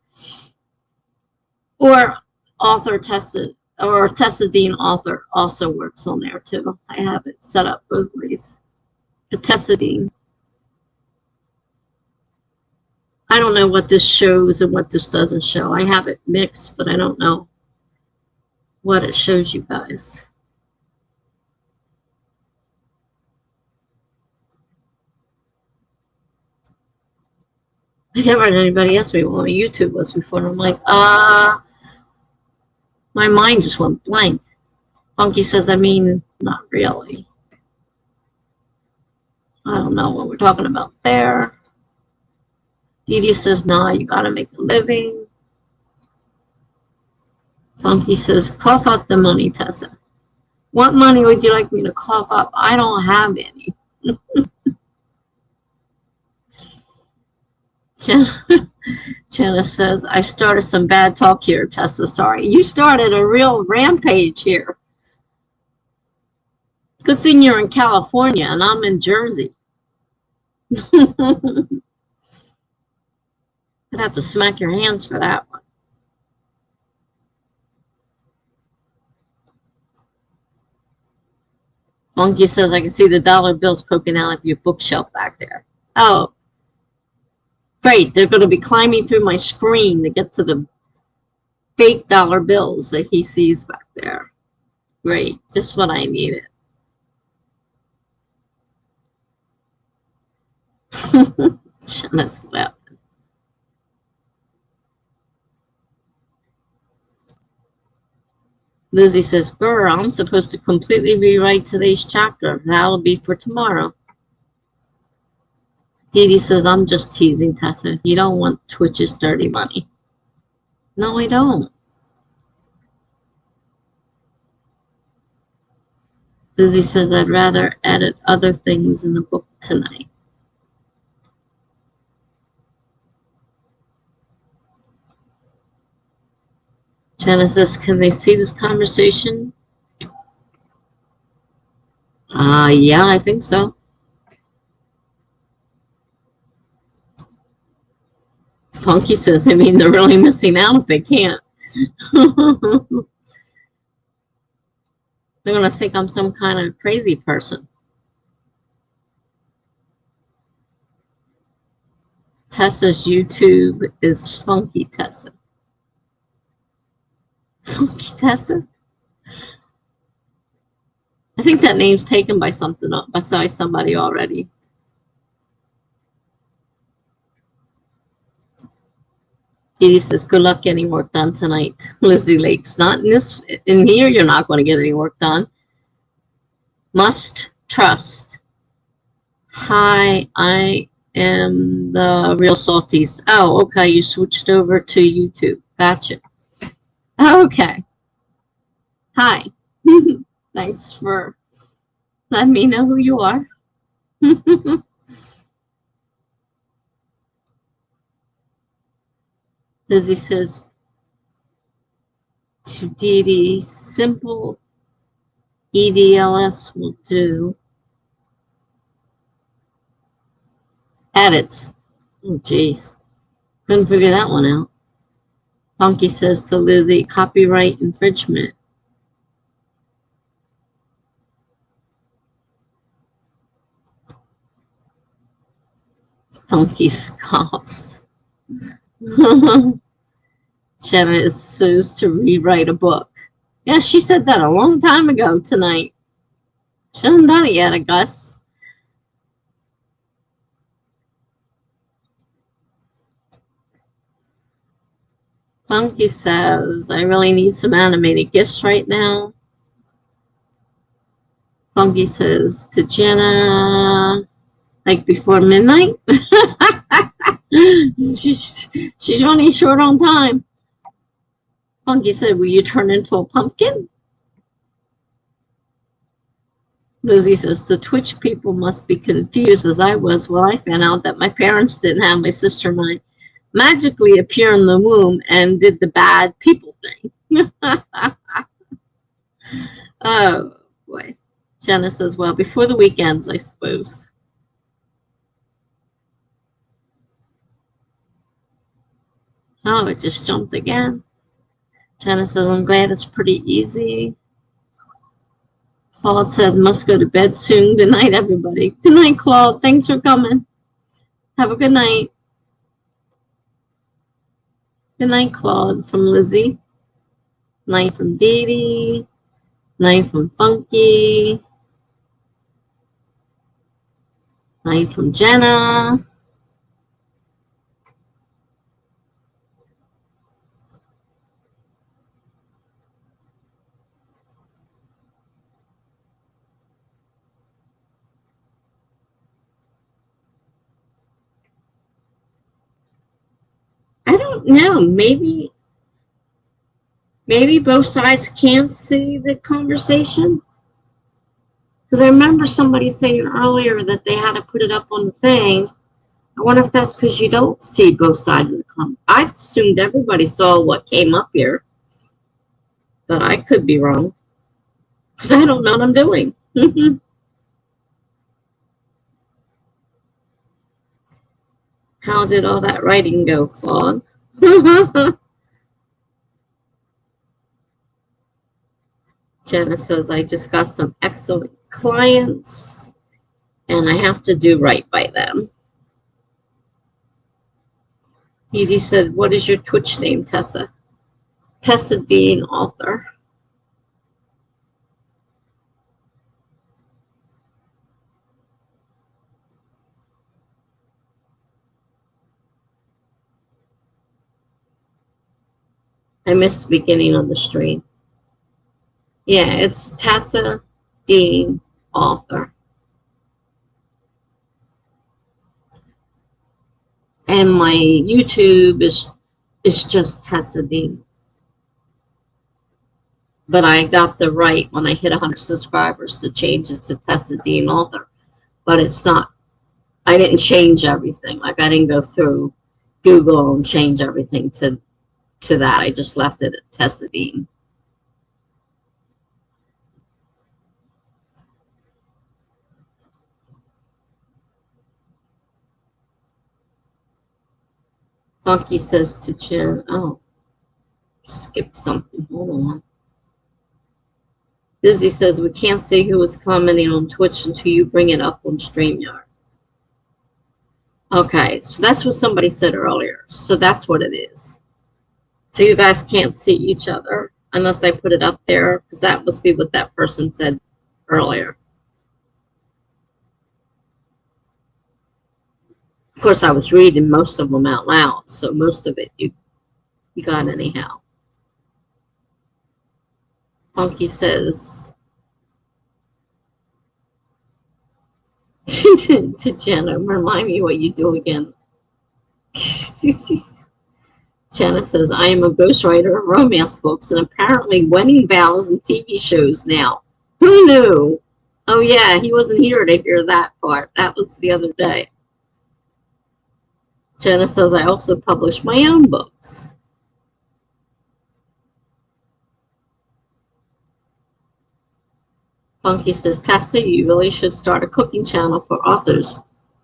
Or author Tessa, or Tessa Dean author also works on there too. I have it set up both ways. The Tessa Dean. I don't know what this shows and what this doesn't show. I have it mixed, but I don't know what it shows you guys. I never had anybody ask me what my YouTube was before, and I'm like, my mind just went blank. Funky says, I mean, not really. I don't know what we're talking about there. Dee Dee says, nah, you gotta make a living. Funky says, cough up the money, Tessa. What money would you like me to cough up? I don't have any. Jenna says, I started some bad talk here, Tessa. Sorry. You started a real rampage here. Good thing you're in California and I'm in Jersey. I'd have to smack your hands for that one. Monkey says, I can see the dollar bills poking out of your bookshelf back there. Oh, great. They're going to be climbing through my screen to get to the fake dollar bills that he sees back there. Great. Just what I needed. Shouldn't have slept. Lizzie says, girl, I'm supposed to completely rewrite today's chapter. That'll be for tomorrow. Dee Dee says, I'm just teasing, Tessa. You don't want Twitch's dirty money. No, I don't. Lizzie says, I'd rather edit other things in the book tonight. Jenna says, can they see this conversation? Yeah, I think so. Funky says, I mean, they're really missing out if they can't. They're going to think I'm some kind of crazy person. Tessa's YouTube is Funky Tessa. Funky Tessa? I think that name's taken by somebody already. Katie says, good luck getting work done tonight. Lizzie Lakes, not in here, you're not going to get any work done. Must trust. Hi, I am the Real Salties. Oh, okay, you switched over to YouTube. Gotcha. Okay. Hi. Thanks for letting me know who you are. Lizzie says to Dee Dee, simple EDLS will do. Edits. Oh, jeez. Couldn't figure that one out. Funky says to Lizzie, copyright infringement. Funky scoffs. Jenna is supposed to rewrite a book. Yeah, she said that a long time ago tonight. She hasn't done it yet, I guess. Funky says, I really need some animated gifts right now. Funky says to Jenna, like before midnight. she's running short on time. Funky said, will you turn into a pumpkin? Lizzie says, the Twitch people must be confused as I was when I found out that my parents didn't have my sister and I magically appear in the womb and did the bad people thing. Oh, boy. Jenna says, well, before the weekends, I suppose. Oh, it just jumped again. Jenna says, I'm glad it's pretty easy. Claude said, must go to bed soon. Good night, everybody. Good night, Claude. Thanks for coming. Have a good night. Good night, Claude, from Lizzie. Night from Dee Dee. Night from Funky. Night from Jenna. I don't know. Maybe both sides can't see the conversation. Because I remember somebody saying earlier that they had to put it up on the thing. I wonder if that's because you don't see both sides of the conversation. I assumed everybody saw what came up here. But I could be wrong. Because I don't know what I'm doing. How did all that writing go, Claude? Jenna says, I just got some excellent clients, and I have to do right by them. Dee Dee said, what is your Twitch name, Tessa? Tessa Dean, author. I missed the beginning of the stream. Yeah, it's Tessa Dean, author. And my YouTube is just Tessa Dean. But I got the right when I hit 100 subscribers to change it to Tessa Dean, author. But it's not. I didn't change everything. Like I didn't go through Google and change everything to that. I just left it at Tessa Dean. Funky says to Jen, oh, skipped something. Hold on. Lizzie says, we can't see who is commenting on Twitch until you bring it up on StreamYard. Okay, so that's what somebody said earlier. So that's what it is. So you guys can't see each other unless I put it up there, because that must be what that person said earlier. Of course, I was reading most of them out loud, so most of it you got anyhow. Funky says to Jenna, remind me what you do again. Jenna says, I am a ghostwriter of romance books and apparently wedding vows and TV shows now. Who knew? Oh, yeah, he wasn't here to hear that part. That was the other day. Jenna says, I also publish my own books. Funky says, Tessa, you really should start a cooking channel for authors.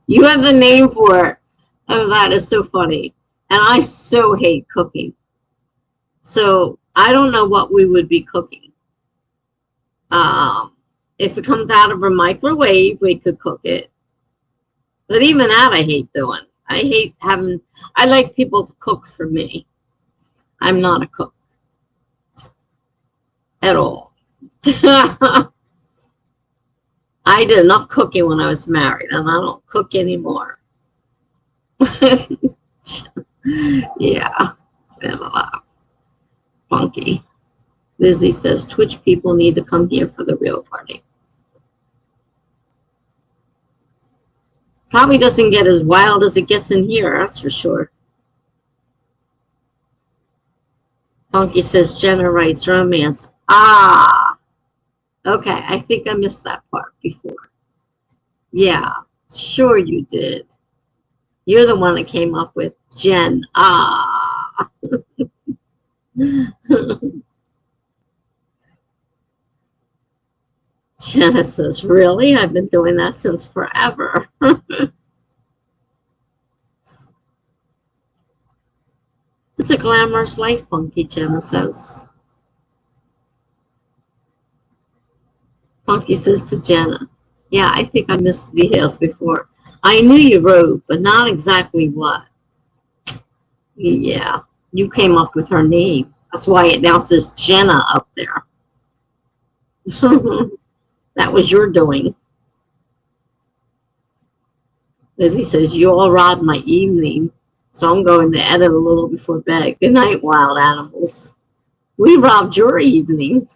You have the name for it. Oh, that is so funny. And I so hate cooking. So I don't know what we would be cooking. If it comes out of a microwave, we could cook it. But even that I hate doing. I like people to cook for me. I'm not a cook at all. I did enough cooking when I was married, and I don't cook anymore. Yeah. Funky. Lizzie says, Twitch people need to come here for the real party. Probably doesn't get as wild as it gets in here, that's for sure. Funky says, Jenna writes romance. Ah, okay. I think I missed that part before. Yeah, sure you did. You're the one that came up with Jen. Ah. Jenna says, really? I've been doing that since forever. It's a glamorous life, Funky, Jenna says. Funky says to Jenna, yeah, I think I missed the details before. I knew you wrote, but not exactly what. Yeah, you came up with her name. That's why it now says Jenna up there. That was your doing. Lizzie says, you all robbed my evening, so I'm going to edit a little before bed. Good night, wild animals. We robbed your evening.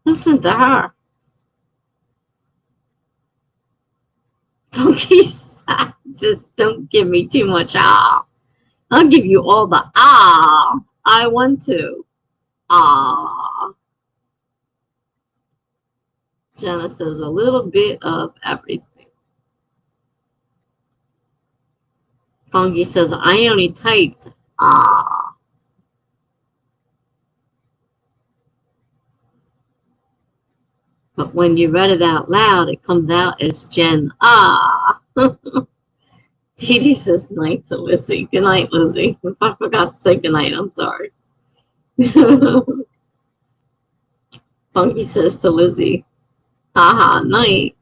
Listen to her. Cookies, just don't give me too much ah. I'll give you all the ah I want to. Ah. Jenna says, a little bit of everything. Funky says, I only typed ah. But when you read it out loud, it comes out as Jen ah. Dee Dee says night to Lizzie. Good night, Lizzie. If I forgot to say good night, I'm sorry. Funky says to Lizzie, haha, night.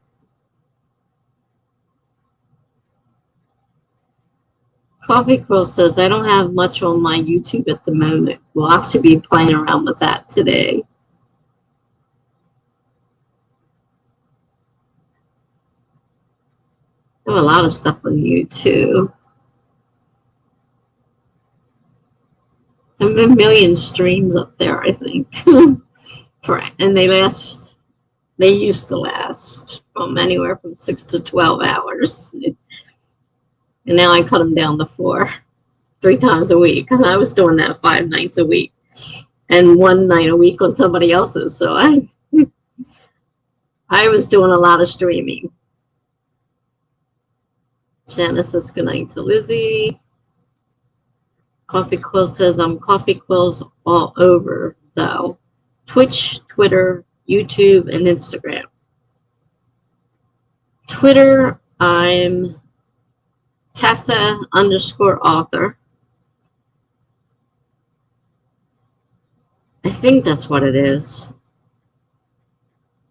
Coffee Quill says, I don't have much on my YouTube at the moment. We'll actually be playing around with that today. I have a lot of stuff on YouTube. I have a million streams up there, I think. And they used to last from anywhere from 6 to 12 hours. And now I cut them down to 4, 3 times a week. And I was doing that 5 nights a week. And 1 night a week on somebody else's. So I was doing a lot of streaming. Janice says goodnight to Lizzie. Coffee Quill says, I'm Coffee Quills all over, though. Twitch, Twitter, YouTube, and Instagram. Twitter, I'm Tessa_author. I think that's what it is.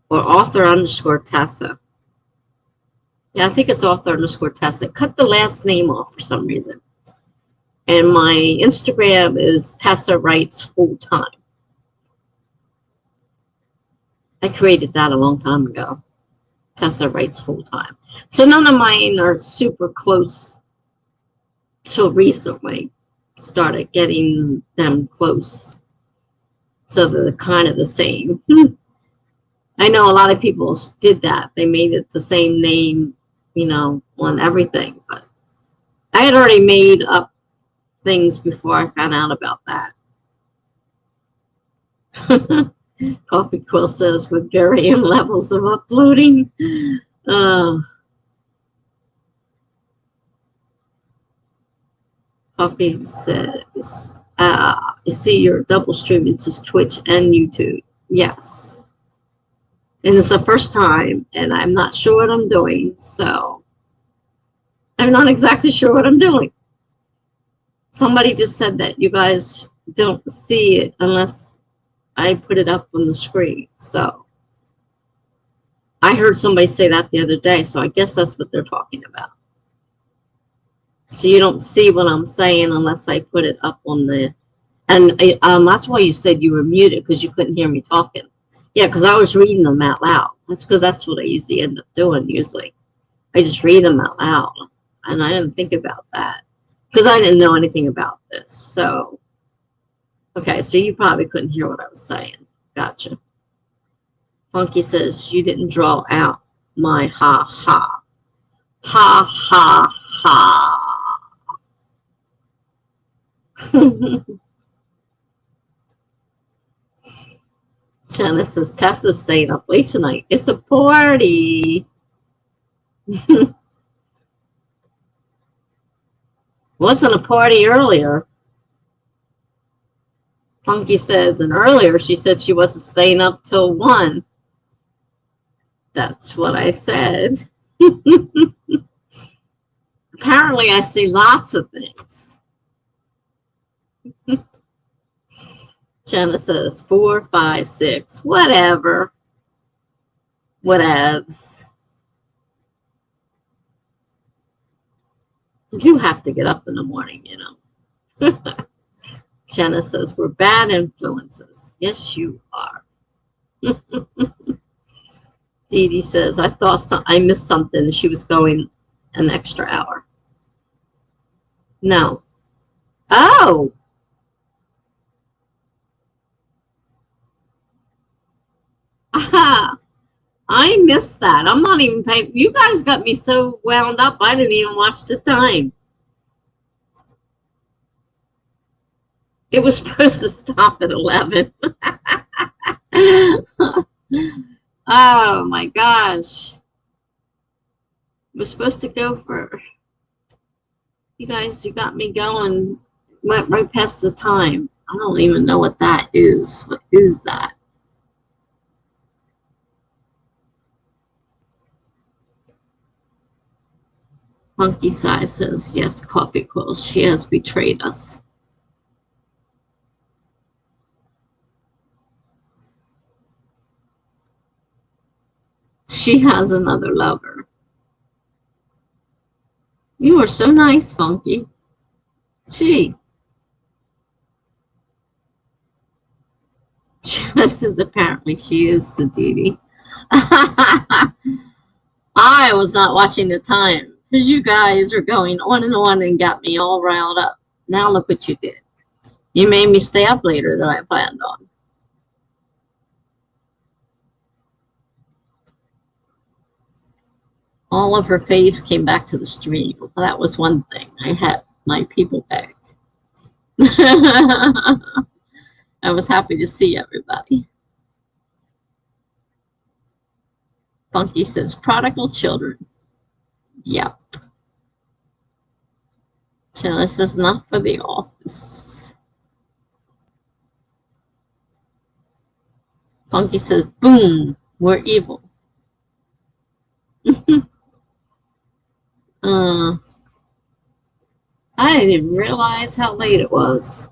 Or author_Tessa. Yeah, I think it's author_Tessa. Cut the last name off for some reason. And my Instagram is Tessa Writes Full Time. I created that a long time ago. Tessa Writes Full Time. So none of mine are super close till recently. Started getting them close. So they're kind of the same. I know a lot of people did that. They made it the same name, you know, on everything. But I had already made up things before I found out about that. Coffee Quill says with varying levels of uploading. Coffee says, you see you're double streaming to Twitch and YouTube. Yes. And it's the first time, and I'm not sure what I'm doing, so I'm not exactly sure what I'm doing. Somebody just said that you guys don't see it unless I put it up on the screen. So I heard somebody say that the other day, so I guess that's what they're talking about. So you don't see what I'm saying unless I put it up on the, and that's why you said you were muted, because you couldn't hear me talking. Yeah, because I was reading them out loud. That's because that's what I usually end up doing usually. I just read them out loud, and I didn't think about that because I didn't know anything about this. So, okay, so you probably couldn't hear what I was saying. Gotcha. Funky says, you didn't draw out my ha-ha. Ha-ha-ha. Shanna says, Tessa's staying up late tonight. It's a party. Wasn't a party earlier. Funky says, and earlier she said she wasn't staying up till 1. That's what I said. Apparently I see lots of things. Jenna says 4, 5, 6, whatever. Whatevs. You have to get up in the morning, you know. Jenna says we're bad influences. Yes, you are. Dee Dee says I thought I missed something and she was going an extra hour. No. Oh. Aha. I missed that. I'm not even paying. You guys got me so wound up, I didn't even watch the time. It was supposed to stop at 11. Oh, my gosh. It was supposed to go for... You guys, you got me going. Went right past the time. I don't even know what that is. What is that? Monkey Size says, yes, Coffee Quills. She has betrayed us. She has another lover. You are so nice, Funky. Gee. Just as apparently she is the Dee Dee. I was not watching the time because you guys are going on and got me all riled up. Now look what you did. You made me stay up later than I planned on. All of her faves came back to the stream. Well, that was one thing. I had my people back. I was happy to see everybody. Funky says, prodigal children. Yep. So this is not for the office. Funky says, boom, we're evil. I didn't even realize how late it was.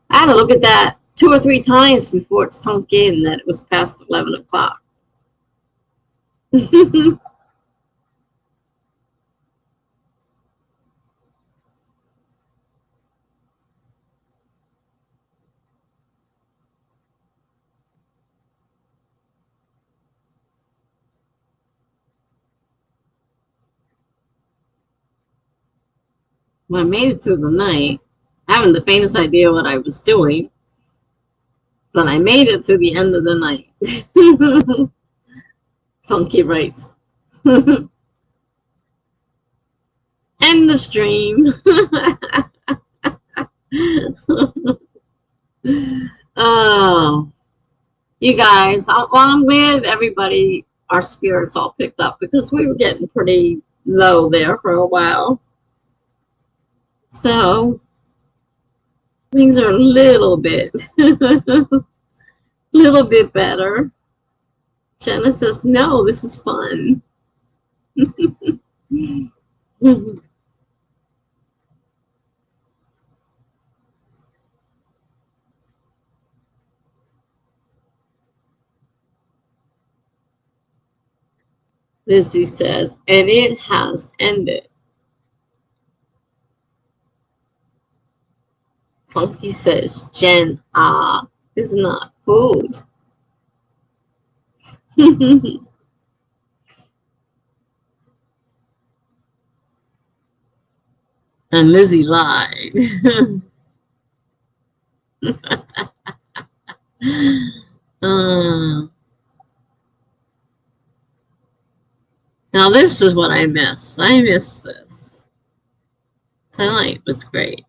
I had to look at that 2 or 3 times before it sunk in that it was past 11 o'clock. Well, I made it through the night. I haven't the faintest idea what I was doing, but I made it through the end of the night. Funky writes. End the stream. Oh, you guys, well, I'm glad everybody, our spirits all picked up because we were getting pretty low there for a while. So things are a little bit, little bit better. Jenna says, no, this is fun. Lizzie says, and it has ended. Funky says, Jen, is not food. And Lizzie lied. Now this is what I miss. I miss this. Tonight was great.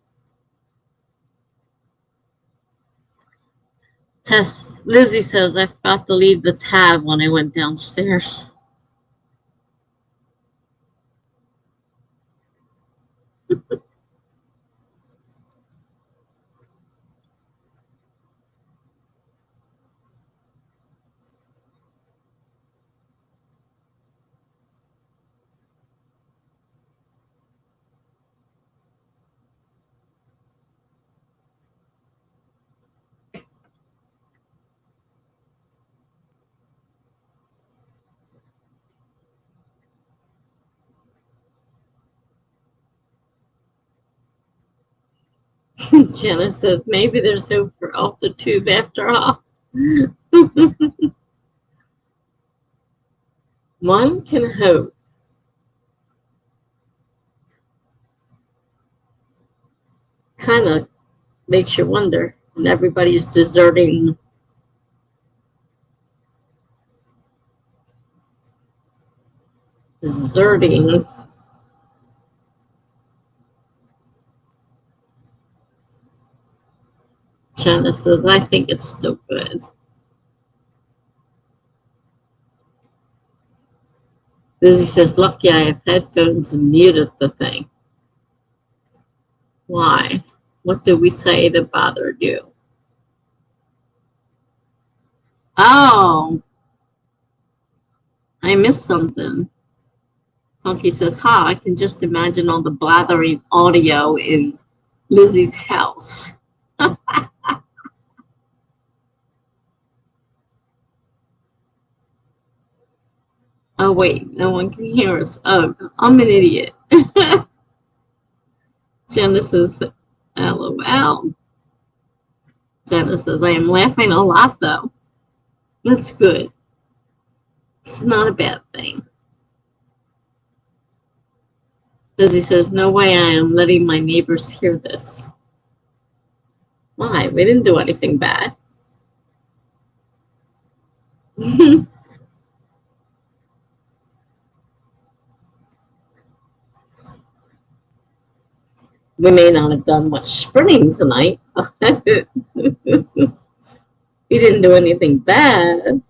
Lizzie says, I forgot to leave the tab when I went downstairs. Jenna says, maybe there's hope for Authortubes after all. One can hope. Kind of makes you wonder. And everybody's deserting. Jenna says, I think it's still good. Lizzie says, lucky I have headphones and muted the thing. Why? What did we say that bothered you? Oh, I missed something. Funky says, ha, I can just imagine all the blathering audio in Lizzie's house. Oh, wait, no one can hear us. Oh, I'm an idiot. Jenna says, LOL. Jenna says, I am laughing a lot, though. That's good. It's not a bad thing. Lizzie says, no way I am letting my neighbors hear this. Why? We didn't do anything bad. We may not have done much sprinting tonight. We didn't do anything bad.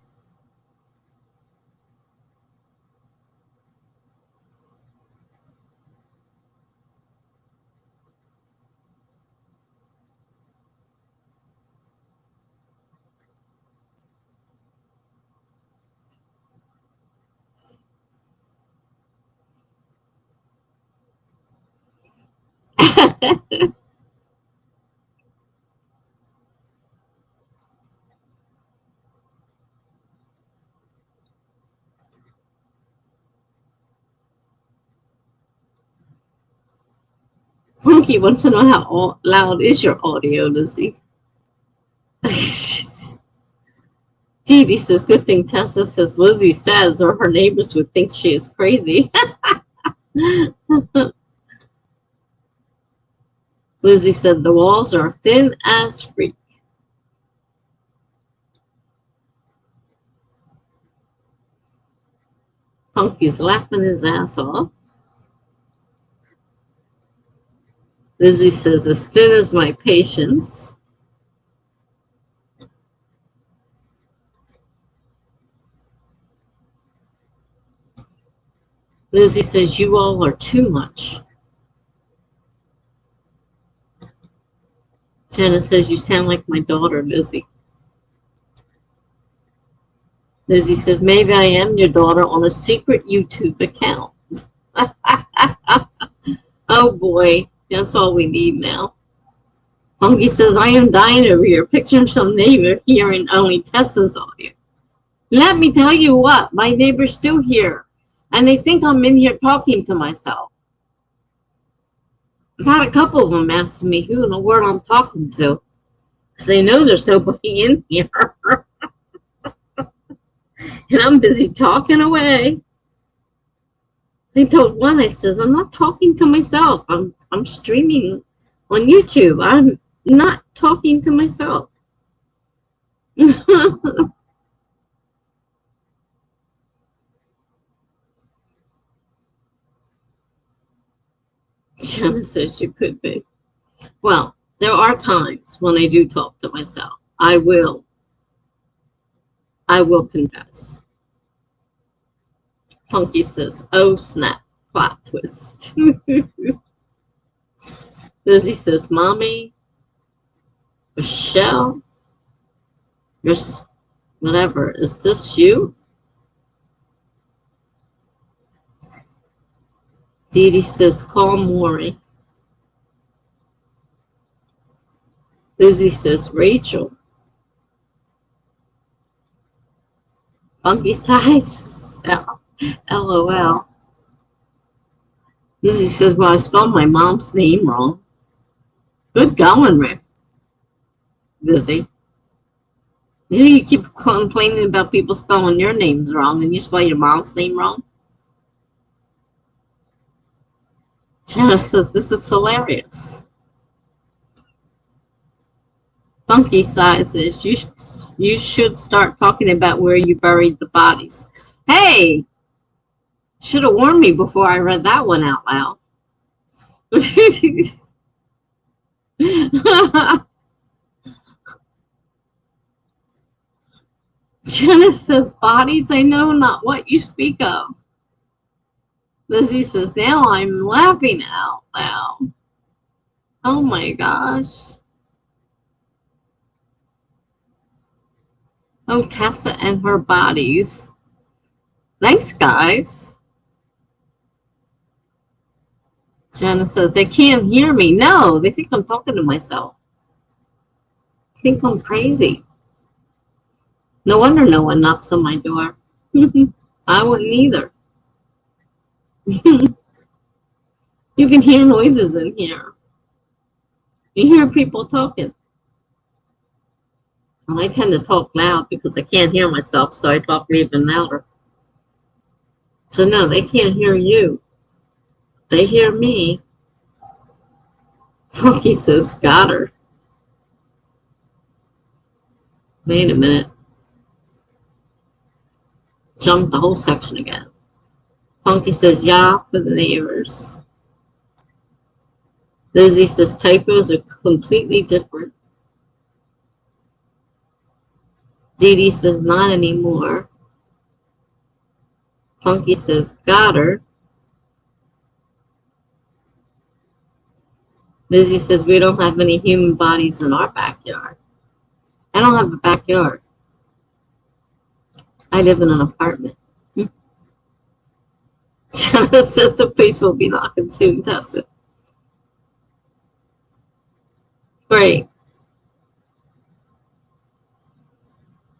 Funky wants to know how loud is your audio, Lizzie. Dee Dee says, good thing Tessa says Lizzie says, or her neighbors would think she is crazy. Lizzie said the walls are thin as freak. Punky's laughing his ass off. Lizzie says, as thin as my patience. Lizzie says, you all are too much. Jenna says, you sound like my daughter, Lizzie. Lizzie says, maybe I am your daughter on a secret YouTube account. Oh boy, that's all we need now. Funky says, I am dying over here, picturing some neighbor hearing only Tessa's audio. Let me tell you what, my neighbors do hear, and they think I'm in here talking to myself. I've had a couple of them ask me who in the world I'm talking to, because they know there's nobody in here. And I'm busy talking away. I told one, I says, I'm not talking to myself. I'm streaming on YouTube. I'm not talking to myself. Shanna says you could be. Well, there are times when I do talk to myself. I will confess. Punky says, oh snap, plot twist. Lizzie says, Mommy, Michelle, whatever, is this you? Dee Dee says, call Maury. Lizzie says, Rachel. Funky size, LOL. Lizzie says, well, I spelled my mom's name wrong. Good going, Rick. Lizzie. You know, you keep complaining about people spelling your names wrong, and you spell your mom's name wrong. Janice says, this is hilarious. Funky Size says, you should start talking about where you buried the bodies. Hey! Should have warned me before I read that one out loud. Janice says, bodies, I know not what you speak of. Lizzie says, now I'm laughing out loud. Oh my gosh. Oh, Tessa and her bodies. Thanks, guys. Janice says, they can't hear me. No, they think I'm talking to myself. I think I'm crazy. No wonder no one knocks on my door. I wouldn't either. You can hear noises in here. You hear people talking. And I tend to talk loud because I can't hear myself, so I talk even louder. So no, they can't hear you. They hear me. Funky says, got her. Wait a minute. Jump the whole section again. Funky says, yeah, for the neighbors. Lizzie says, typos are completely different. Dee Dee says, not anymore. Funky says, got her. Lizzie says, we don't have any human bodies in our backyard. I don't have a backyard. I live in an apartment. Jenna says the police will be knocking soon, Tessa. Great.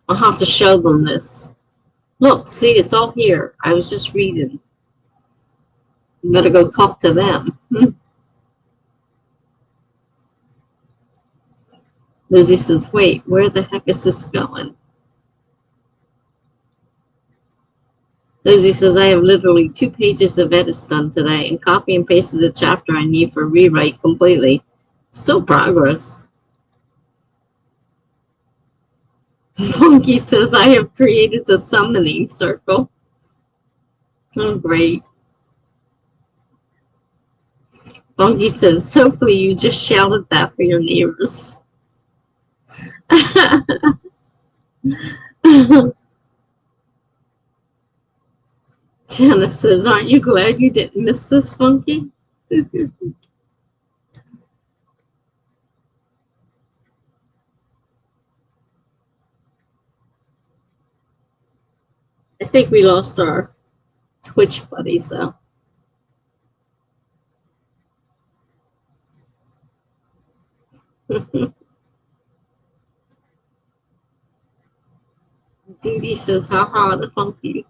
I'll have to show them this. Look, see, it's all here. I was just reading. I'm going to go talk to them. Lizzie says, wait, where the heck is this going? Lizzie says, I have literally 2 pages of edits done today and copy and pasted the chapter I need for rewrite completely. Still progress. Funky says, I have created the summoning circle. Oh, great. Funky says, hopefully you just shouted that for your neighbors. Janice says, aren't you glad you didn't miss this, Funky? I think we lost our Twitch buddy, so. Dee Dee says, haha, the Funky.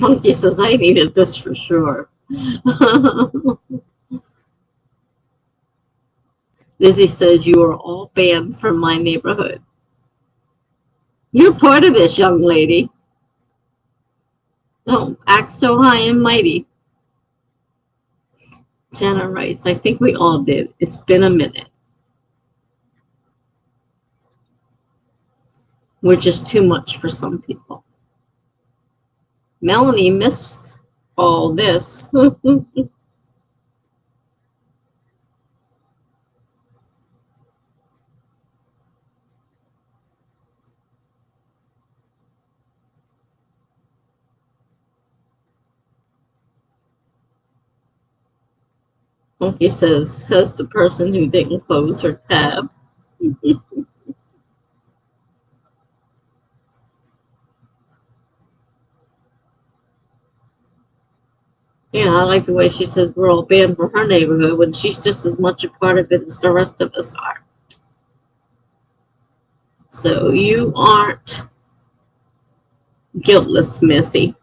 Funky says, I needed this for sure. Lizzie says, you are all banned from my neighborhood. You're part of this, young lady. Don't act so high and mighty. Jenna writes, I think we all did. It's been a minute. We're just too much for some people. Melanie missed all this. Funky says the person who didn't close her tab. Yeah, I like the way she says we're all banned from her neighborhood when she's just as much a part of it as the rest of us are. So you aren't guiltless, Missy.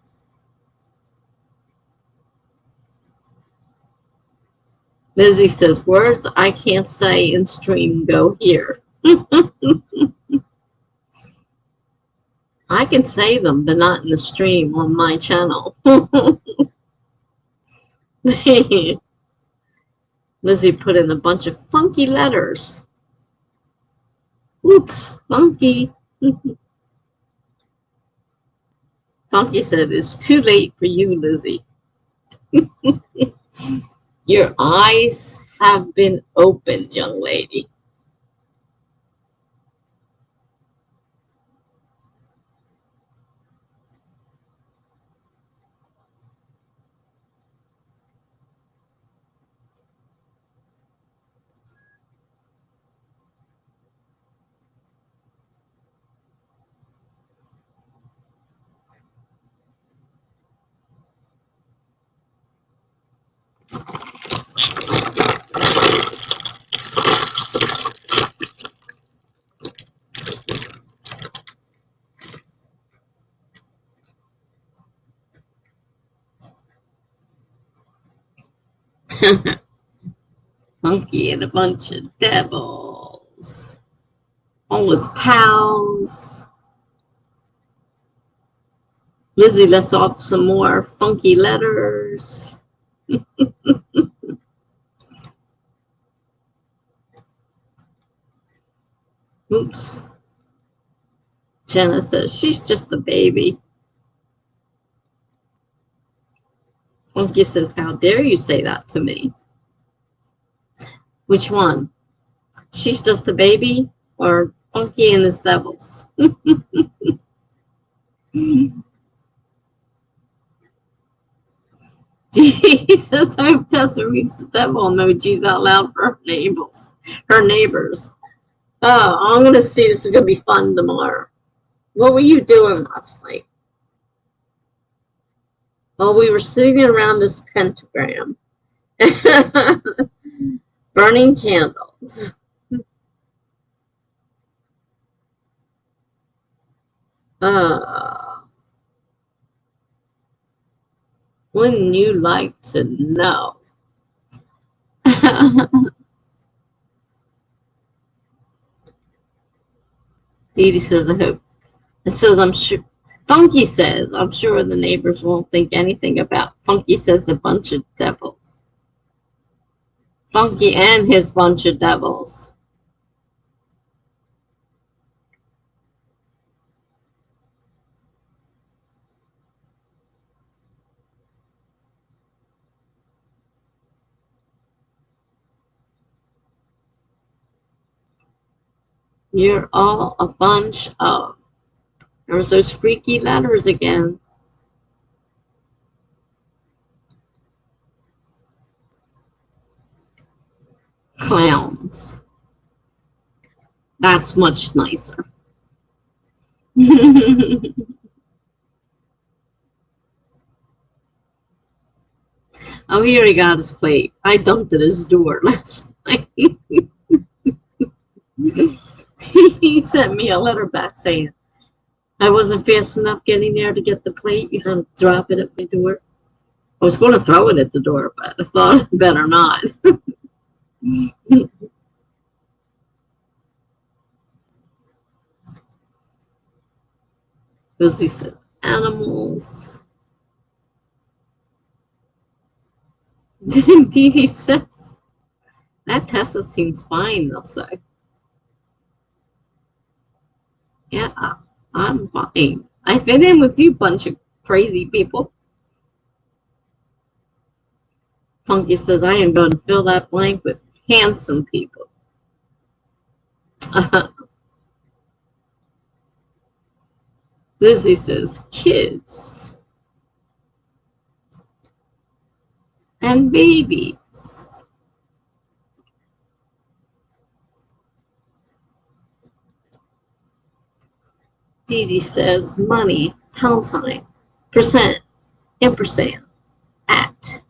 Lizzie says, words I can't say in stream go here. I can say them, but not in the stream on my channel. Lizzie put in a bunch of funky letters. Oops, funky. Funky said, it's too late for you, Lizzie. Your eyes have been opened, young lady. Funky and a bunch of devils. All his pals. Lizzie lets off some more funky letters. Oops. Jenna says, she's just a baby. Funky says, how dare you say that to me? Which one? She's just a baby or Funky and his devils? Jesus, I hope Tessa reads the devil emojis out loud for her neighbors. Oh, I'm going to see. This is going to be fun tomorrow. What were you doing last night? Well, we were sitting around this pentagram. Burning candles. Wouldn't you like to know? Edie says, I hope. It says, I'm sure. Funky says, I'm sure the neighbors won't think anything about. Funky says, a bunch of devils. Funky and his bunch of devils. You're all a bunch of... There's those freaky letters again. Clowns. That's much nicer. Oh, here he got his plate. I dumped at his door last night. He sent me a letter back saying I wasn't fast enough getting there to get the plate. You had to drop it at my door. I was going to throw it at the door, but I thought better not. Because he said animals. Dee Dee says that Tessa seems fine, they'll say. Yeah, I'm fine. I fit in with you, bunch of crazy people. Funky says, I am going to fill that blank with handsome people. Lizzie says, kids and babies. Dee Dee says, money, pound sign, percent, ampersand, at.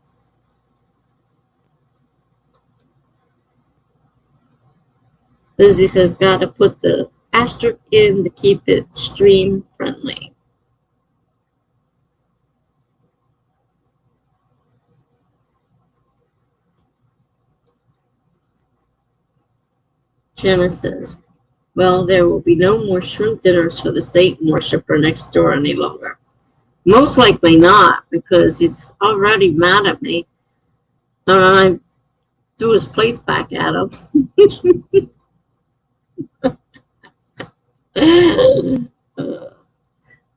Lizzie says, gotta put the asterisk in to keep it stream friendly. Jenna says, well, there will be no more shrimp dinners for the Satan worshiper next door any longer. Most likely not, because he's already mad at me. I threw his plates back at him.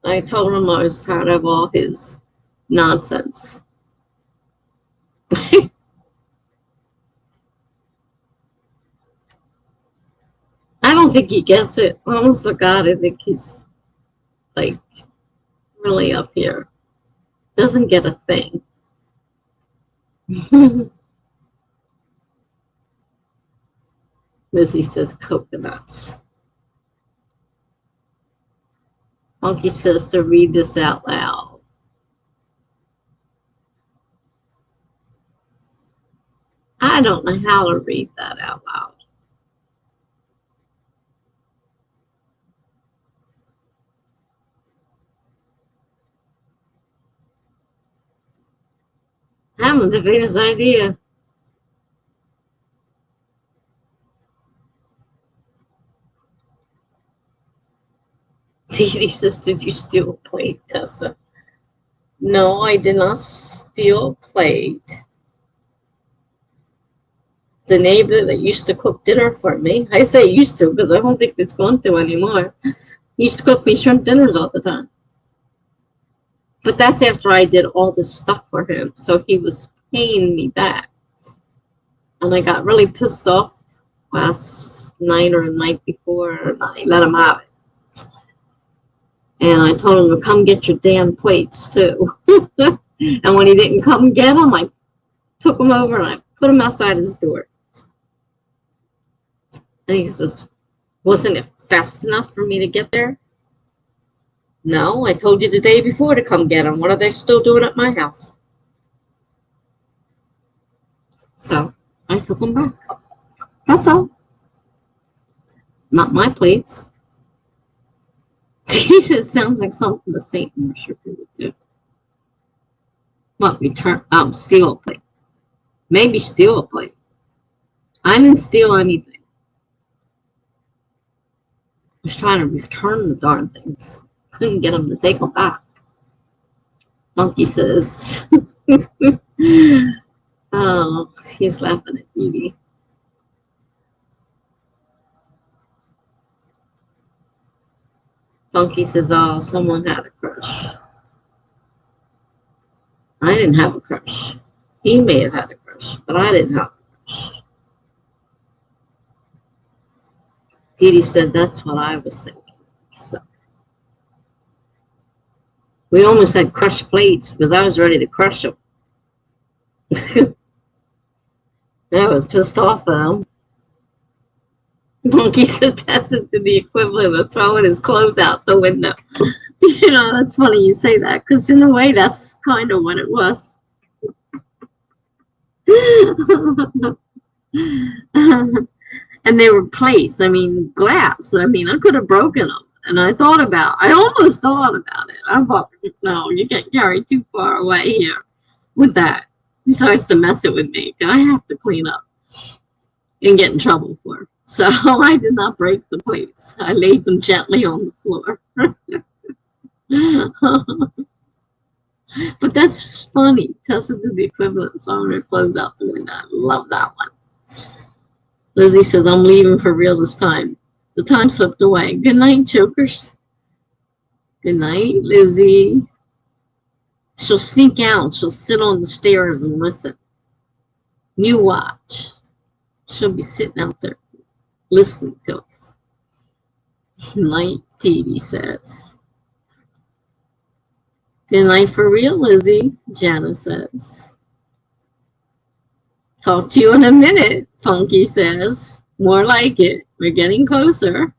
I told him I was tired of all his nonsense. I don't think he gets it. Honest to God, I think he's like really up here. Doesn't get a thing. Lizzie says coconuts. Monkey says to read this out loud. I don't know how to read that out loud. I haven't the faintest idea. Dee Dee says, did you steal a plate, Tessa? No, I did not steal a plate. The neighbor that used to cook dinner for me, I say used to because I don't think it's going to anymore. He used to cook me shrimp dinners all the time. But that's after I did all this stuff for him, so he was paying me back. And I got really pissed off last night or the night before, and I let him have it. And I told him to come get your damn plates, too. And when he didn't come get them, I took him over and I put him outside his door. And he says, wasn't it fast enough for me to get there? No, I told you the day before to come get them. What are they still doing at my house? So I took them back. That's all. Not my plates. Jesus, sounds like something the Satan worshiper would do. What, steal a plate? Maybe steal a plate. I didn't steal anything. I was trying to return the darn things. Couldn't get them to take them back. Monkey says, Oh, he's laughing at Dee Dee. Funky says, oh, someone had a crush. I didn't have a crush. He may have had a crush, but I didn't have a crush. Dee Dee said, that's what I was thinking. So, we almost had crushed plates because I was ready to crush them. I was pissed off at him. Monkey said that's the equivalent of throwing his clothes out the window. You know, that's funny you say that, because in a way, that's kind of what it was. And they were plates, I mean, glass. I mean, I could have broken them. And I almost thought about it. I thought, no, you can't carry too far away here with that. Besides to mess it with me, I have to clean up and get in trouble for it. So I did not break the plates. I laid them gently on the floor. But that's funny. Tessa did the equivalent of throwing her clothes out the window. I love that one. Lizzie says, I'm leaving for real this time. The time slipped away. Good night, chokers. Good night, Lizzie. She'll sneak out. She'll sit on the stairs and listen. You watch. She'll be sitting out there listening to us. Good night, Dee Dee says. Good night for real, Lizzie, Jana says. Talk to you in a minute, Funky says. More like it. We're getting closer.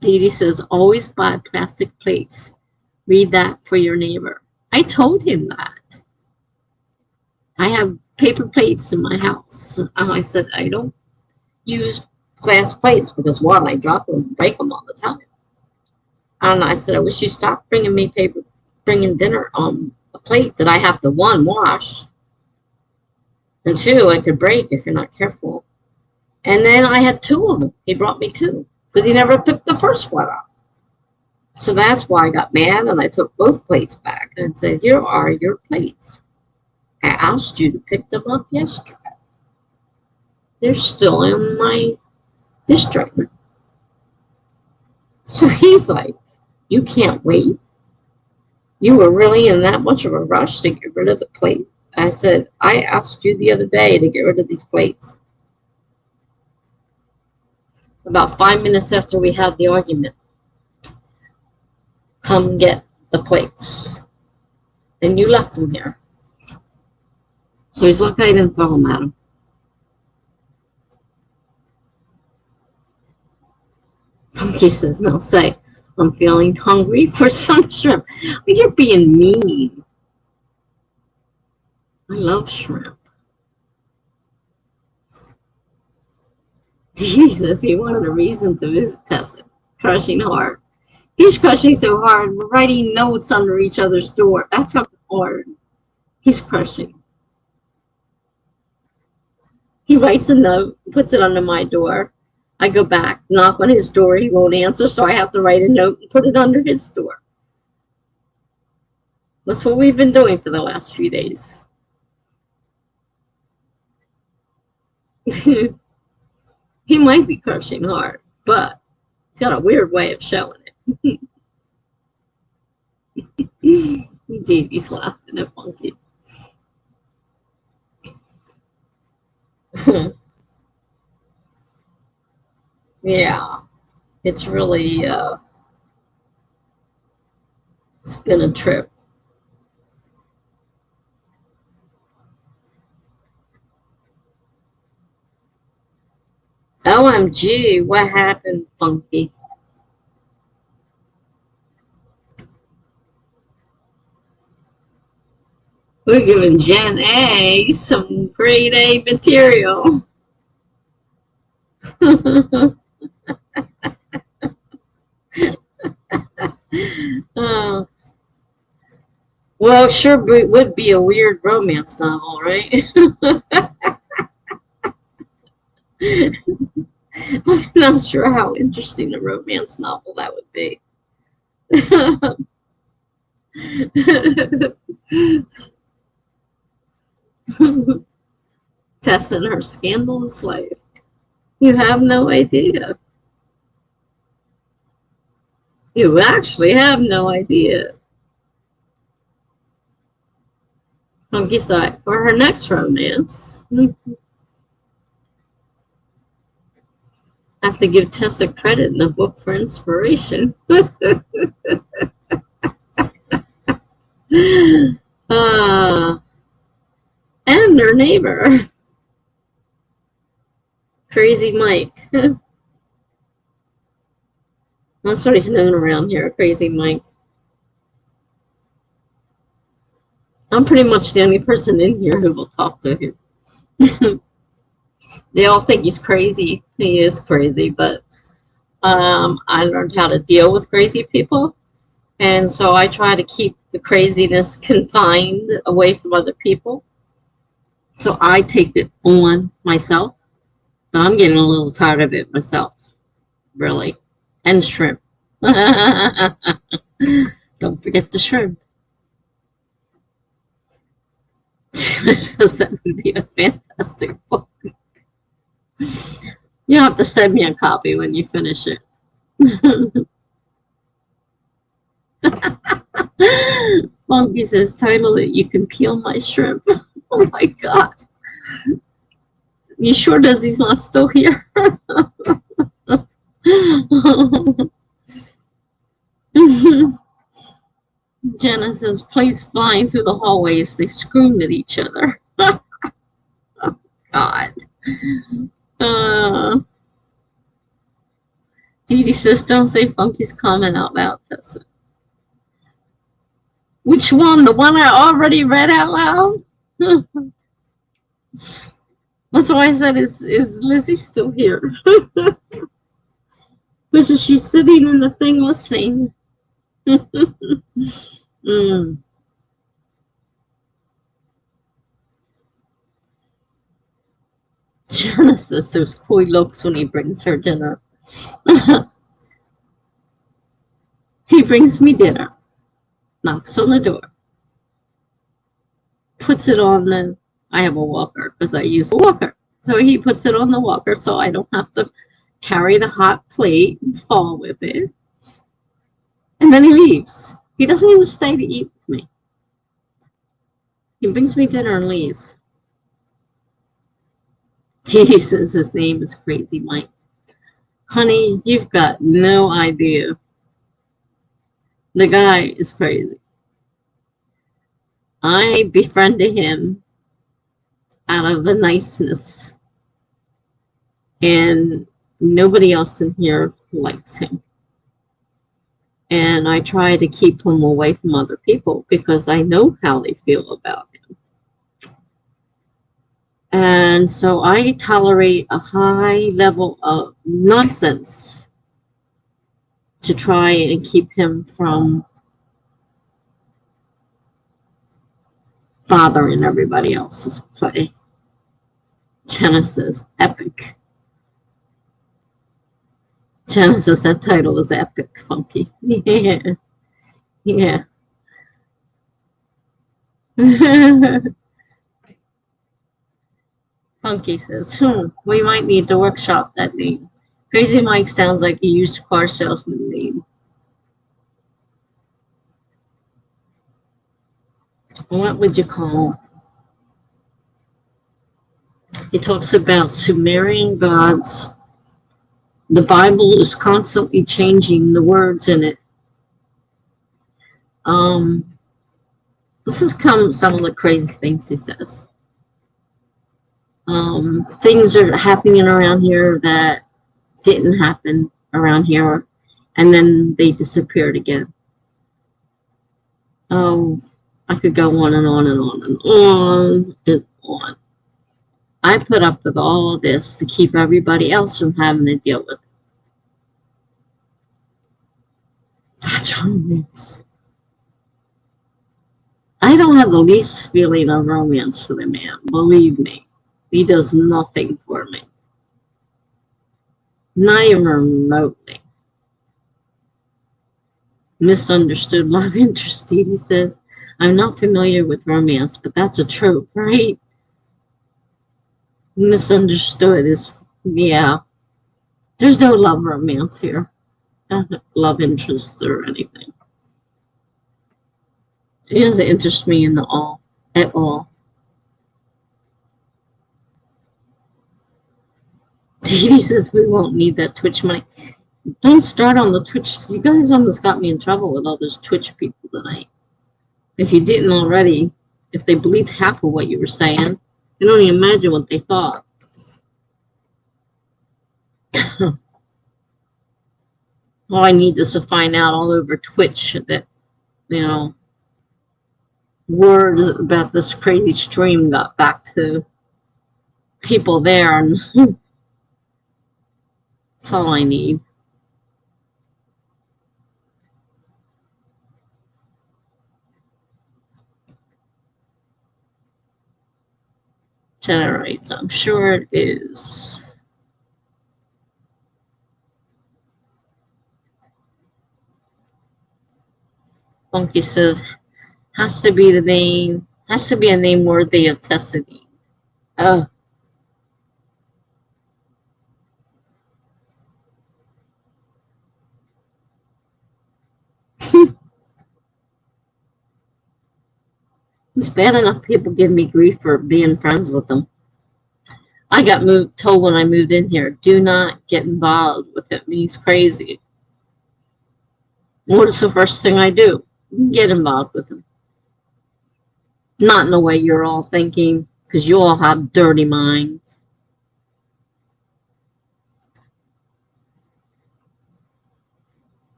Dee Dee says, always buy plastic plates. Read that for your neighbor. I told him that. I have paper plates in my house. And I said, I don't use glass plates because, one, I drop them and break them all the time. And I said, I wish you stopped bringing dinner on a plate that I have to, one, wash, and two, I could break if you're not careful. And then I had two of them. He brought me two because he never picked the first one up. So that's why I got mad, and I took both plates back and said, here are your plates. I asked you to pick them up yesterday. They're still in my dish drainer. So he's like, you can't wait. You were really in that much of a rush to get rid of the plates. I said, I asked you the other day to get rid of these plates. About 5 minutes after we had the argument. Come get the plates. And you left them here. So he's lucky I didn't throw them at him. He says, no, say, I'm feeling hungry for some shrimp. You're being mean. I love shrimp. He says he wanted a reason to visit Tessa. Crushing hard. He's crushing so hard. We're writing notes under each other's door. That's how hard he's crushing. He writes a note, puts it under my door. I go back, knock on his door. He won't answer, so I have to write a note and put it under his door. That's what we've been doing for the last few days. He might be crushing hard, but he's got a weird way of showing it. Indeed, he's laughing at Funky. Yeah, it's really it's been a trip. OMG, what happened, Funky? We're giving Gen A some grade A material. Well, it sure would be a weird romance novel, right? I'm not sure how interesting a romance novel that would be. Tessa and her scandalous life. You have no idea. You actually have no idea. Funky side for her next romance. I have to give Tessa credit in the book for inspiration. And her neighbor, Crazy Mike. That's what he's known around here, Crazy Mike. I'm pretty much the only person in here who will talk to him. They all think he's crazy. He is crazy, but I learned how to deal with crazy people. And so I try to keep the craziness confined away from other people. So I take it on myself. But I'm getting a little tired of it myself, really. And shrimp. Don't forget the shrimp. That would be a fantastic book. You'll have to send me a copy when you finish it. Funky says, title it, You Can Peel My Shrimp. Oh my God. You sure does he's not still here? Jenna says, plates flying through the hallways. They scream at each other. Oh, God. Dee Dee says, don't say Funky's comment out loud, Tessa. Which one? The one I already read out loud? That's why I said, is Lizzie still here? Because she's sitting in the thing listening. Genesis, those coy looks when he brings her dinner. He brings me dinner, knocks on the door, puts it on the, I have a walker because I use a walker. So he puts it on the walker so I don't have to carry the hot plate and fall with it. And then he leaves. He doesn't even stay to eat with me. He brings me dinner and leaves. He says his name is Crazy Mike. Honey, you've got no idea. The guy is crazy. I befriended him out of the niceness. And nobody else in here likes him. And I try to keep him away from other people because I know how they feel about him. And so I tolerate a high level of nonsense to try and keep him from bothering everybody else's play. Genesis, epic. Genesis, that title is epic, Funky. Yeah. Yeah. Funky says, we might need to workshop that name. Crazy Mike sounds like a used car salesman name. What would you call him? He talks about Sumerian gods. The Bible is constantly changing the words in it. This is some of the crazy things he says. Things are happening around here that didn't happen around here, and then they disappeared again. Oh, I could go on and on and on and on and on. I put up with all this to keep everybody else from having to deal with it. That's romance. I don't have the least feeling of romance for the man. Believe me. He does nothing for me. Not even remotely. Misunderstood love interest, he says. I'm not familiar with romance, but that's a trope, right? Misunderstood is, yeah. There's no love romance here. Love interest or anything. It doesn't interest me in all at all. Dee says we won't need that Twitch money. Don't start on the Twitch. You guys almost got me in trouble with all those Twitch people tonight. If you didn't already, if they believed half of what you were saying, you don't even imagine what they thought. All I need is to find out all over Twitch that, you know, word about this crazy stream got back to people there, and that's all I need. Generates, I'm sure it is. Funky says, has to be the name, has to be a name worthy of Tessa. Oh. It's bad enough people give me grief for being friends with them. I got told when I moved in here, do not get involved with him. He's crazy. What is the first thing I do? Get involved with him. Not in the way you're all thinking, because you all have dirty minds.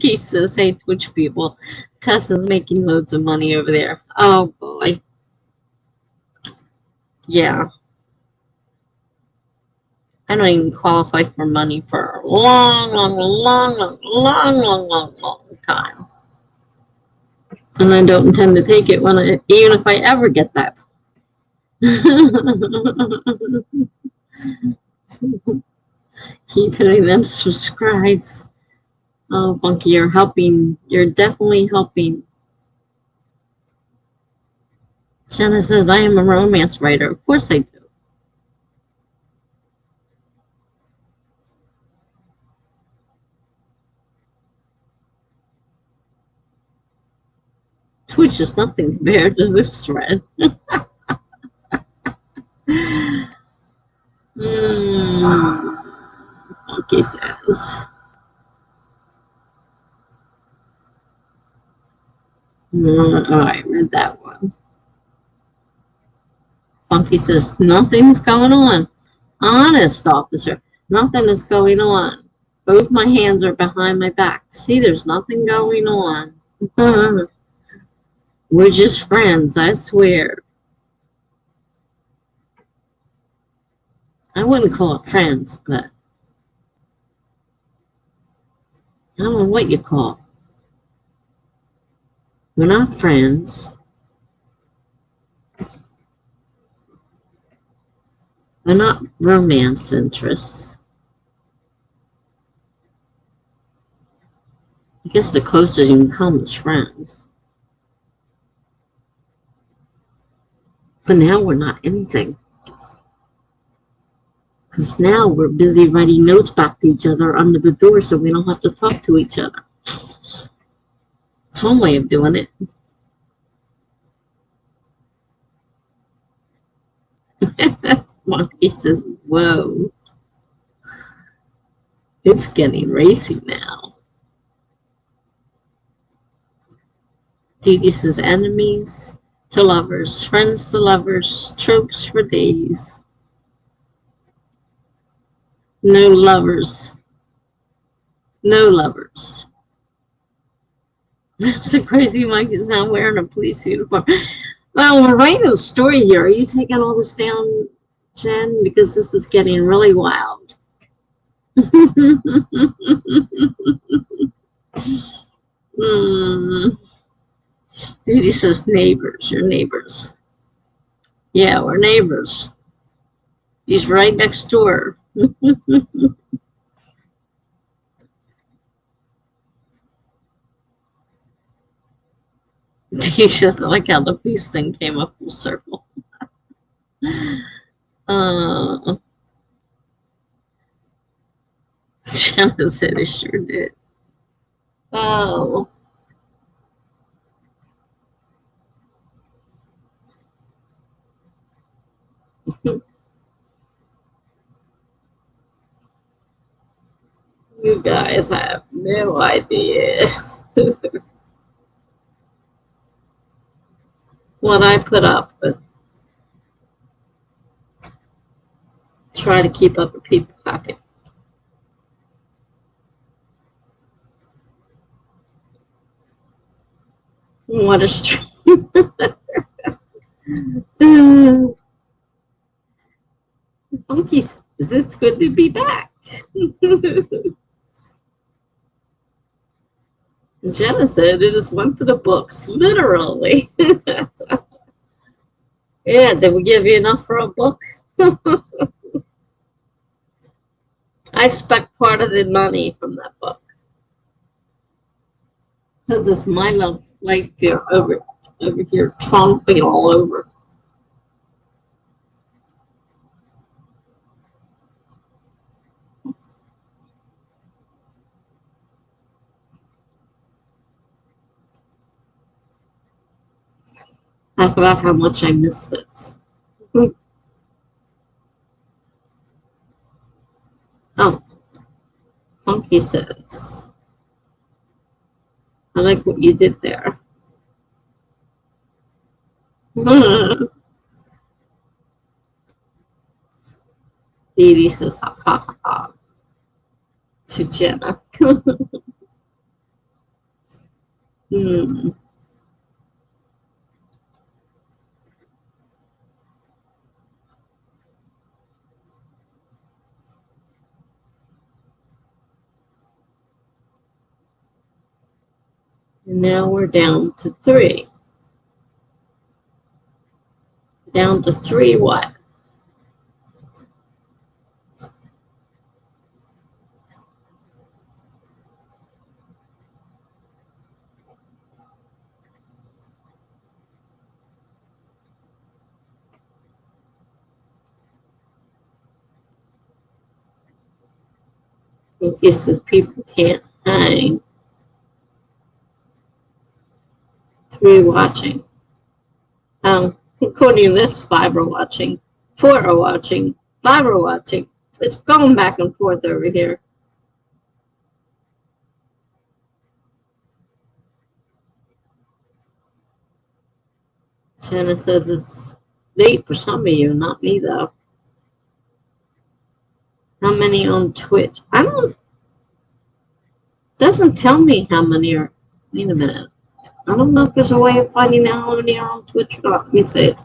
He says, hey, Twitch people, Tessa's making loads of money over there. Oh, boy. Yeah. I don't even qualify for money for a long time. And I don't intend to take it even if I ever get that. Keep hitting them subscribes. Oh, Bunky, you're helping. You're definitely helping. Jenna says, I am a romance writer. Of course I do. Twitch is nothing compared to this thread. Bunky says. I read that one. Funky says, nothing's going on. Honest, officer, nothing is going on. Both my hands are behind my back. See, there's nothing going on. We're just friends, I swear. I wouldn't call it friends, but I don't know what you call it. We're not friends. We're not romance interests. I guess the closest you can come is friends. But now we're not anything. Because now we're busy writing notes back to each other under the door so we don't have to talk to each other. It's one way of doing it. Monkey says, whoa. It's getting racy now. Dee says, enemies to lovers, friends to lovers, tropes for days. No lovers. No lovers. So crazy monkey's not wearing a police uniform. Well, we're writing a story here. Are you taking all this down, Jen? Because this is getting really wild. He says neighbors. Your neighbors. Yeah, we're neighbors. He's right next door. He just like how the peace thing came up full circle. Uh, Shannon said it sure did. Oh. You guys have no idea what I put up with. Try to keep up with people happy. What a stream. Funky, it's good to be back. Jenna said it just went for the books, literally. Yeah, did we give you enough for a book? I expect part of the money from that book. Because it's my love light here over here tromping all over. I forgot how much I missed this. Oh, Funky says, I like what you did there. Dee says, ha ha ha ha, to Jenna. Hmm. And now we're down to 3. Down to 3 what? In case the people can't hang. 3 watching. According to this, 5 are watching, 4 are watching, 5 are watching. It's going back and forth over here. Shanna says it's late for some of you, not me though. How many on Twitch? I don't, doesn't tell me how many are. Wait a minute. I don't know if there's a way of finding out how many are on Twitch or not. Let me see. It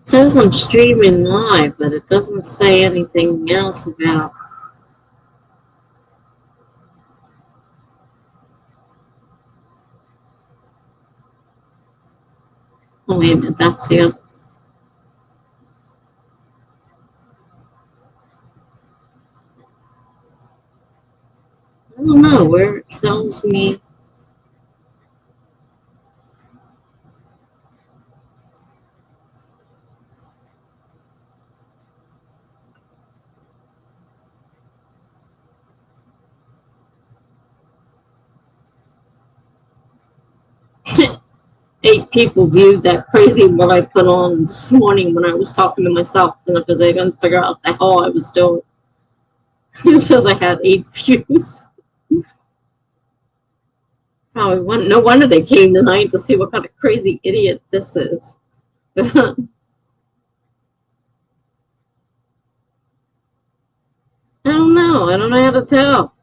says I'm streaming live, but it doesn't say anything else about. Oh, wait a minute, that's the other. I don't know where it tells me. 8 people viewed that crazy what I put on this morning when I was talking to myself because they couldn't figure out the hell I was doing. It says I had 8 views. Oh, no wonder they came tonight to see what kind of crazy idiot this is. I don't know. I don't know how to tell.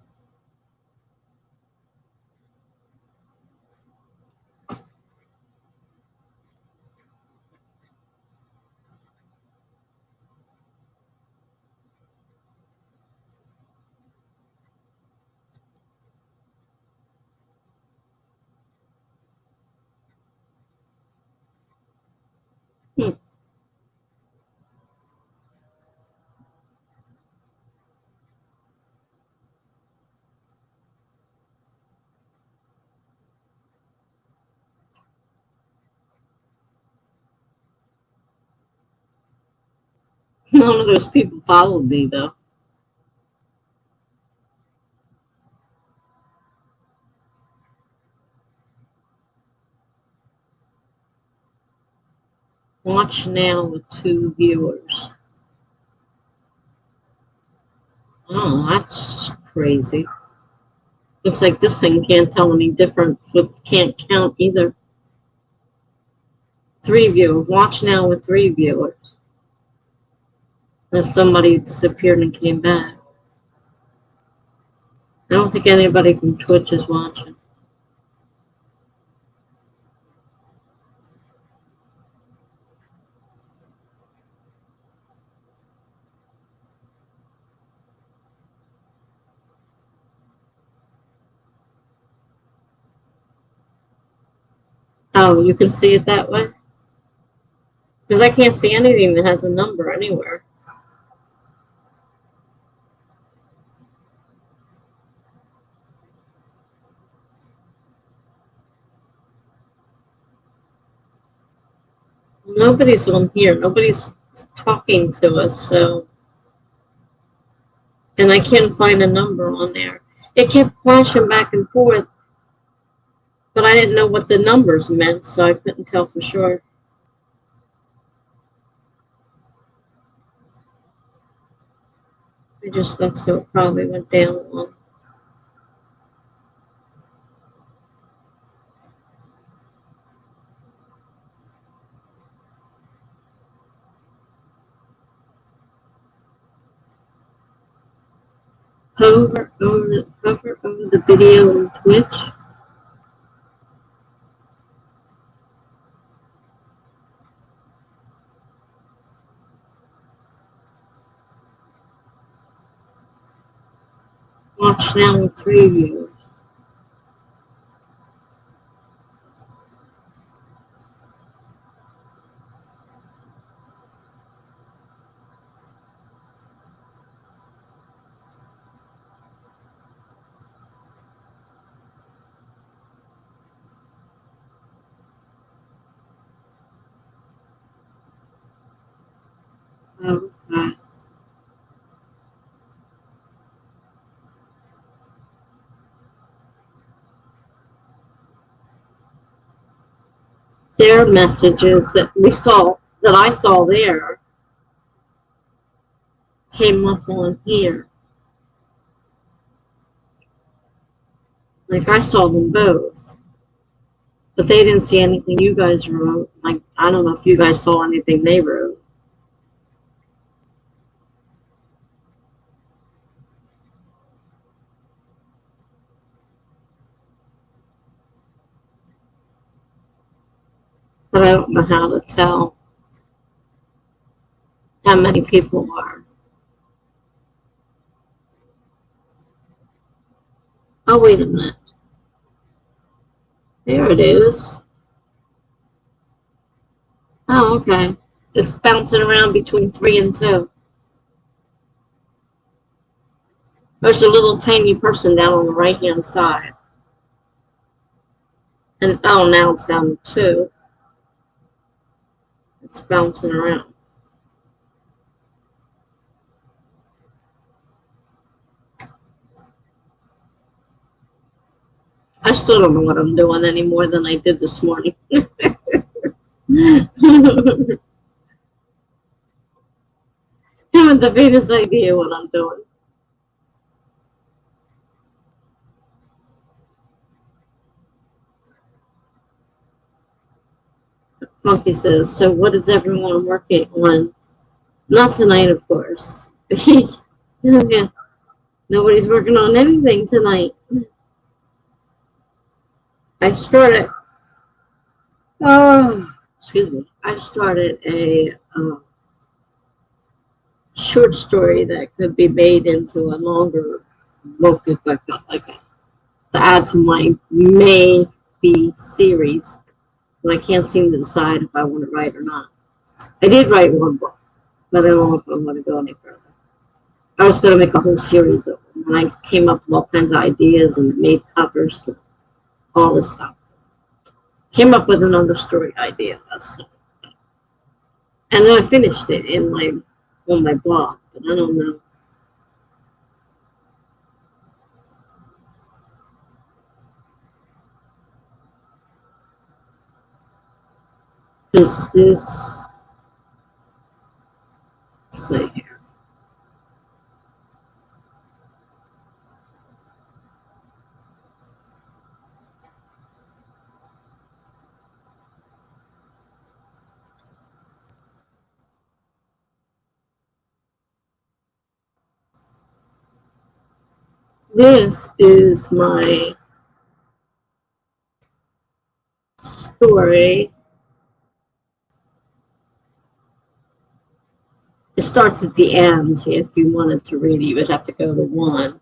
None of those people followed me, though. Watch now with 2 viewers. Oh, that's crazy. Looks like this thing can't tell any difference. Can't count either. 3 viewers. Watch now with 3 viewers. Unless somebody disappeared and came back. I don't think anybody from Twitch is watching. Oh, you can see it that way? Because I can't see anything that has a number anywhere. Nobody's on here. Nobody's talking to us, so. And I can't find a number on there. It kept flashing back and forth, but I didn't know what the numbers meant, so I couldn't tell for sure. I just thought so. It probably went down one. Hover over the video on Twitch. Watch now with 3 viewers. Okay. Their messages that I saw there, came up on here. Like, I saw them both. But they didn't see anything you guys wrote. Like, I don't know if you guys saw anything they wrote. But I don't know how to tell how many people are. Oh, wait a minute. There it is. Oh, okay. It's bouncing around between 3 and 2. There's a little tiny person down on the right-hand side. And, oh, now it's down to 2. It's bouncing around. I still don't know what I'm doing any more than I did this morning. Haven't the faintest idea what I'm doing. Funky says, so what is everyone working on? Not tonight, of course. Yeah. Nobody's working on anything tonight. I started a short story that could be made into a longer book if I felt like it, to add to my maybe series. But I can't seem to decide if I want to write or not. I did write one book, but I don't know if I want to go any further. I was going to make a whole series of them, and I came up with all kinds of ideas and made covers and all this stuff. Came up with another story idea last night. And then I finished it in like on my blog, but I don't know. Is this, let's see here. This is my story. It starts at the end. If you wanted to read it, you would have to go to 1.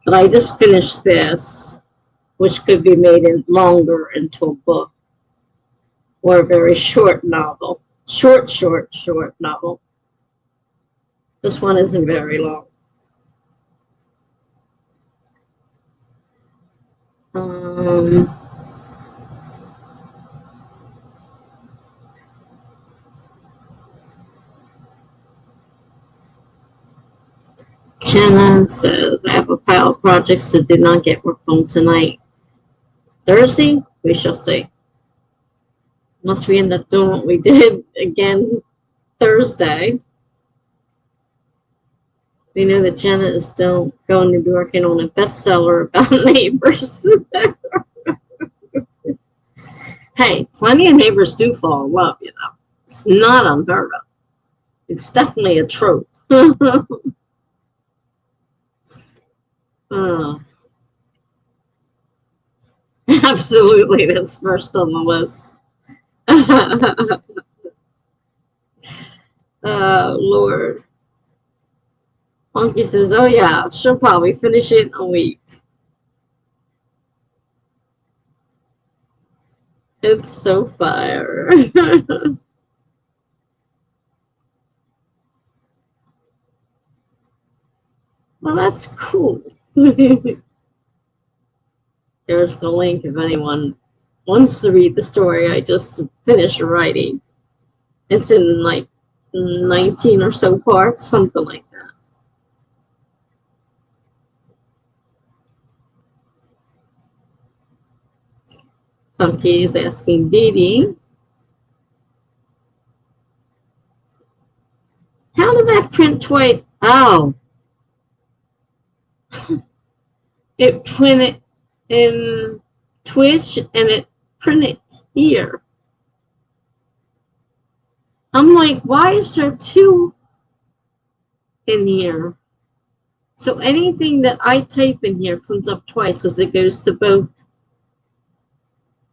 But I just finished this, which could be made longer into a book or a very short novel. Short novel. This one isn't very long. Jenna says, I have a pile of projects that did not get worked on tonight. Thursday, we shall see. Unless we end up doing what we did again Thursday. We know that Jenna is going to be working on a bestseller about neighbors. Hey, plenty of neighbors do fall in love, you know. It's not unheard of. It's definitely a trope. Absolutely, that's first on the list. Lord. Monkey says, oh yeah, she'll probably finish it in a week. It's so fire. Well, that's cool. There's the link if anyone wants to read the story I just finished writing. It's in like 19 or so parts, something like that. Funky is asking Dee Dee, how did that print twice? Oh, it printed in Twitch and it printed here. I'm like, why is there 2 in here? So anything that I type in here comes up twice as it goes to both.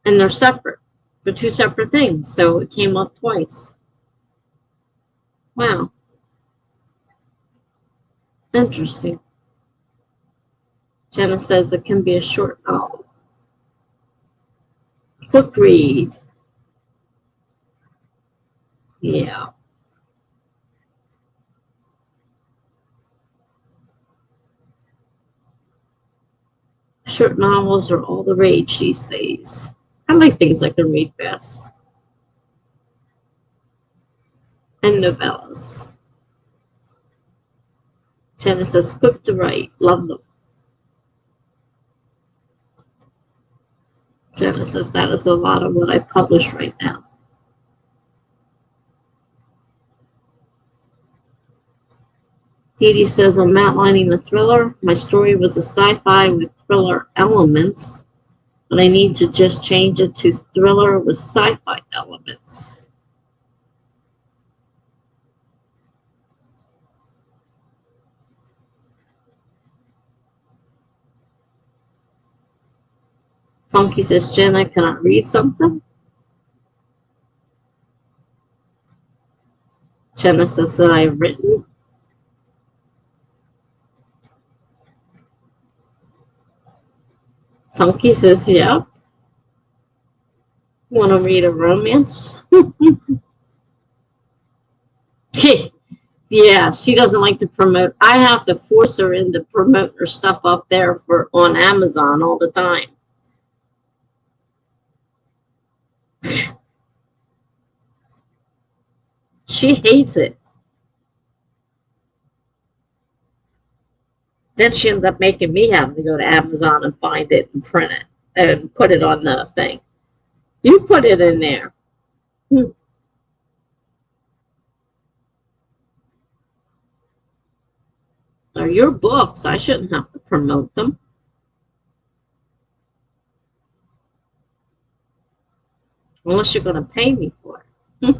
And they're separate. They're 2 separate things. So it came up twice. Wow. Interesting. Jenna says it can be a short novel. Quick read. Yeah. Short novels are all the rage these days. I like things I can read fast. And novellas. Jenna says, quick to write. Love them. Jenna says, that is a lot of what I publish right now. Dee Dee says, I'm outlining a thriller. My story was a sci-fi with thriller elements, but I need to just change it to thriller with sci-fi elements. Funky says, Jen, I cannot read something. Jenna says that I've written. Funky says, yeah. Want to read a romance? Yeah, she doesn't like to promote. I have to force her into promoting her stuff up there on Amazon all the time. She hates it. Then she ends up making me have to go to Amazon and find it and print it and put it on the thing. You put it in there. They're your books. I shouldn't have to promote them. Unless you're going to pay me for it.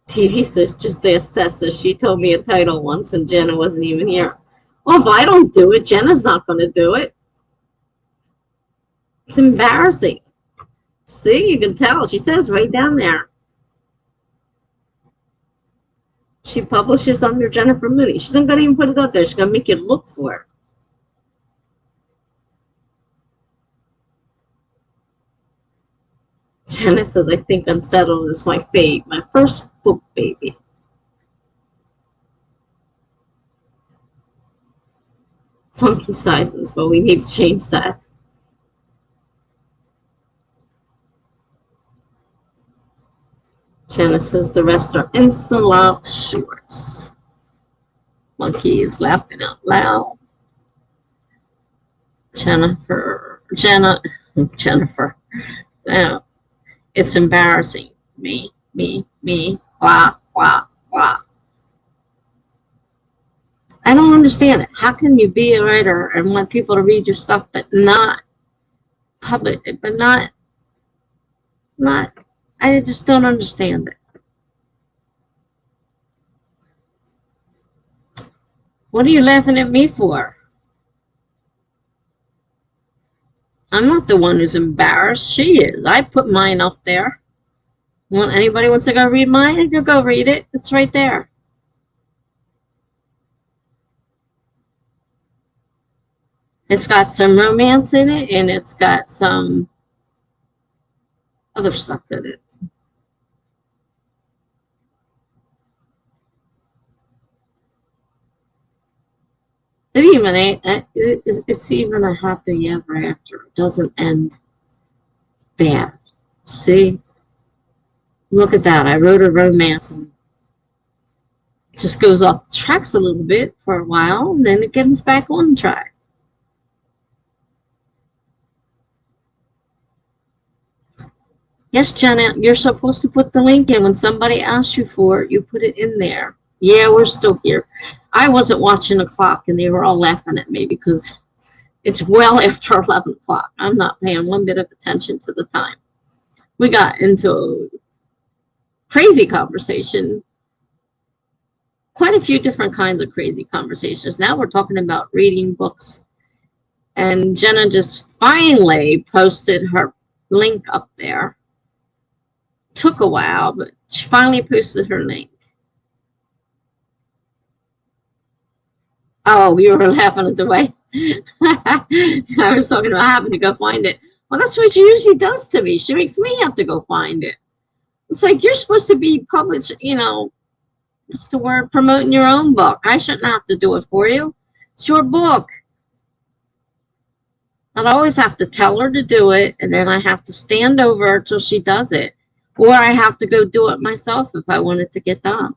TT says, just ask Tessa. She told me a title once when Jenna wasn't even here. Well, if I don't do it, Jenna's not going to do it. It's embarrassing. See, you can tell. She says right down there. She publishes under Jennifer Mooney. She's not going to even put it up there. She's going to make you look for it. Jenna says, I think Unsettled is my fave. My first book, baby. Funky sizes, but we need to change that. Jenna says the rest are instant love shorts. Monkey is laughing out loud. Jennifer. Now, it's embarrassing. Me, wah, wah, wah. I don't understand it. How can you be a writer and want people to read your stuff, but not publish it, but not, I just don't understand it. What are you laughing at me for? I'm not the one who's embarrassed. She is. I put mine up there. Anybody wants to go read mine? You go read it. It's right there. It's got some romance in it, and it's got some other stuff in it. It's even a happy ever after. It doesn't end bad. See? Look at that. I wrote a romance and it just goes off the tracks a little bit for a while, and then it gets back on track. Yes, Jenna, you're supposed to put the link in. When somebody asks you for it, you put it in there. Yeah, we're still here. I wasn't watching the clock, and they were all laughing at me because it's well after 11 o'clock. I'm not paying one bit of attention to the time. We got into a crazy conversation. Quite a few different kinds of crazy conversations. Now we're talking about reading books. And Jenna just finally posted her link up there. Took a while, but she finally posted her link. Oh, you were laughing at the way I was talking about having to go find it. Well, that's what she usually does to me. She makes me have to go find it. It's like you're supposed to be published, what's the word, promoting your own book. I shouldn't have to do it for you. It's your book. I'd always have to tell her to do it, and then I have to stand over her till she does it. Or I have to go do it myself if I want it to get done.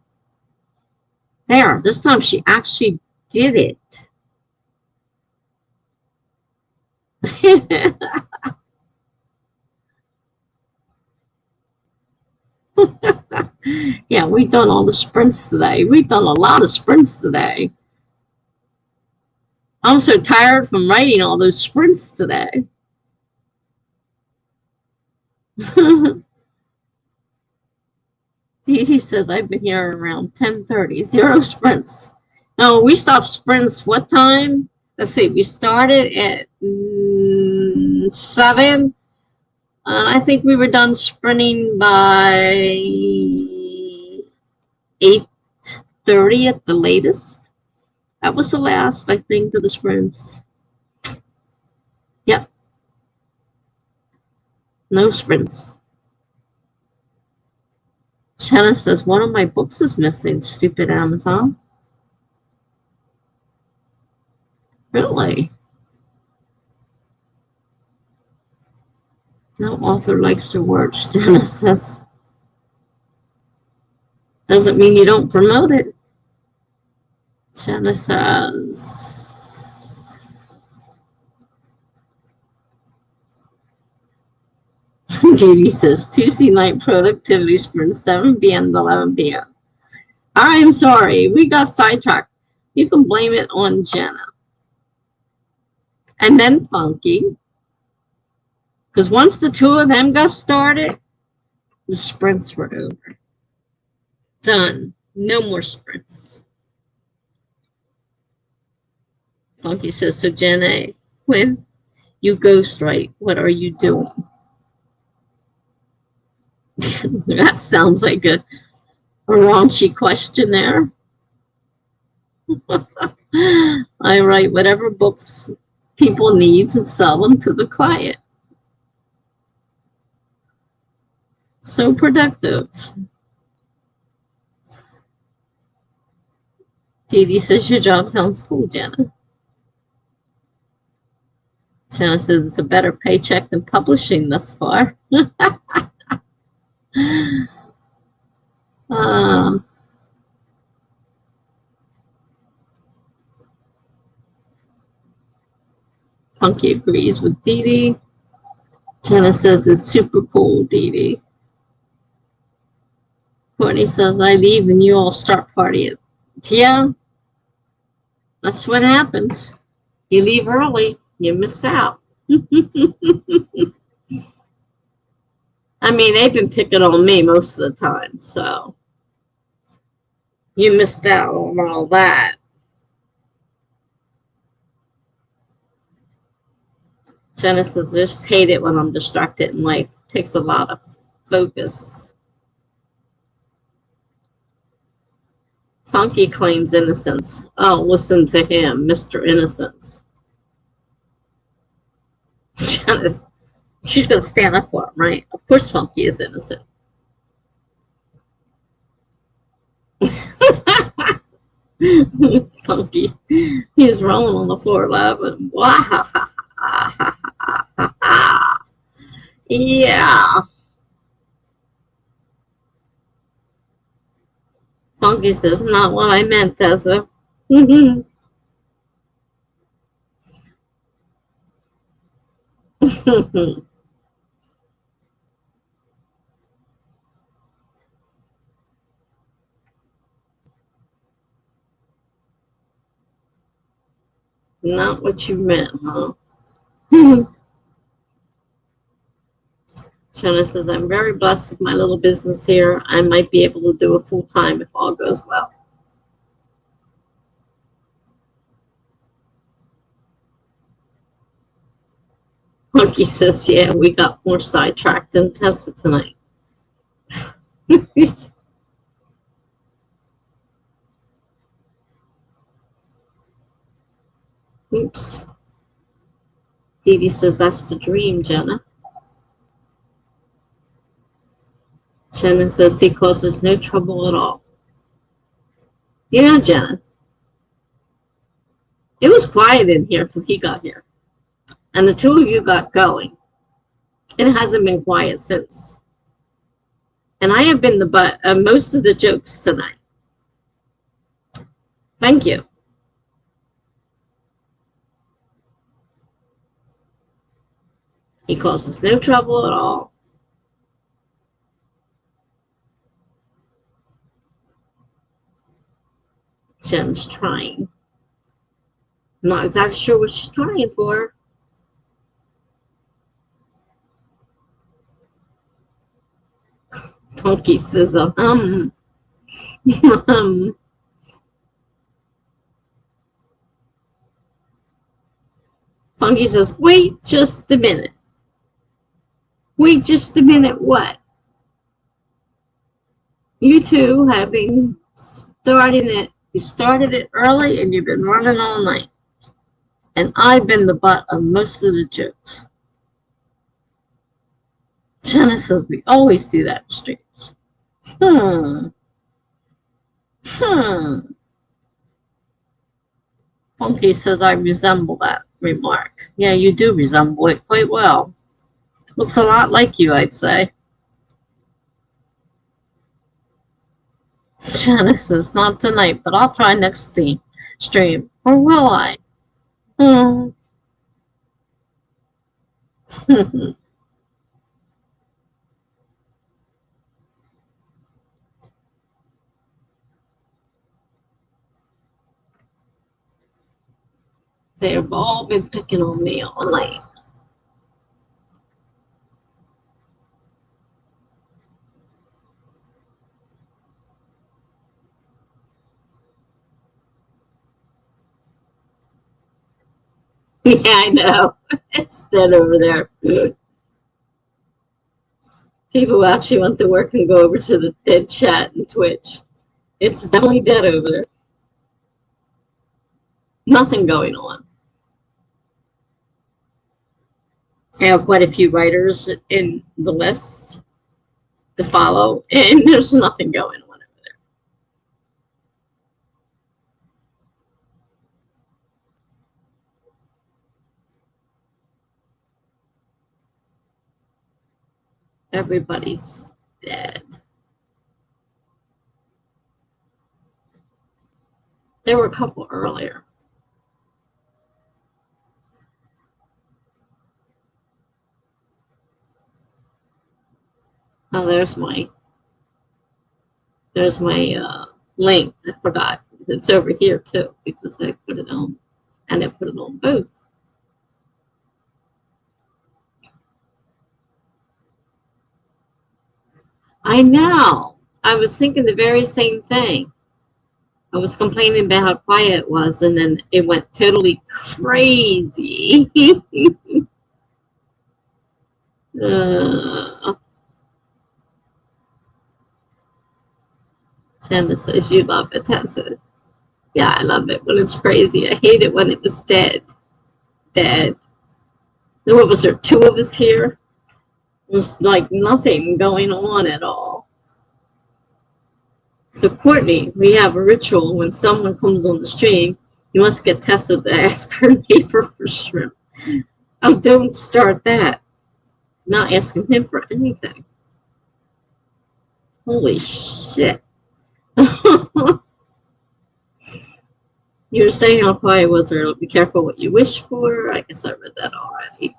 There, this time she actually did it. Yeah, we've done all the sprints today. We've done a lot of sprints today. I'm so tired from writing all those sprints today. He says I've been here around 10:30. 0 sprints. No, we stopped sprints what time? Let's see. We started at 7. I think we were done sprinting by 8:30 at the latest. That was the last, I think, of the sprints. Yep. No sprints. Shanna says, one of my books is missing, stupid Amazon. Really? No, No author likes your words, Jenna says. Doesn't mean you don't promote it. Jenna says. Judy says Tuesday night productivity sprint 7 p.m. to 11 p.m. I'm sorry, we got sidetracked. You can blame it on Jenna. And then Funky. Because once the two of them got started, the sprints were over. Done. No more sprints. Funky says, so Jenna, when you ghostwrite, what are you doing? That sounds like a raunchy question there. I write whatever books people need and sell them to the client. So productive. Dee Dee says your job sounds cool, Jenna. Jenna says it's a better paycheck than publishing thus far. Funky agrees with Dee Dee. Jenna says it's super cool, Dee Dee. Courtney says I leave and you all start partying. Yeah, that's what happens. You leave early, you miss out. I mean, they've been picking on me most of the time, so you missed out on all that. Jenna says, just hate it when I'm distracted in life. It takes a lot of focus. Funky claims innocence. Oh, listen to him, Mr. Innocence. Jenna's, she's going to stand up for him, right? Of course Funky is innocent. Funky. He's rolling on the floor laughing. Wow. Yeah. Funky says, not what I meant, Tessa. Not what you meant, huh? Jenna says, I'm very blessed with my little business here. I might be able to do it full time if all goes well. Monkey says, yeah, we got more sidetracked than Tessa tonight. Oops. Dee Dee says, that's the dream, Jenna. Jenna says, he causes no trouble at all. You know, Jenna, it was quiet in here till he got here. And the two of you got going. It hasn't been quiet since. And I have been the butt of most of the jokes tonight. Thank you. He causes no trouble at all. Jen's trying. I'm not exactly sure what she's trying for. Funky says, Funky says, wait just a minute. Wait just a minute, what? You two have been starting it. You started it early and you've been running all night. And I've been the butt of most of the jokes. Jenna says, we always do that in streams. Funky says, I resemble that remark. Yeah, you do resemble it quite well. Looks a lot like you, I'd say. Janice says, not tonight, but I'll try next stream. Or will I? Hmm. They've all been picking on me all night. Yeah, I know. It's dead over there. People actually want to work and go over to the dead chat and Twitch. It's definitely dead over there. Nothing going on. I have quite a few writers in the list to follow, and there's nothing going on over there. Everybody's dead. There were a couple earlier. Oh, there's my link. I forgot. It's over here too because I put it on, and I put it on both. I know. I was thinking the very same thing. I was complaining about how quiet it was, and then it went totally crazy. Shannon says you love it, Tessa. Yeah, I love it when it's crazy. I hate it when it was dead. Dead. What was there, 2 of us here? It was like nothing going on at all. So Courtney, we have a ritual when someone comes on the stream, you must get Tessa to ask her neighbor for shrimp. Oh, don't start that. Not asking him for anything. Holy shit. You were saying how quiet was there. Be careful what you wish for. I guess I read that already.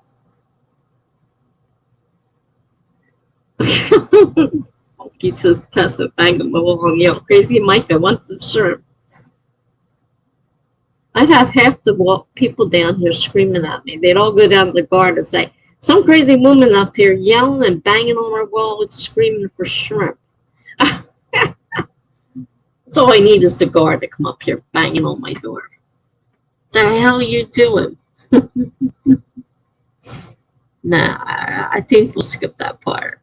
He says, Tessa, bang him along. Yo, crazy Micah wants some shrimp. I'd have half the people down here screaming at me. They'd all go down to the guard and say, some crazy woman up here yelling and banging on our wall and screaming for shrimp. That's all I need is the guard to come up here banging on my door. The hell are you doing? Nah, I think we'll skip that part.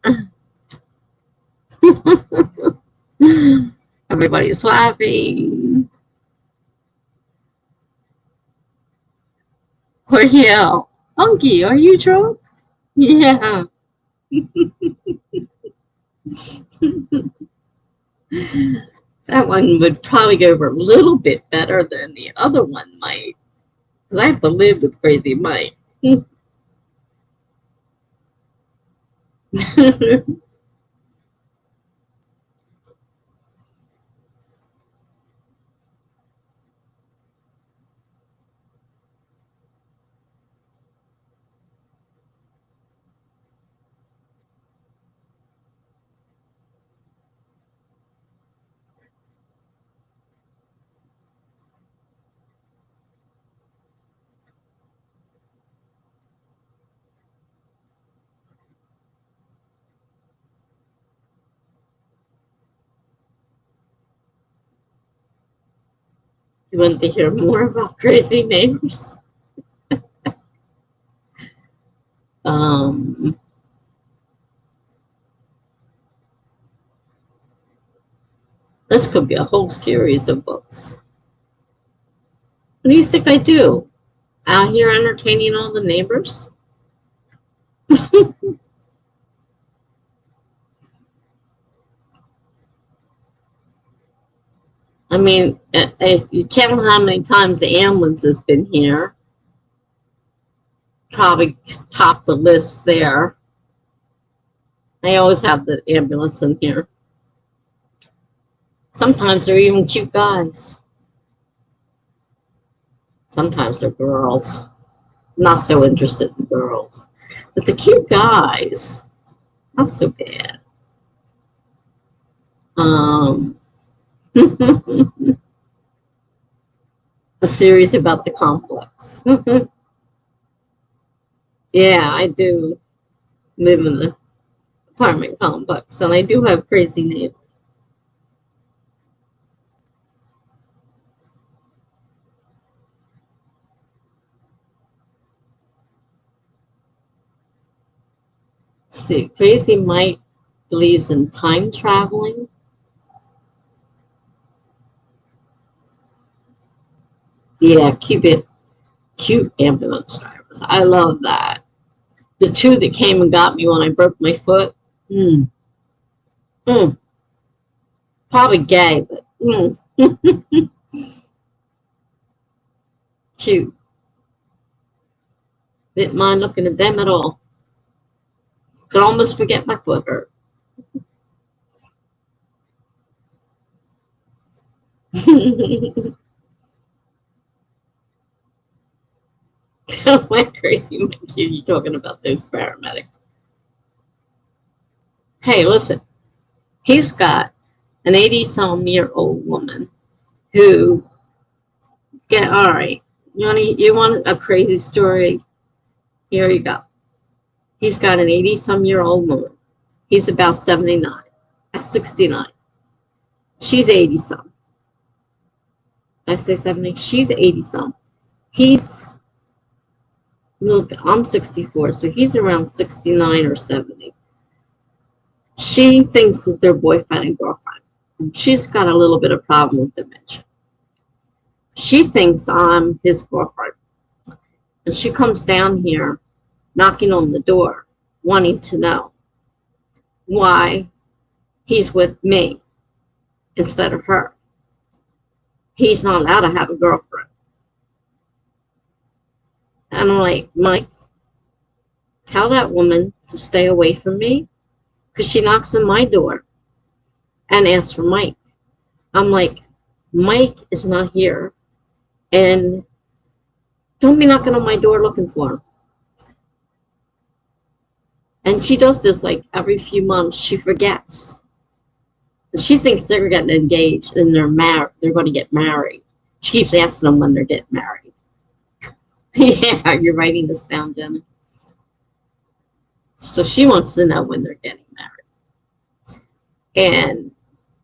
Everybody's laughing. Or yell, Unky, are you drunk? Yeah. That one would probably go over a little bit better than the other one might. Because I have to live with Crazy Mike. You want to hear more about crazy neighbors? This could be a whole series of books. What do you think I do? Out here entertaining all the neighbors? I mean, if you count how many times the ambulance has been here, probably top the list there. I always have the ambulance in here. Sometimes they're even cute guys. Sometimes they're girls. Not so interested in girls. But the cute guys, not so bad. A series about the complex. Yeah, I do live in the apartment complex, and I do have crazy neighbors. See, Crazy Mike believes in time traveling. Yeah, cute ambulance drivers. I love that. The two that came and got me when I broke my foot. Mm, mm, probably gay, but cute. Didn't mind looking at them at all. Could almost forget my foot hurt. Why crazy Mike? You talking about those paramedics? Hey, listen. He's got an 80-some-year-old woman who get all right. You want a crazy story? Here you go. He's got an 80-some-year-old woman. He's about 79. That's 69. She's 80-some. I say 70. She's 80-some. He's look. I'm 64, so he's around 69 or 70. She thinks that they're boyfriend and girlfriend. And she's got a little bit of problem with dementia. She thinks I'm his girlfriend. And she comes down here knocking on the door, wanting to know why he's with me instead of her. He's not allowed to have a girlfriend. And I'm like, Mike, tell that woman to stay away from me because she knocks on my door and asks for Mike. I'm like, Mike is not here, and don't be knocking on my door looking for him. And she does this like every few months. She forgets. And she thinks they're getting engaged and they're going to get married. She keeps asking them when they're getting married. Yeah, you're writing this down, Jenna. So she wants to know when they're getting married. And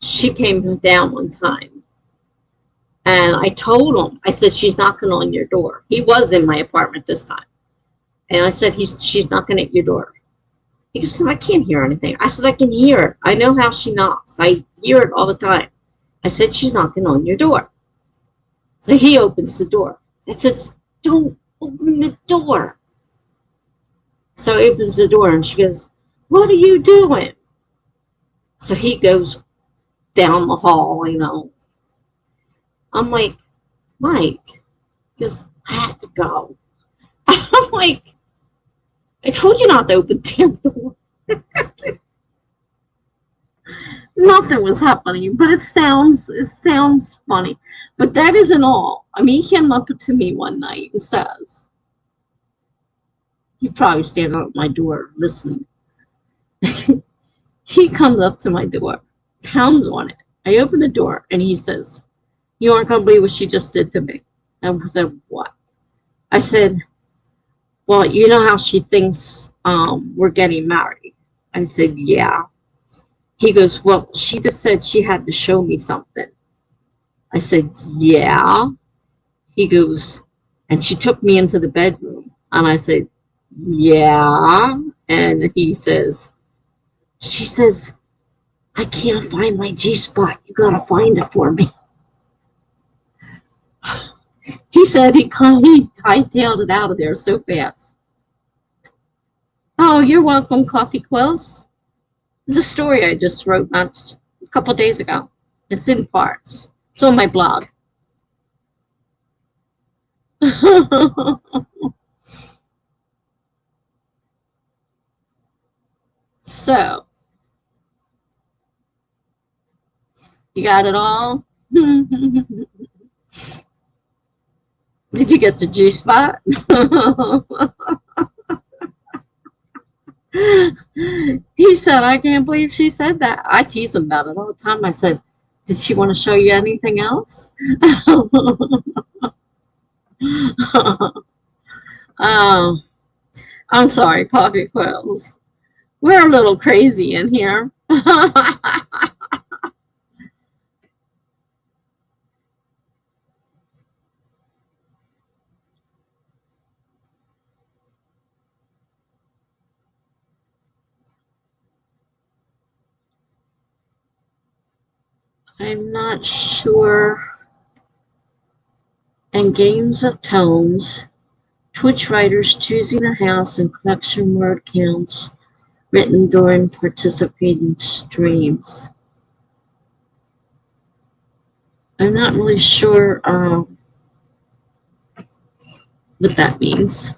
she came down one time. And I told him, I said, she's knocking on your door. He was in my apartment this time. And I said, she's knocking at your door. He goes, I can't hear anything. I said, I can hear it. I know how she knocks. I hear it all the time. I said, she's knocking on your door. So he opens the door. I said, don't open the door. So he opens the door and she goes, what are you doing? So he goes down the hall, I'm like, Mike, he goes, I have to go. I'm like, I told you not to open the damn door. Nothing was happening, but it sounds funny. But that isn't all. I mean, he came up to me one night and says, he probably standing at my door listening. He comes up to my door, pounds on it. I open the door and he says, you aren't going to believe what she just did to me. I said, what? I said, well, you know how she thinks we're getting married. I said, yeah. He goes, well, she just said she had to show me something. I said, yeah. He goes, and she took me into the bedroom. And I said, yeah. And he says, she says, I can't find my G-spot. You got to find it for me. He said he hightailed it out of there so fast. Oh, you're welcome, Coffee Quills. It's a story I just wrote not a couple days ago. It's in parts. It's on my blog. So, You got it all? Did you get the G-spot? He said, I can't believe she said that. I tease him about it all the time. I said, did she want to show you anything else? Oh, I'm sorry, coffee quills. We're a little crazy in here. I'm not sure. And games of tones, Twitch writers choosing a house and collection word counts written during participating streams. I'm not really sure what that means.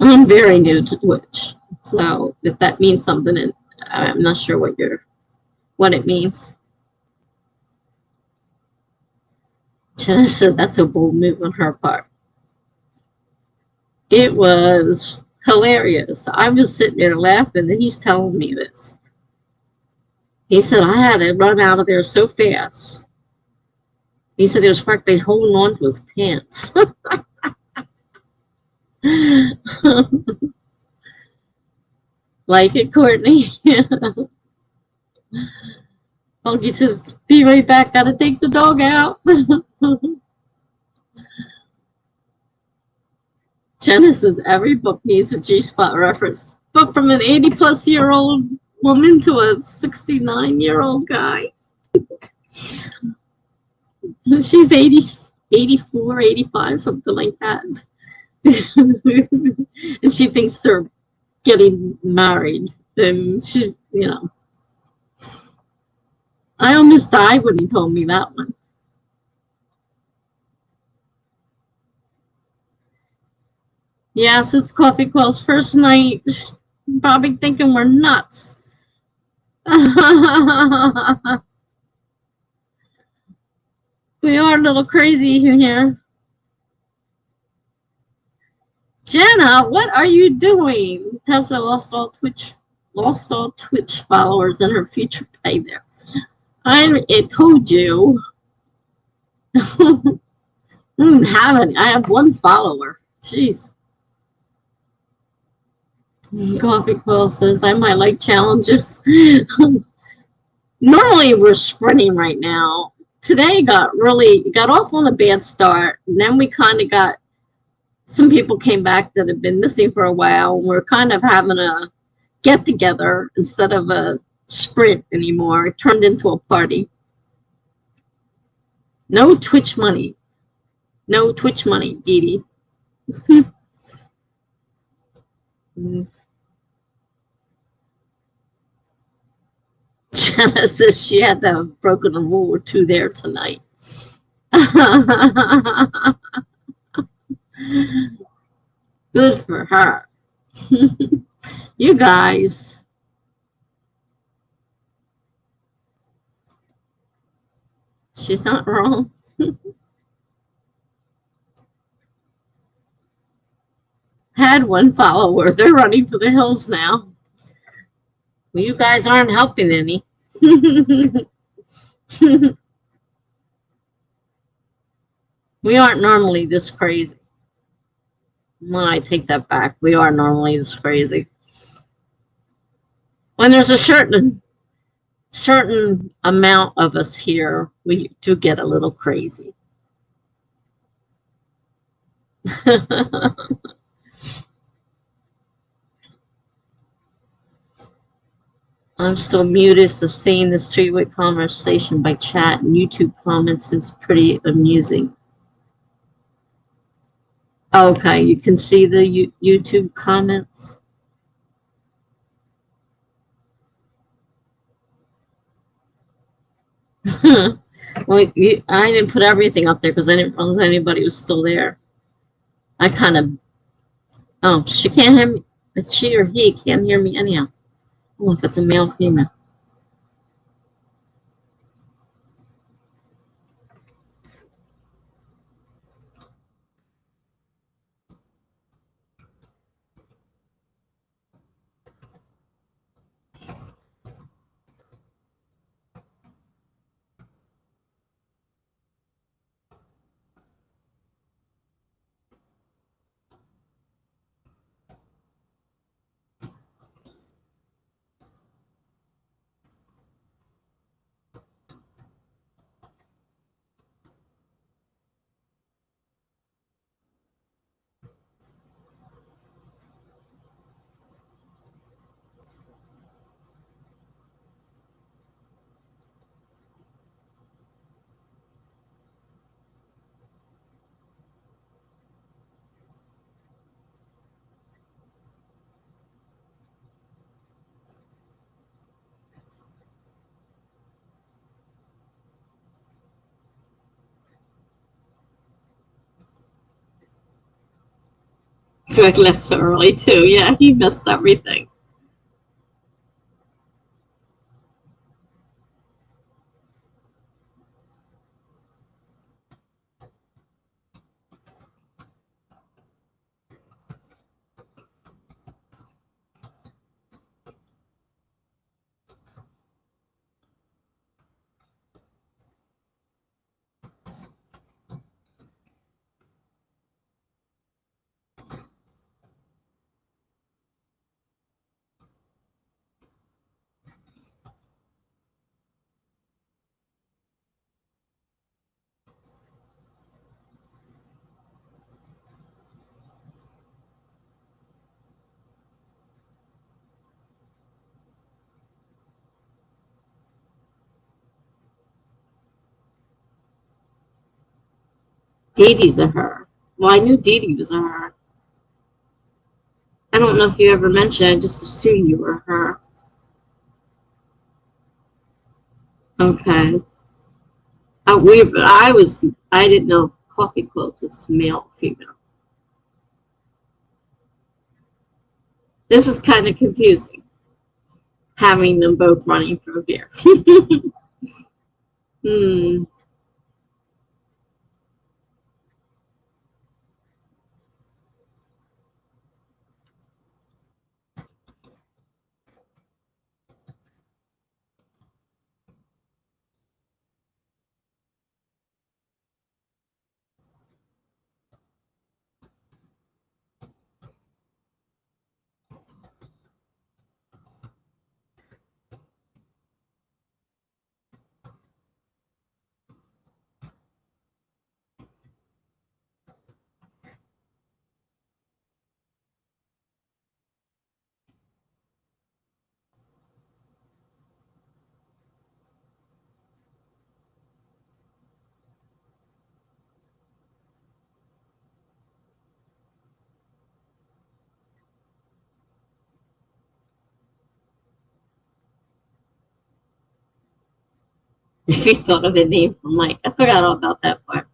I'm very new to Twitch, so if that means something, I'm not sure what it means. Jenna said that's a bold move on her part. It was hilarious. I was sitting there laughing, and he's telling me this. He said, I had to run out of there so fast. He said he was practically holding on to his pants. Like it, Courtney? Funky says, be right back, gotta take the dog out. Jenna says, every book needs a G-spot reference. But from an 80-plus-year-old woman to a 69-year-old guy. She's 80, 84, 85, something like that. And she thinks they're getting married. And she, you know. I almost died when he told me that one. Yes, it's Coffee Quill's first night. Probably thinking we're nuts. We are a little crazy here. Jenna, what are you doing? Tessa lost all Twitch followers in her future pay there. I told you. I have one follower. Jeez. Coffee Quill says, I might like challenges. Normally we're sprinting right now. Today got off on a bad start, and then we kind of got some people came back that had been missing for a while, and we're kind of having a get together instead of a sprint anymore. It turned into a party. No Twitch money. No Twitch money, Dee Dee. Jenna says she had to have broken a rule or two there tonight. Good for her. You guys. She's not wrong. Had one follower. They're running for the hills now. Well, you guys aren't helping any. We aren't normally this crazy. Well, I take that back. We are normally this crazy. When there's a certain amount of us here, we do get a little crazy. I'm still muted, so seeing this three-way conversation by chat and YouTube comments is pretty amusing. Okay, you can see the YouTube comments. Well, I didn't put everything up there because I didn't realize anybody was still there. I kind of, oh, she can't hear me. She or he can't hear me anyhow. I don't know if it's a male or female. Greg left so early too. Yeah, he missed everything. Dee Dee's a her. Well, I knew Dee Dee was a her. I don't know if you ever mentioned. I just assumed you were her. Okay. Weird, but I didn't know if Coffee Clothes was male or female. This was kind of confusing, having them both running for a beer. Hmm. If you thought of a name for Mike, I forgot all about that part.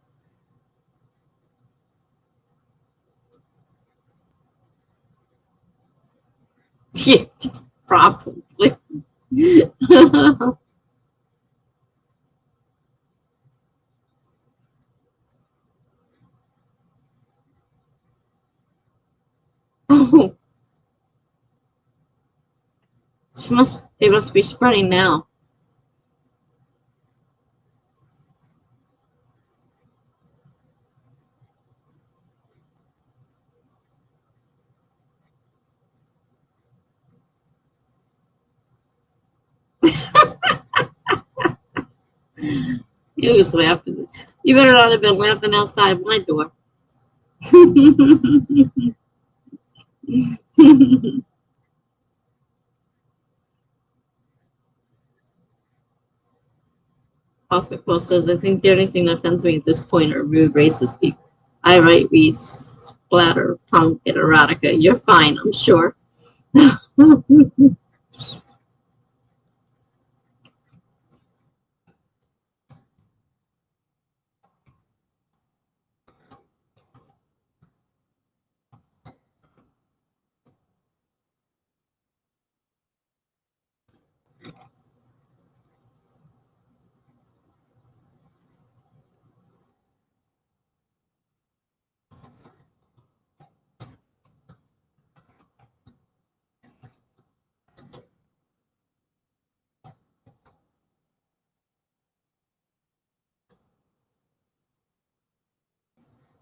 Yeah, probably. Oh, they must be spreading now. He was laughing. You better not have been laughing outside my door. Coffee says, I think the only thing that offends me at this point are rude racist people. I write, read, splatter, punk, and erotica. You're fine, I'm sure.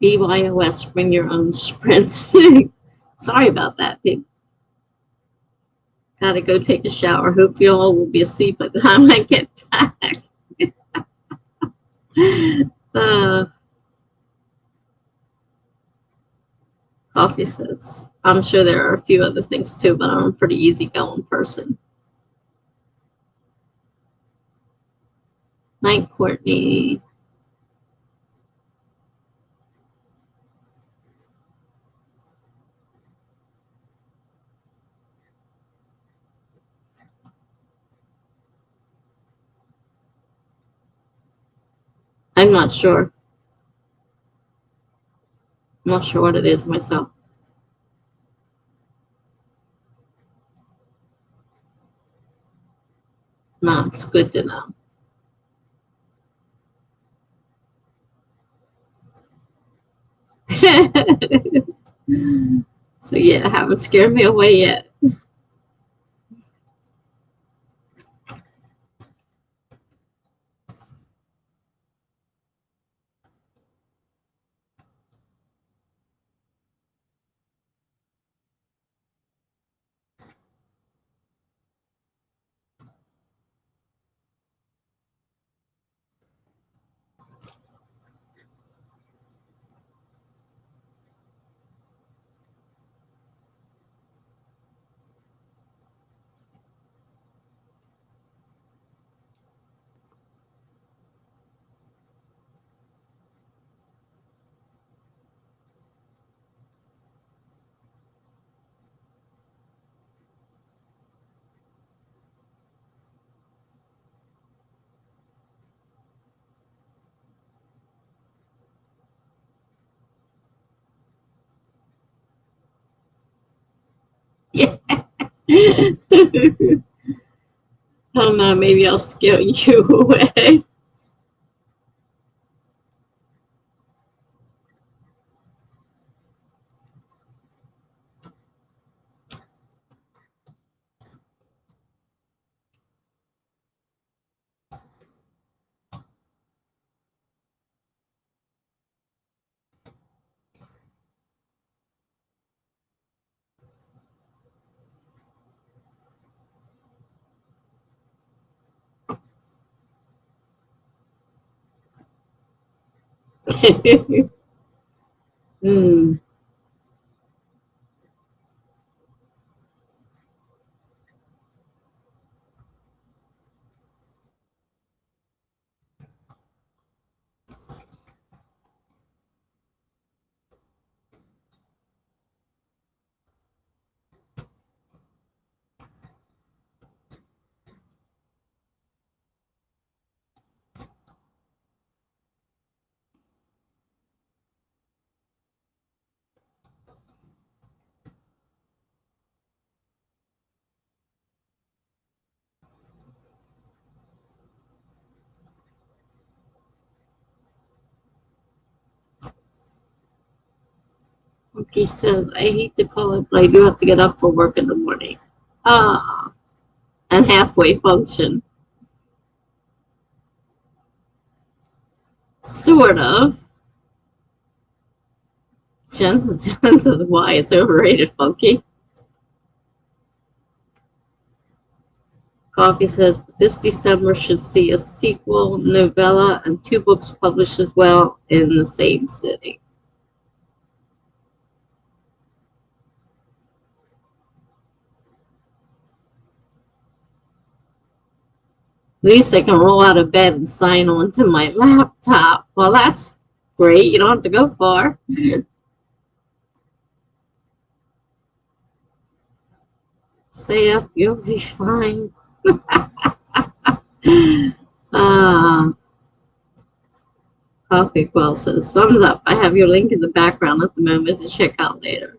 BYOS, bring your own sprints. Sorry about that, babe. Gotta go take a shower. Hope you all will be asleep by the time I get back. uh, Coffee says, I'm sure there are a few other things too, but I'm a pretty easygoing person. Night, Courtney. I'm not sure. I'm not sure what it is myself. No, it's good to know. So yeah, haven't scared me away yet. Yeah. I don't know, maybe I'll scare you away. Hmm. He says, I hate to call it, but I do have to get up for work in the morning. Ah, and halfway function. Sort of. Jen says why it's overrated, Funky. Coffee says this December should see a sequel, novella, and 2 books published as well in the same city. At least I can roll out of bed and sign onto my laptop. Well, that's great. You don't have to go far. Stay up, you'll be fine. Ah, Coffee Quell says, thumbs up. I have your link in the background at the moment to check out later.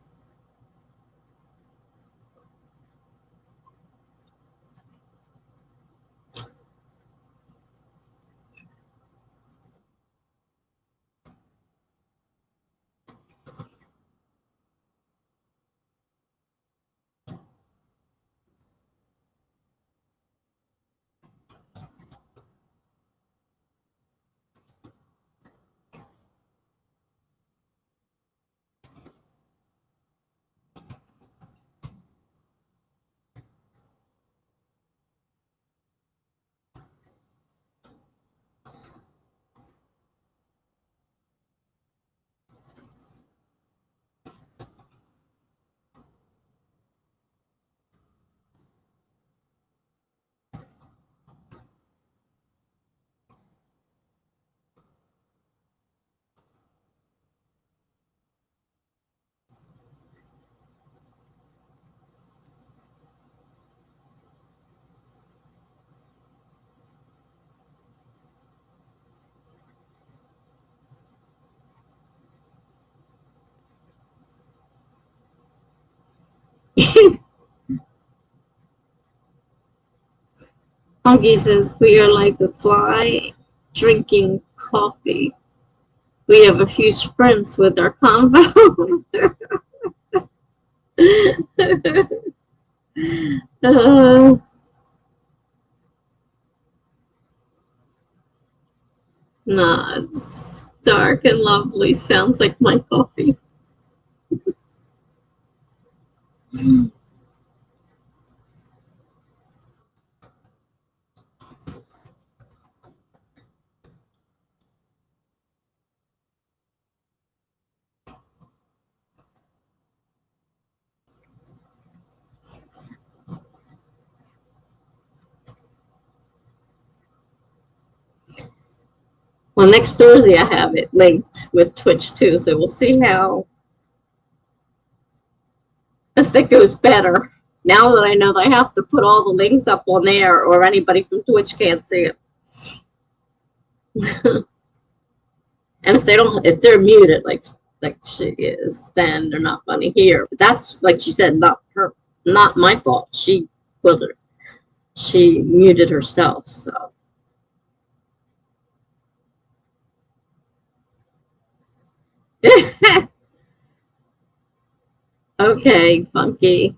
Funky says, we are like the fly drinking coffee. We have a few sprints with our convo. uh, nah, it's dark and lovely. Sounds like my coffee. Well, next Thursday I have it linked with Twitch too, so we'll see how if it goes better. Now that I know that I have to put all the links up on there, or anybody from Twitch can't see it. And if they're muted like she is, then they're not going to hear. But that's, like she said, not my fault. She muted herself. So okay, Funky.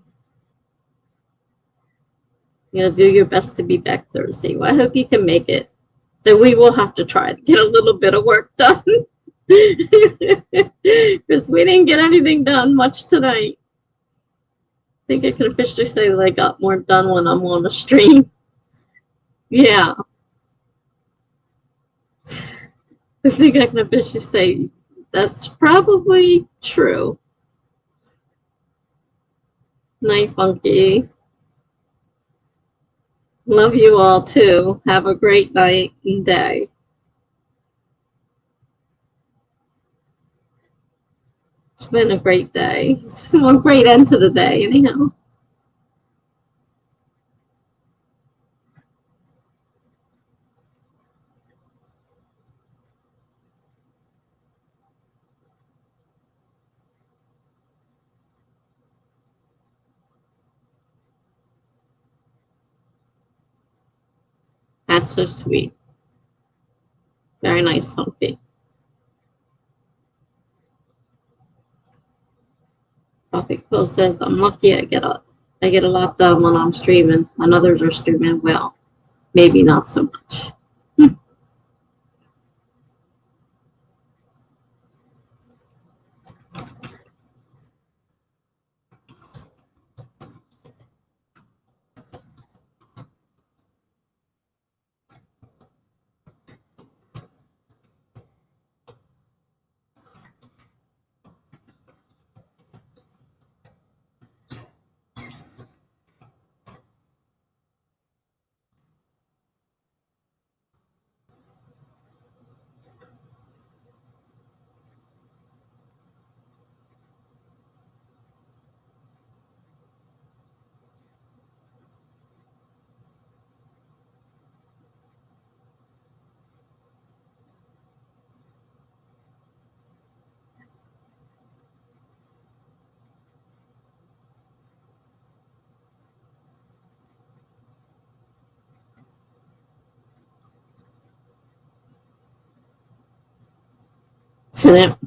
Do your best to be back Thursday. Well, I hope you can make it. Though we will have to try to get a little bit of work done. Because we didn't get anything done much tonight. I think I can officially say that I got more done when I'm on the stream. Yeah. I think I can officially say that's probably true. Night, Funky. Love you all too. Have a great night and day. It's been a great day. It's a great end to the day, anyhow. That's so sweet. Very nice, Funky. Puppy Quill says, I'm lucky I get a lot done when I'm streaming, and others are streaming well. Maybe not so much.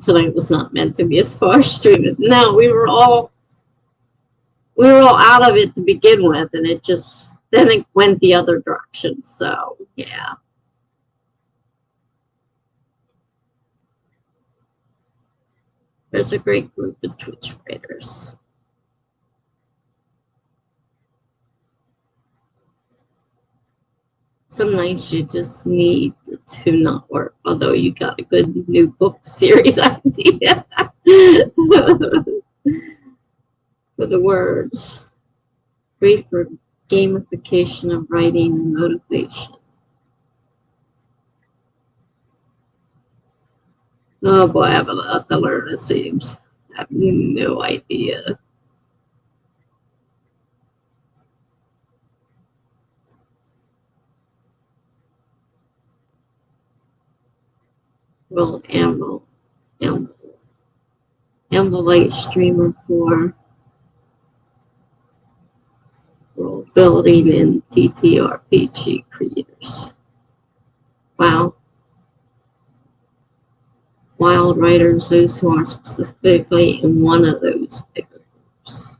Tonight was not meant to be as far as streaming. No, we were all out of it to begin with, and then it went the other direction. So yeah. There's a great group of Twitch writers. Some nights you just need to not work, although you got a good new book series idea. For the words. Great for gamification of writing and motivation. Oh boy, I have a lot to learn, it seems. I have no idea. Well, I'm the light streamer for World building and TTRPG creators. Wow. Wild writers, those who are specifically in one of those bigger groups.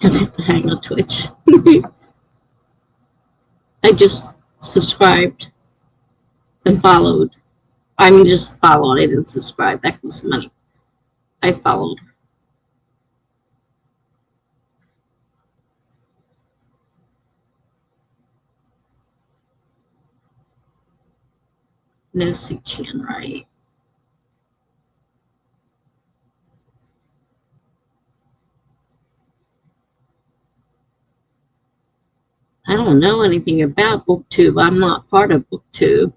I have to hang on Twitch. I just subscribed and followed. I mean, just followed. I didn't subscribe. That costs money. I followed. No Chan, right? I don't know anything about BookTube. I'm not part of BookTube.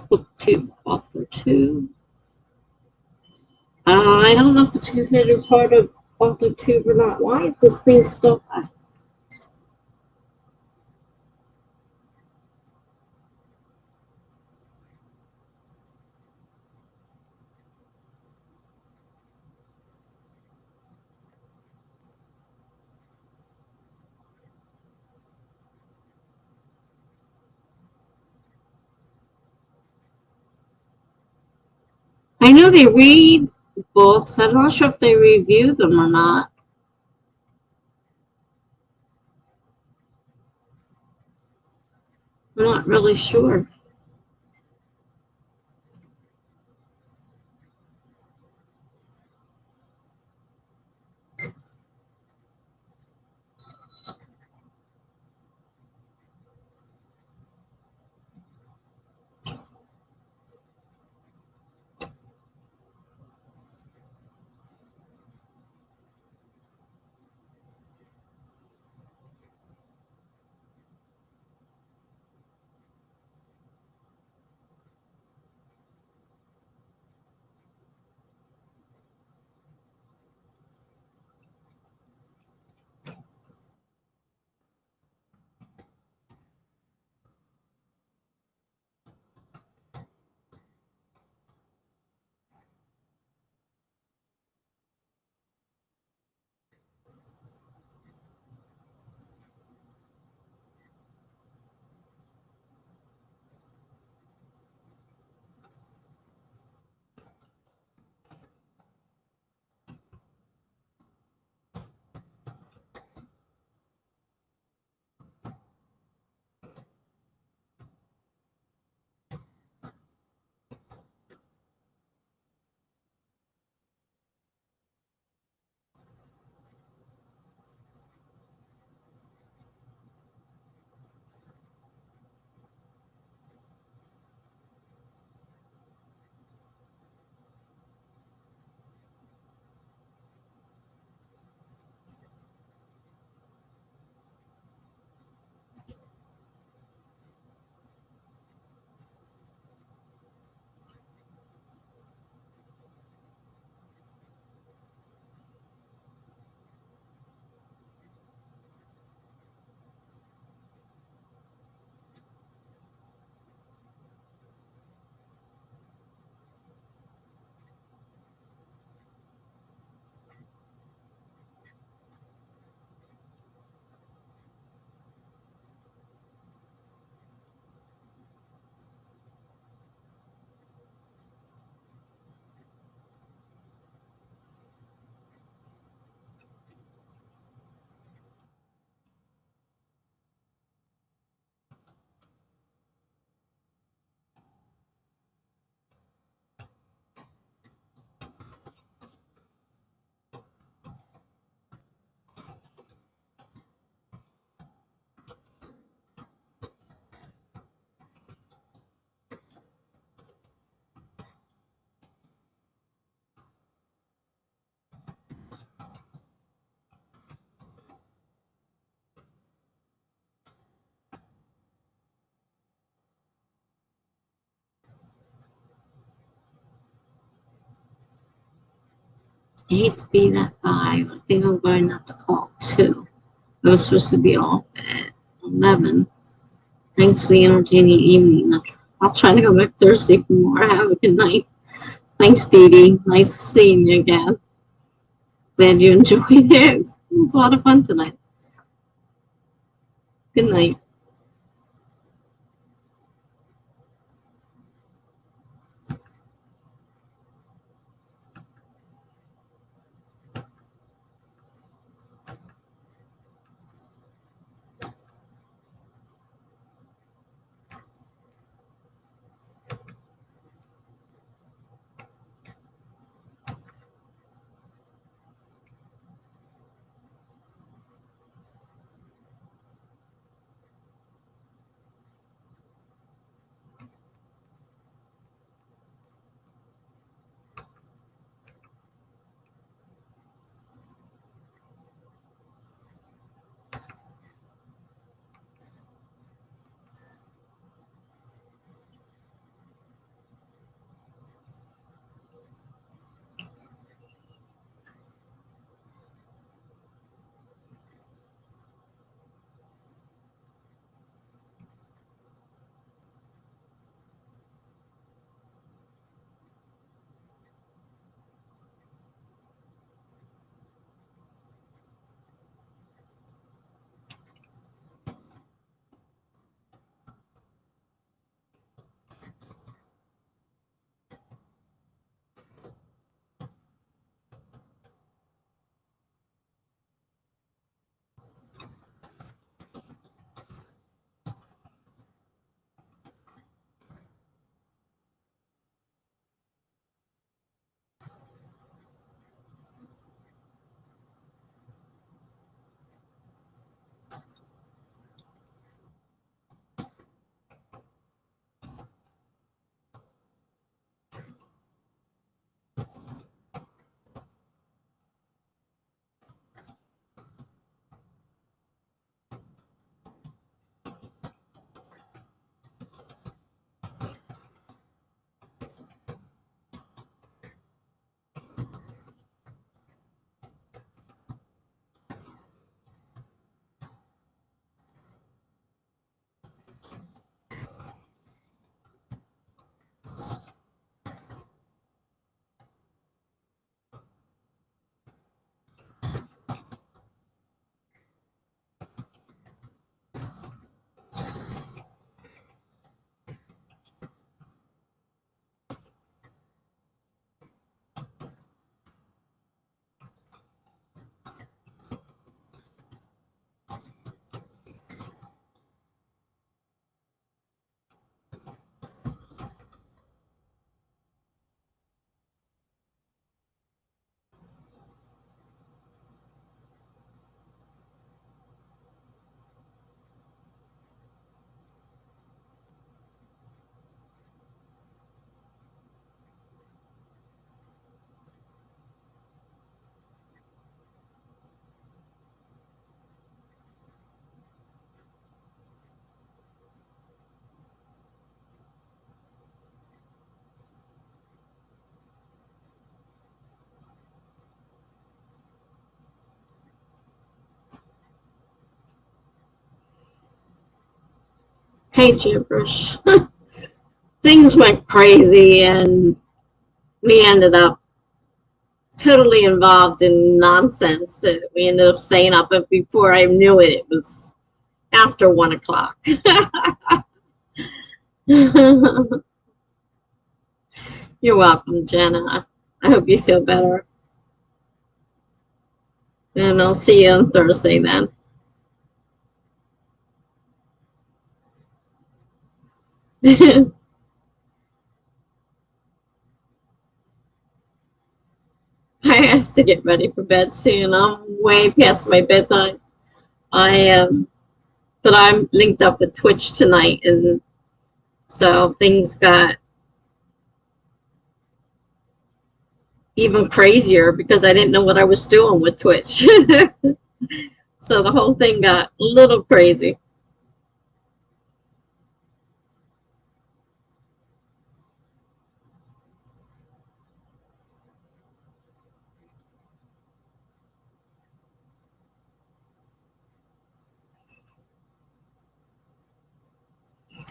booktube, Authortube. I don't know if it's considered part of Authortube or not. Why is this thing still? I know they read books. I'm not sure if they review them or not. I'm not really sure. I hate to be that guy. I think I'm going to have to call 2. I was supposed to be off at 11. Thanks for the entertaining evening. I'll try to go back Thursday for more. Have a good night. Thanks, Dee Dee. Nice seeing you again. Glad you enjoyed it. It was a lot of fun tonight. Good night. Hey, gibberish. Things went crazy, and we ended up totally involved in nonsense. So we ended up staying up, and before I knew it, it was after 1 o'clock. You're welcome, Jenna. I hope you feel better. And I'll see you on Thursday then. I have to get ready for bed soon. I'm way past my bedtime. I am, but I'm linked up with Twitch tonight, and so things got even crazier because I didn't know what I was doing with Twitch. So the whole thing got a little crazy.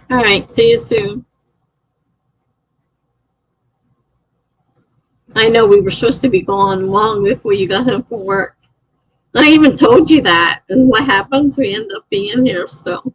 All right, see you soon. I know we were supposed to be gone long before you got home from work. I even told you that. And what happens? We end up being here still.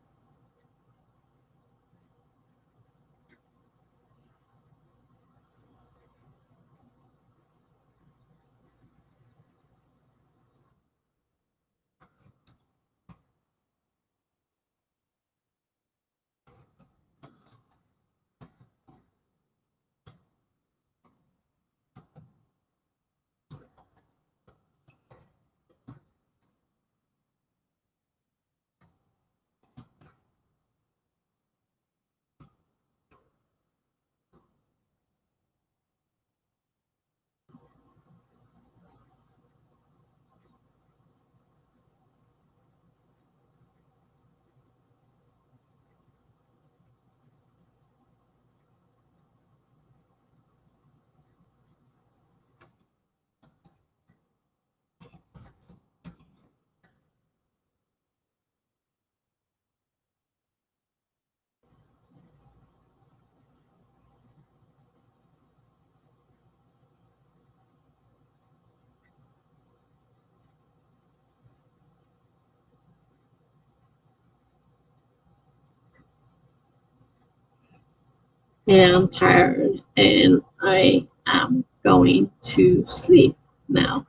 Yeah, I'm tired and I am going to sleep now.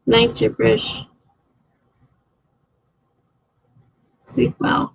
Night, gibberish. Sleep well.